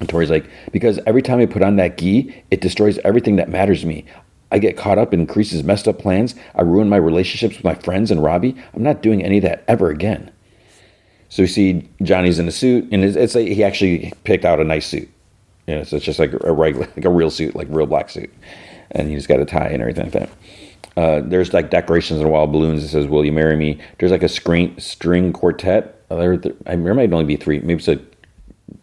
And Tori's like, "Because every time I put on that gi, it destroys everything that matters to me. I get caught up in Crease's messed up plans. I ruin my relationships with my friends and Robbie. I'm not doing any of that ever again." So we see Johnny's in a suit, and it's like he actually picked out a nice suit. So it's just like a regular, like a real suit, like real black suit. And he's got a tie and everything like that. There's like decorations on the wall, balloons that says, "Will you marry me?" There's like a string quartet. There might only be 3. Maybe it's a,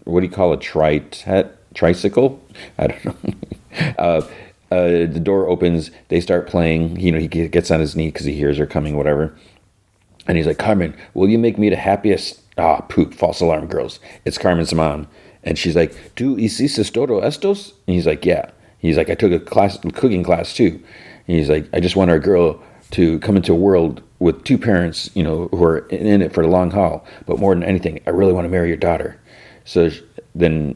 what do you call a tricycle? I don't know. The door opens. They start playing. He gets on his knee because he hears her coming, whatever. And he's like, "Carmen, will you make me the happiest?" Ah, poop, false alarm, girls. It's Carmen's mom. And she's like, "Tu hiciste todo estos?" And he's like, "Yeah." He's like, "I took a cooking class too." And he's like, "I just want our girl to come into a world with 2 parents, who are in it for the long haul. But more than anything, I really want to marry your daughter." So then,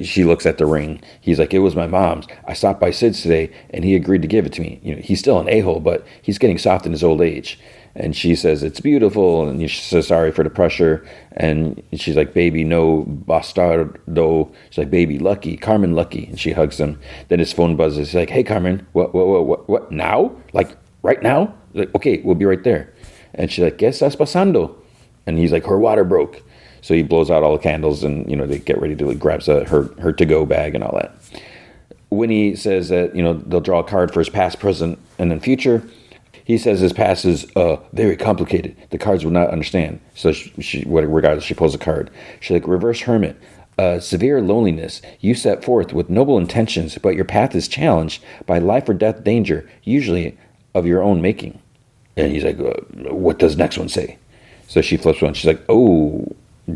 she looks at the ring. He's like, "It was my mom's. I stopped by Sid's today, and he agreed to give it to me. He's still an a-hole, but he's getting soft in his old age." And she says, "It's beautiful." And she says, "Sorry for the pressure." And she's like, "Baby, no bastardo." She's like, "Baby, lucky. Carmen, lucky." And she hugs him. Then his phone buzzes. He's like, "Hey, Carmen, what now? Like, right now?" Like, "Okay, we'll be right there." And she's like, "¿Qué estás pasando?" And he's like, "Her water broke." So he blows out all the candles, and they get ready to like grabs her to-go bag and all that. Winnie says that they'll draw a card for his past, present, and then future. He says his past is very complicated. The cards will not understand. So regardless, she pulls a card. She's like, "Reverse hermit. Severe loneliness. You set forth with noble intentions, but your path is challenged by life or death danger, usually of your own making." And he's like, "What does next one say?" So she flips one. She's like, "Oh,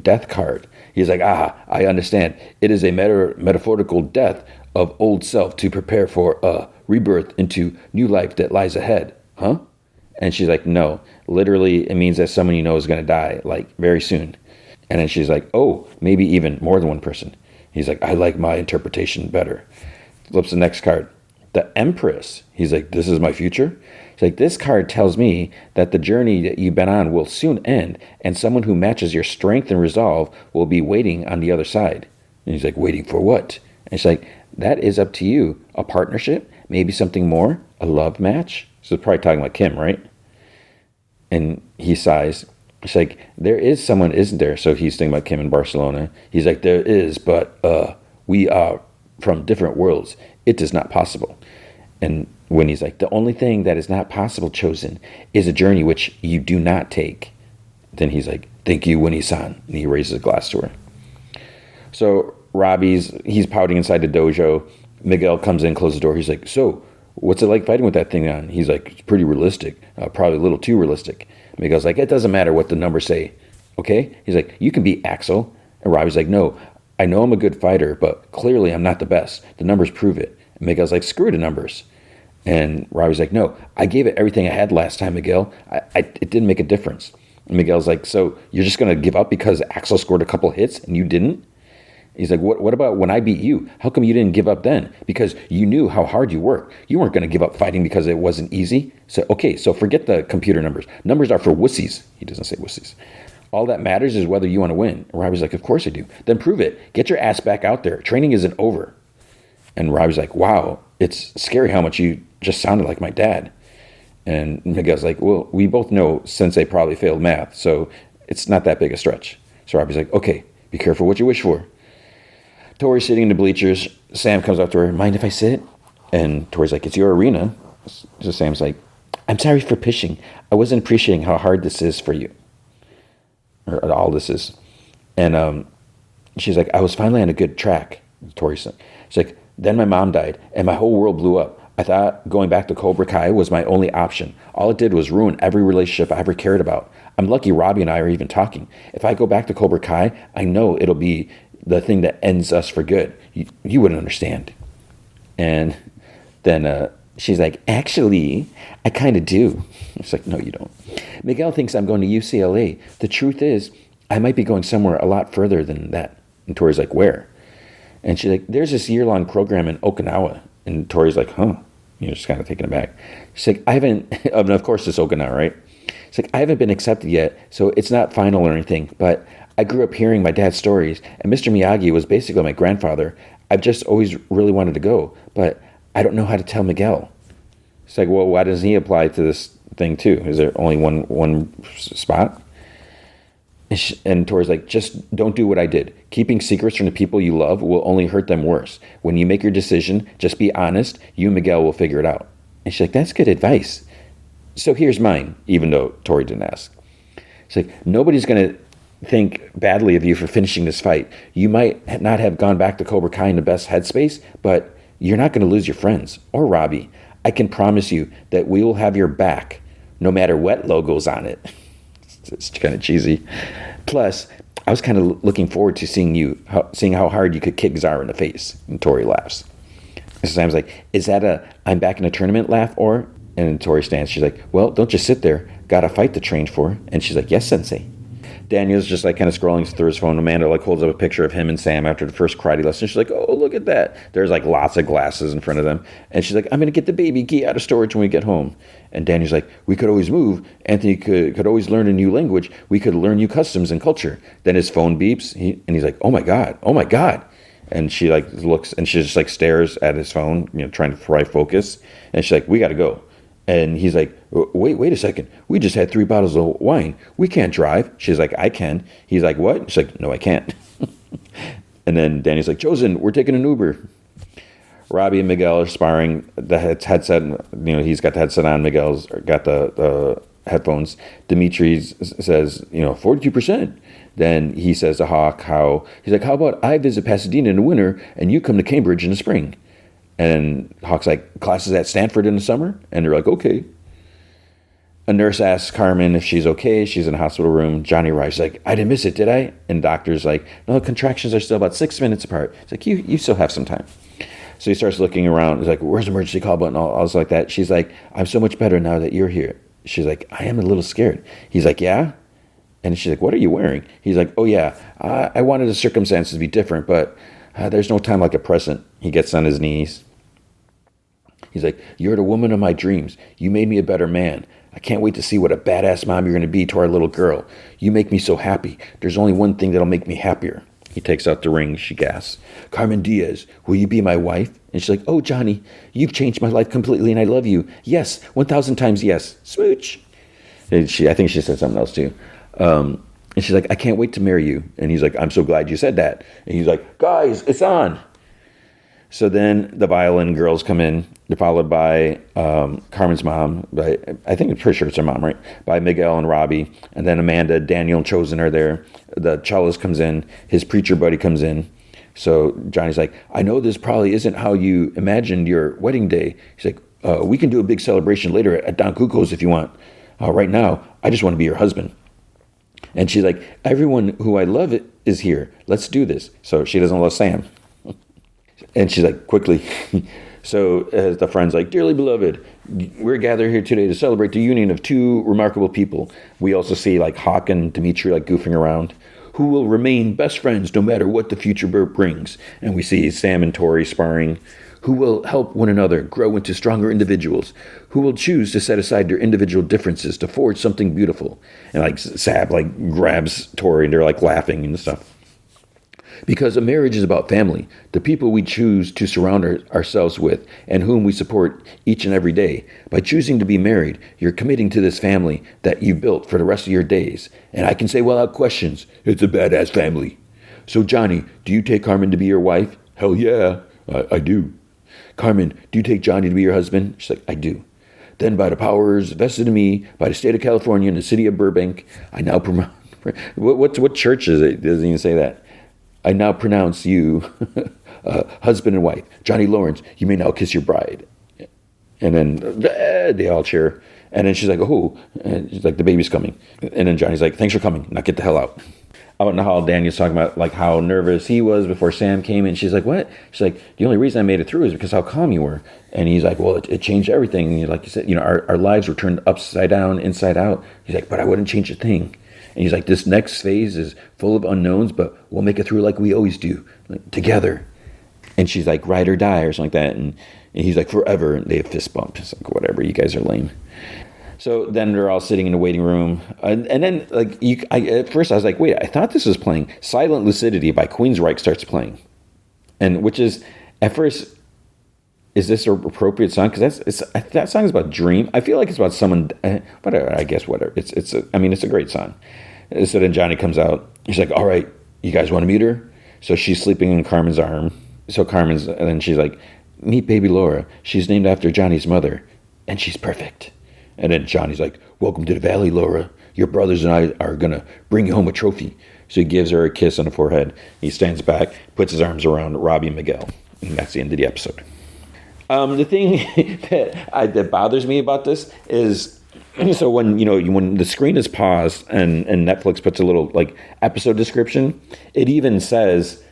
death card." He's like, "I understand. It is a metaphorical death of old self to prepare for a rebirth into new life that lies ahead. Huh?" And she's like, "No, literally it means that someone is going to die, like very soon." And then she's like, "Oh, maybe even more than one person." He's like, "I like my interpretation better." Flips the next card. The Empress. He's like, this is my future? He's like, this card tells me that the journey that you've been on will soon end, and someone who matches your strength and resolve will be waiting on the other side. And he's like, waiting for what? And she's like, that is up to you. A partnership? Maybe something more? A love match? So probably talking about Kim, right? And he sighs. She's like, there is someone, isn't there? So he's thinking about Kim in Barcelona. He's like, there is, but we are from different worlds. It is not possible. And when he's like, the only thing that is not possible, chosen, is a journey which you do not take. Then he's like, thank you, Winnie-san. And he raises a glass to her. So he's pouting inside the dojo. Miguel comes in, closes the door. He's like, so what's it like fighting with that thing on? He's like, it's pretty realistic, probably a little too realistic. Miguel's like, it doesn't matter what the numbers say, okay? He's like, you can beat Axel. And Robbie's like, no, I know I'm a good fighter, but clearly I'm not the best. The numbers prove it. And Miguel's like, screw the numbers. And Robbie's like, no, I gave it everything I had last time, Miguel. It didn't make a difference. And Miguel's like, so you're just going to give up because Axel scored a couple hits and you didn't? He's like, what about when I beat you? How come you didn't give up then? Because you knew how hard you worked. You weren't going to give up fighting because it wasn't easy. So, okay, so forget the computer numbers. Numbers are for wussies. He doesn't say wussies. All that matters is whether you want to win. And Robbie's like, of course I do. Then prove it. Get your ass back out there. Training isn't over. And Robbie's like, wow, it's scary how much you just sounded like my dad. And Miguel's like, well, we both know Sensei probably failed math, so it's not that big a stretch. So Robbie's like, okay, be careful what you wish for. Tori's sitting in the bleachers. Sam comes up to her, mind if I sit? And Tori's like, it's your arena. So Sam's like, I'm sorry for pushing. I wasn't appreciating how hard this is for you. Or all this is. And she's like, I was finally on a good track. Tori's like, she's like, then my mom died, and my whole world blew up. I thought going back to Cobra Kai was my only option. All it did was ruin every relationship I ever cared about. I'm lucky Robbie and I are even talking. If I go back to Cobra Kai, I know it'll be the thing that ends us for good. You wouldn't understand. And then she's like, actually, I kind of do. It's like, no, you don't. Miguel thinks I'm going to UCLA. The truth is, I might be going somewhere a lot further than that. And Tori's like, where? And she's like, there's this year-long program in Okinawa. And Tori's like, huh? Just kind of taken aback. She's like, I haven't, and of course it's Okinawa, right? She's like, I haven't been accepted yet, so it's not final or anything, but I grew up hearing my dad's stories, and Mr. Miyagi was basically my grandfather. I've just always really wanted to go, but I don't know how to tell Miguel. It's like, well, why doesn't he apply to this thing too? Is there only one spot? And Tori's like, just don't do what I did. Keeping secrets from the people you love will only hurt them worse. When you make your decision, just be honest. You and Miguel will figure it out. And she's like, that's good advice. So here's mine, even though Tori didn't ask. She's like, nobody's going to think badly of you for finishing this fight. You might not have gone back to Cobra Kai in the best headspace, but you're not going to lose your friends or Robbie. I can promise you that we will have your back, no matter what logo's on it. It's kind of cheesy. Plus, I was kind of looking forward to seeing how hard you could kick Zara in the face. And Tori laughs. And so Sam's like, is that a I'm back in a tournament laugh or? And Tori stands. She's like, well, don't just sit there. Got a fight to train for. And she's like, yes, Sensei. Daniel's just like kind of scrolling through his phone. Amanda like holds up a picture of him and Sam after the first karate lesson. She's like, oh, look at that. There's like lots of glasses in front of them. And she's like, I'm going to get the baby key out of storage when we get home. And Daniel's like, we could always move. Anthony could always learn a new language. We could learn new customs and culture. Then his phone beeps. And he's like, oh my God. And she like looks and she just like stares at his phone, trying to try focus. And she's like, we got to go. And he's like, wait a second. We just had 3 bottles of wine. We can't drive. She's like, I can. He's like, what? She's like, no, I can't. And then Danny's like, Chosen, we're taking an Uber. Robbie and Miguel are sparring. The headset, he's got the headset on. Miguel's got the headphones. Dimitri says, 42%. Then he says to Hawk he's like, how about I visit Pasadena in the winter and you come to Cambridge in the spring? And Hawk's like, classes at Stanford in the summer? And they're like, okay. A nurse asks Carmen if she's okay. She's in a hospital room. Johnny arrives like, I didn't miss it, did I? And doctor's like, no, contractions are still about 6 minutes apart. It's like, you still have some time. So he starts looking around. He's like, where's the emergency call button? All like that. She's like, I'm so much better now that you're here. She's like, I am a little scared. He's like, yeah? And she's like, what are you wearing? He's like, oh yeah, I wanted the circumstances to be different, but there's no time like a present. He gets on his knees. He's like, you're the woman of my dreams. You made me a better man. I can't wait to see what a badass mom you're going to be to our little girl. You make me so happy. There's only one thing that'll make me happier. He takes out the ring. She gasps. Carmen Diaz, will you be my wife? And she's like, oh, Johnny, you've changed my life completely and I love you. Yes, 1,000 times yes. Smooch. And I think she said something else too. And she's like, I can't wait to marry you. And he's like, I'm so glad you said that. And he's like, guys, it's on. So then the violin girls come in. They're followed by Carmen's mom. I'm pretty sure it's her mom, right? By Miguel and Robbie. And then Amanda, Daniel, and Chosen are there. The cellist comes in. His preacher buddy comes in. So Johnny's like, I know this probably isn't how you imagined your wedding day. He's like, we can do a big celebration later at Don Cuco's if you want. Right now, I just want to be your husband. And she's like, everyone who I love is here. Let's do this. So she doesn't love Sam. And she's like, quickly. So the friend's like, dearly beloved, we're gathered here today to celebrate the union of two remarkable people. We also see like Hawk and Dimitri like goofing around, who will remain best friends no matter what the future brings. And we see Sam and Tori sparring, who will help one another grow into stronger individuals, who will choose to set aside their individual differences to forge something beautiful. And like Sab like grabs Tori and they're like laughing and stuff. Because a marriage is about family, the people we choose to surround ourselves with and whom we support each and every day. By choosing to be married, you're committing to this family that you built for the rest of your days. And I can say without questions, it's a badass family. So Johnny, do you take Carmen to be your wife? Hell yeah, I do. Carmen, do you take Johnny to be your husband? She's like, I do. Then by the powers vested in me, by the state of California and the city of Burbank, I now promote... What church is it? It doesn't even say that. I now pronounce you husband and wife. Johnny Lawrence, you may now kiss your bride. And then they all cheer. And then she's like, oh, and she's like, the baby's coming. And then Johnny's like, thanks for coming. Now get the hell out. I don't know how Daniel's talking about like how nervous he was before Sam came in. She's like, what? She's like, the only reason I made it through is because how calm you were. And he's like, well, it changed everything. And like you said, our lives were turned upside down, inside out. He's like, but I wouldn't change a thing. And he's like, this next phase is full of unknowns, but we'll make it through like we always do, like, together. And she's like, ride or die or something like that. And he's like, forever. And they have fist bumps. It's like, whatever, you guys are lame. So then they're all sitting in the waiting room. And then like at first I was like, wait, I thought this was playing. Silent Lucidity by Queensryche starts playing. And which is, at first, is this an appropriate song? Because that song is about dream. I feel like it's about someone, whatever, I guess, whatever. It's a great song. So then Johnny comes out. He's like, all right, you guys want to meet her? So she's sleeping in Carmen's arm. And then she's like, meet baby Laura. She's named after Johnny's mother. And she's perfect. And then Johnny's like, welcome to the valley, Laura. Your brothers and I are going to bring you home a trophy. So he gives her a kiss on the forehead. He stands back, puts his arms around Robbie and Miguel. And that's the end of the episode. The thing that bothers me about this is, so when the screen is paused and Netflix puts a little like episode description, it even says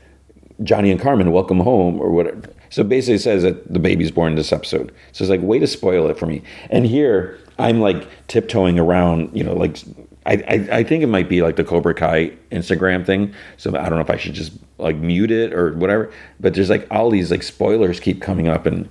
Johnny and Carmen welcome home or whatever. So basically it says that the baby's born in this episode. So it's like, way to spoil it for me. And here I'm like tiptoeing around, like I think it might be like the Cobra Kai Instagram thing. So I don't know if I should just like mute it or whatever. But there's like all these like spoilers keep coming up, and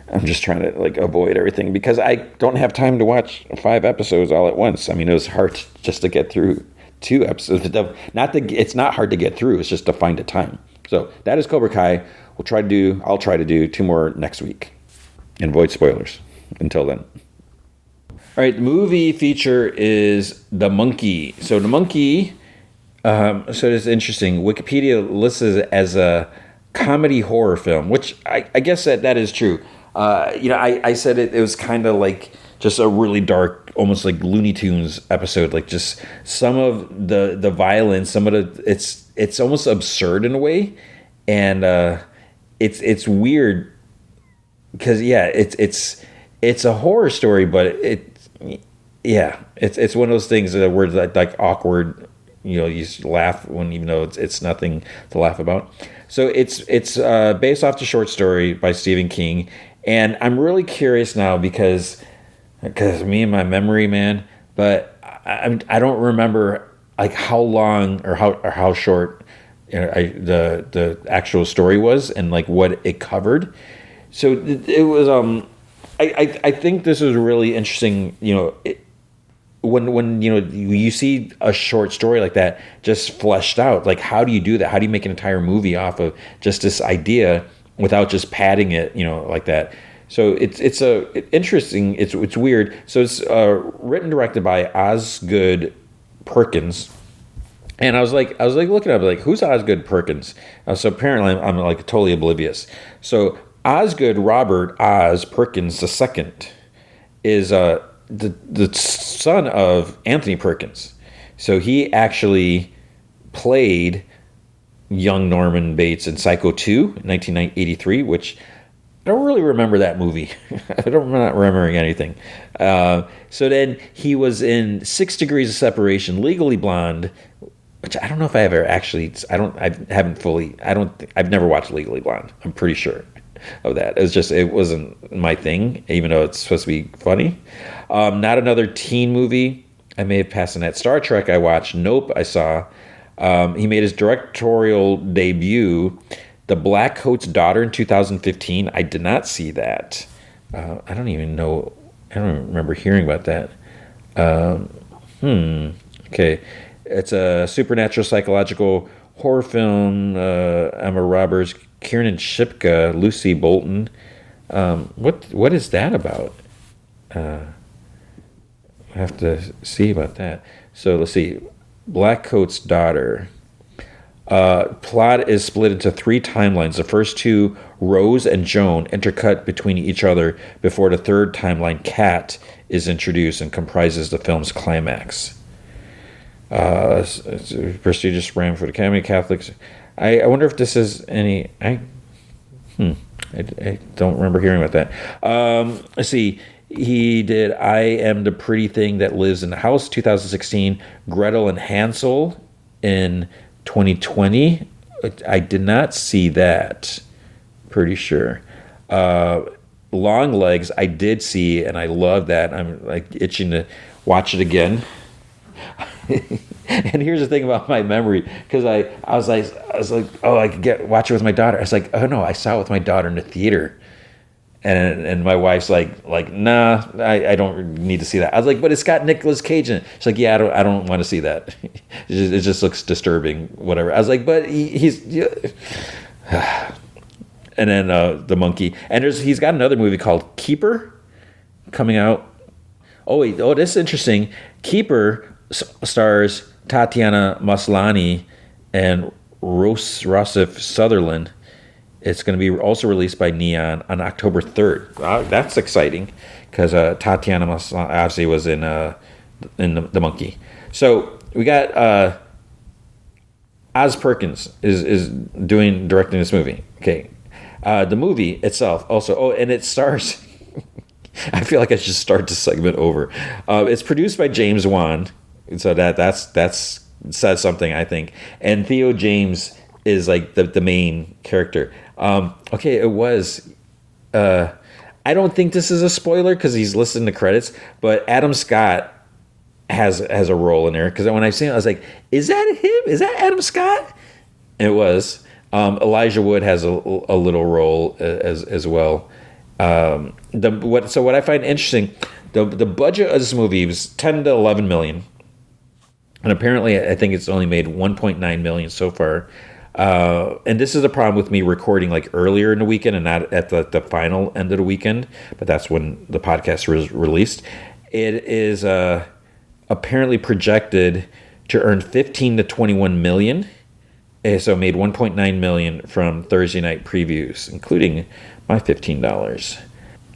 I'm just trying to like avoid everything because I don't have time to watch 5 episodes all at once. I mean, it was hard just to get through 2 episodes. It's not hard to get through. It's just to find a time. So that is Cobra Kai. I'll try to do 2 more next week and avoid spoilers. Until then. All right, the movie feature is The Monkey. So The Monkey, so it's interesting. Wikipedia lists it as a comedy horror film, which I guess that is true. I said it was kind of like just a really dark, almost like Looney Tunes episode. Like just some of the violence, some of the it's almost absurd in a way, and it's weird because it's a horror story, but it's one of those things that where like awkward. You laugh when even though it's nothing to laugh about. So it's based off the short story by Stephen King. And I'm really curious now because me and my memory, man. But I don't remember like how long or how short the actual story was and like what it covered. So it was I think this is really interesting. When you see a short story like that just fleshed out, like how do you do that? How do you make an entire movie off of just this idea without just padding it, like that? So it's interesting. It's weird. So it's written and directed by Osgood Perkins. And I was looking up, like, who's Osgood Perkins? So apparently I'm like totally oblivious. So Osgood Robert Oz Perkins II is the son of Anthony Perkins. So he actually played young Norman Bates in Psycho 2 in 1983, which I don't really remember that movie. I'm not remembering anything. So then he was in 6 Degrees of Separation, Legally Blonde, which I don't know if I ever actually, I've never watched Legally Blonde. I'm pretty sure of that. It wasn't my thing, even though it's supposed to be funny. Not another teen movie. I may have passed on that. Star Trek I watched. Nope, I saw. He made his directorial debut, The Black Coat's Daughter, in 2015. I did not see that. I don't even know. I don't remember hearing about that. Okay. It's a supernatural psychological horror film. Emma Roberts, Kiernan Shipka, Lucy Bolton. What is that about? I have to see about that. So let's see. Black Coat's Daughter. Plot is split into 3 timelines. The first 2, Rose and Joan, intercut between each other before the third timeline, Kat, is introduced and comprises the film's climax. It's a prestigious ran for the Academy of Catholics. I wonder if this is any. I don't remember hearing about that. Let's see. He did I Am the Pretty Thing That Lives in the House, 2016. Gretel and Hansel in 2020. I did not see that. Pretty sure. Long Legs I did see, and I love that. I'm like itching to watch it again. And here's the thing about my memory, because I was like, oh, I could watch it with my daughter. I was like, oh no, I saw it with my daughter in the theater, and my wife's like, nah, I don't need to see that. I was like, but it's got Nicolas Cage in it. She's like, yeah, I don't want to see that. It just looks disturbing, whatever. I was like, but he's. And then the monkey, and he's got another movie called Keeper coming out. This is interesting. Keeper stars Tatiana Maslany and Rossif Sutherland. It's going to be also released by Neon on October 3rd. Wow, that's exciting, because Tatiana Maslany obviously was in the Monkey. So we got Oz Perkins is directing this movie. Okay, the movie itself also. And it stars. I feel like I should start this segment over. It's produced by James Wan. So that's says something, I think. And Theo James is like the main character. It was. I don't think this is a spoiler because he's listed in the credits, but Adam Scott has a role in there. Because when I seen it, I was like, "Is that him? Is that Adam Scott?" And it was. Elijah Wood has a little role as well. What I find interesting, the budget of this movie was 10 to 11 million. And apparently, I think it's only made 1.9 million so far. And this is the problem with me recording like earlier in the weekend and not at the final end of the weekend. But that's when the podcast was released. It is apparently projected to earn 15 to 21 million. So it made 1.9 million from Thursday night previews, including my $15.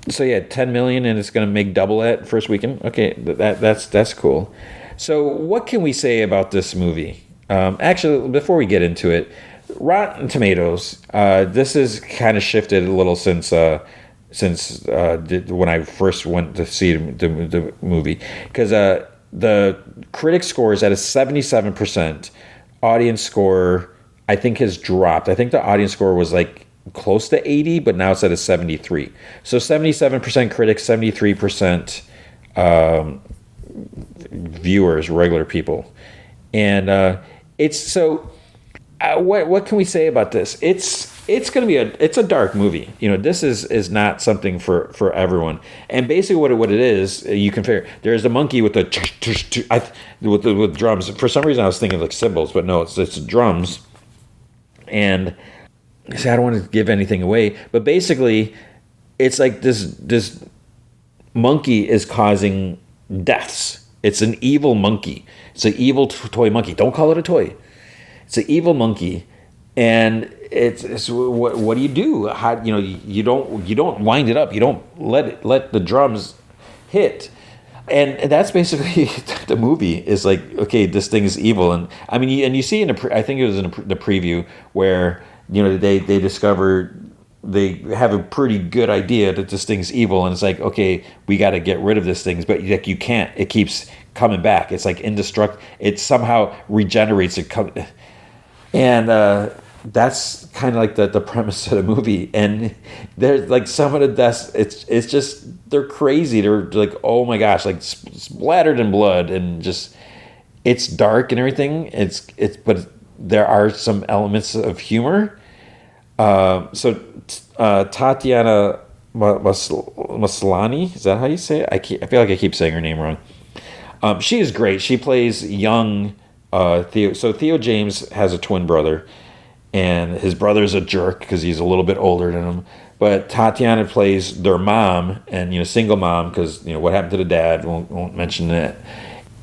So yeah, 10 million, and it's going to make double that first weekend. Okay, that's cool. So what can we say about this movie? Actually, before we get into it, Rotten Tomatoes. This has kind of shifted a little since when I first went to see the movie, because the critic score is at a 77%. Audience score, I think, has dropped. I think the audience score was like close to 80, but now it's at a 73. So 77% critics, 73% viewers, regular people. And it's so what can we say about this? It's it's going to be it's a dark movie. This is not something for everyone. And basically what it is, you can figure, there's a monkey with with drums. For some reason I was thinking like cymbals, but no, it's drums. And see, I don't want to give anything away, but basically it's like this monkey is causing deaths. It's an evil monkey. It's an evil toy monkey. Don't call it a toy. It's an evil monkey. And it's what do you do? How, you don't wind it up. You don't let the drums hit. And that's basically the movie is like, okay, this thing is evil. And I mean, and you see I think it was in the preview where, they discover they have a pretty good idea that this thing's evil. And it's like, okay, we got to get rid of this thing. But like, you can't, it keeps coming back. It's like indestructible. It somehow regenerates. And that's kind of like the premise of the movie. And there's like some of the deaths, it's just, they're crazy. They're like, oh my gosh, like splattered in blood, and just, it's dark and everything. But there are some elements of humor. So Tatiana Maslany, is that how you say it? I feel like I keep saying her name wrong. She is great. She plays young Theo. So Theo James has a twin brother, and his brother's a jerk because he's a little bit older than him. But Tatiana plays their mom, and single mom, because what happened to the dad. Won't mention that.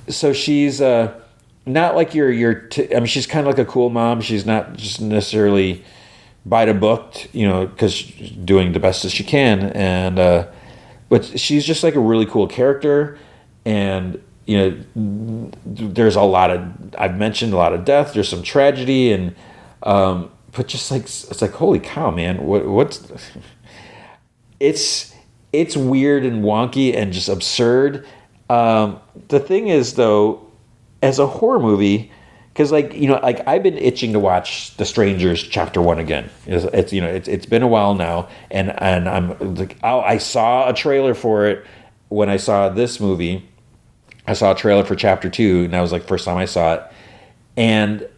So she's not like I mean, she's kind of like a cool mom. She's not just necessarily by the book, because she's doing the best as she can, and but she's just like a really cool character. And there's I've mentioned a lot of death. There's some tragedy, and but just like, it's like, holy cow, man, what's it's weird and wonky and just absurd. The thing is, though, as a horror movie, because like I've been itching to watch The Strangers Chapter 1 again. It's been a while now, and I'm like, I saw a trailer for it when I saw this movie. I saw a trailer for Chapter 2, and that was like first time I saw it. And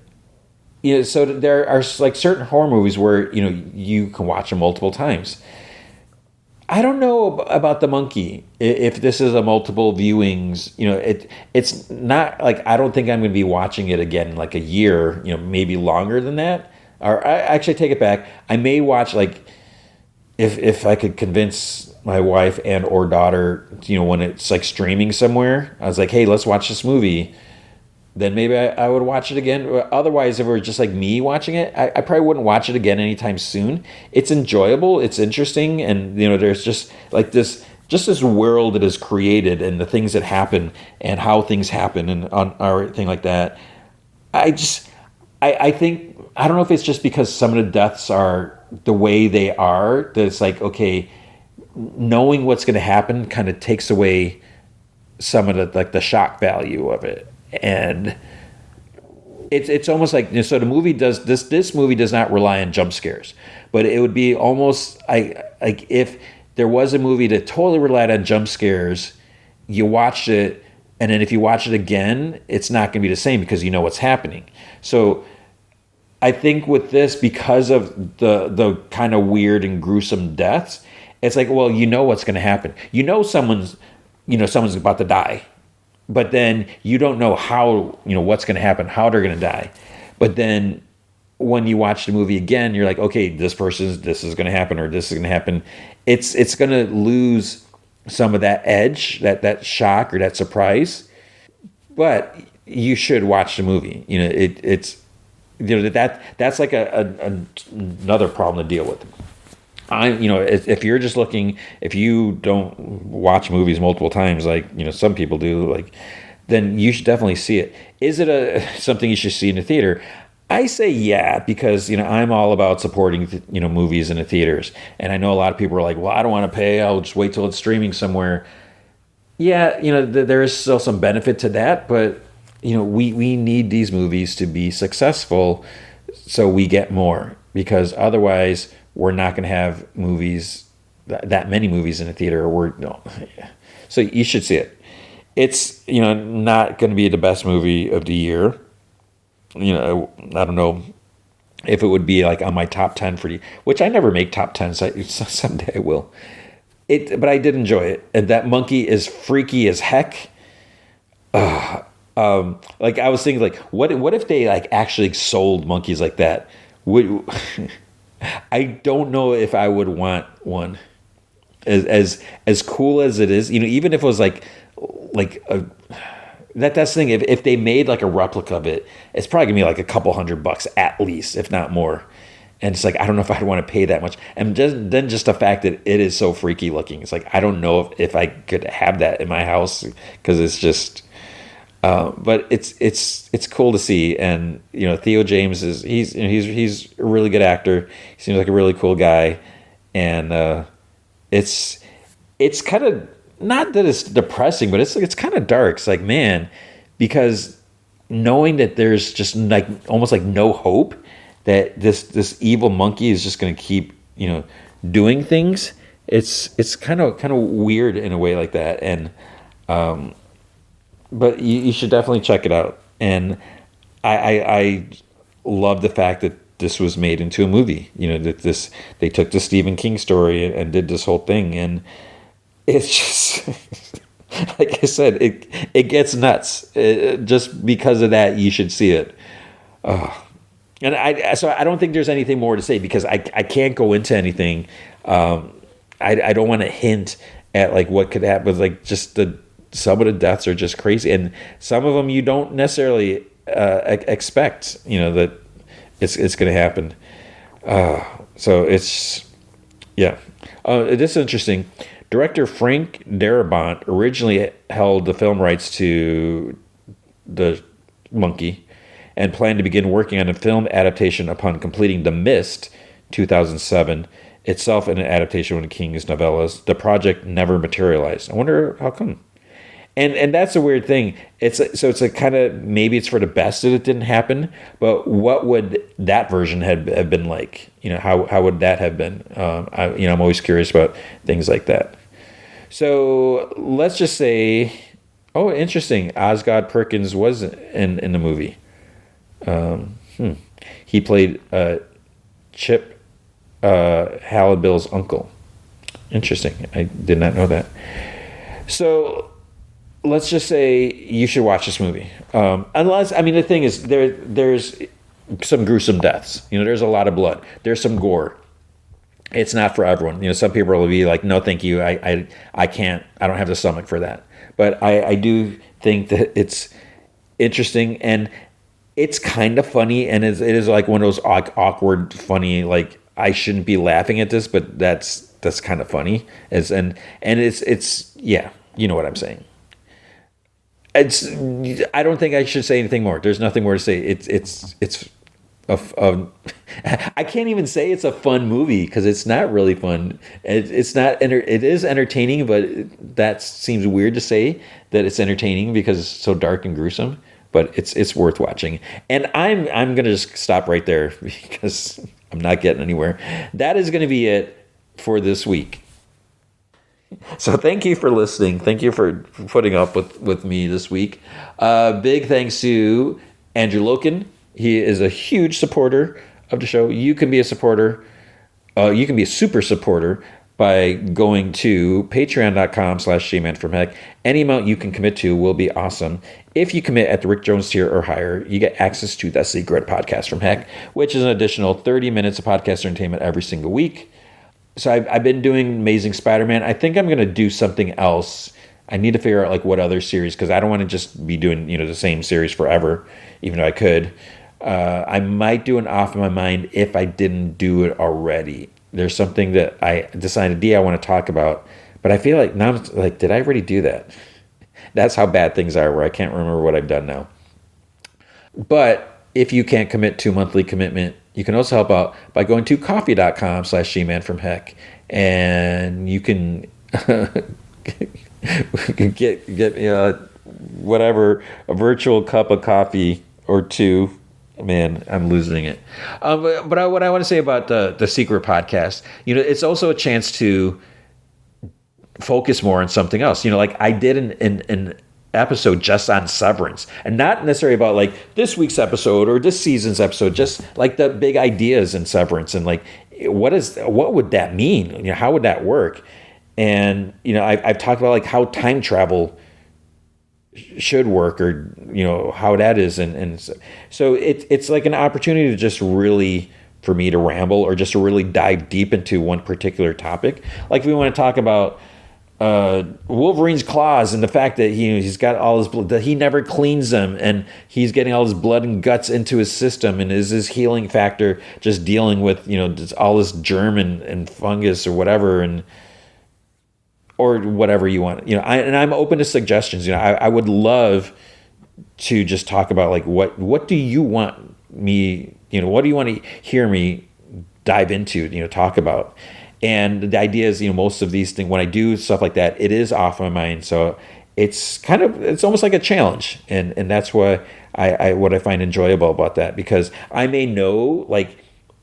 so there are like certain horror movies where you can watch them multiple times. I don't know about the monkey. If this is a multiple viewings, it's not like, I don't think I'm going to be watching it again in like a year, maybe longer than that. Or I actually take it back. I may watch, like, if I could convince my wife and or daughter, when it's like streaming somewhere, I was like, hey, let's watch this movie. Then maybe I would watch it again. Otherwise, if it were just like me watching it, I probably wouldn't watch it again anytime soon. It's enjoyable, it's interesting, and there's just like this world that is created, and the things that happen, and how things happen, and on everything like that. I think, I don't know if it's just because some of the deaths are the way they are, that it's like, okay, knowing what's going to happen kind of takes away some of the shock value of it. And it's almost like, so the movie does this movie does not rely on jump scares, but it would be almost like if there was a movie that totally relied on jump scares, you watched it, and then if you watch it again, it's not going to be the same because you know what's happening. So I think with this, because of the kind of weird and gruesome deaths, it's like, well, what's going to happen. Someone's about to die. But then you don't know how, what's going to happen, how they're going to die. But then when you watch the movie again, you're like, okay, this is going to happen, or this is going to happen. It's going to lose some of that edge, that shock or that surprise. But you should watch the movie. It's that's like another problem to deal with. If you're just looking, if you don't watch movies multiple times, like, some people do, like, then you should definitely see it. Is it something you should see in the theater? I say yeah, because, I'm all about supporting, movies in the theaters. And I know a lot of people are like, well, I don't want to pay. I'll just wait till it's streaming somewhere. Yeah, there is still some benefit to that, but, we need these movies to be successful so we get more, because otherwise we're not going to have movies, that many movies in the theater. So you should see it. It's, not going to be the best movie of the year. I don't know if it would be like on my top 10 for the, which I never make top 10s. Someday I will. But I did enjoy it. And that monkey is freaky as heck. Like I was thinking, like, what if they like actually sold monkeys like that? I don't know if I would want one. As cool as it is, even if it was like that's the thing. If they made like a replica of it, it's probably gonna be like a couple $100 at least, if not more. And it's like, I don't know if I'd want to pay that much. And just the fact that it is so freaky looking, it's like I don't know if I could have that in my house, because it's just. But it's cool to see, and Theo James he's a really good actor. He seems like a really cool guy, and it's kind of, not that it's depressing, but it's kind of dark. It's like, man, because knowing that there's just like almost like no hope that this evil monkey is just going to keep doing things. It's kind of weird in a way like that, and but you should definitely check it out. And I love the fact that this was made into a movie. That they took the Stephen King story and did this whole thing, and it's just like I said, it gets nuts. Just because of that, you should see it. And I don't think there's anything more to say, because I can't go into anything. I don't want to hint at like what could happen. Like just some of the deaths are just crazy, and some of them you don't necessarily expect. That it's going to happen. So it's this is interesting. Director Frank Darabont originally held the film rights to the monkey and planned to begin working on a film adaptation upon completing The Mist, 2007, itself an adaptation of King's novellas. The project never materialized. I wonder how come. And that's a weird thing. It's a kind of, maybe it's for the best that it didn't happen, but what would that version have been like? How would that have been? I'm always curious about things like that. So let's just say, oh, interesting. Osgood Perkins was in the movie. He played Chip Halibill's uncle. Interesting. I did not know that. So let's just say you should watch this movie. Unless, the thing is, there's some gruesome deaths. There's a lot of blood. There's some gore. It's not for everyone. Some people will be like, no, thank you. I can't. I don't have the stomach for that. But I do think that it's interesting, and it's kind of funny, and it is like one of those awkward, funny, like I shouldn't be laughing at this, but that's kind of funny. It's yeah, you know what I'm saying. I don't think I should say anything more. There's nothing more to say. It's I can't even say it's a fun movie, because it's not really fun. It's not. It is entertaining, but that seems weird to say that it's entertaining because it's so dark and gruesome. But it's worth watching. And I'm gonna just stop right there, because I'm not getting anywhere. That is gonna be it for this week. So thank you for listening. Thank you for putting up with me this week. Big thanks to Andrew Loken. He is a huge supporter of the show. You can be a supporter. You can be a super supporter by going to patreon.com/jmanfromheck. Any amount you can commit to will be awesome. If you commit at the Rick Jones tier or higher, you get access to The Secret Podcast from Heck, which is an additional 30 minutes of podcast entertainment every single week. So I've been doing Amazing Spider-Man. I think I'm going to do something else. I need to figure out like what other series, because I don't want to just be doing the same series forever, even though I could. I might do an Off My Mind if I didn't do it already. There's something that I decided I want to talk about, but I feel like now I'm like, did I already do that? That's how bad things are, where I can't remember what I've done now. But if you can't commit to monthly commitment, you can also help out by going to coffee.com/gmanfromheck, and you can get whatever, a virtual cup of coffee or two. Man, I'm losing it. But what I want to say about the Secret Podcast, it's also a chance to focus more on something else. Like I did an episode just on Severance, and not necessarily about like this week's episode or this season's episode, just like the big ideas in Severance and like what would that mean? You know, how would that work? And you know, I've talked about like how time travel should work, or you know how that is, and so it's like an opportunity to just really, for me to ramble or just to really dive deep into one particular topic. Like if we want to talk about Wolverine's claws and the fact that he's got all his blood, that he never cleans them, and he's getting all his blood and guts into his system, and is his healing factor just dealing with, you know, just all this germ and fungus or whatever, or whatever you want, you know. I'm open to suggestions. You know, I would love to just talk about like what do you want me, you know, what do you want to hear me dive into, you know, talk about. And the idea is, you know, most of these things, when I do stuff like that, it is off my mind. So it's almost like a challenge. And that's what I find enjoyable about that, because I may know, like,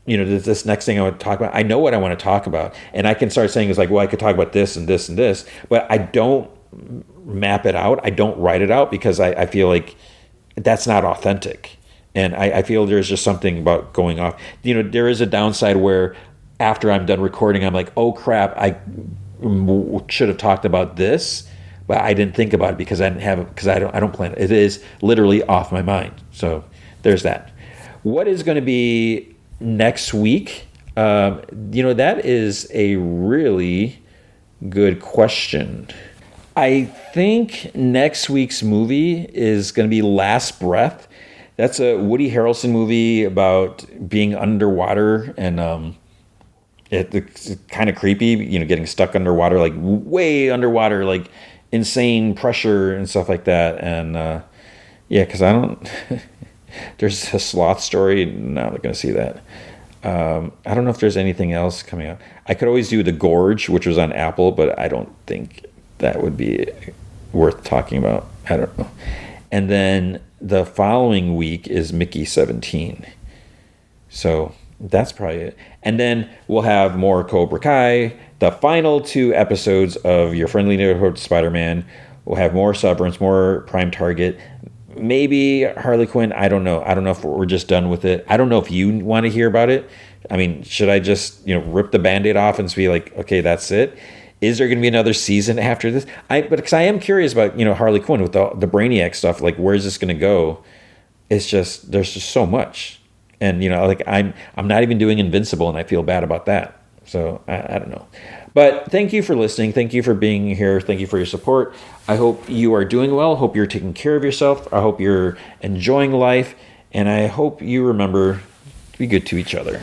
you know, this next thing I want to talk about, I know what I want to talk about. And I can start saying is like, well, I could talk about this and this and this, but I don't map it out. I don't write it out, because I feel like that's not authentic. And I feel there's just something about going off. You know, there is a downside where after I'm done recording, I'm like, oh crap, I should have talked about this, but I didn't think about it because I didn't have it, because I don't plan it. It is literally off my mind. So there's that. What is going to be next week? You know, that is a really good question. I think next week's movie is going to be Last Breath. That's a Woody Harrelson movie about being underwater, and it's kind of creepy, you know, getting stuck underwater, like way underwater, like insane pressure and stuff like that. And yeah, because I don't, there's a sloth story. No, I'm not going to see that. I don't know if there's anything else coming out. I could always do The Gorge, which was on Apple, but I don't think that would be worth talking about. I don't know. And then the following week is Mickey 17. So that's probably it. And then we'll have more Cobra Kai, the final 2 episodes of Your Friendly Neighborhood Spider-Man. We'll have more Severance, more Prime Target, maybe Harley Quinn. I don't know. I don't know if we're just done with it. I don't know if you want to hear about it. I mean, should I just, you know, rip the Band-Aid off and be like, okay, that's it? Is there going to be another season after this? But because I am curious about, you know, Harley Quinn with the Brainiac stuff. Like, where's this going to go? It's just, there's just so much. And, you know, like I'm not even doing Invincible, and I feel bad about that. So I don't know. But thank you for listening. Thank you for being here. Thank you for your support. I hope you are doing well. Hope you're taking care of yourself. I hope you're enjoying life. And I hope you remember to be good to each other.